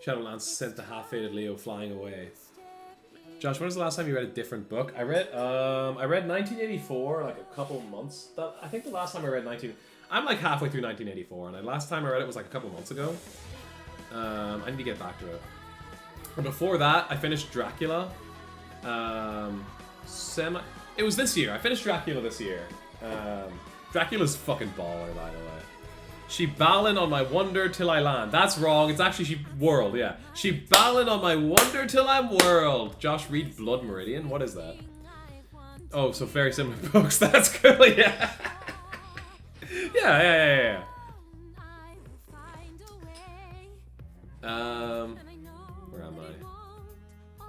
Shadowlance sent the half-faded Leo flying away. Josh, when was the last time you read a different book? I read 1984 like a couple months. I think the last time I read I'm like halfway through 1984, and the last time I read it was like a couple months ago. I need to get back to it. But before that, I finished Dracula. It was this year. I finished Dracula this year. Dracula's fucking baller, by the way. She ballin' on my wonder till I land. That's wrong. It's actually she whirled, yeah. She ballin' on my wonder till I'm whirled. Josh, read Blood Meridian? What is that? Oh, so very similar books. That's cool, yeah. Yeah. Where am I?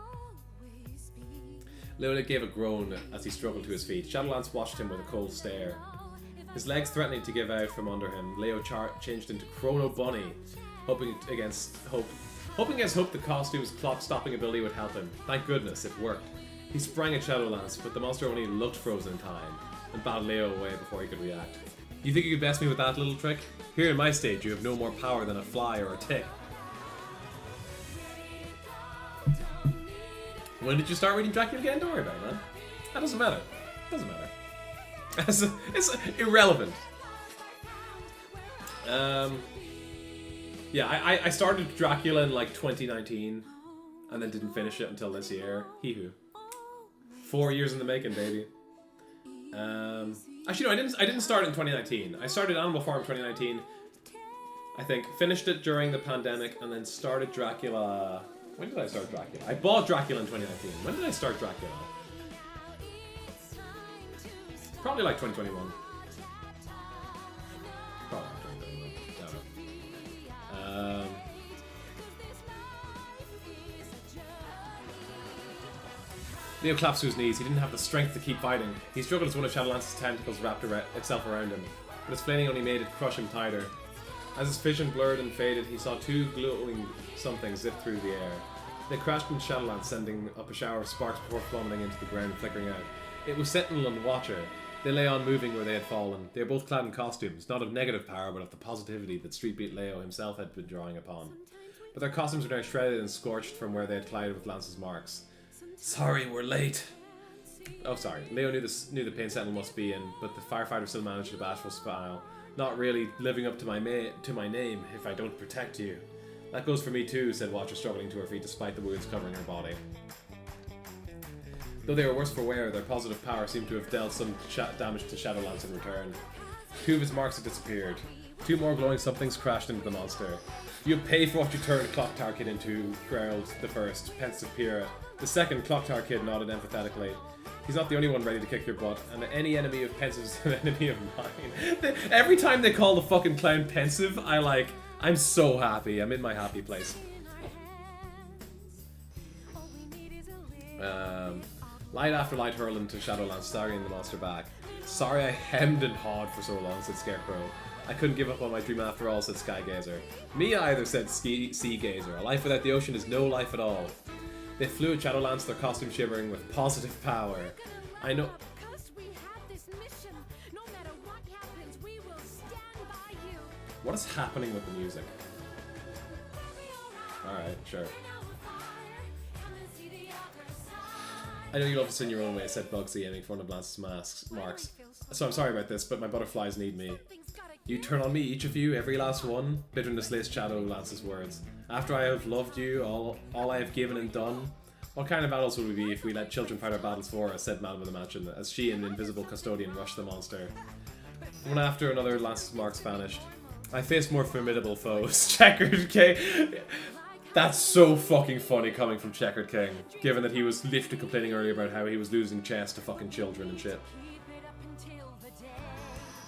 Lola gave a groan as he struggled to his feet. Shadowlance watched him with a cold stare. His legs threatening to give out from under him, Leo changed into Chrono Bunny, hoping against hope the costume's clock-stopping ability would help him. Thank goodness, it worked. He sprang at Shadowlance, but the monster only looked frozen in time, and batted Leo away before he could react. You think you could best me with that little trick? Here in my stage, you have no more power than a fly or a tick. When did you start reading Dracula again? Don't worry about it, man. That doesn't matter. Doesn't matter. It's irrelevant. Yeah, I started Dracula in like 2019, and then didn't finish it until this year. Hee-hoo. 4 years in the making, baby. Actually, no, I didn't start it in 2019. I started Animal Farm 2019. I think finished it during the pandemic, and then started Dracula. When did I start Dracula? I bought Dracula in 2019. When did I start Dracula? Probably like 2021. Probably like 2021. Leo claps to his knees. He didn't have the strength to keep fighting. He struggled as one of Shadowlance's tentacles wrapped itself around him, but his flailing only made it crush him tighter. As his vision blurred and faded, he saw two glowing somethings zip through the air. They crashed into Shadowlance, sending up a shower of sparks before plummeting into the ground and flickering out. It was Sentinel and Watcher. They lay on moving where they had fallen. They were both clad in costumes, not of negative power, but of the positivity that Street Beat Leo himself had been drawing upon. But their costumes were now shredded and scorched from where they had collided with Lance's marks. Sorry, we're late. Oh, sorry. Leo knew the pain Sentinel must be in, but the firefighter still managed a bashful smile. Not really living up to my name if I don't protect you. That goes for me too, said Watcher, struggling to her feet despite the wounds covering her body. Though they were worse for wear, their positive power seemed to have dealt some damage to Shadowlance in return. Two of his marks had disappeared. Two more glowing somethings crashed into the monster. You pay for what you turned Clock Tower Kid into, growled the first, pensive Pyrrha. The second, Clock Tower Kid, nodded empathetically. He's not the only one ready to kick your butt, and any enemy of Pensive is an enemy of mine. Every time they call the fucking clown Pensive, I'm so happy. I'm in my happy place. Light after light hurled into Shadowlands, staggering the monster back. Sorry I hemmed and hawed for so long, said Scarecrow. I couldn't give up on my dream after all, said Skygazer. Me either, said Seagazer. A life without the ocean is no life at all. They flew at Shadowlands, their costume shivering with positive power. I know... What is happening with the music? Alright, sure. I know you love us in your own way, said Bugsy, aiming for one of Lance's marks. So I'm sorry about this, but my butterflies need me. You turn on me, each of you, every last one. Bitterness laced Shadowlance's words. After I have loved you, all I have given and done. What kind of adults would we be if we let children fight our battles for us, said Madame of the Mansion, as she and the invisible custodian rushed the monster. One after another, Lance's marks vanished. I faced more formidable foes. Checkered King. That's so fucking funny coming from Checkered King, given that he was literally complaining earlier about how he was losing chess to fucking children and shit.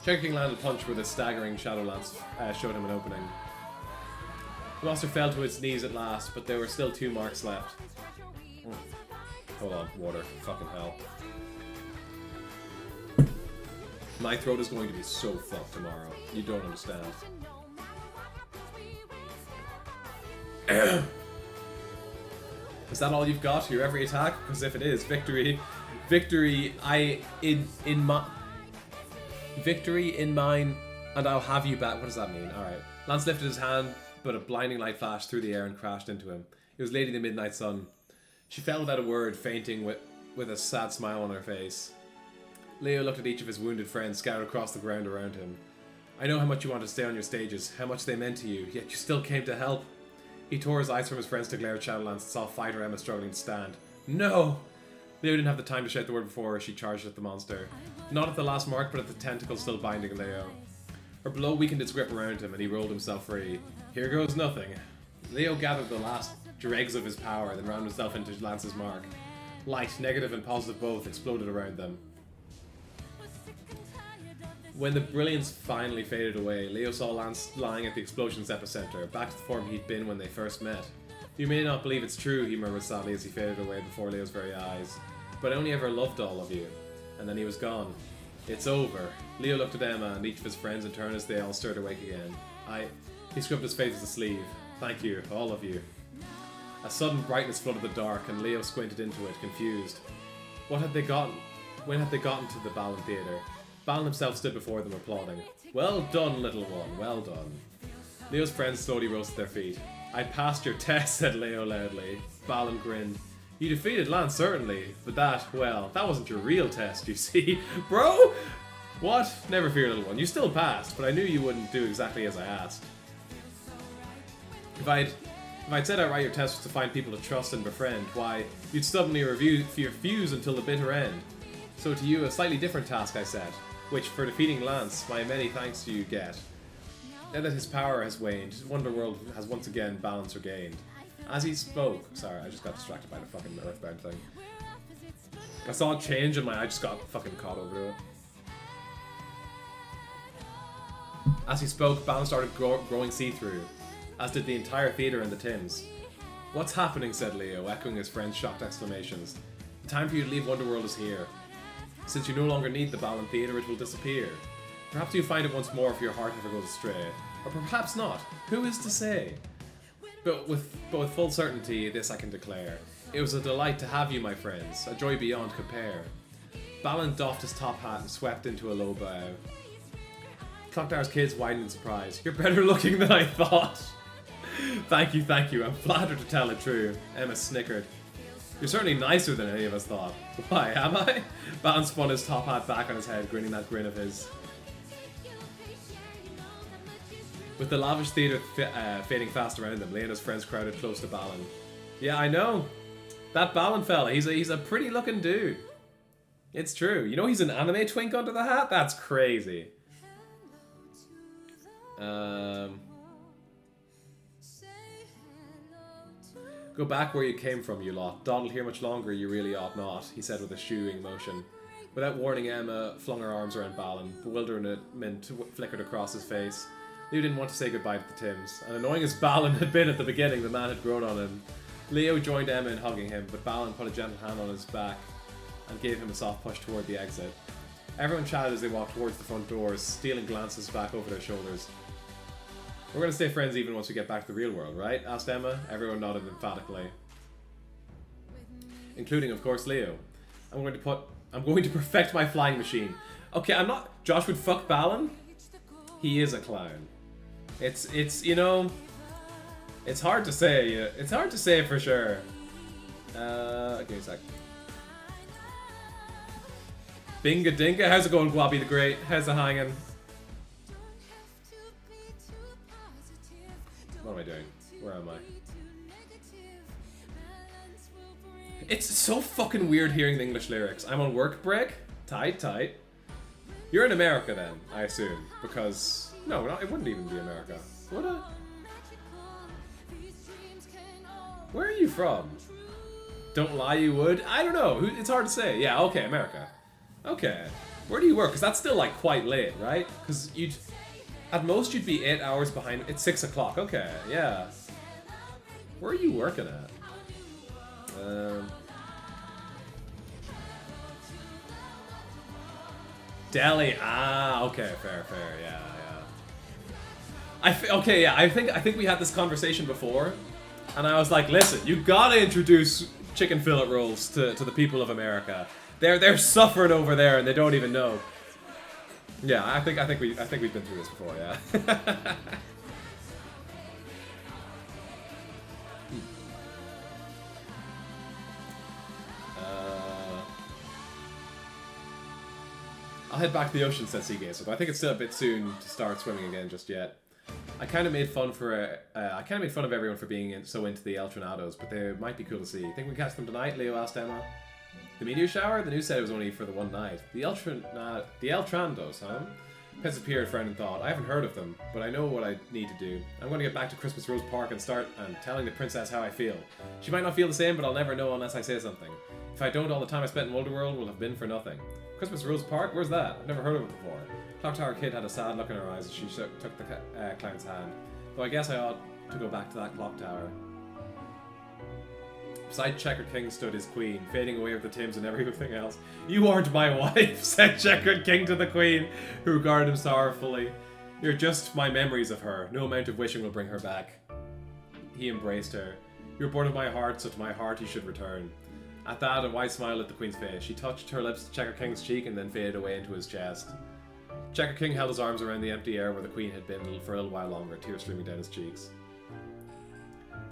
Checkered King landed a punch with a staggering Shadowlance showed him an opening. The monster fell to its knees at last, but there were still two marks left. Hold on, water. Fucking hell. My throat is going to be so fucked tomorrow. You don't understand. Is that all you've got? Your every attack? Because if it is, victory in mine, and I'll have you back. What does that mean? Alright. Lance lifted his hand, but a blinding light flashed through the air and crashed into him. It was Lady in the Midnight Sun. She fell without a word, fainting with a sad smile on her face. Leo looked at each of his wounded friends scattered across the ground around him. I know how much you want to stay on your stages, how much they meant to you, yet you still came to help. He tore his eyes from his friends to glare at Shadowlands and saw fighter Emma struggling to stand. No! Leo didn't have the time to shout the word before she charged at the monster. Not at the last mark, but at the tentacle still binding Leo. Her blow weakened its grip around him, and he rolled himself free. Here goes nothing. Leo gathered the last dregs of his power, then rounded himself into Lance's mark. Light, negative and positive both, exploded around them. When the brilliance finally faded away, Leo saw Lance lying at the explosion's epicenter, back to the form he'd been when they first met. You may not believe it's true, he murmured sadly as he faded away before Leo's very eyes. But I only ever loved all of you. And then he was gone. It's over. Leo looked at Emma and each of his friends in turn as they all stirred awake again. He scrubbed his face with a sleeve. Thank you, all of you. A sudden brightness flooded the dark, and Leo squinted into it, confused. What had they gotten? When had they gotten to the Balan Theatre? Balan himself stood before them, applauding. Well done, little one, well done. Leo's friends slowly rose to their feet. I passed your test, said Leo loudly. Balan grinned. You defeated Lance, certainly, but that wasn't your real test, you see. Bro? What? Never fear, little one. You still passed, but I knew you wouldn't do exactly as I asked. If I'd said outright your test was to find people to trust and befriend, why, you'd stubbornly refuse until the bitter end. So to you, a slightly different task I set, which, for defeating Lance, my many thanks to you get. Now that his power has waned, Wonderworld has once again balance regained. As he spoke... Sorry, I just got distracted by the fucking Earthbound thing. I saw it change and I just got fucking caught over it. As he spoke, Balan started growing see-through, as did the entire theatre and the tins. What's happening, said Leo, echoing his friend's shocked exclamations. The time for you to leave Wonderworld is here. Since you no longer need the Balan Theatre, it will disappear. Perhaps you'll find it once more if your heart ever goes astray. Or perhaps not. Who is to say? But with full certainty, this I can declare. It was a delight to have you, my friends. A joy beyond compare. Balan doffed his top hat and swept into a low bow. Clocktower's kids widened in surprise. You're better looking than I thought. Thank you. I'm flattered to tell it true. Emma snickered. You're certainly nicer than any of us thought. Why, am I? Balan spun his top hat back on his head, grinning that grin of his. With the lavish theatre fading fast around them, Leigh and his friends crowded close to Balan. Yeah, I know. That Balan fella, he's a pretty looking dude. It's true. You know he's an anime twink under the hat? That's crazy. Go back where you came from, you lot. Dawdle here much longer, you really ought not, he said with a shooing motion. Without warning, Emma flung her arms around Balan. Bewilderment flickered across his face. Leo didn't want to say goodbye to the Tims. And annoying as Balan had been at the beginning, the man had grown on him. Leo joined Emma in hugging him, but Balan put a gentle hand on his back and gave him a soft push toward the exit. Everyone chatted as they walked towards the front doors, stealing glances back over their shoulders. We're going to stay friends even once we get back to the real world, right? Asked Emma. Everyone nodded emphatically. Including, of course, Leo. I'm going to perfect my flying machine. Okay, I'm not... Josh would fuck Balan? He is a clown. It's you know... It's hard to say. It's hard to say for sure. Okay, a sec. Binga Dinga. How's it going, Gwabby the Great? How's it hanging? What am I doing? Where am I? It's so fucking weird hearing the English lyrics. I'm on work break. Tight. You're in America then, I assume. Because... No, it wouldn't even be America. Would it? Where are you from? Don't lie, you would? I don't know. It's hard to say. Yeah, okay, America. Okay. Where do you work? Because that's still, like, quite late, right? Because you'd... At most, you'd be 8 hours behind. It's 6 o'clock. Okay, yeah. Where are you working at? Delhi. Ah, okay, fair. Yeah. I think we had this conversation before, and I was like, listen, you gotta introduce chicken fillet rolls to the people of America. They're suffering over there, and they don't even know. Yeah, I think we've been through this before, yeah. I'll head back to the ocean, said Seagazer, but I think it's still a bit soon to start swimming again just yet. I kind of made fun of everyone for being so into the El Tronados, but they might be cool to see. Think we can catch them tonight? Leo asked Emma. The meteor shower? The news said it was only for the one night. The El Trandos, huh? Disappeared, friend and thought. I haven't heard of them, but I know what I need to do. I'm going to get back to Christmas Rose Park and start telling the princess how I feel. She might not feel the same, but I'll never know unless I say something. If I don't, all the time I spent in Wonderworld will have been for nothing. Christmas Rose Park? Where's that? I've never heard of it before. Clock Tower Kid had a sad look in her eyes as she took the clown's hand. Though I guess I ought to go back to that clock tower. Beside Checkered King stood his queen, fading away with the Tims and everything else. You aren't my wife, said Checkered King to the queen, who regarded him sorrowfully. You're just my memories of her. No amount of wishing will bring her back. He embraced her. You're born of my heart, so to my heart you should return. At that, a wide smile lit the queen's face. She touched her lips to Checkered King's cheek and then faded away into his chest. Checkered King held his arms around the empty air where the queen had been for a little while longer, tears streaming down his cheeks.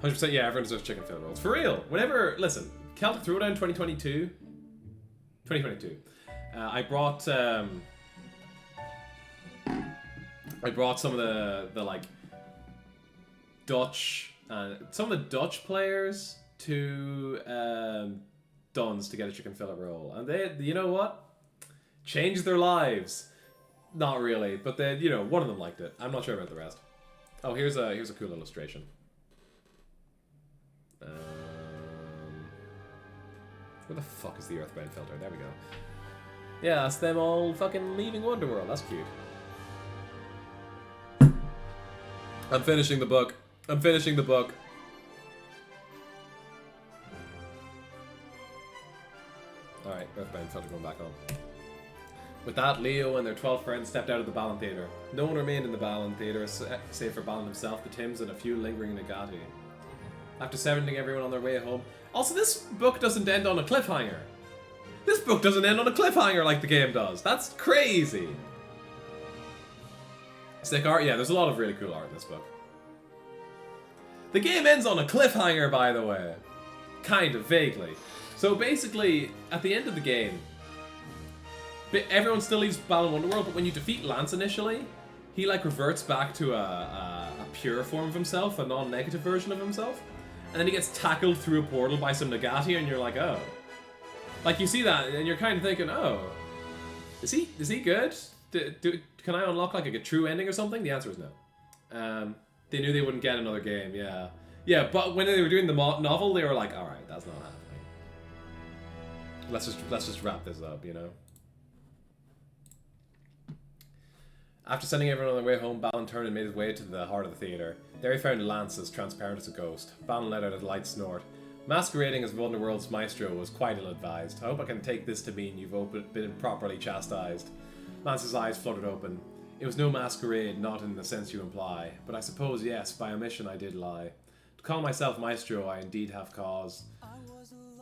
100% yeah, everyone deserves chicken fillet rolls. For real! Whenever, listen, Celtic Throwdown 2022. I brought some of the like Dutch, some of the Dutch players to Duns to get a chicken fillet roll, and they, you know what, changed their lives. Not really, but they, you know, one of them liked it. I'm not sure about the rest. Oh, here's a cool illustration. Where the fuck is the Earthbound filter? There we go. Yeah, that's them all fucking leaving Wonderworld. That's cute. I'm finishing the book. I'm finishing the book. Alright, Earthbound filter going back on. With that, Leo and their 12 friends stepped out of the Balan Theatre. No one remained in the Balan Theatre, save for Balan himself, the Tims, and a few lingering Nagati. After sending everyone on their way home... Also, this book doesn't end on a cliffhanger. This book doesn't end on a cliffhanger like the game does. That's crazy. Sick art? Yeah, there's a lot of really cool art in this book. The game ends on a cliffhanger, by the way. Kind of, vaguely. So basically, at the end of the game, everyone still leaves Balan Wonderworld, but when you defeat Lance initially, he like reverts back to a pure form of himself, a non-negative version of himself. And then he gets tackled through a portal by some Nagati, and you're like, oh. Like, you see that, and you're kind of thinking, oh. Is he good? Can I unlock, like, a true ending or something? The answer is no. They knew they wouldn't get another game, yeah. Yeah, but when they were doing the novel, they were like, alright, that's not happening. Let's just wrap this up, you know? After sending everyone on their way home, Balan turned and made his way to the heart of the theatre. There he found Lance as transparent as a ghost. Balan let out a light snort. Masquerading as Wonderworld's maestro was quite ill-advised. I hope I can take this to mean you've been properly chastised. Lance's eyes fluttered open. It was no masquerade, not in the sense you imply. But I suppose, yes, by omission I did lie. To call myself maestro, I indeed have cause.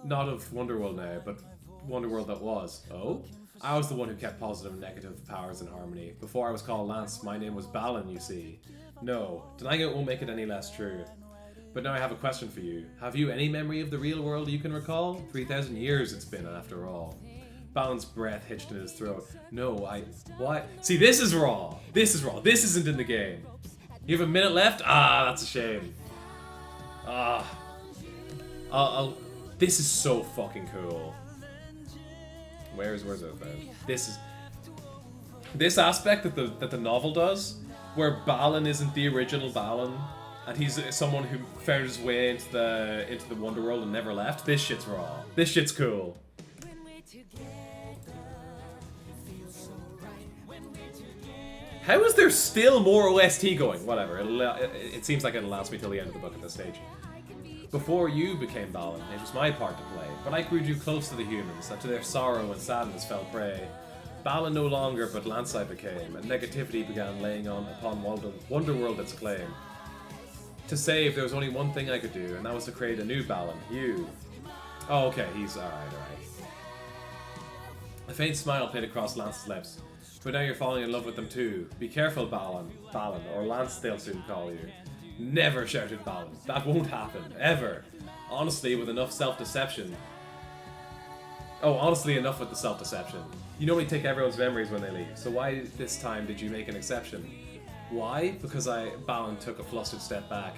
Not of Wonderworld now, but Wonderworld that was. Oh? I was the one who kept positive and negative powers in harmony. Before I was called Lance, my name was Balan, you see. No, denying it won't make it any less true. But now I have a question for you. Have you any memory of the real world you can recall? 3,000 years it's been, after all. Balan's breath hitched in his throat. No, what? See, this is raw. This is raw. This isn't in the game. You have a minute left? Ah, that's a shame. Ah. This is so fucking cool. Where's Earthbound? This aspect that the novel does, where Balan isn't the original Balan, and he's someone who found his way into the Wonderworld and never left. This shit's raw. This shit's cool. How is there still more OST going? Whatever. It seems like it'll last me till the end of the book at this stage. Before you became Balan, it was my part to play, but I grew too close to the humans that to their sorrow and sadness fell prey. Balan no longer, but Lance I became, and negativity began laying upon Wonderworld its claim. To save, there was only one thing I could do, and that was to create a new Balan, you. Oh, okay, he's alright. A faint smile played across Lance's lips. But now you're falling in love with them too. Be careful, Balan, or Lance they'll soon call you. Never, shouted Balan. That won't happen. Ever. Honestly, with enough self-deception. Oh, honestly, enough with the self-deception. You normally take everyone's memories when they leave, so why this time did you make an exception? Why? Because Balan took a flustered step back.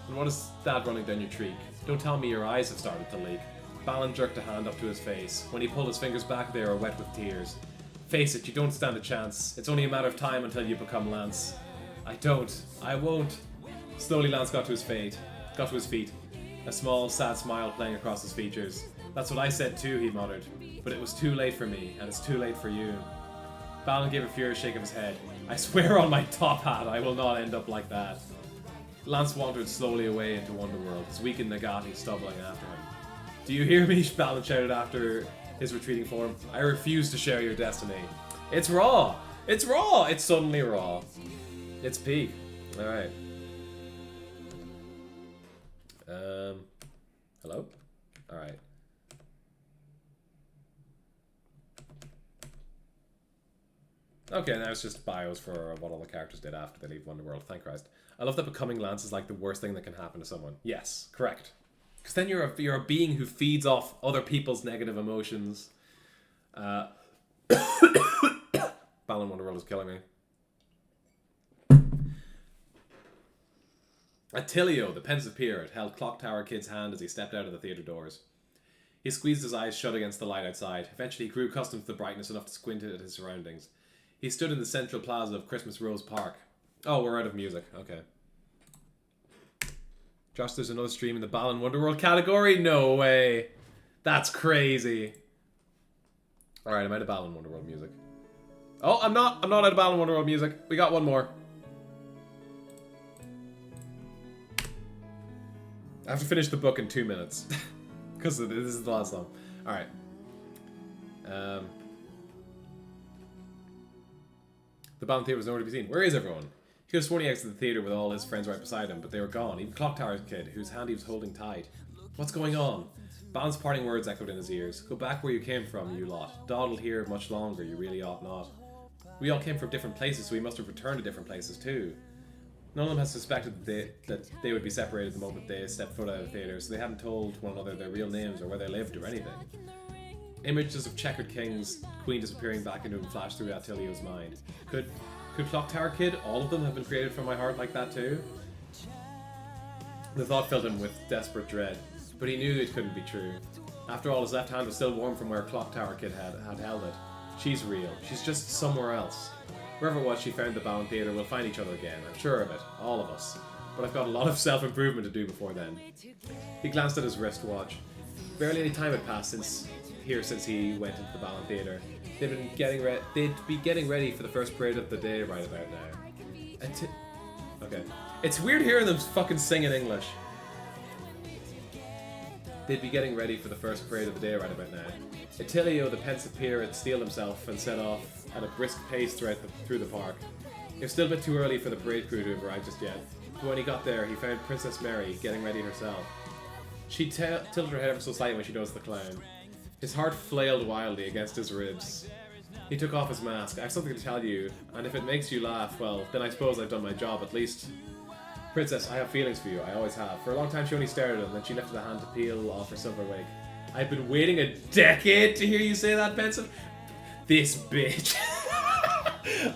And what is that running down your cheek? Don't tell me your eyes have started to leak. Balan jerked a hand up to his face. When he pulled his fingers back, they were wet with tears. Face it, you don't stand a chance. It's only a matter of time until you become Lance. I don't. I won't. Slowly Lance got to his feet. A small, sad smile playing across his features. That's what I said too, he muttered. But it was too late for me, and it's too late for you. Balan gave a furious shake of his head. I swear on my top hat, I will not end up like that. Lance wandered slowly away into Wonderworld, his weakened Nagati stumbling after him. Do you hear me? Balan shouted after his retreating form. I refuse to share your destiny. It's raw! It's raw! It's suddenly raw. It's peak. Alright. Hello? Alright. Okay, now it's just bios for what all the characters did after they leave Wonderworld. Thank Christ. I love that becoming Lance is like the worst thing that can happen to someone. Yes, correct. Because then you're a being who feeds off other people's negative emotions. Balan Wonderworld is killing me. Attilio, the pensive pirate, held Clock Tower Kid's hand as he stepped out of the theatre doors. He squeezed his eyes shut against the light outside. Eventually he grew accustomed to the brightness enough to squint at his surroundings. He stood in the central plaza of Christmas Rose Park. Oh, we're out of music. Okay. Josh, there's another stream in the Balan Wonderworld category? No way. That's crazy. Alright, I'm out of Balan Wonderworld music. Oh, I'm not out of Balan Wonderworld music. We got one more. I have to finish the book in 2 minutes. Because this is the last song. Alright. The Balan Theatre was nowhere to be seen. Where is everyone? He could have sworn he exited the theatre with all his friends right beside him, but they were gone. Even Clock Tower Kid, whose hand he was holding tight. What's going on? Balan's parting words echoed in his ears. Go back where you came from, you lot. Dawdle here much longer, you really ought not. We all came from different places, so we must have returned to different places too. None of them has suspected that they would be separated the moment they stepped foot out of the theatre, so they hadn't told one another their real names or where they lived or anything. Images of checkered kings, Queen disappearing back into him flashed through Attilio's mind. Could Clock Tower Kid, all of them, have been created from my heart like that too? The thought filled him with desperate dread, but he knew it couldn't be true. After all, his left hand was still warm from where Clock Tower Kid had held it. She's real. She's just somewhere else. Wherever it was she found the Balan Theatre, we'll find each other again. I'm sure of it. All of us. But I've got a lot of self-improvement to do before then. He glanced at his wristwatch. Barely any time had passed since he went into the Balan Theatre. They'd be getting ready for the first parade of the day right about now. Okay. It's weird hearing them fucking sing in English. They'd be getting ready for the first parade of the day right about now. Attilio, the pensive pirate, steeled himself and set off at a brisk pace through the park. It was still a bit too early for the parade crew to have arrived just yet, but when he got there, he found Princess Mary getting ready herself. She tilted her head ever so slightly when she noticed the clown. His heart flailed wildly against his ribs. He took off his mask. I have something to tell you, and if it makes you laugh, well, then I suppose I've done my job at least. Princess, I have feelings for you. I always have. For a long time she only stared at him, then she lifted a hand to peel off her silver wig. I've been waiting a decade to hear you say that, pensive. This bitch.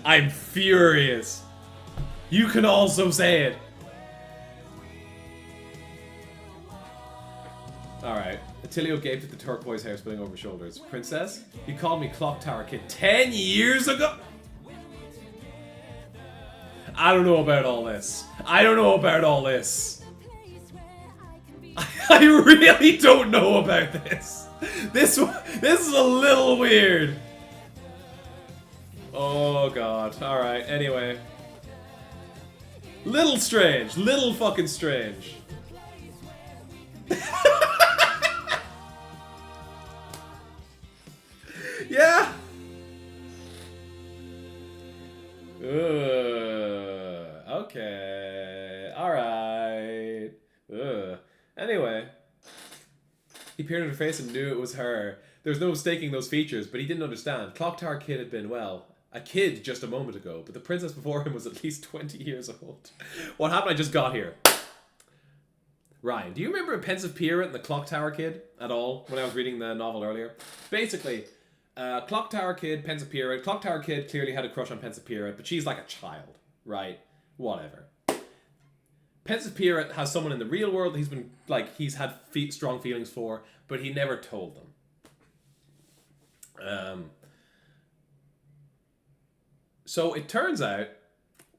I'm furious. You can also say it. Alright. Attilio gaped at the turquoise hair spilling over his shoulders. Princess, you called me Clock Tower Kid 10 years ago? I don't know about all this. I really don't know about this. This is a little weird. Oh god. Alright, anyway. Little strange. Little fucking strange. Yeah. Okay. Alright. Anyway. He peered at her face and knew it was her. There was no mistaking those features, but he didn't understand. Clock Tower Kid had been, well, a kid just a moment ago, but the princess before him was at least 20 years old. What happened? I just got here. Ryan, do you remember a pensive pirate and the Clock Tower Kid at all when I was reading the novel earlier? Basically, Clock Tower Kid, pensive pirate. Clock Tower Kid clearly had a crush on pensive pirate, but she's like a child, right? Whatever. Pensive pirate has someone in the real world he's had strong feelings for, but he never told them. So it turns out,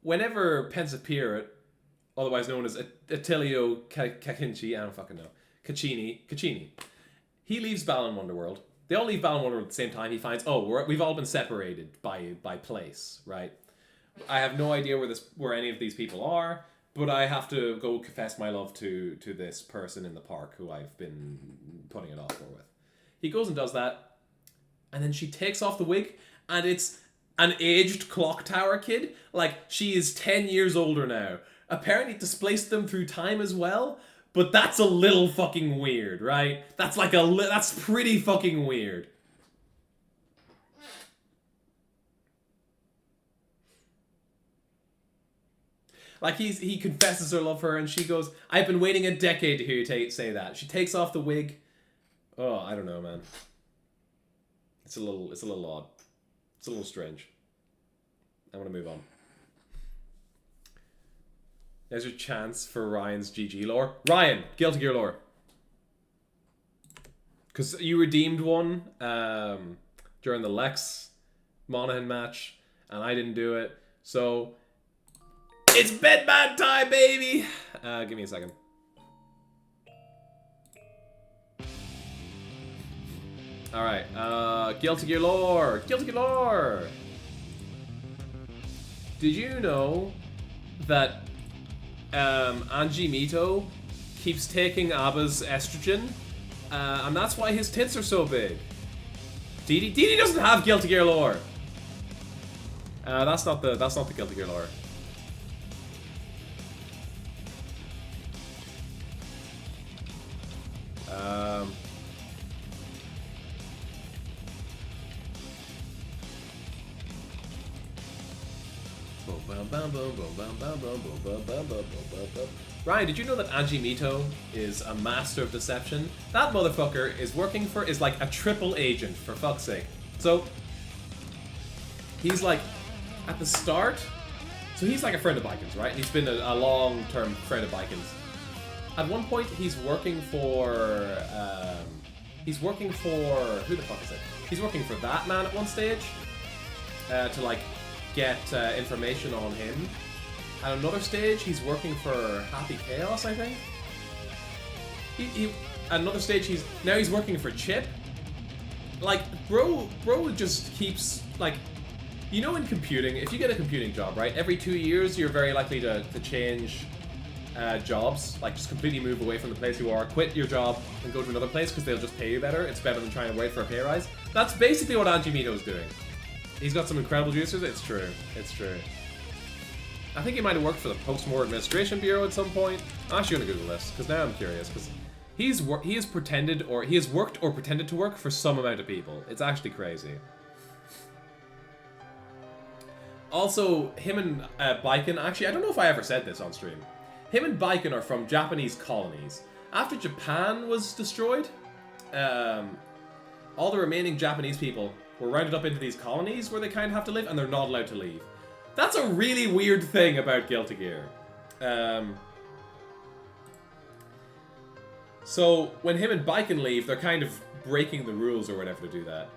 whenever Pensapira, otherwise known as Attilio Cacinci, I don't fucking know, Caccini, he leaves Balan Wonderworld. They all leave Balan Wonderworld at the same time. He finds, we've all been separated by place, right? I have no idea where any of these people are, but I have to go confess my love to this person in the park who I've been putting it off for with. He goes and does that, and then she takes off the wig, and it's an aged clock tower kid. Like, she is 10 years older now. Apparently displaced them through time as well, but that's a little fucking weird, right? That's like that's pretty fucking weird. Like, he confesses her love for her, and she goes, "I've been waiting a decade to hear you say that." She takes off the wig. Oh, I don't know, man. It's a little odd. It's a little strange. I want to move on. There's your chance for Ryan's GG lore. Ryan, Guilty Gear lore. Because you redeemed one during the Lex Monaghan match, and I didn't do it. So, it's bedman time, baby! Give me a second. Alright, Guilty Gear lore! Guilty Gear lore! Did you know that Anji Mito keeps taking Abba's estrogen, and that's why his tits are so big? Didi doesn't have Guilty Gear lore. That's not the Guilty Gear lore. Ryan, did you know that Anji Mito is a master of deception? That motherfucker is like a triple agent, for fuck's sake. So, he's like, at the start, so he's like a friend of Biken's, right? He's been a long-term friend of Biken's. At one point, he's working for, who the fuck is it? He's working for that man at one stage, to like, get information on him. At another stage, he's working for Happy Chaos, I think. At another stage, he's working for Chip. Like, bro just keeps, like, you know, in computing, if you get a computing job, right, every 2 years, you're very likely to change jobs, like just completely move away from the place you are, quit your job, and go to another place because they'll just pay you better. It's better than trying to wait for a pay rise. That's basically what Anji Mito's doing. He's got some incredible juicers. It's true. It's true. I think he might have worked for the Post-War Administration Bureau at some point. I'm actually going to Google this, because now I'm curious, because he has worked or pretended to work for some amount of people. It's actually crazy. Also, him and Biken, actually, I don't know if I ever said this on stream. Him and Biken are from Japanese colonies. After Japan was destroyed, all the remaining Japanese people were rounded up into these colonies where they kind of have to live, and they're not allowed to leave. That's a really weird thing about Guilty Gear. So, when him and Biken leave, they're kind of breaking the rules or whatever to do that.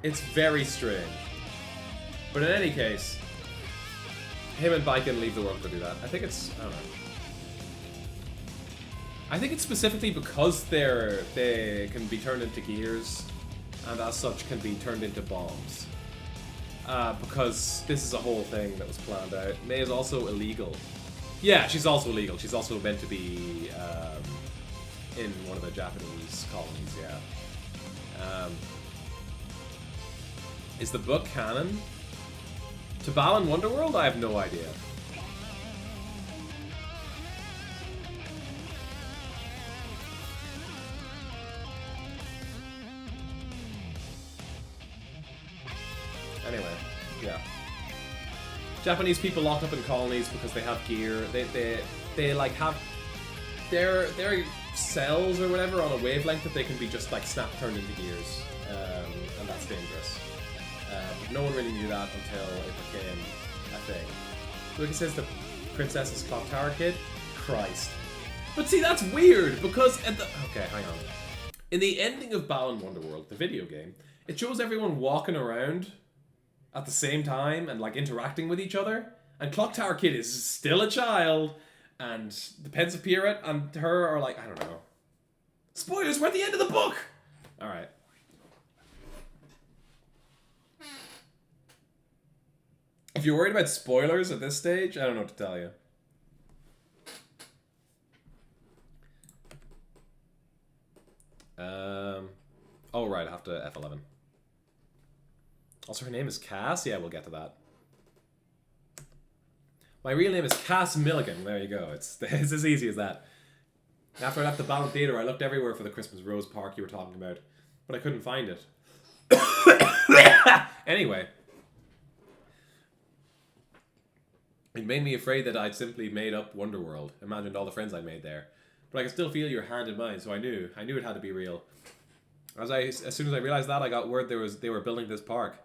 It's very strange. But in any case, him and Biken leave the world to do that. I think it's, I don't know. I think it's specifically because they can be turned into gears, and as such can be turned into bombs. Because this is a whole thing that was planned out. May is also illegal. Yeah, she's also illegal. She's also meant to be in one of the Japanese colonies, yeah. Is the book canon? To Balan Wonderworld? I have no idea. Anyway, yeah. Japanese people locked up in colonies because they have gear. They like have their cells or whatever on a wavelength that they can be just like turned into gears, and that's dangerous. But no one really knew that until it became a thing. Look, it says the princess's clock tower kid. Christ. But see, that's weird because okay, hang on. In the ending of Balan Wonderworld, the video game, it shows everyone walking around at the same time and like interacting with each other. And Clock Tower Kid is still a child, and the Pensive Pierrot and her are like, I don't know. Spoilers, we're at the end of the book! Alright. If you're worried about spoilers at this stage, I don't know what to tell you. Oh right, I have to F11. Also, her name is Cass? Yeah, we'll get to that. My real name is Cass Milligan. There you go. It's as easy as that. After I left the Balan Theatre, I looked everywhere for the Christmas Rose Park you were talking about, but I couldn't find it. Anyway. It made me afraid that I'd simply made up Wonderworld, imagined all the friends I made there. But I could still feel your hand in mine, so I knew it had to be real. As soon as I realized that, I got word they were building this park.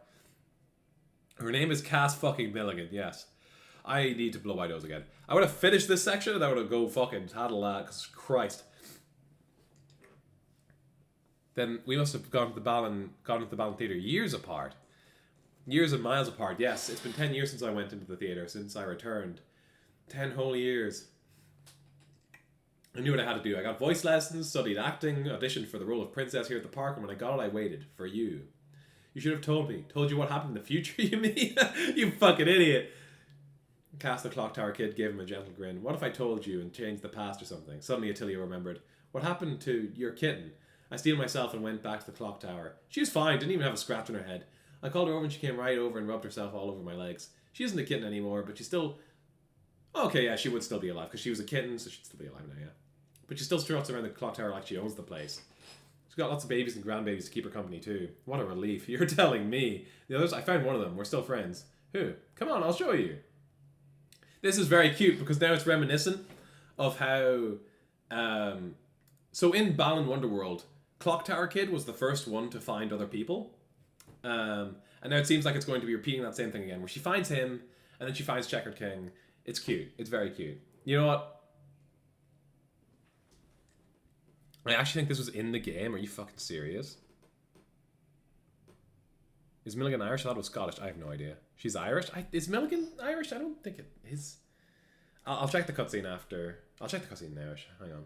Her name is Cass fucking Milligan, yes. I need to blow my nose again. I would have finished this section and I would have go fucking tattle that, because Christ. Then we must have gone to the Balan Theatre years apart. Years and miles apart, yes. It's been 10 years since I went into the theatre, since I returned. 10 whole years. I knew what I had to do. I got voice lessons, studied acting, auditioned for the role of princess here at the park, and when I got it, I waited. For you. You should have told me. Told you what happened in the future, you mean? You fucking idiot. Cass the Clock Tower Kid gave him a gentle grin. What if I told you and changed the past or something? Suddenly Attilia remembered. What happened to your kitten? I steeled myself and went back to the clock tower. She was fine, didn't even have a scratch on her head. I called her over and she came right over and rubbed herself all over my legs. She isn't a kitten anymore, but she's still... Okay, yeah, she would still be alive, because she was a kitten, so she'd still be alive now, yeah. But she still struts around the clock tower like she owns the place. She's got lots of babies and grandbabies to keep her company too. What a relief. You're telling me. The others, I found one of them. We're still friends. Who? Come on, I'll show you. This is very cute because now it's reminiscent of how... So in Balan Wonderworld, Clock Tower Kid was the first one to find other people. And now it seems like it's going to be repeating that same thing again, where she finds him, and then she finds Checkered King. It's cute. It's very cute. You know what? I actually think this was in the game. Are you fucking serious? Is Milligan Irish? I thought it was Scottish. I have no idea. She's Irish? Is Milligan Irish? I don't think it is. I'll check the cutscene after. I'll check the cutscene now. Hang on.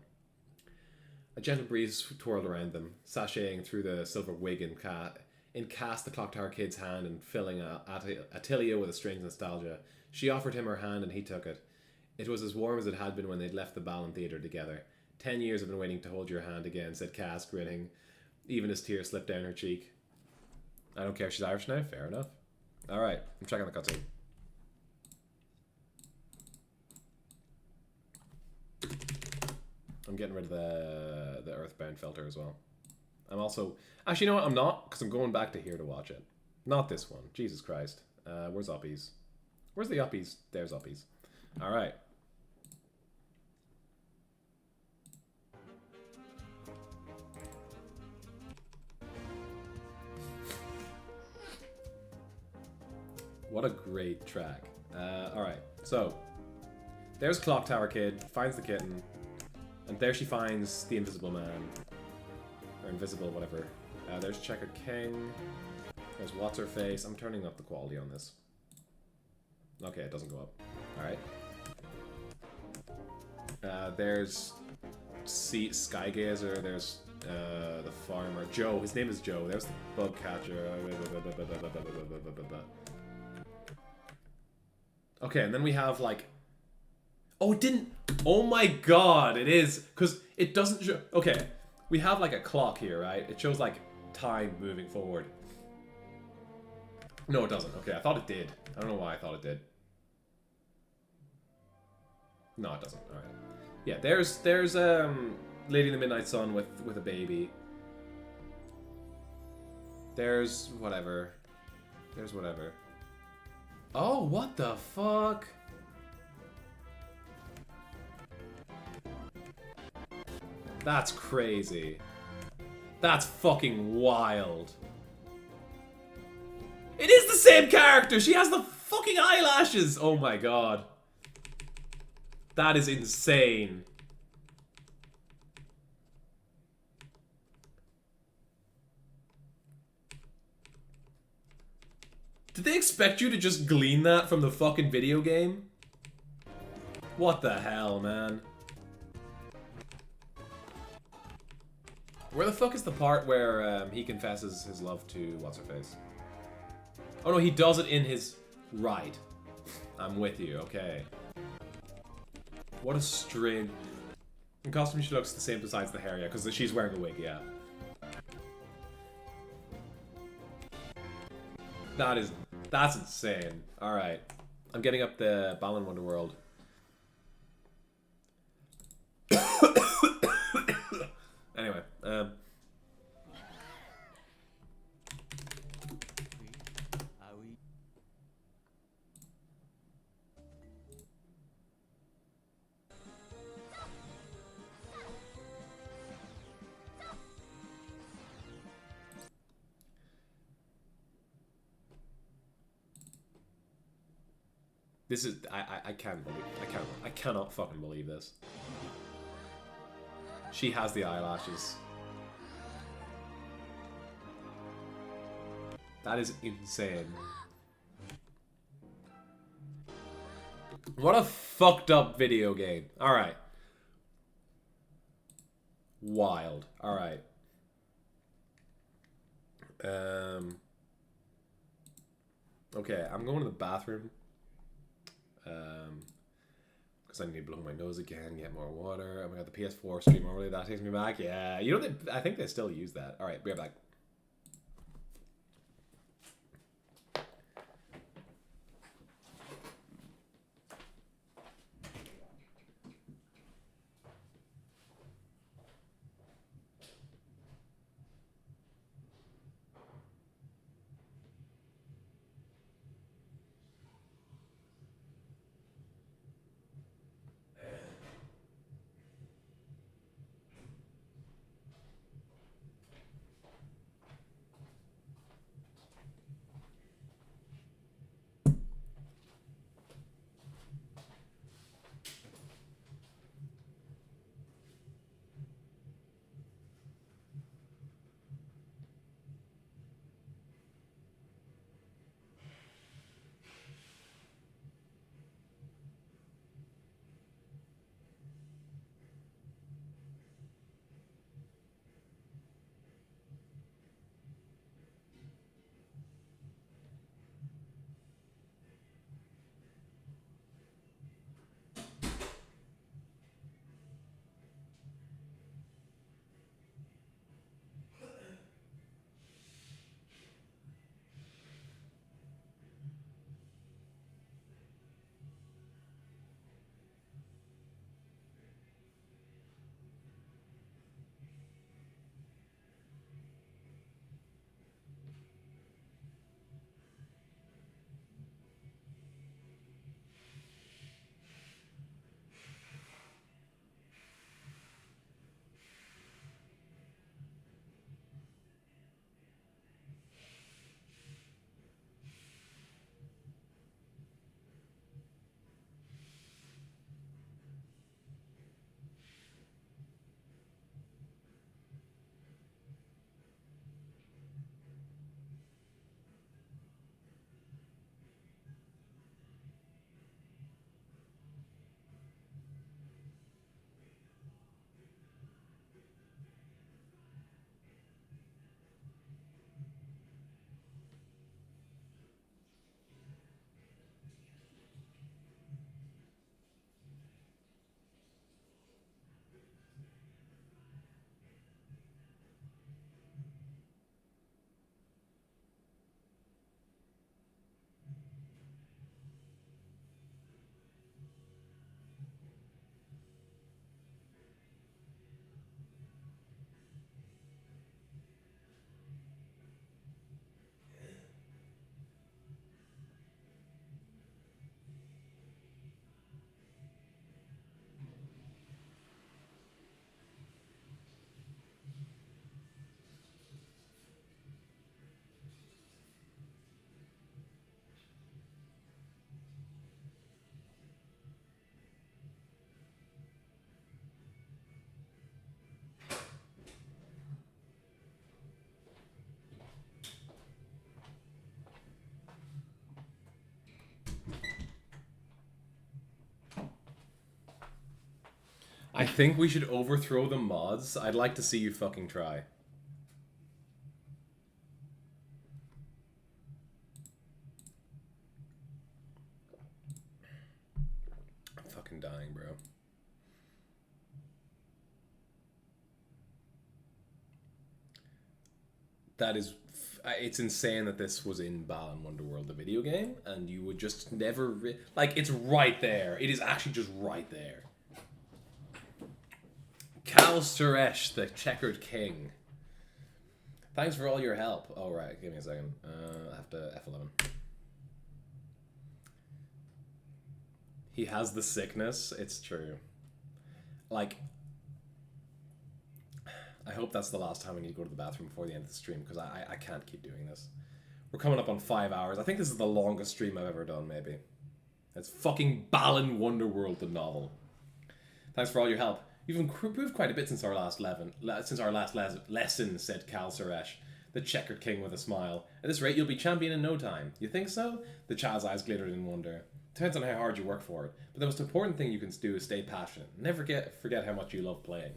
A gentle breeze twirled around them, sashaying through the silver wig in Cass the Clock Tower Kid's hand and filling Attilia with a strange nostalgia. She offered him her hand and he took it. It was as warm as it had been when they'd left the Balan Theatre together. 10 years I've been waiting to hold your hand again, said Cass, grinning. Even as tears slipped down her cheek. I don't care if she's Irish now. Fair enough. Alright, I'm checking the cutscene. I'm getting rid of the Earthbound filter as well. I'm also... Actually, you know what? I'm not, because I'm going back to here to watch it. Not this one. Jesus Christ. Where's Uppies? Where's the Uppies? There's Uppies. Alright. What a great track. Alright, so there's Clock Tower Kid, finds the kitten, and there she finds the Invisible Man. Or Invisible, whatever. There's Checkered King. There's What's Her Face. I'm turning up the quality on this. Okay, it doesn't go up. Alright. There's Skygazer. There's the farmer. Joe. His name is Joe. There's the bug catcher. Okay, and then we have like... Oh, it didn't... Oh my god, it is. Because it doesn't show... Okay, we have like a clock here, right? It shows like time moving forward. No, it doesn't. Okay, I thought it did. I don't know why I thought it did. No, it doesn't. Alright. Yeah, there's Lady in the Midnight Sun with a baby. There's whatever. There's whatever. Oh, what the fuck? That's crazy. That's fucking wild. It is the same character! She has the fucking eyelashes! Oh my god. That is insane. Did they expect you to just glean that from the fucking video game? What the hell, man? Where the fuck is the part where he confesses his love to what's-her-face? Oh no, he does it in his... Right. I'm with you, okay. What a strange... In costume she looks the same besides the hair, yeah, because she's wearing a wig, yeah. That's insane. Alright. I'm getting up the Balan Wonderworld. Anyway, this is I can't believe I cannot fucking believe this. She has the eyelashes. That is insane. What a fucked up video game. Alright. Wild. Alright. Okay, I'm going to the bathroom. Because I need to blow my nose again, get more water. Oh my god, the PS4 stream overlay, that takes me back. Yeah, you know, I think they still use that. Alright, be right back. I think we should overthrow the mods. I'd like to see you fucking try. I'm fucking dying, bro. That is... It's insane that this was in Balan Wonderworld, the video game, and you would just never... Like, it's right there. It is actually just right there. Kal Suresh, the Checkered King. Thanks for all your help. Oh, right. Give me a second. I have to F11. He has the sickness. It's true. Like, I hope that's the last time I need to go to the bathroom before the end of the stream, because I can't keep doing this. We're coming up on 5 hours. I think this is the longest stream I've ever done, maybe. It's fucking Balan Wonderworld, the novel. Thanks for all your help. You've improved quite a bit since our last lesson, said Kal Suresh, the Checkered King with a smile. At this rate, you'll be champion in no time. You think so? The child's eyes glittered in wonder. Depends on how hard you work for it, but the most important thing you can do is stay passionate. Never forget how much you love playing.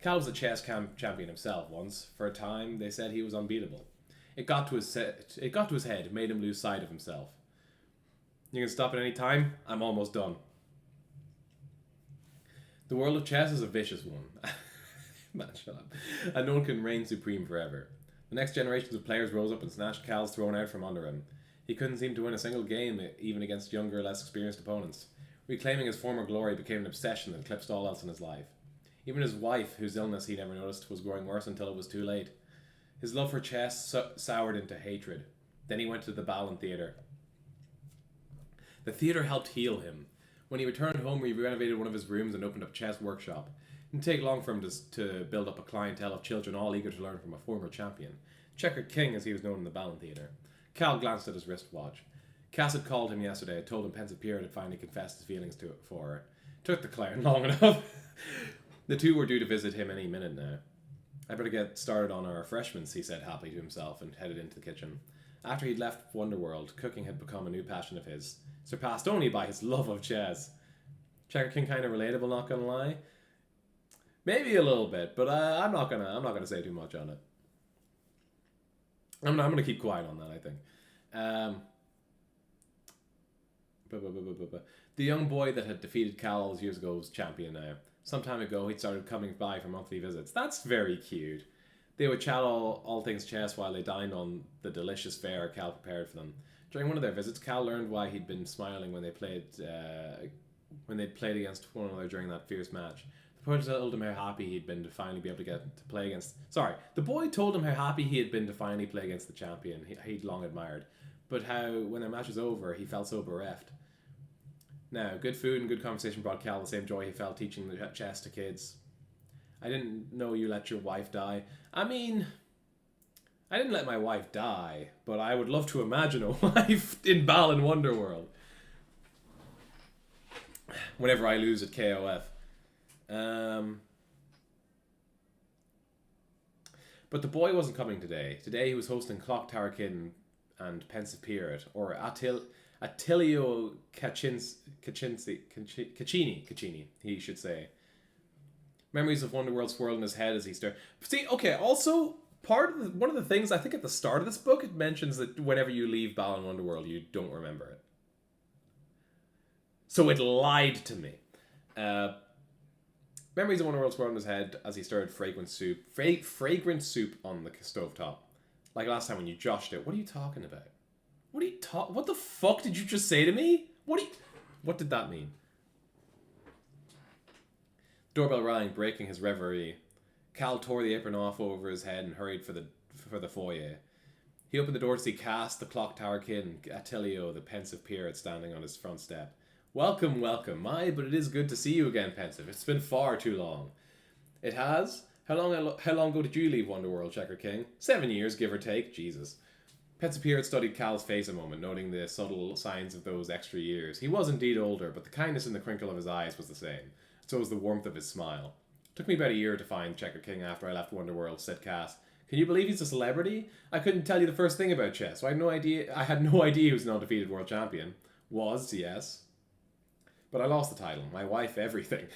Kal was a chess champion himself once. For a time, they said he was unbeatable. It got to his head, made him lose sight of himself. You can stop at any time? I'm almost done. The world of chess is a vicious one. Man, shut up. And no one can reign supreme forever. The next generations of players rose up and snatched Kal's throne out from under him. He couldn't seem to win a single game, even against younger, less experienced opponents. Reclaiming his former glory became an obsession that eclipsed all else in his life. Even his wife, whose illness he never noticed, was growing worse until it was too late. His love for chess soured into hatred. Then he went to the Balan Theatre. The theatre helped heal him. When he returned home, he renovated one of his rooms and opened up a chess workshop. It didn't take long for him to build up a clientele of children all eager to learn from a former champion. Checkered King, as he was known in the Balan Theatre. Kal glanced at his wristwatch. Cass had called him yesterday and told him Pensive Pierrot had finally confessed his feelings for her. Took the clown long enough. The two were due to visit him any minute now. I better get started on our refreshments, he said happily to himself, and headed into the kitchen. After he'd left Wonderworld, cooking had become a new passion of his, surpassed only by his love of chess. Checker King kind of relatable, not gonna lie. Maybe a little bit, but I'm not gonna say too much on it. I'm gonna keep quiet on that, I think. The young boy that had defeated Kal all those years ago was champion now. Some time ago, he'd started coming by for monthly visits. That's very cute. They would chat all things chess while they dined on the delicious fare Kal prepared for them. During one of their visits, Kal learned why he'd been smiling when they'd played against one another during that fierce match. The boy told him how happy he'd been to finally be able to get to play against... The boy told him how happy he had been to finally play against the champion he'd long admired, but how, when their match was over, he felt so bereft. Now, good food and good conversation brought Kal the same joy he felt teaching the chess to kids. I didn't know you let your wife die. I mean, I didn't let my wife die, but I would love to imagine a wife in Balan Wonderworld. Whenever I lose at KOF. But the boy wasn't coming today. Today he was hosting Clock Tower Kid and Pensive Pierrot, or Attilio Caccini, he should say. Memories of Wonderworld swirled in his head as he stared. See, okay, also, one of the things, I think at the start of this book, it mentions that whenever you leave Balan Wonderworld, you don't remember it. So it lied to me. Memories of Wonderworld swirled in his head as he stirred fragrant soup on the stovetop. Like last time when you joshed it. What are you talking about? What the fuck did you just say to me? What did that mean? Doorbell rang, breaking his reverie. Kal tore the apron off over his head and hurried for the foyer. He opened the door to see Cass, the Clock Tower Kid, and Attilio, the Pensive Pierrot, standing on his front step. Welcome, welcome. But it is good to see you again, Pensive. It's been far too long. It has? How long ago did you leave Wonderworld, Checker King? 7 years, give or take. Jesus. Pensive Pierrot studied Kal's face a moment, noting the subtle signs of those extra years. He was indeed older, but the kindness in the crinkle of his eyes was the same. So was the warmth of his smile. Took me about a year to find Checker King after I left Wonderworld, said Cass. Can you believe he's a celebrity? I couldn't tell you the first thing about chess, so I had no idea he was an undefeated world champion. Was, yes. But I lost the title, my wife, everything.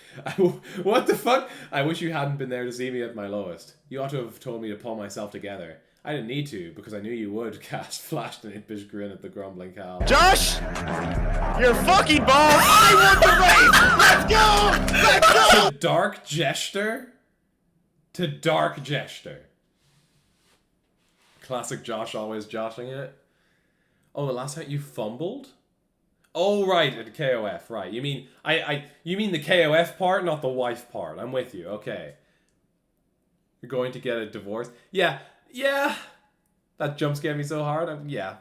What the fuck? I wish you hadn't been there to see me at my lowest. You ought to have told me to pull myself together. I didn't need to, because I knew you would. Cass flashed an impish grin at the grumbling Cal. Josh! You're fucking balls! I won the race! Let's go! Let's go! To Dark Jester? To Dark Jester. Classic Josh always joshing it. Oh, the last time you fumbled? Oh, right, at KOF, right. You mean you mean the KOF part, not the wife part. I'm with you. Okay. You're going to get a divorce? Yeah. Yeah. That jump scared me so hard. Yeah.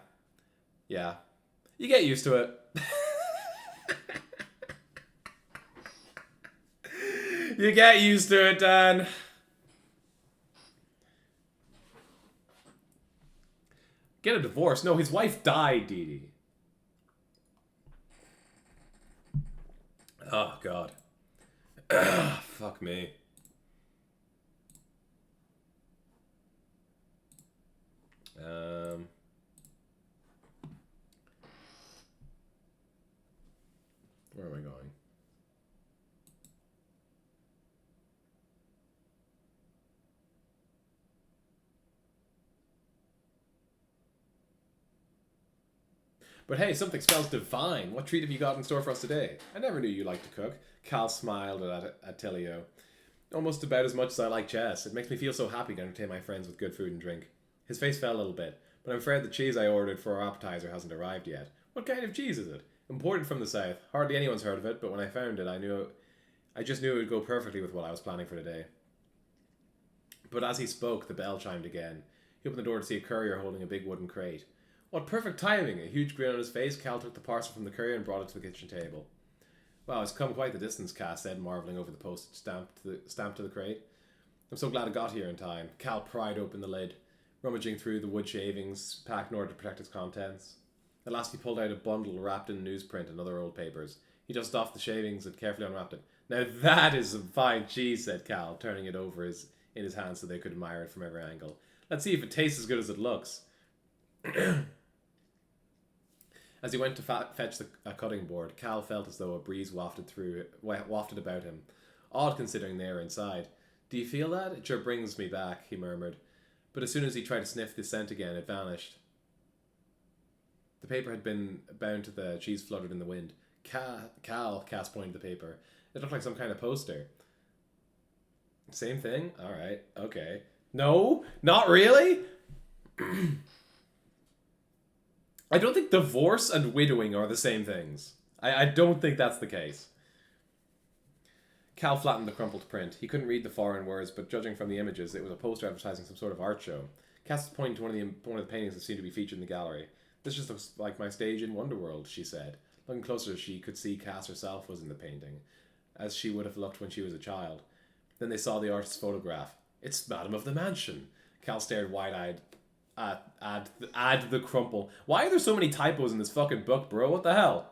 Yeah. You get used to it. You get used to it, Dan. Get a divorce? No, his wife died, Dee Dee. Oh, God. Fuck me. Where am I going? But hey, something smells divine. What treat have you got in store for us today? I never knew you liked to cook. Cal smiled at Attilio. Almost about as much as I like chess. It makes me feel so happy to entertain my friends with good food and drink. His face fell a little bit, but I'm afraid the cheese I ordered for our appetizer hasn't arrived yet. What kind of cheese is it? Imported from the south. Hardly anyone's heard of it, but when I found it, I just knew it would go perfectly with what I was planning for today. But as he spoke, the bell chimed again. He opened the door to see a courier holding a big wooden crate. What perfect timing! A huge grin on his face, Cal took the parcel from the courier and brought it to the kitchen table. Wow, it's come quite the distance, Cass said, marvelling over the postage stamp to the crate. I'm so glad it got here in time. Cal pried open the lid, rummaging through the wood shavings packed in order to protect its contents. At last he pulled out a bundle wrapped in newsprint and other old papers. He dusted off the shavings and carefully unwrapped it. Now that is some fine cheese, said Cal, turning it over in his hand so they could admire it from every angle. Let's see if it tastes as good as it looks. As he went to fetch a cutting board, Cal felt as though a breeze wafted about him. Odd considering they were inside. Do you feel that? It sure brings me back, he murmured. But as soon as he tried to sniff the scent again, it vanished. The paper had been bound to the cheese fluttered in the wind. Cal, Cass pointed the paper. It looked like some kind of poster. Same thing? Alright, okay. No? Not really? I don't think divorce and widowing are the same things. I don't think that's the case. Cal flattened the crumpled print. He couldn't read the foreign words, but judging from the images, it was a poster advertising some sort of art show. Cass pointed to one of the paintings that seemed to be featured in the gallery. This just looks like my stage in Wonderworld, she said. Looking closer, she could see Cass herself was in the painting, as she would have looked when she was a child. Then they saw the artist's photograph. It's Madam of the Mansion. Cal stared wide-eyed. Add the crumple. Why are there so many typos in this fucking book, bro? What the hell?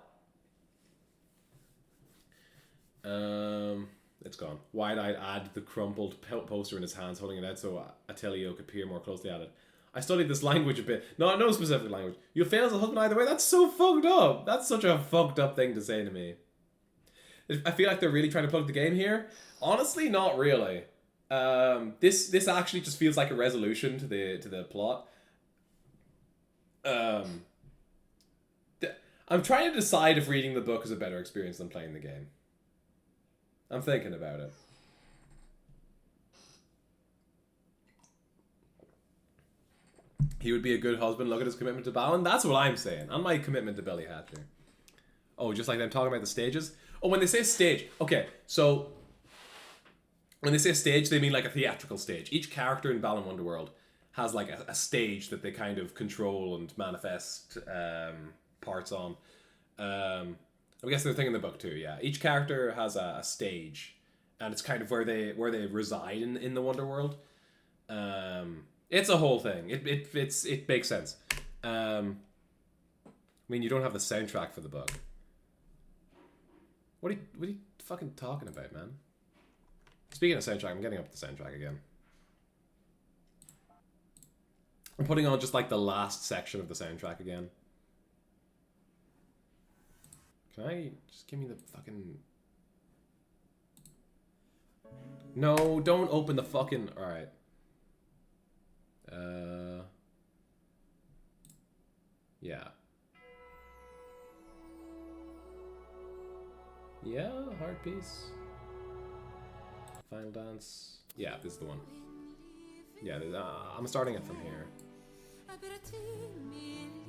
It's gone. Wide-eyed add the crumpled poster in his hands, holding it out so Attilio could peer more closely at it. I studied this language a bit. No specific language. You'll fail as a husband either way. That's so fucked up. That's such a fucked up thing to say to me. I feel like they're really trying to plug the game here. Honestly, not really. This actually just feels like a resolution to the plot. I'm trying to decide if reading the book is a better experience than playing the game. I'm thinking about it. He would be a good husband. Look at his commitment to Balan. That's what I'm saying. And my commitment to Billy Hatcher. Oh, just like them talking about the stages? Oh, when they say stage. Okay, so when they say stage, they mean like a theatrical stage. Each character in Balan Wonderworld has like a stage that they kind of control and manifest parts on. I guess they're thinking the book too, yeah. Each character has a stage, and it's kind of where they reside in the Wonderworld. It's a whole thing. It makes sense. I mean, you don't have the soundtrack for the book. What are you fucking talking about, man? Speaking of soundtrack, I'm getting up the soundtrack again. I'm putting on just like the last section of the soundtrack again. Can I just give me the fucking... No, don't open the fucking... Alright. Yeah. Yeah, Heart Piece. Final Dance. Yeah, this is the one. Yeah, I'm starting it from here.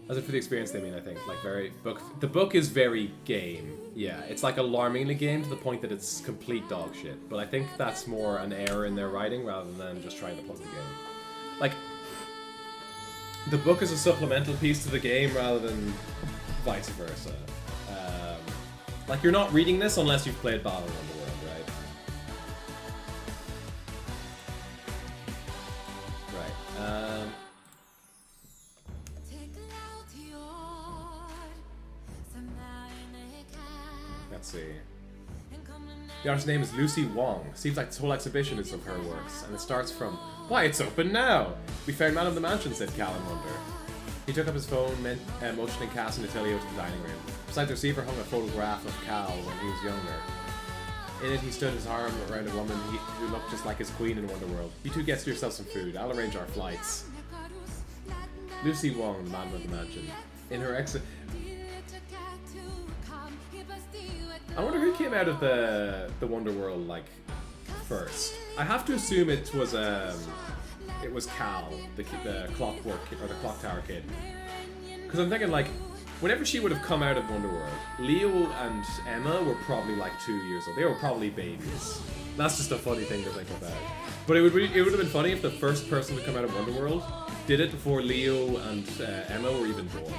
As if for the experience they mean, I think. Like, very... The book is very game. Yeah, it's like alarmingly game to the point that it's complete dog shit. But I think that's more an error in their writing rather than just trying to plug the game. Like, the book is a supplemental piece to the game rather than vice versa. Like, you're not reading this unless you've played Balan Wonderworld, right? Right. Let's see. The artist's name is Lucy Wong. Seems like this whole exhibition is of her works, and it starts from, "Why, it's open now! We found Man of the Mansion," said Cal in wonder. He took up his phone, motioning Cass and Attilio to the dining room. Beside the receiver hung a photograph of Cal when he was younger. In it, he stood his arm around a woman who looked just like his queen in Wonderworld. "You two get yourself some food. I'll arrange our flights." Lucy Wong, the Man of the Mansion. In her I wonder who came out of the Wonderworld like first. I have to assume it was Cal, the clockwork or the clock tower kid. Because I'm thinking like, whenever she would have come out of Wonderworld, Leo and Emma were probably like 2 years old. They were probably babies. That's just a funny thing to think about. But it would have been funny if the first person to come out of Wonderworld did it before Leo and Emma were even born.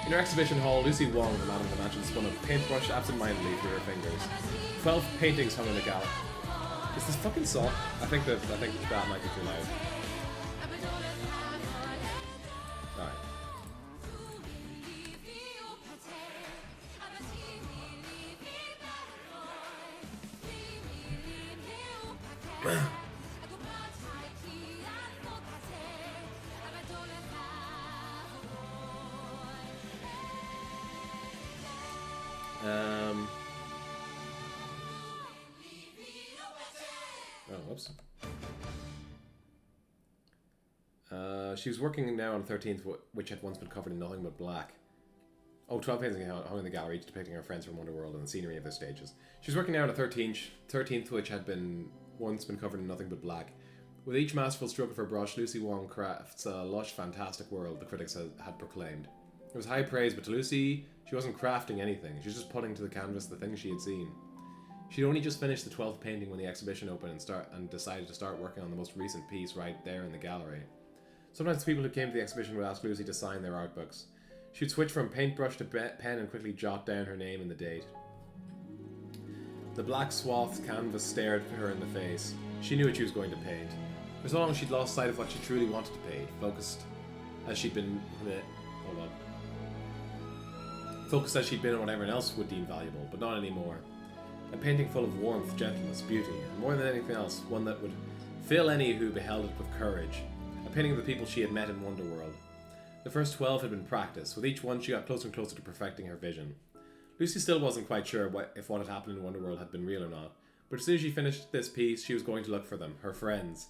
In her exhibition hall, Lucy Wong, the Man of the Mansion, spun a paintbrush absentmindedly through her fingers. 12 paintings hung in the gallery. Is this fucking song? I think that might be too loud. Alright. Oh, whoops. She was working now on the 13th, which had once been covered in nothing but black. Oh, 12 paintings hung in the gallery, each depicting her friends from Wonderworld and the scenery of their stages. She was working now on the 13th, which had once been covered in nothing but black. With each masterful stroke of her brush, Lucy Wong crafts a lush, fantastic world, the critics had proclaimed. It was high praise, but to Lucy, she wasn't crafting anything. She was just putting to the canvas the things she had seen. She'd only just finished the 12th painting when the exhibition opened and decided to start working on the most recent piece right there in the gallery. Sometimes people who came to the exhibition would ask Lucy to sign their art books. She'd switch from paintbrush to pen and quickly jot down her name and the date. The black swathed canvas stared her in the face. She knew what she was going to paint. For so long she'd lost sight of what she truly wanted to paint, focused as she'd been on what everyone else would deem valuable, but not anymore. A painting full of warmth, gentleness, beauty, and more than anything else, one that would fill any who beheld it with courage. A painting of the people she had met in Wonderworld. The first 12 had been practice. With each one, she got closer and closer to perfecting her vision. Lucy still wasn't quite sure if what had happened in Wonderworld had been real or not, but as soon as she finished this piece, she was going to look for them, her friends.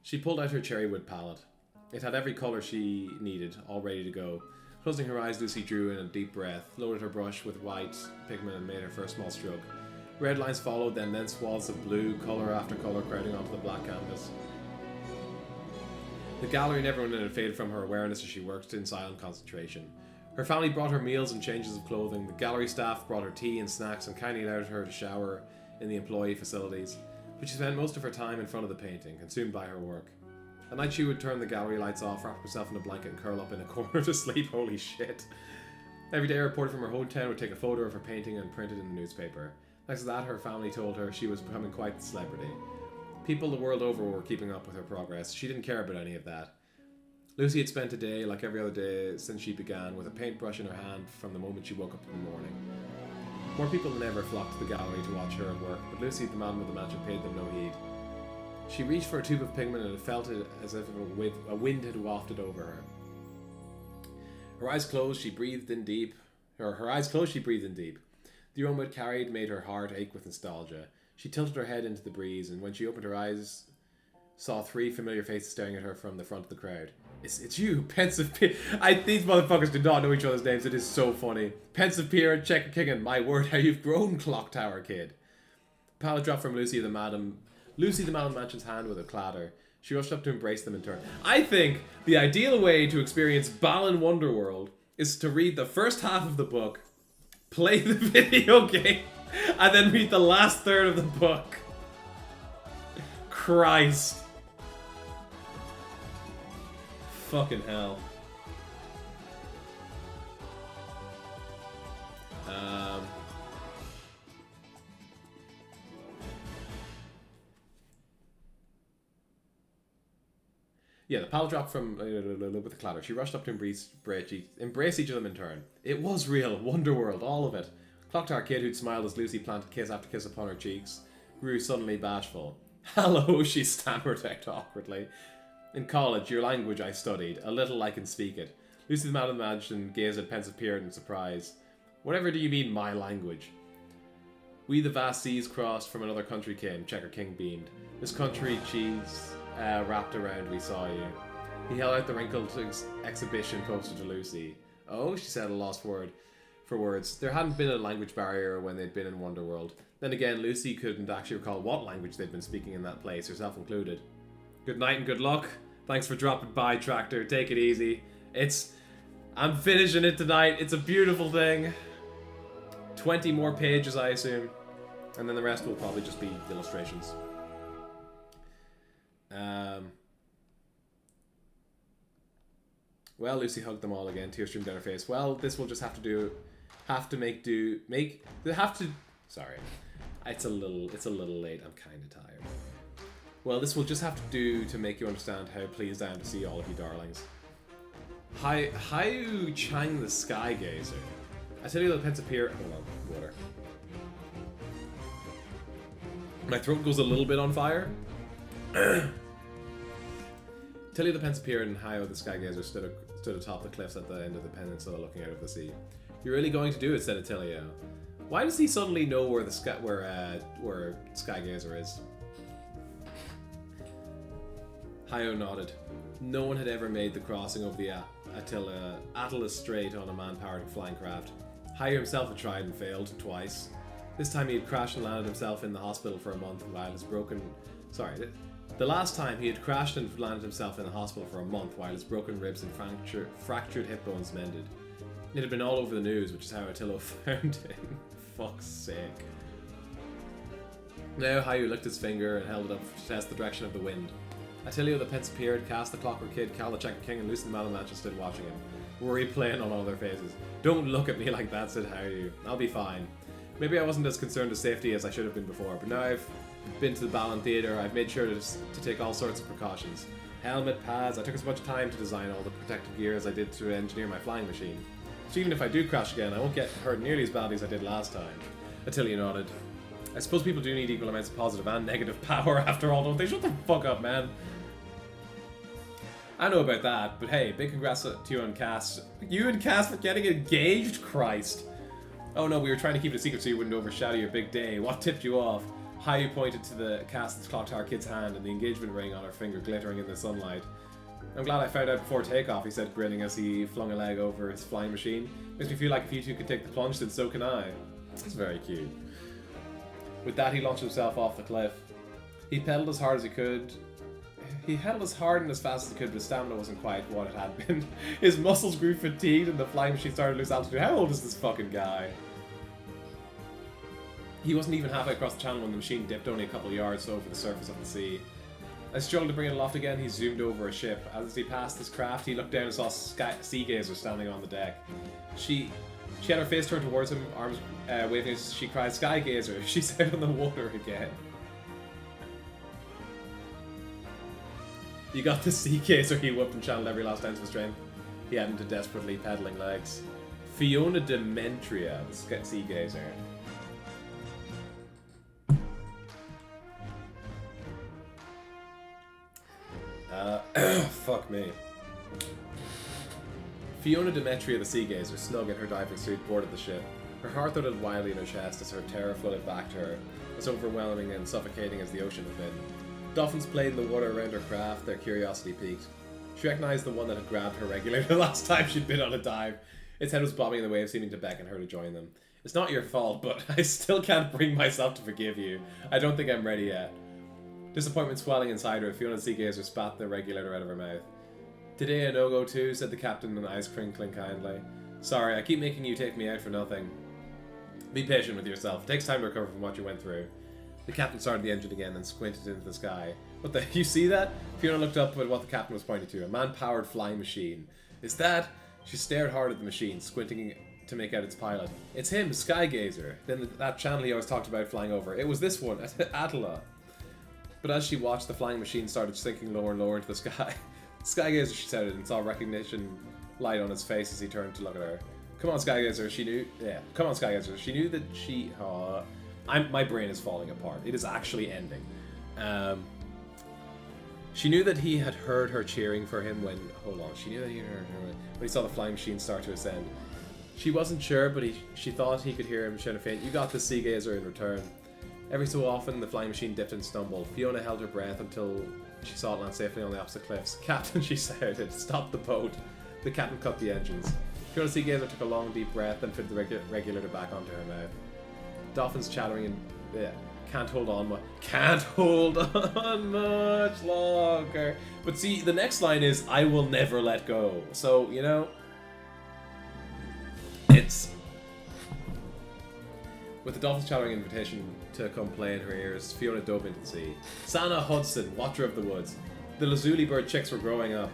She pulled out her cherrywood palette. It had every colour she needed, all ready to go. Closing her eyes, Lucy drew in a deep breath, loaded her brush with white pigment and made her first small stroke. Red lines followed, then swaths of blue, colour after colour crowding onto the black canvas. The gallery never went in and faded from her awareness as she worked in silent concentration. Her family brought her meals and changes of clothing. The gallery staff brought her tea and snacks and kindly allowed her to shower in the employee facilities. But she spent most of her time in front of the painting, consumed by her work. At night she would turn the gallery lights off, wrap herself in a blanket and curl up in a corner to sleep. Holy shit. Every day a reporter from her hometown would take a photo of her painting and print it in the newspaper. Next to that, her family told her she was becoming quite the celebrity. People the world over were keeping up with her progress. She didn't care about any of that. Lucy had spent a day, like every other day since she began, with a paintbrush in her hand from the moment she woke up in the morning. More people than ever flocked to the gallery to watch her at work, but Lucy, the Man with the Mansion, paid them no heed. She reached for a tube of pigment and it felt as if a wind had wafted over her. Her eyes closed, she breathed in deep. Her eyes closed, she breathed in deep. The aroma it carried made her heart ache with nostalgia. She tilted her head into the breeze, and when she opened her eyes, saw 3 familiar faces staring at her from the front of the crowd. It's you, Pensive Pierre. These motherfuckers do not know each other's names. It is so funny. Pensive Pierre and Checker King, and my word, how you've grown, Clock Tower Kid. Pallet dropped from Lucy the Madam Mansion's hand with a clatter. She rushed up to embrace them in turn. I think the ideal way to experience Balan Wonderworld is to read the first half of the book, play the video game, and then read the last third of the book. Christ. Fucking hell. Yeah, the pallet dropped from with a clatter. She rushed up to embrace each of them in turn. It was real, Wonderworld, all of it. Clock Tower Kid, who'd smiled as Lucy planted kiss after kiss upon her cheeks, grew suddenly bashful. Hello, she stammered out awkwardly. In college, your language I studied. A little I can speak it. Lucy the Madam Mansion gazed at Pensive Pierre in surprise. Whatever do you mean, my language? We the vast seas crossed from another country came, Checker King beamed. This country cheese wrapped around we saw you. He held out the wrinkled exhibition closer to Lucy. Oh, she said, a lost word for words. There hadn't been a language barrier when they'd been in Wonderworld. Then again, Lucy couldn't actually recall what language they'd been speaking in that place, herself included. Good night and good luck. Thanks for dropping by, Tractor. Take it easy. I'm finishing it tonight. It's a beautiful thing. 20 more pages, I assume. And then the rest will probably just be illustrations. Well, Lucy hugged them all again, tears streamed down her face. Well, this will just have to sorry. It's a little late. I'm kind of tired. Well, this will just have to do to make you understand how pleased I am to see all of you darlings. Hayu Chang the Sky Gazer. I tell you the Pensive Pierre. Hold on, water. My throat goes a little bit on fire. Tell you the Pensive Pierre and Hayu the Sky Gazer stood atop the cliffs at the end of the peninsula looking out of the sea. You're really going to do it, said Attilio. Why does he suddenly know where Sky Gazer is? Hayo nodded. No one had ever made the crossing over the Atlas Strait on a man-powered flying craft. Hayo himself had tried and failed twice. This time he had crashed and landed himself in the hospital for a month while his broken... The last time he had crashed and landed himself in the hospital for a month while his broken ribs and fractured hip bones mended. It had been all over the news, which is how Attilo found him. Fuck's sake. Now Hayu licked his finger and held it up to test the direction of the wind. Attilio the Pensive Pierre had cast the Clockwork Kid, Cal the Checker King, and Lucy the Madam Mansion stood watching him. Worry playing on all their faces. Don't look at me like that, said Hayu. I'll be fine. Maybe I wasn't as concerned with safety as I should have been before, but now I've been to the Balan Theatre, I've made sure to take all sorts of precautions. Helmet, pads, I took as much time to design all the protective gear as I did to engineer my flying machine. So even if I do crash again, I won't get hurt nearly as badly as I did last time. Attilio nodded. I suppose people do need equal amounts of positive and negative power after all, don't they? Shut the fuck up, man. I know about that, but hey, big congrats to you and Cass. You and Cass for getting engaged? Christ. Oh no, we were trying to keep it a secret so you wouldn't overshadow your big day. What tipped you off? Hayu pointed to the Cass's Clock Tower Kid's hand and the engagement ring on her finger glittering in the sunlight. I'm glad I found out before takeoff, he said, grinning as he flung a leg over his flying machine. Makes me feel like if you two could take the plunge, then so can I. That's very cute. With that, he launched himself off the cliff. He pedaled as hard as he could. He pedaled as hard and as fast as he could, but his stamina wasn't quite what it had been. His muscles grew fatigued and the flying machine started to lose altitude. How old is this fucking guy? He wasn't even halfway across the channel when the machine dipped only a couple of yards over the surface of the sea. As he struggled to bring it aloft again, he zoomed over a ship. As he passed his craft, he looked down and saw Sea Gazer standing on the deck. She had her face turned towards him, arms waving as she cried, "Sky Gazer!" She's out on the water again. You got the Sea Gazer, he whooped and channeled every last ounce of his strength. He had into desperately pedaling legs. Fiona Demetria, the Sea Gazer. Fuck me. Fiona Demetria, the sea gazer, snug in her diving suit, boarded the ship. Her heart thudded wildly in her chest as her terror flooded back to her, as overwhelming and suffocating as the ocean had been. Dolphins played in the water around her craft, their curiosity piqued. She recognized the one that had grabbed her regulator the last time she'd been on a dive. Its head was bobbing in the waves, seeming to beckon her to join them. It's not your fault, but I still can't bring myself to forgive you. I don't think I'm ready yet. Disappointment swelling inside her, Fiona the sea gazer spat the regulator out of her mouth. Today a no-go too, said the captain, with eyes crinkling kindly. Sorry, I keep making you take me out for nothing. Be patient with yourself. It takes time to recover from what you went through. The captain started the engine again and squinted into the sky. What the? You see that? Fiona looked up at what the captain was pointing to. A man-powered flying machine. Is that? She stared hard at the machine, squinting to make out its pilot. It's him, Skygazer. Then that channel he always talked about flying over. It was this one, Attila. But as she watched, the flying machine started sinking lower and lower into the sky. Skygazer, she shouted, and saw recognition light on his face as he turned to look at her. Come on, Skygazer, she knew... Yeah, come on, Skygazer. She knew that she... my brain is falling apart. It is actually ending. She knew that he had heard her cheering for him when... Hold on. She knew that he heard her when he saw the flying machine start to ascend. She wasn't sure, but she thought he could hear him shout a faint, "You got the sea gazer," in return. Every so often, the flying machine dipped and stumbled. Fiona held her breath until she saw it land safely on the opposite cliffs. "Captain," she shouted, "stop the boat." The captain cut the engines. Fiona sea gazer took a long, deep breath and fitted the regulator back onto her mouth. Dolphins chattering and... Can't hold on much longer. But see, the next line is, "I will never let go." So, you know... It's... With the dolphins chattering invitation to come play in her ears, Fiona dove into the sea. Sana Hudson, Watcher of the Woods. The Lazuli bird chicks were growing up.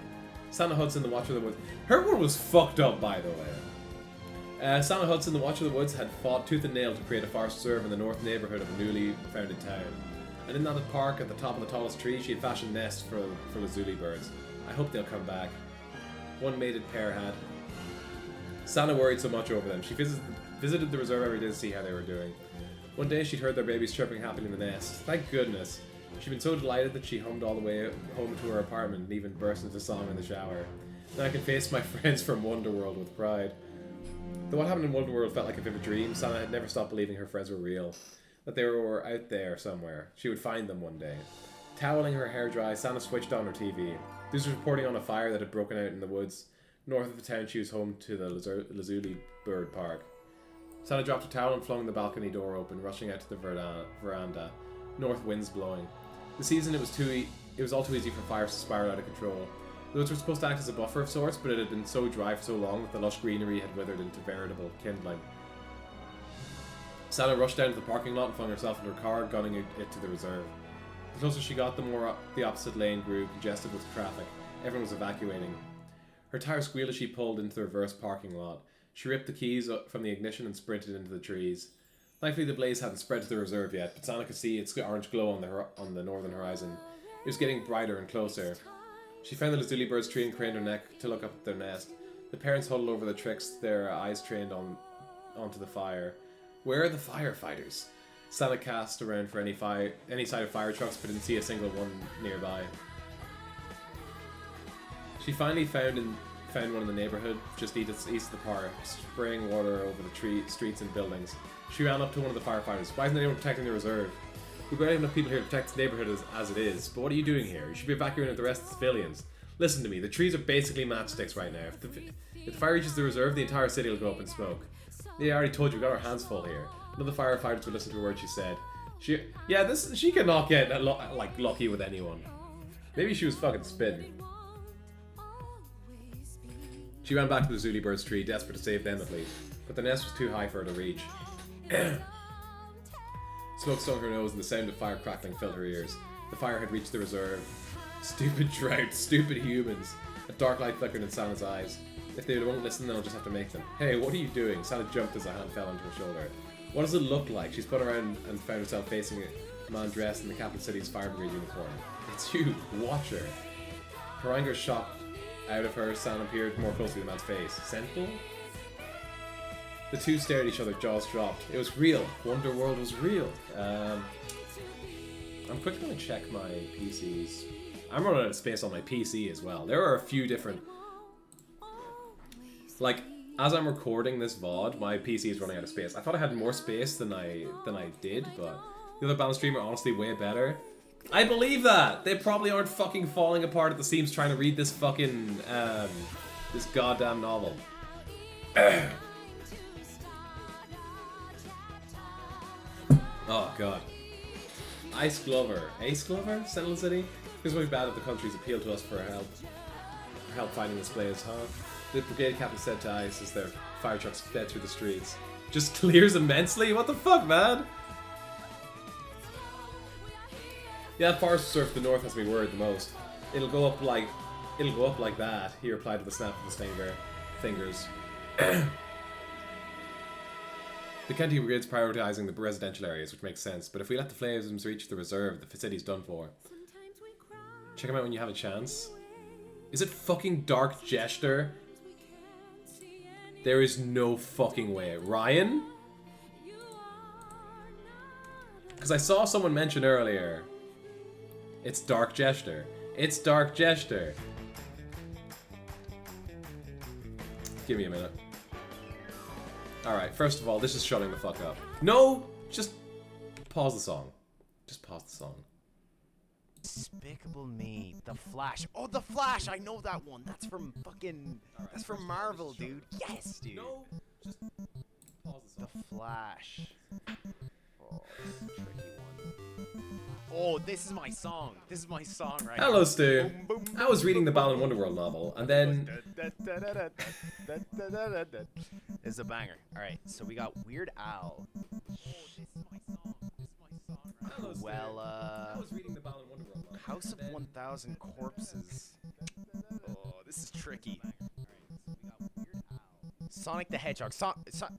Sana Hudson, the Watcher of the Woods. Her one was fucked up, by the way. Sana Hudson, the Watcher of the Woods, had fought tooth and nail to create a forest reserve in the north neighbourhood of a newly founded town. And in that park, at the top of the tallest tree, she had fashioned nests for Lazuli birds. I hope they'll come back. One mated pair had. Sana worried so much over them. She visited the reserve every day to see how they were doing. One day she'd heard their babies chirping happily in the nest. Thank goodness. She'd been so delighted that she hummed all the way home to her apartment and even burst into song in the shower. Now I can face my friends from Wonderworld with pride. Though what happened in Wonderworld felt like a vivid dream, Sana had never stopped believing her friends were real. That they were out there somewhere. She would find them one day. Toweling her hair dry, Sana switched on her TV. This was reporting on a fire that had broken out in the woods. North of the town, she was home to the Lazuli Bird Park. Sana dropped a towel and flung the balcony door open, rushing out to the veranda. North winds blowing. This season, it was all too easy for fires to spiral out of control. The woods were supposed to act as a buffer of sorts, but it had been so dry for so long that the lush greenery had withered into veritable kindling. Sana rushed down to the parking lot and flung herself into her car, gunning it to the reserve. The closer she got, the more the opposite lane grew congested with traffic. Everyone was evacuating. Her tires squealed as she pulled into the reverse parking lot. She ripped the keys from the ignition and sprinted into the trees. Thankfully, the blaze hadn't spread to the reserve yet, but Sana could see its orange glow on the northern horizon. It was getting brighter and closer. She found the Lazuli bird's tree and craned her neck to look up at their nest. The parents huddled over the tricks, their eyes trained onto the fire. Where are the firefighters? Sana cast around for any sight of fire trucks, but didn't see a single one nearby. She finally found one in the neighborhood, just east of the park, spraying water over the streets and buildings. She ran up to one of the firefighters. "Why isn't anyone protecting the reserve? We've got enough people here to protect the neighborhood as it is, but what are you doing here? You should be evacuating the rest of the civilians. Listen to me, the trees are basically matchsticks right now. If the fire reaches the reserve, the entire city will go up in smoke. Yeah, I already told you, we've got our hands full here." None of the firefighters would listen to a word she said. She could not get lucky with anyone. Maybe she was fucking spitting. She ran back to the Lazuli bird's tree, desperate to save them at least, but the nest was too high for her to reach. Smoke stung her nose and the sound of fire crackling filled her ears. The fire had reached the reserve. Stupid drought, stupid humans. A dark light flickered in Sana's eyes. If they won't listen, then I'll just have to make them. Hey, what are you doing? Sana jumped as a hand fell onto her shoulder. What does it look like? She spun around and found herself facing a man dressed in the capital city's fire brigade uniform. It's you, Watcher. Her anger shocked out of her, Sana peered more closely at the man's face. Sentinel? The two stared at each other, jaws dropped. It was real. Wonderworld was real. I'm quickly going to check my PCs. I'm running out of space on my PC as well. There are a few different... Like, as I'm recording this VOD, my PC is running out of space. I thought I had more space than I did, but the other Balan stream are honestly way better. I believe that! They probably aren't fucking falling apart at the seams trying to read this fucking, this goddamn novel. Oh god. Ace Glover, Sentinel City? This would be bad if the countries appeal to us for help finding displays, huh? The brigade captain said to Ice as their fire trucks sped through the streets. Just clears immensely? What the fuck, man? Yeah, that forest reserve to the north has me worried the most. It'll go up like that, he replied with a snap of his fingers. The County Brigade's prioritising the residential areas, which makes sense, but if we let the flames reach the reserve, the city's done for. Check them out when you have a chance. Is it fucking Dark Jester? There is no fucking way. Ryan? Because I saw someone mention earlier. It's Dark Jester. It's Dark Jester. Give me a minute. Alright, first of all, this is shutting the fuck up. No! Just pause the song. Just pause the song. Despicable Me, The Flash. Oh, The Flash! I know that one. That's from fucking... That's from Marvel, dude. Yes, dude. No! Just pause the song. The Flash. Oh, this is a tricky one. Oh, this is my song. This is my song right Hello, now. Stu. Boom, boom, I was reading the boom, Balan boom, Wonderworld novel, and then... It's a banger. Alright, so we got Weird Al. Hello, Stu. Well, I was reading the Balan Wonderworld novel. House of 1,000 Corpses. Oh, this is tricky. Sonic the Hedgehog.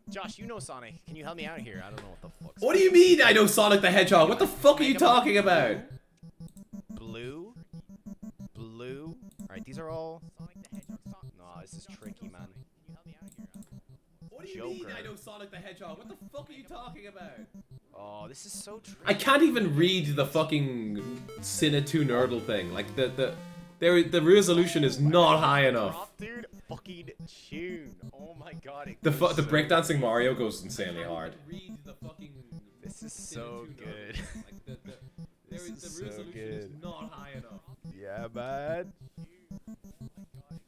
Josh, you know Sonic. Can you help me out here? I don't know what the fuck. What do you mean I know Sonic the Hedgehog? What the fuck are you talking about? Blue. Alright, these are all... No, this is tricky, man. What do you mean I know Sonic the Hedgehog? What the fuck are you talking about? Oh, this is so tricky. I can't even read the fucking Cine 2 Nerdle thing. Like, the resolution is not high enough. Dude, fucking tune. Oh my god. The breakdancing Mario goes insanely hard. This is so good. This is so good. Not high enough. Yeah, man.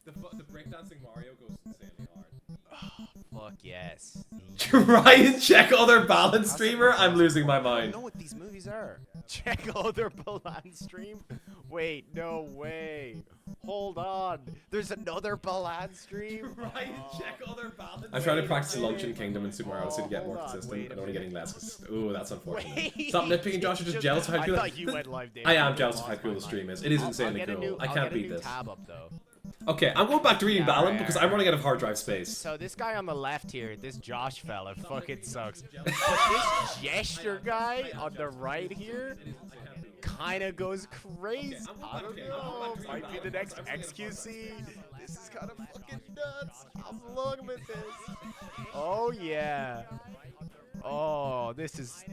The breakdancing Mario goes insanely hard. Oh, fuck yes. Try and check other Balan streamer? I'm losing my I mind. don't know what these movies are. Check other Balan stream? Wait, no way. Hold on. There's another Balan stream? Try and check other Balan. I'm trying to practice Luncheon Kingdom and Super Mario Odyssey to get more consistent, and only getting less. Ooh, that's unfortunate. Stop nitpicking, Josh. You're just jealous of how I cool. thought you went live, Dave. I am jealous of how cool the stream is. It is insanely cool. I can't beat this. Tab up, though. Okay, I'm going back to reading Balan because I'm running out of hard drive space. So this guy on the left here, this Josh fella, fucking sucks. But this Gesture guy on the right here kind of goes crazy. I don't know. Might be the next XQC. This is kind of fucking nuts. I'm loving this. Oh yeah. Oh, this is.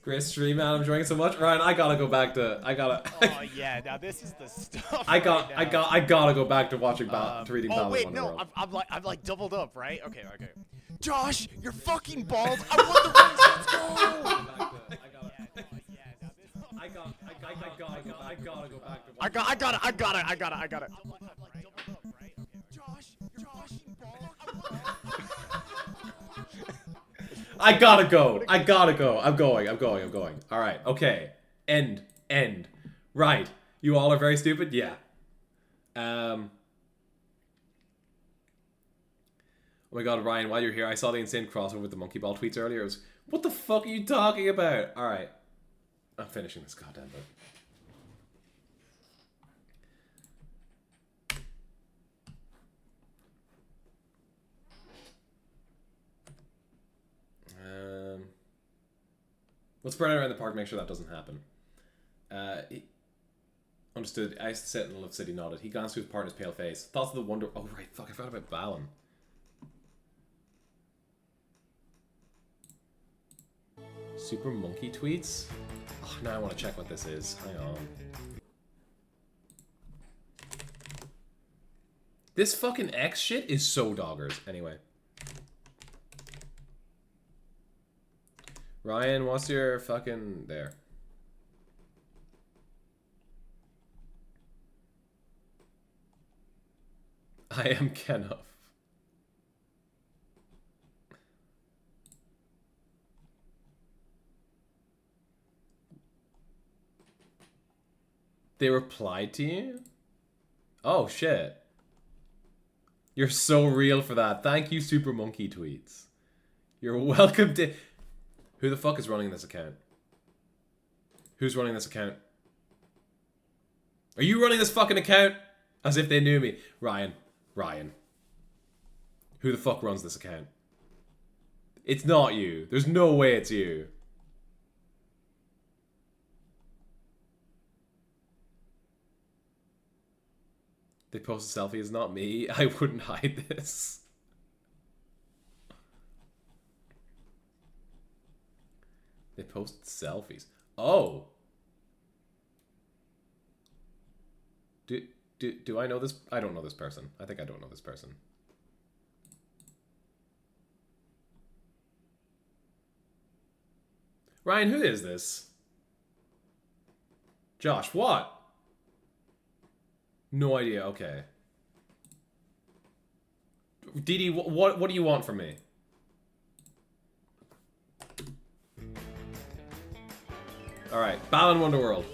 Great stream, man. I'm enjoying it so much. Ryan, I gotta go back to. Oh yeah, now this is the stuff. I gotta go back to watching to reading Balan. Oh wait, no, I'm like doubled up, right? Okay. Josh, you're fucking bald. I want the rings. Let's go. I gotta go back to. I got it. Josh, I gotta go. I'm going. Alright, okay. End. Right. You all are very stupid? Yeah. Oh my god, Ryan, while you're here, I saw the insane crossover with the monkey ball tweets earlier. It was, what the fuck are you talking about? Alright. I'm finishing this goddamn book. Let's burn it around the park, make sure that doesn't happen. Understood. Ice the Sentinel of City nodded. He glanced through his partner's pale face. Thoughts of the wonder... Oh, right. Fuck, I forgot about Balan. Super Monkey tweets? Oh, now I want to check what this is. Hang on. This fucking X shit is so doggers. Anyway. Ryan, what's your fucking... There. I am Kenough. They replied to you? Oh, shit. You're so real for that. Thank you, Super Monkey Tweets. You're welcome to... Who the fuck is running this account? Who's running this account? Are you running this fucking account? As if they knew me. Ryan. Ryan. Who the fuck runs this account? It's not you. There's no way it's you. They posted selfie. It's not me. I wouldn't hide this. They posted selfies. Oh. Do I know this? I don't know this person. I think I don't know this person. Ryan, who is this? Josh, what? No idea. Okay. Didi, what do you want from me? All right, Balan Wonderworld.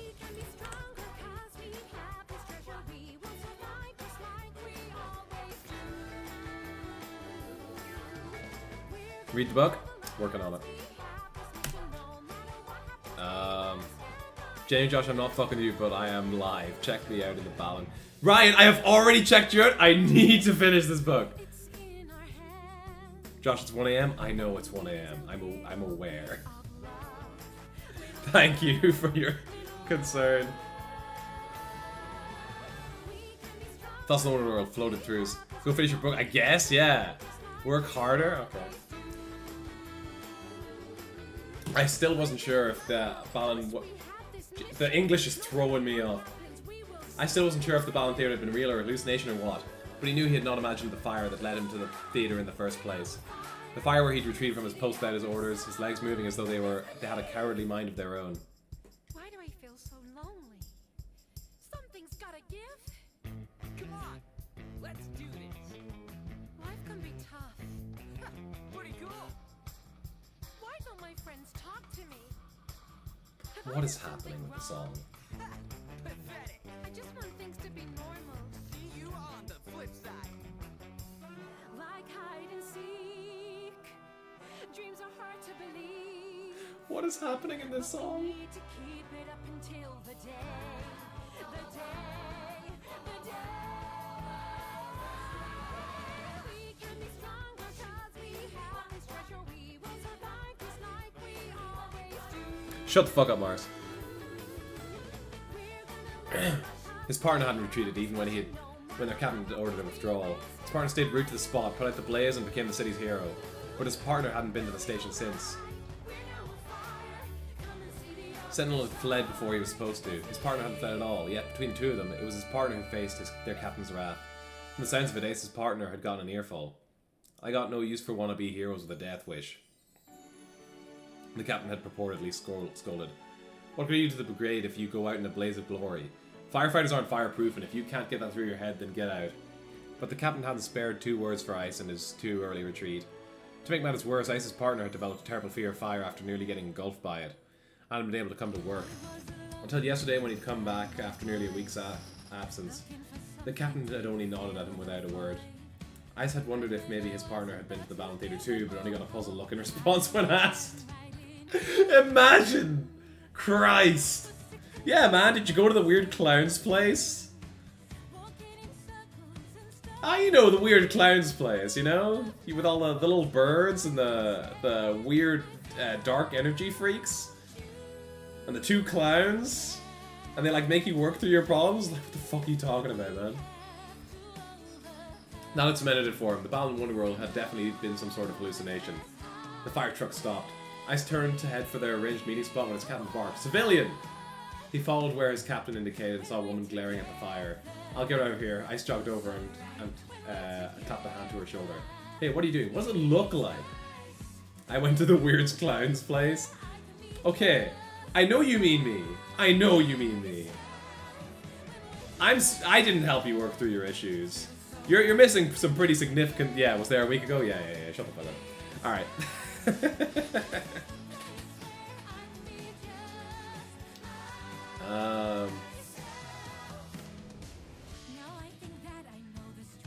Read the book. Working on it. Jane and Josh, I'm not fucking you, but I am live. Check me out in the Balan. Ryan, I have already checked you out. I need to finish this book. Josh, it's 1 a.m. I know it's 1 a.m. I'm aware. Thank you for your concern. Thoughts on the Wonderworld floated through. Go finish your book. I guess, yeah. Work harder. Okay. I still wasn't sure if the Balan... The English is throwing me off. I still wasn't sure if the Balan theory had been real or a hallucination or what, but he knew he had not imagined the fire that led him to the theater in the first place. The fire where he'd retrieved from his post without his orders, his legs moving as though they had a cowardly mind of their own. Why do I feel so lonely? Something's gotta give. Come on, let's do this. Life can be tough. Pretty cool. Why don't my friends talk to me? What is happening with the song? Pathetic. I just want things to be normal. See you on the flip side. Like hide and seek. Dreams are hard to believe. What is happening in this song? Need to keep it up until the day. The day. The day. We can be stronger 'cause we have this treasure. We will survive just like we always do. Shut the fuck up, Mars. His partner hadn't retreated even when their captain had ordered a withdrawal. His partner stayed route to the spot, put out the blaze, and became the city's hero. But his partner hadn't been to the station since. Sentinel had fled before he was supposed to. His partner hadn't fled at all, yet between the two of them, it was his partner who faced their captain's wrath. From the sounds of it, Ace's partner had gotten an earful. I got no use for wannabe heroes with a death wish. The captain had purportedly scolded. What good are you to the brigade if you go out in a blaze of glory? Firefighters aren't fireproof, and if you can't get that through your head, then get out. But the captain hadn't spared 2 words for Ice in his too early retreat. To make matters worse, Ice's partner had developed a terrible fear of fire after nearly getting engulfed by it, and hadn't been able to come to work. Until yesterday when he'd come back after nearly a week's absence. The captain had only nodded at him without a word. Ice had wondered if maybe his partner had been to the Balan Theatre too, but only got a puzzled look in response when asked. Imagine! Christ! Yeah, man, did you go to the weird clown's place? Ah, you know, the weird clown's place, you know? With all the little birds and the weird dark energy freaks. And the 2 clowns. And they like make you work through your problems. Like, what the fuck are you talking about, man? Now that cemented it for him, the Balan Wonderworld had definitely been some sort of hallucination. The fire truck stopped. Ice turned to head for their arranged meeting spot when his captain barked, "Civilian!" He followed where his captain indicated and saw a woman glaring at the fire. I'll get out of here. Ice jogged over and tapped a hand to her shoulder. Hey, what are you doing? What does it look like? I went to the Weird Clown's place. Okay, I know you mean me. I know you mean me. I didn't help you work through your issues. You're missing some pretty significant... Yeah, was there a week ago? Yeah. Shut the fuck up. Alright.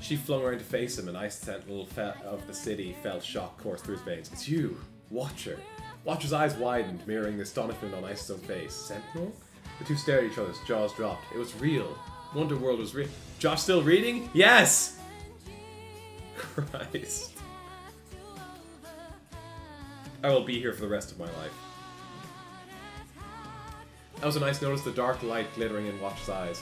She flung around to face him, and Ice Sentinel of the city felt shock course through his veins. It's you, Watcher. Watcher's eyes widened, mirroring the astonishment on Ice's own face. Sentinel? The two stared at each other's jaws dropped. It was real. Wonderworld was real. Josh still reading? Yes! Christ. I will be here for the rest of my life. That was when Ice noticed the dark light glittering in Watch's eyes.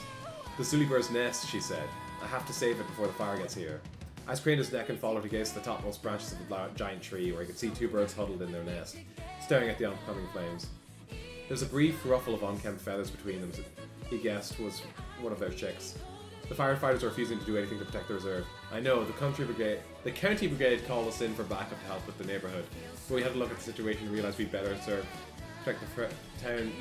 The Zulibird's nest, she said. I have to save it before the fire gets here. Ice craned his neck and followed to gaze at the topmost branches of the giant tree, where he could see two birds huddled in their nest, staring at the oncoming flames. There was a brief ruffle of unkempt feathers between them, he guessed was one of their chicks. The firefighters are refusing to do anything to protect the reserve. I know, the county brigade called us in for backup to help with the neighborhood. But we had a look at the situation and realized we'd better protect the town.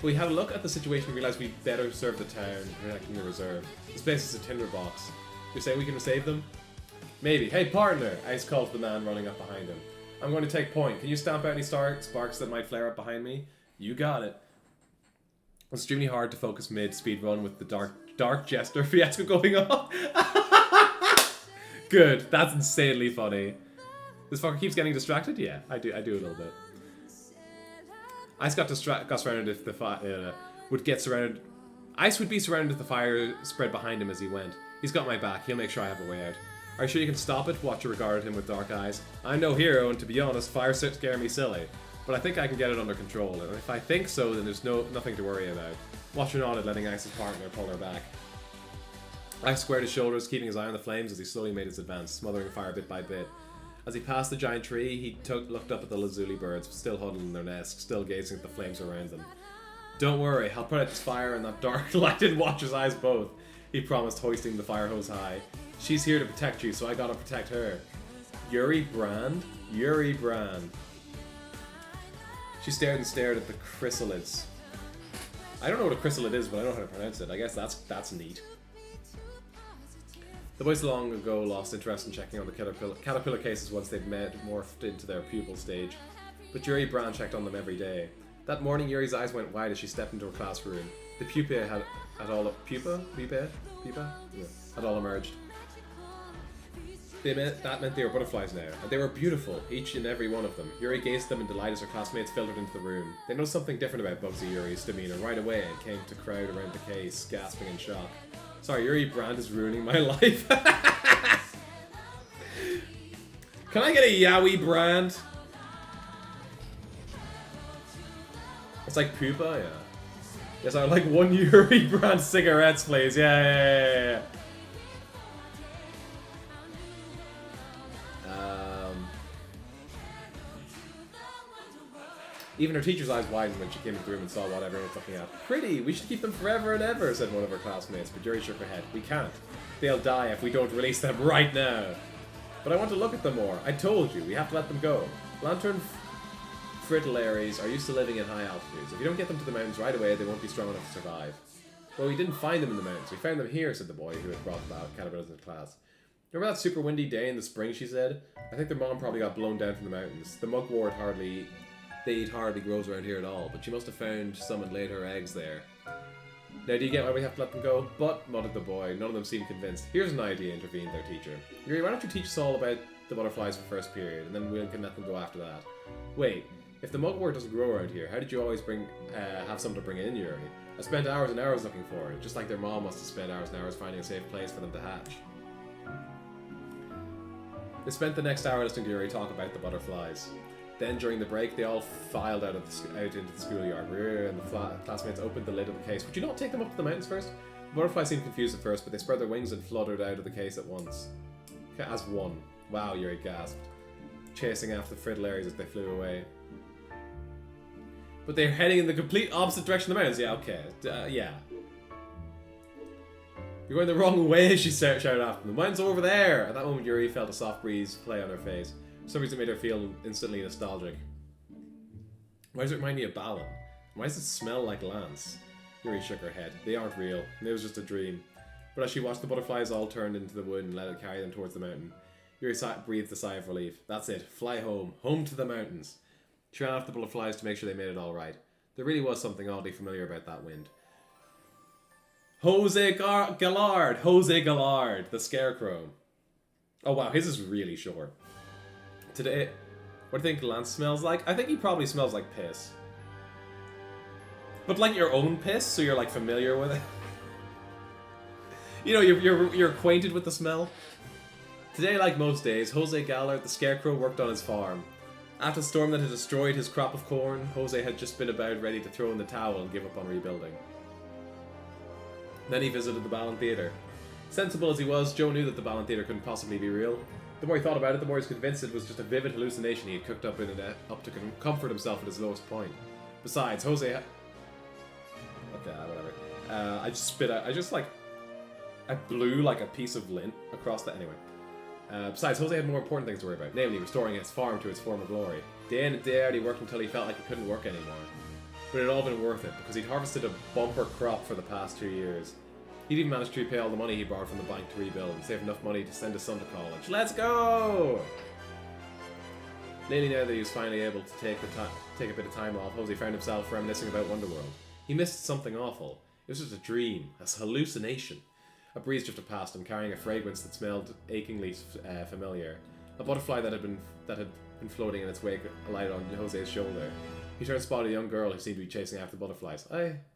We had a look at the situation and realized we'd better serve the town, protecting the reserve. This place is a tinderbox. You're saying we can save them? Maybe. Hey, partner! Ice called to the man running up behind him. I'm going to take point. Can you stamp out any sparks that might flare up behind me? You got it. It's extremely hard to focus mid-speed run with the dark jester fiasco going on. Good. That's insanely funny. This fucker keeps getting distracted? Yeah, I do a little bit. Ice got surrounded if the fire Ice would be surrounded if the fire spread behind him as he went. He's got my back. He'll make sure I have a way out. Are you sure you can stop it? Watcher regarded him with dark eyes. I'm no hero, and to be honest, fire scare me silly. But I think I can get it under control, and if I think so, then there's nothing to worry about. Watcher nodded, letting Ice's partner pull her back. Ice squared his shoulders, keeping his eye on the flames as he slowly made his advance, smothering fire bit by bit. As he passed the giant tree, he looked up at the lazuli birds, still huddled in their nest, still gazing at the flames around them. Don't worry, I'll put out this fire and that dark light in Watcher's eyes both, he promised, hoisting the fire hose high. She's here to protect you, so I gotta protect her. Yuri Brand? Yuri Brand. She stared and stared at the chrysalids. I don't know what a chrysalid is, but I know how to pronounce it. I guess that's neat. The boys long ago lost interest in checking on the caterpillar cases once they'd morphed into their pupal stage. But Yuri Brand checked on them every day. That morning, Yuri's eyes went wide as she stepped into her classroom. The pupae had all emerged. That meant they were butterflies now, and they were beautiful, each and every one of them. Yuri gazed at them in delight as her classmates filtered into the room. They noticed something different about Bugsy Yuri's demeanor right away and came to crowd around the case, gasping in shock. Sorry, Yuri Brand is ruining my life. Can I get a Yowie Brand? It's like Pupa, yeah. Yes, I would like one Yuri Brand cigarettes, please. Yeah. Even her teacher's eyes widened when she came into the room and saw what everyone was looking at. Pretty! We should keep them forever and ever, said one of her classmates, but Yuri shook her head. We can't. They'll die if we don't release them right now. But I want to look at them more. I told you, we have to let them go. Lantern fritillaries are used to living in high altitudes. If you don't get them to the mountains right away, they won't be strong enough to survive. Well, we didn't find them in the mountains. We found them here, said the boy who had brought caterpillars into class. Remember that super windy day in the spring, she said? I think their mom probably got blown down from the mountains. The mugwort hardly grows around here at all, but she must have found some and laid her eggs there. Now, do you get why we have to let them go? But, muttered the boy, none of them seemed convinced. Here's an idea, intervened their teacher. Yuri, why don't you teach us all about the butterflies for first period, and then we can let them go after that. Wait, if the mugwort doesn't grow around here, how did you always have someone to bring it in, Yuri? I spent hours and hours looking for it, just like their mom must have spent hours and hours finding a safe place for them to hatch. They spent the next hour listening to Yuri talk about the butterflies. Then, during the break, they all filed out into the schoolyard. And the classmates opened the lid of the case. Would you not take them up to the mountains first? The butterflies seemed confused at first, but they spread their wings and fluttered out of the case at once. As one. Wow, Yuri gasped, chasing after the fritillaries as they flew away. But they're heading in the complete opposite direction of the mountains. Yeah, okay. Yeah. You're going the wrong way, she shouted after them. The mountains are over there! At that moment, Yuri felt a soft breeze play on her face. For some reason, it made her feel instantly nostalgic. Why does it remind me of Balan? Why does it smell like Lance? Yuri shook her head. They aren't real. It was just a dream. But as she watched the butterflies all turned into the wood and let it carry them towards the mountain, Yuri breathed a sigh of relief. That's it. Fly home. Home to the mountains. She ran after the butterflies to make sure they made it all right. There really was something oddly familiar about that wind. Jose Gallard! Jose Gallard! The Scarecrow. Oh wow, his is really short. Today, what do you think Lance smells like? I think he probably smells like piss. But like your own piss, so you're like familiar with it. You know, you're acquainted with the smell. Today, like most days, Jose Gallard, the Scarecrow, worked on his farm. After the storm that had destroyed his crop of corn, Jose had just been about ready to throw in the towel and give up on rebuilding. Then he visited the Balan Theatre. Sensible as he was, Joe knew that the Balan Theatre couldn't possibly be real. The more he thought about it, the more he was convinced it was just a vivid hallucination he had cooked up to comfort himself at his lowest point. Besides, Jose... whatever. I just spit out... I blew like a piece of lint across the... Anyway. Besides, Jose had more important things to worry about, namely restoring his farm to its former glory. Day in and day out, he worked until he felt like he couldn't work anymore. But it had all been worth it, because he'd harvested a bumper crop for the past 2 years. He'd even managed to repay all the money he borrowed from the bank to rebuild, and save enough money to send his son to college. Let's go! Lately, now that he was finally able to take a bit of time off, Jose found himself reminiscing about Wonderworld. He missed something awful. It was just a dream, a hallucination. A breeze drifted past him, carrying a fragrance that smelled achingly familiar. A butterfly that had been floating in its wake alighted on Jose's shoulder. He turned to spot a young girl who seemed to be chasing after butterflies.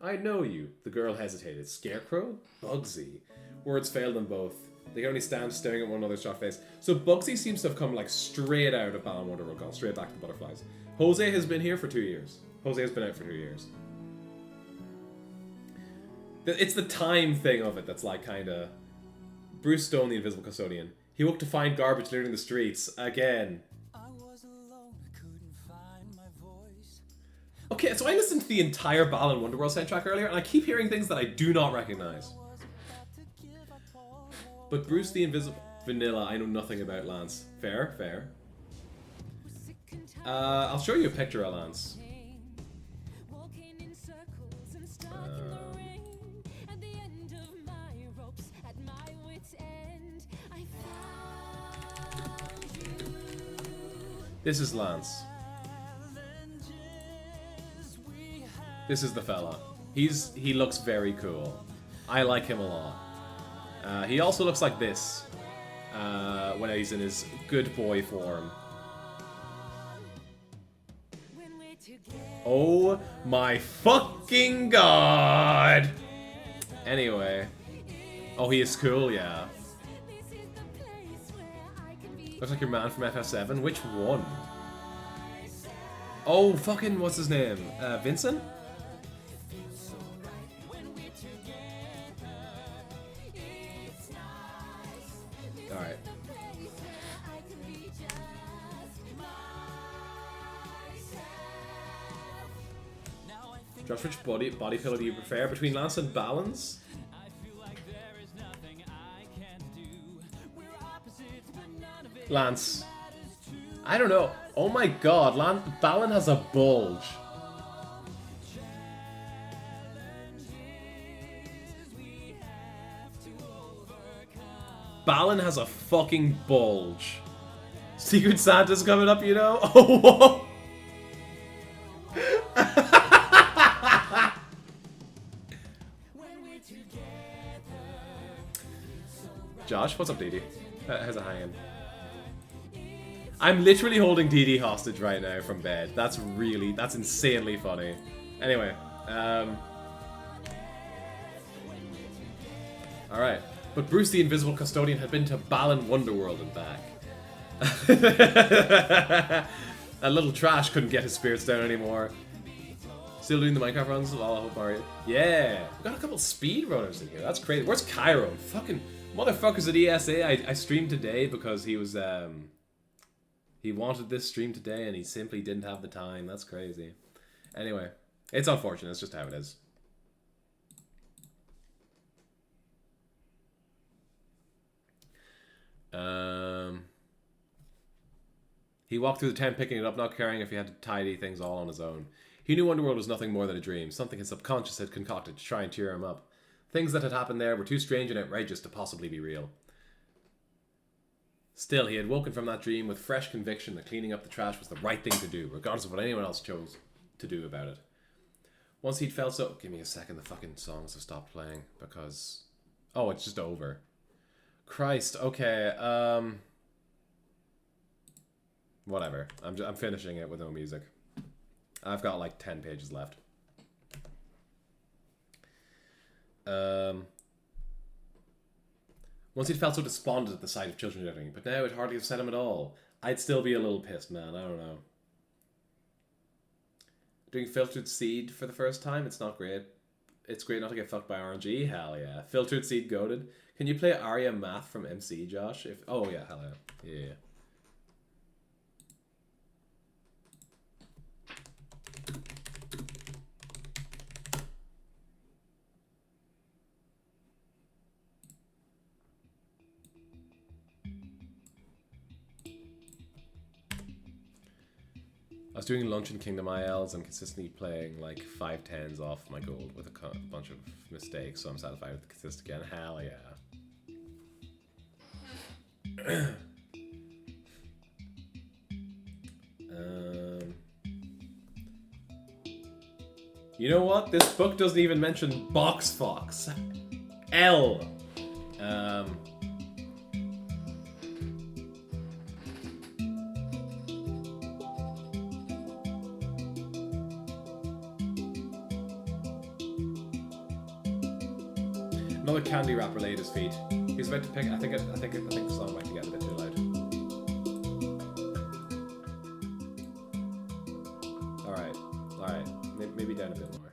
I know you. The girl hesitated. Scarecrow? Bugsy. Words failed them both. They could only stand staring at one another's shocked face. So Bugsy seems to have come like straight out of Balan Wonderworld, gone straight back to the butterflies. Jose has been here for 2 years. Jose has been out for 2 years. It's the time thing of it that's like kinda... Bruce Stone, the Invisible Custodian. He woke to find garbage littering the streets. Again. Okay, so I listened to the entire Balan Wonderworld soundtrack earlier, and I keep hearing things that I do not recognize. But Bruce the Invisible... Vanilla, I know nothing about Lance. Fair, fair. I'll show you a picture of Lance. This is Lance. This is the fella. He looks very cool. I like him a lot. He also looks like this when he's in his good boy form. Oh my fucking god! Anyway. Oh, he is cool, yeah. Looks like your man from FF7. Which one? Oh, fucking, what's his name? Vincent? Alright. Josh, which body pillow do you prefer between Lance and Balance? Lance. I don't know. Oh my god, Balan has a bulge. Balan has a fucking bulge. Secret Santa's coming up, you know? Oh, whoa. Josh, what's up, Dee Dee? How's it hanging? I'm literally holding Dee Dee hostage right now from bed. That's insanely funny. Anyway, alright. But Bruce the Invisible Custodian had been to Balan Wonderworld and back. That little trash couldn't get his spirits down anymore. Still doing the Minecraft runs? Well, I hope Mario. Yeah! We've got a couple speedrunners in here. That's crazy. Where's Cairo? Fucking motherfuckers at ESA. I streamed today because he was, he wanted this stream today and he simply didn't have the time. That's crazy. Anyway, it's unfortunate. It's just how it is. He walked through the town picking it up, not caring if he had to tidy things all on his own. He knew Wonderworld was nothing more than a dream, something his subconscious had concocted to try and cheer him up. Things that had happened there were too strange and outrageous to possibly be real. Still, he had woken from that dream with fresh conviction that cleaning up the trash was the right thing to do, regardless of what anyone else chose to do about it. Once he'd felt so... Give me a second, the fucking songs have stopped playing, because... Oh, it's just over. Christ, okay, whatever. I'm finishing it with no music. I've got like 10 pages left. Once he'd felt so despondent at the sight of children getting, but now it hardly upset him at all. I'd still be a little pissed, man. I don't know. Doing Filtered Seed for the first time, it's not great. It's great not to get fucked by RNG. Hell yeah. Filtered Seed goated. Can you play Aria Math from MC, Josh? Oh yeah, hell yeah. Yeah. I was doing lunch in Kingdom ILs and consistently playing like 5 10s off my gold with a bunch of mistakes, so I'm satisfied with the consist again. Hell yeah. You know what? This book doesn't even mention Box Fox. L. Another candy wrapper laid at his feet. He was about to pick. I think the song might be getting a bit too loud. All right. Maybe down a bit more.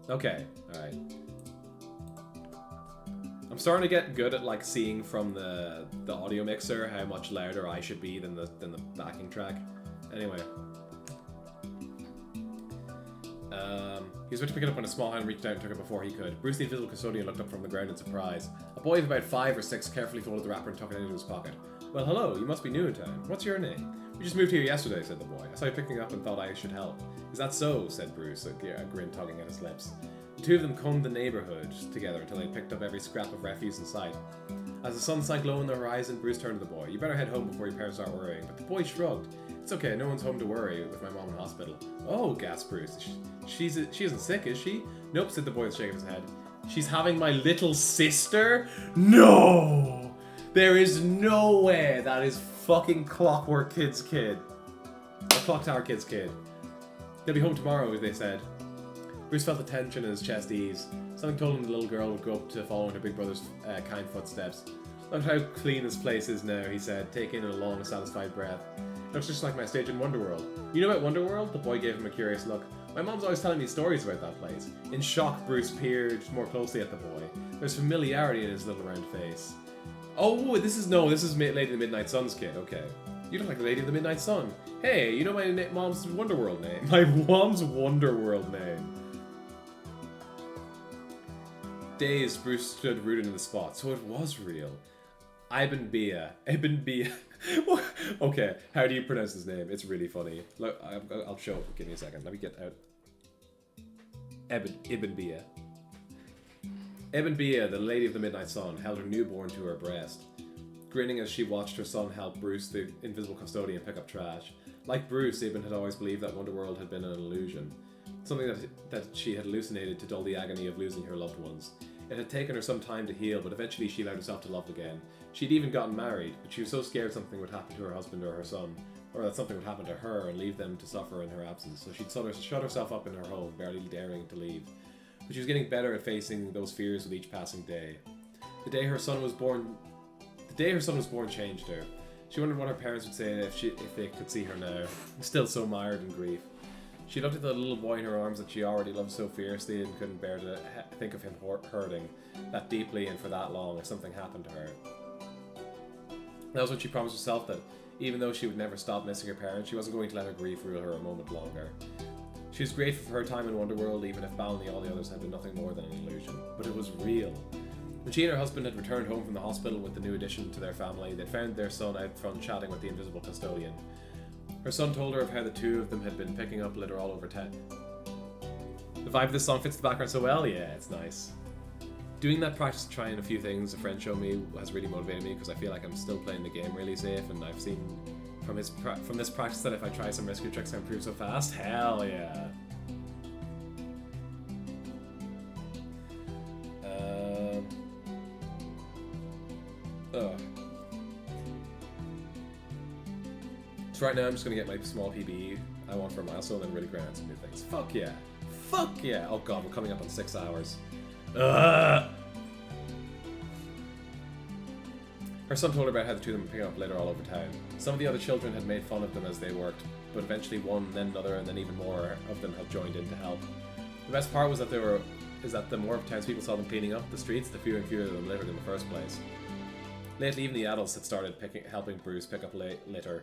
Okay, all right. I'm starting to get good at like seeing from the audio mixer how much louder I should be than the backing track. Anyway. He was about to pick it up when a small hand reached out and took it before he could. Bruce, the invisible custodian, looked up from the ground in surprise. A boy of about 5 or 6 carefully folded the wrapper and tucked it into his pocket. Well, hello, you must be new in town. What's your name? We just moved here yesterday, said the boy. I saw you picking it up and thought I should help. Is that so? Said Bruce, a grin tugging at his lips. The two of them combed the neighborhood together until they picked up every scrap of refuse in sight. As the sun sank low on the horizon, Bruce turned to the boy. You better head home before your parents start worrying. But the boy shrugged. It's okay, no one's home to worry with my mom in hospital. Oh, gasped Bruce. She isn't sick, is she? Nope, said the boy with a shake of his head. She's having my little sister? No! There is no way that is fucking Clockwork Kid's kid. Or Clock Tower Kid's kid. They'll be home tomorrow, they said. Bruce felt the tension in his chest ease. Something told him the little girl would go up to follow in her big brother's kind footsteps. Look how clean this place is now, he said, taking in a long, satisfied breath. Looks just like my stage in Wonderworld. You know about Wonderworld? The boy gave him a curious look. My mom's always telling me stories about that place. In shock, Bruce peered more closely at the boy. There's familiarity in his little round face. Oh, this is Lady of the Midnight Sun's kid. Okay. You look like the Lady of the Midnight Sun. Hey, you know my mom's Wonderworld name. My mom's Wonderworld name. Dazed, Bruce stood rooted in the spot. So it was real. Ibn Bia. Okay, how do you pronounce his name? It's really funny. Look, I'll show it. Give me a second. Let me get out. Ibn Bia. Ibn Bia, the Lady of the Midnight Sun, held her newborn to her breast, grinning as she watched her son help Bruce, the invisible custodian, pick up trash. Like Bruce, Ibn had always believed that Wonderworld had been an illusion. Something that she had hallucinated to dull the agony of losing her loved ones. It had taken her some time to heal, but eventually she allowed herself to love again. She'd even gotten married, but she was so scared something would happen to her husband or her son, or that something would happen to her and leave them to suffer in her absence, so she'd shut herself up in her home, barely daring to leave. But she was getting better at facing those fears with each passing day. The day her son was born changed her. She wondered what her parents would say if they could see her now, still so mired in grief. She looked at the little boy in her arms that she already loved so fiercely and couldn't bear to think of him hurting that deeply and for that long if something happened to her. That was when she promised herself that, even though she would never stop missing her parents, she wasn't going to let her grief rule her a moment longer. She was grateful for her time in Wonderworld, even if Balan and all the others had been nothing more than an illusion. But it was real. When she and her husband had returned home from the hospital with the new addition to their family, they found their son out front chatting with the invisible custodian. Her son told her of how the two of them had been picking up litter all over town. The vibe of this song fits the background so well. Yeah, it's nice. Doing that practice, trying a few things a friend showed me, has really motivated me because I feel like I'm still playing the game really safe, and I've seen from this practice that if I try some rescue tricks I improve so fast. Hell yeah. So right now I'm just gonna get my small PB I want for a milestone and really grind some new things. Fuck yeah. Fuck yeah. Oh god, we're coming up on 6 hours. Ugh. Her son told her about how the two of them were picking up litter all over town. Some of the other children had made fun of them as they worked, but eventually one, then another, and then even more of them had joined in to help. The best part was that the more townspeople saw them cleaning up the streets, the fewer and fewer of them littered in the first place. Lately, even the adults had started helping Bruce pick up litter.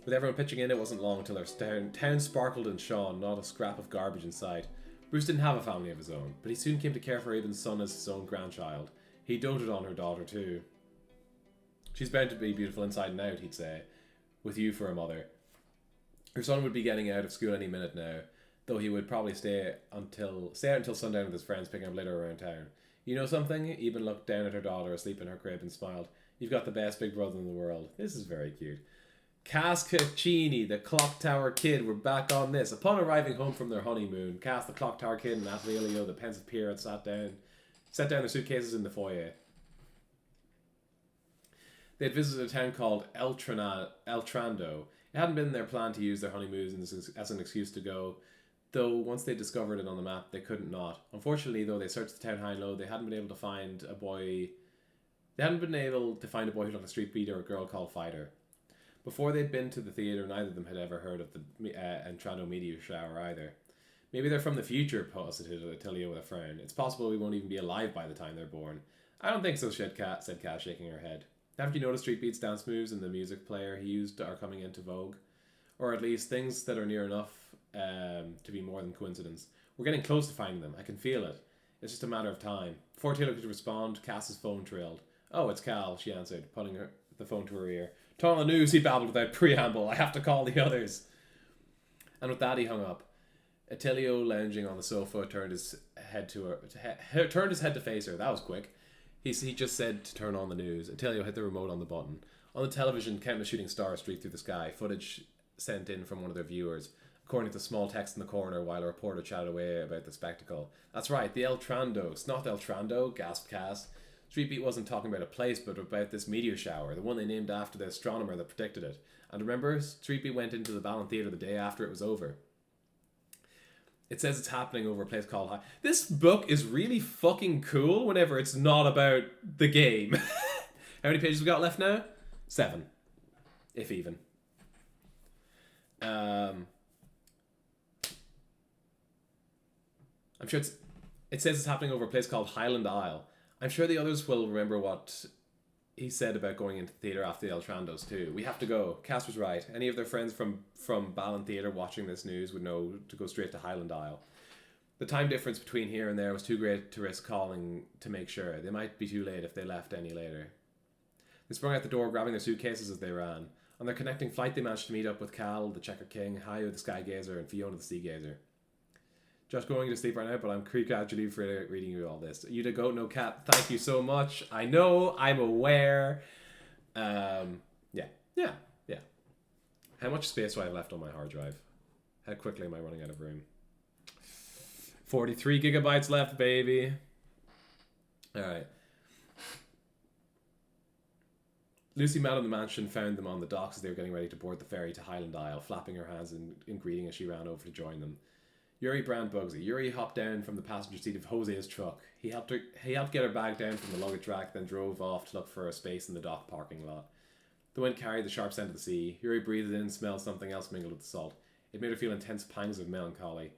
With everyone pitching in, it wasn't long until their town sparkled and shone, not a scrap of garbage in sight. Bruce didn't have a family of his own, but he soon came to care for Aben's son as his own grandchild. He doted on her daughter too. She's bound to be beautiful inside and out, he'd say, with you for a mother. Her son would be getting out of school any minute now, though he would probably stay out until sundown with his friends picking up litter around town. You know something? Eben looked down at her daughter asleep in her crib and smiled. You've got the best big brother in the world. This is very cute. Cass Caccini, the Clock Tower Kid, were back on this. Upon arriving home from their honeymoon, Cass, the Clock Tower Kid, and Attilio, the pensive peer, had set down their suitcases in the foyer. They had visited a town called El Trando. It hadn't been their plan to use their honeymoon as an excuse to go, though once they discovered it on the map, they couldn't not. Unfortunately, though they searched the town high and low, they hadn't been able to find a boy who looked a street beat or a girl called Fighter. Before they'd been to the theatre, neither of them had ever heard of the Entrando meteor shower either. Maybe they're from the future, posited Attilio with a frown. It's possible we won't even be alive by the time they're born. I don't think so, said Kat, shaking her head. Haven't you noticed Street Beat's dance moves and the music player he used are coming into vogue? Or at least things that are near enough to be more than coincidence. We're getting close to finding them. I can feel it. It's just a matter of time. Before Taylor could respond, Cass's phone trilled. Oh, it's Cal, she answered, putting the phone to her ear. Turn on the news, he babbled without preamble. I have to call the others. And with that, he hung up. Attilio, lounging on the sofa, turned his head to face her. That was quick. He just said to turn on the news. Attilio hit the remote on the button. On the television, countless shooting stars streaked through the sky. Footage sent in from one of their viewers, according to the small text in the corner, while a reporter chatted away about the spectacle. That's right, the El Trando. It's not El Trando, gasped Cass. Street Beat wasn't talking about a place, but about this meteor shower, the one they named after the astronomer that predicted it. And remember, Street Beat went into the Balan Theatre the day after it was over. It says it's happening over a place called High. This book is really fucking cool whenever it's not about the game. How many pages we got left now? 7. If even. I'm sure it says it's happening over a place called Highland Isle. I'm sure the others will remember what he said about going into theatre after the El Trandos too. We have to go. Cass was right. Any of their friends from Balan Theatre watching this news would know to go straight to Highland Isle. The time difference between here and there was too great to risk calling to make sure. They might be too late if they left any later. They sprung out the door, grabbing their suitcases as they ran. On their connecting flight, they managed to meet up with Cal, the Checker King, Hayo, the Sky Gazer, and Fiona, the Sea Gazer. Just going to sleep right now, but I'm congratulating for reading you all this. You to go, no cat. Thank you so much. I know. I'm aware. Yeah. How much space do I have left on my hard drive? How quickly am I running out of room? 43 gigabytes left, baby. All right. Lucy met in the mansion, found them on the docks as they were getting ready to board the ferry to Highland Isle, flapping her hands in greeting as she ran over to join them. Yuri brand Bugsy. Yuri hopped down from the passenger seat of Jose's truck. He helped get her bag down from the luggage rack, then drove off to look for a space in the dock parking lot. The wind carried the sharp scent of the sea. Yuri breathed in and smelled something else mingled with the salt. It made her feel intense pangs of melancholy.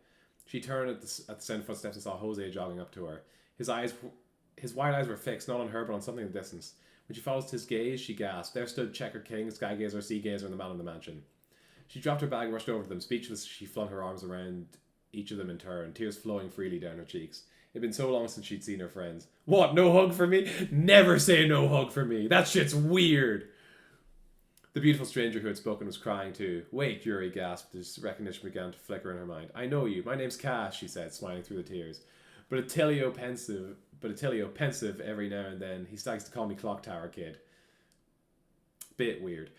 She turned at the sound of footsteps and saw Jose jogging up to her. His wide eyes were fixed, not on her, but on something in the distance. When she followed his gaze, she gasped. There stood Checker King, Sky Gazer, Sea Gazer, and the man in the mansion. She dropped her bag and rushed over to them. Speechless, she flung her arms around each of them in turn, tears flowing freely down her cheeks. It'd been so long since she'd seen her friends. What, no hug for me? Never say no hug for me. That shit's weird. The beautiful stranger who had spoken was crying too. Wait, Yuri gasped as recognition began to flicker in her mind. I know you. My name's Cash, she said, smiling through the tears. But Attilio pensive every now and then. He starts to call me Clock Tower Kid. Bit weird.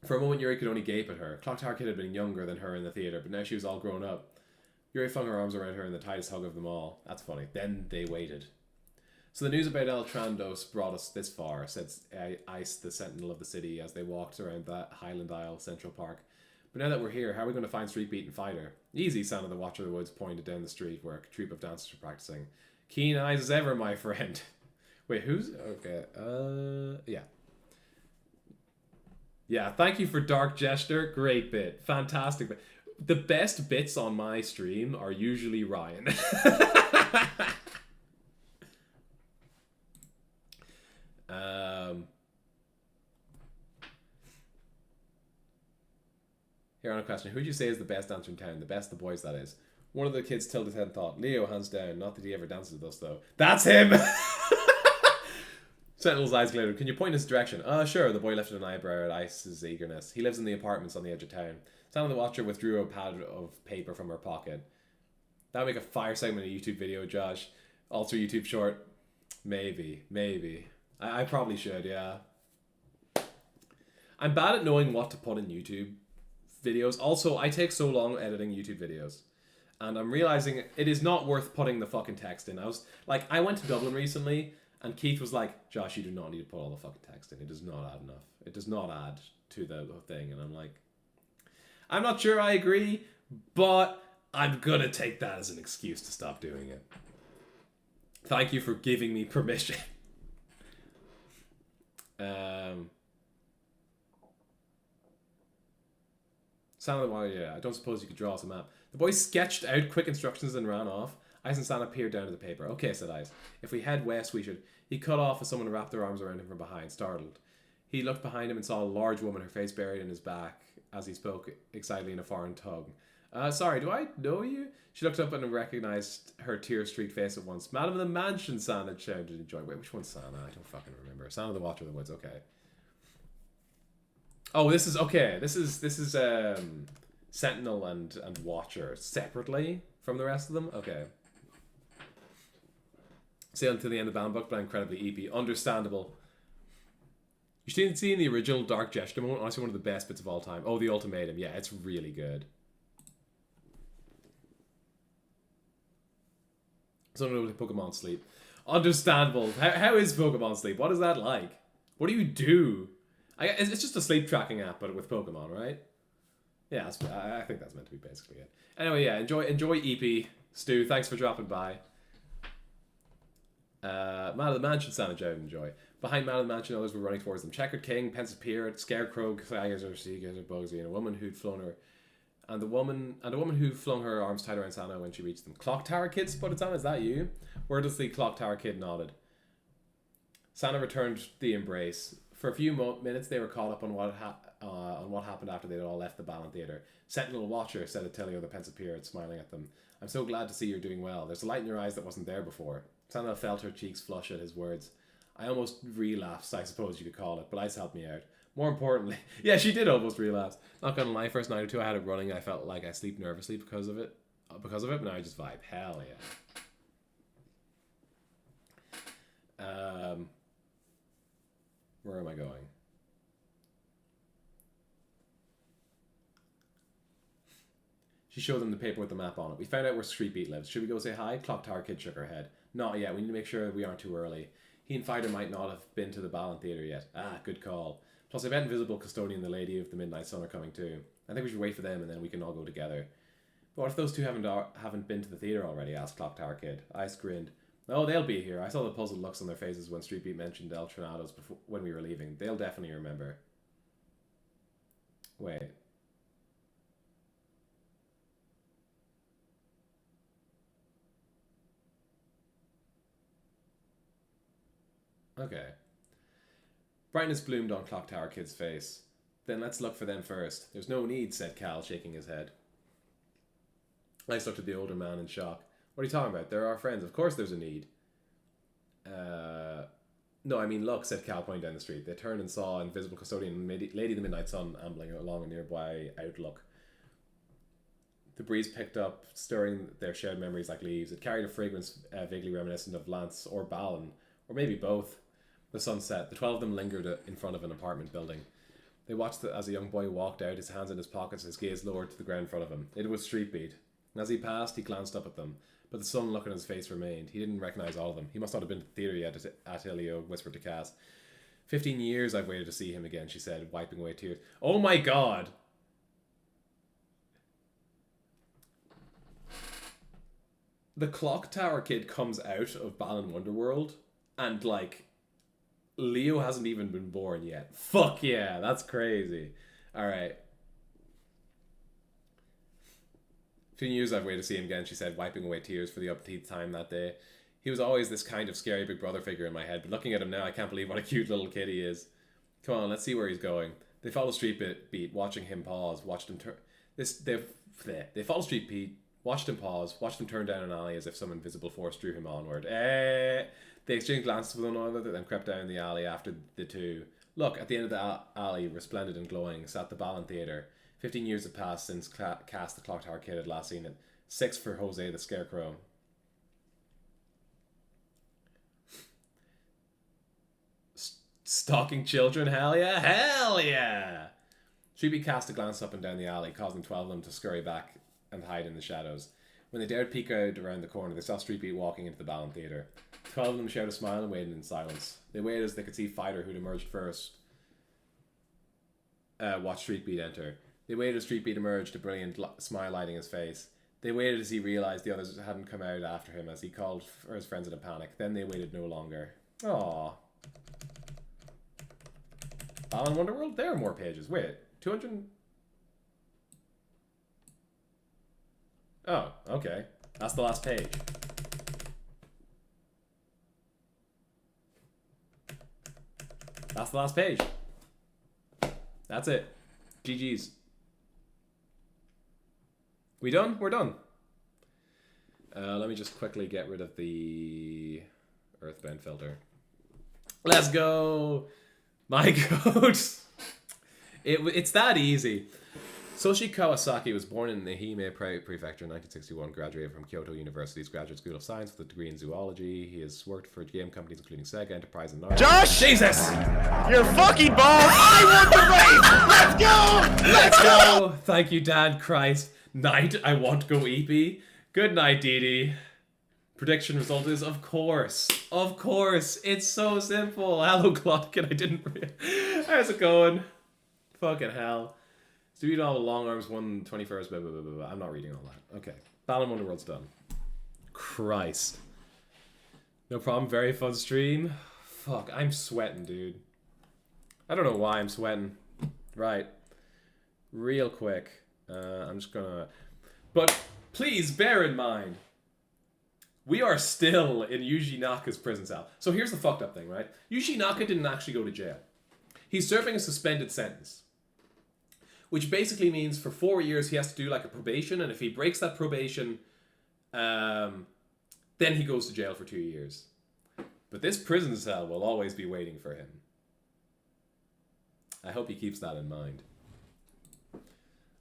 For a moment, Yuri could only gape at her. Clock Tower Kid had been younger than her in the theatre, but now she was all grown up. Yuri flung her arms around her in the tightest hug of them all. That's funny. Then they waited. So the news about El Trandos brought us this far, said Ice, the sentinel of the city, as they walked around that Highland Isle Central Park. But now that we're here, how are we going to find Street Beat and fight her? Easy, Santa the Watcher of the Woods pointed down the street where a troop of dancers were practicing. Keen eyes as ever, my friend. Wait, who's... Okay, yeah. Yeah, thank you for Dark Jester. Great bit. Fantastic bit. The best bits on my stream are usually Ryan. Here on a question. Who would you say is the best dancer in town? The best, the boys, that is. One of the kids tilted his head and thought, Leo, hands down. Not that he ever dances with us, though. That's him! Sentinel's eyes glittered. Can you point in his direction? Sure. The boy lifted an eyebrow at Ice's eagerness. He lives in the apartments on the edge of town. Santa the Watcher withdrew a pad of paper from her pocket. That would make a fire segment of a YouTube video, Josh. Also YouTube short. Maybe. I probably should, yeah. I'm bad at knowing what to put in YouTube videos. Also, I take so long editing YouTube videos. And I'm realizing it is not worth putting the fucking text in. I went to Dublin recently, and Keith was like, Josh, you do not need to put all the fucking text in. It does not add enough. It does not add to the thing. And I'm like, I'm not sure I agree, but I'm gonna take that as an excuse to stop doing it. Thank you for giving me permission. Santa, well, yeah, I don't suppose you could draw us a map. The boy sketched out quick instructions and ran off. Ice and Santa peered down at the paper. Okay, said Ice. If we head west, we should... He cut off as someone wrapped their arms around him from behind, startled. He looked behind him and saw a large woman, her face buried in his back, as he spoke excitedly in a foreign tongue. Sorry, do I know you? She looked up and recognized her tear-streaked face at once. Madam of the Mansion, Santa shouted in joy. Wait, which one's Santa? I don't fucking remember. Santa the Watcher of the Woods, okay. Oh, this is... Okay, this is Sentinel and Watcher separately from the rest of them? Okay. Sail until the end of the Balan book, but incredibly EP. Understandable. You should see in the original Dark Jester moment, honestly one of the best bits of all time. Oh, the ultimatum. Yeah, it's really good. Something with Pokemon Sleep. Understandable. How is Pokemon Sleep? What is that like? What do you do? It's just a sleep tracking app, but with Pokemon, right? Yeah, I think that's meant to be basically it. Anyway, yeah, enjoy EP. Stu, thanks for dropping by. Man of the Mansion, Santa Joe, enjoy. Behind Man of the Mansion, others were running towards them. Checkered King, Pensive Pirate, Scarecrow, Geyser, Sea Geyser, Bugsy, and a woman who'd flown her... And a woman who flung her arms tight around Santa when she reached them. Clock Tower Kid spotted Santa, is that you? Wordlessly, Clock Tower Kid nodded. Santa returned the embrace. For a few minutes, they were caught up on what happened after they'd all left the Balan Theatre. Sentinel Watcher, said Attilio, the Pensive Pirate, smiling at them. I'm so glad to see you're doing well. There's a light in your eyes that wasn't there before. Santa felt her cheeks flush at his words. I almost relapsed, I suppose you could call it, but Ice helped me out. More importantly, yeah, she did almost relapse. Not gonna lie, first night or two I had it running, I felt like I sleep nervously because of it, but now I just vibe. Hell yeah. Where am I going? She showed them the paper with the map on it. We found out where Street Beat lives. Should we go say hi? Clock Tower Kid shook her head. Not yet. We need to make sure we aren't too early. He and Fighter might not have been to the Balan Theatre yet. Ah, good call. Plus, I bet Invisible Custodian and the Lady of the Midnight Sun are coming too. I think we should wait for them and then we can all go together. But what if those two haven't been to the theatre already? Asked Clock Tower Kid. Ice grinned. Oh, they'll be here. I saw the puzzled looks on their faces when Street Beat mentioned El Tornados when we were leaving. They'll definitely remember. Wait. Okay. Brightness bloomed on Clock Tower Kid's face. Then let's look for them first. There's no need, said Cal, shaking his head. Lex looked at the older man in shock. What are you talking about? They're our friends. Of course there's a need. No, I mean, look, said Cal, pointing down the street. They turned and saw invisible custodian and Lady of the Midnight Sun ambling along a nearby outlook. The breeze picked up, stirring their shared memories like leaves. It carried a fragrance vaguely reminiscent of Lance or Balan, or maybe both. The sun set. The 12 of them lingered in front of an apartment building. They watched as a young boy walked out, his hands in his pockets, his gaze lowered to the ground in front of him. It was Street Beat. And as he passed, he glanced up at them. But the sullen look on his face remained. He didn't recognise all of them. He must not have been to the theatre yet, Attilio whispered to Cass. 15 years I've waited to see him again, she said, wiping away tears. Oh my god! The Clock Tower kid comes out of Balan Wonderworld, and, like, Leo hasn't even been born yet. Fuck yeah, that's crazy. Alright. 15 years I've waited to see him again, she said, wiping away tears for the upteenth time that day. He was always this kind of scary big brother figure in my head, but looking at him now, I can't believe what a cute little kid he is. Come on, let's see where he's going. They followed Street Beat, watching him pause, watched him turn... They followed Street Beat, watched him pause, watched him turn down an alley as if some invisible force drew him onward. They exchanged glances with one another, then crept down the alley after the two. Look, at the end of the alley, resplendent and glowing, sat the Balan Theatre. 15 years had passed since Cass the Clock Tower kid had last seen it. 6 for Jose the Scarecrow. Stalking children? Hell yeah! Hell yeah! Street cast a glance up and down the alley, causing 12 of them to scurry back and hide in the shadows. When they dared peek out around the corner, they saw Street Beat walking into the Balan Theatre. 12 of them shouted a smile and waited in silence. They waited as they could see Fighter, who'd emerged first, watch Street Beat enter. They waited as Street Beat emerged, a brilliant smile lighting his face. They waited as he realised the others hadn't come out after him, as he called for his friends in a panic. Then they waited no longer. Aww. Balan Wonderworld? There are more pages. Wait, 200... Oh, okay. That's the last page. That's the last page. That's it. GG's. We done? We're done. Let me just quickly get rid of the Earthbound filter. Let's go! My god! It's that easy. Soshi Kawasaki was born in Ehime Prefecture in 1961, graduated from Kyoto University's Graduate School of Science with a degree in zoology. He has worked for game companies including Sega, Enterprise, and Naruto. Josh! Jesus! You're fucking boss! I want the race! Let's go! Let's go! Thank you, Dan Christ. Night, I want to go EP. Good night, Dee Dee. Prediction result is, of course. Of course. It's so simple. Hello, Clock, and I didn't... How's it going? Fucking hell. Studio novel Long Arms 1/21st, blah, blah, blah, blah. I'm not reading all that. Okay. Balan Wonderworld's done. Christ. No problem. Very fun stream. Fuck, I'm sweating, dude. I don't know why I'm sweating. Right. Real quick. I'm just gonna... But please bear in mind, we are still in Yuji Naka's prison cell. So here's the fucked up thing, right? Yuji Naka didn't actually go to jail. He's serving a suspended sentence. Which basically means for 4 years he has to do like a probation, and if he breaks that probation, then he goes to jail for 2 years. But this prison cell will always be waiting for him. I hope he keeps that in mind.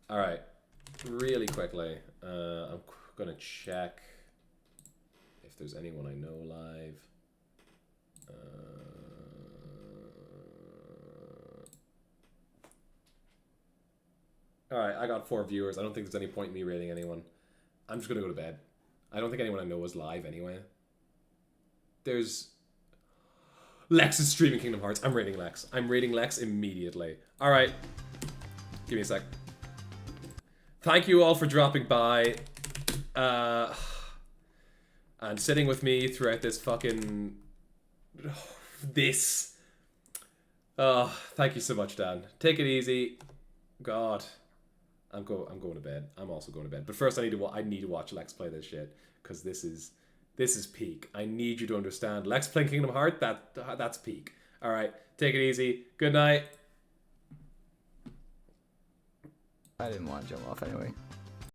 Alright, really quickly, I'm gonna check if there's anyone I know live. Alright, I got 4 viewers. I don't think there's any point in me rating anyone. I'm just gonna go to bed. I don't think anyone I know is live anyway. There's... Lex is streaming Kingdom Hearts. I'm rating Lex. I'm rating Lex immediately. Alright. Give me a sec. Thank you all for dropping by. And sitting with me throughout this fucking... This. Oh, thank you so much, Dan. Take it easy. God. I'm going to bed. I'm also going to bed. But first I need to watch Lex play this shit. Because this is peak. I need you to understand. Lex playing Kingdom Hearts, that's peak. Alright, take it easy. Good night. I didn't want to jump off anyway.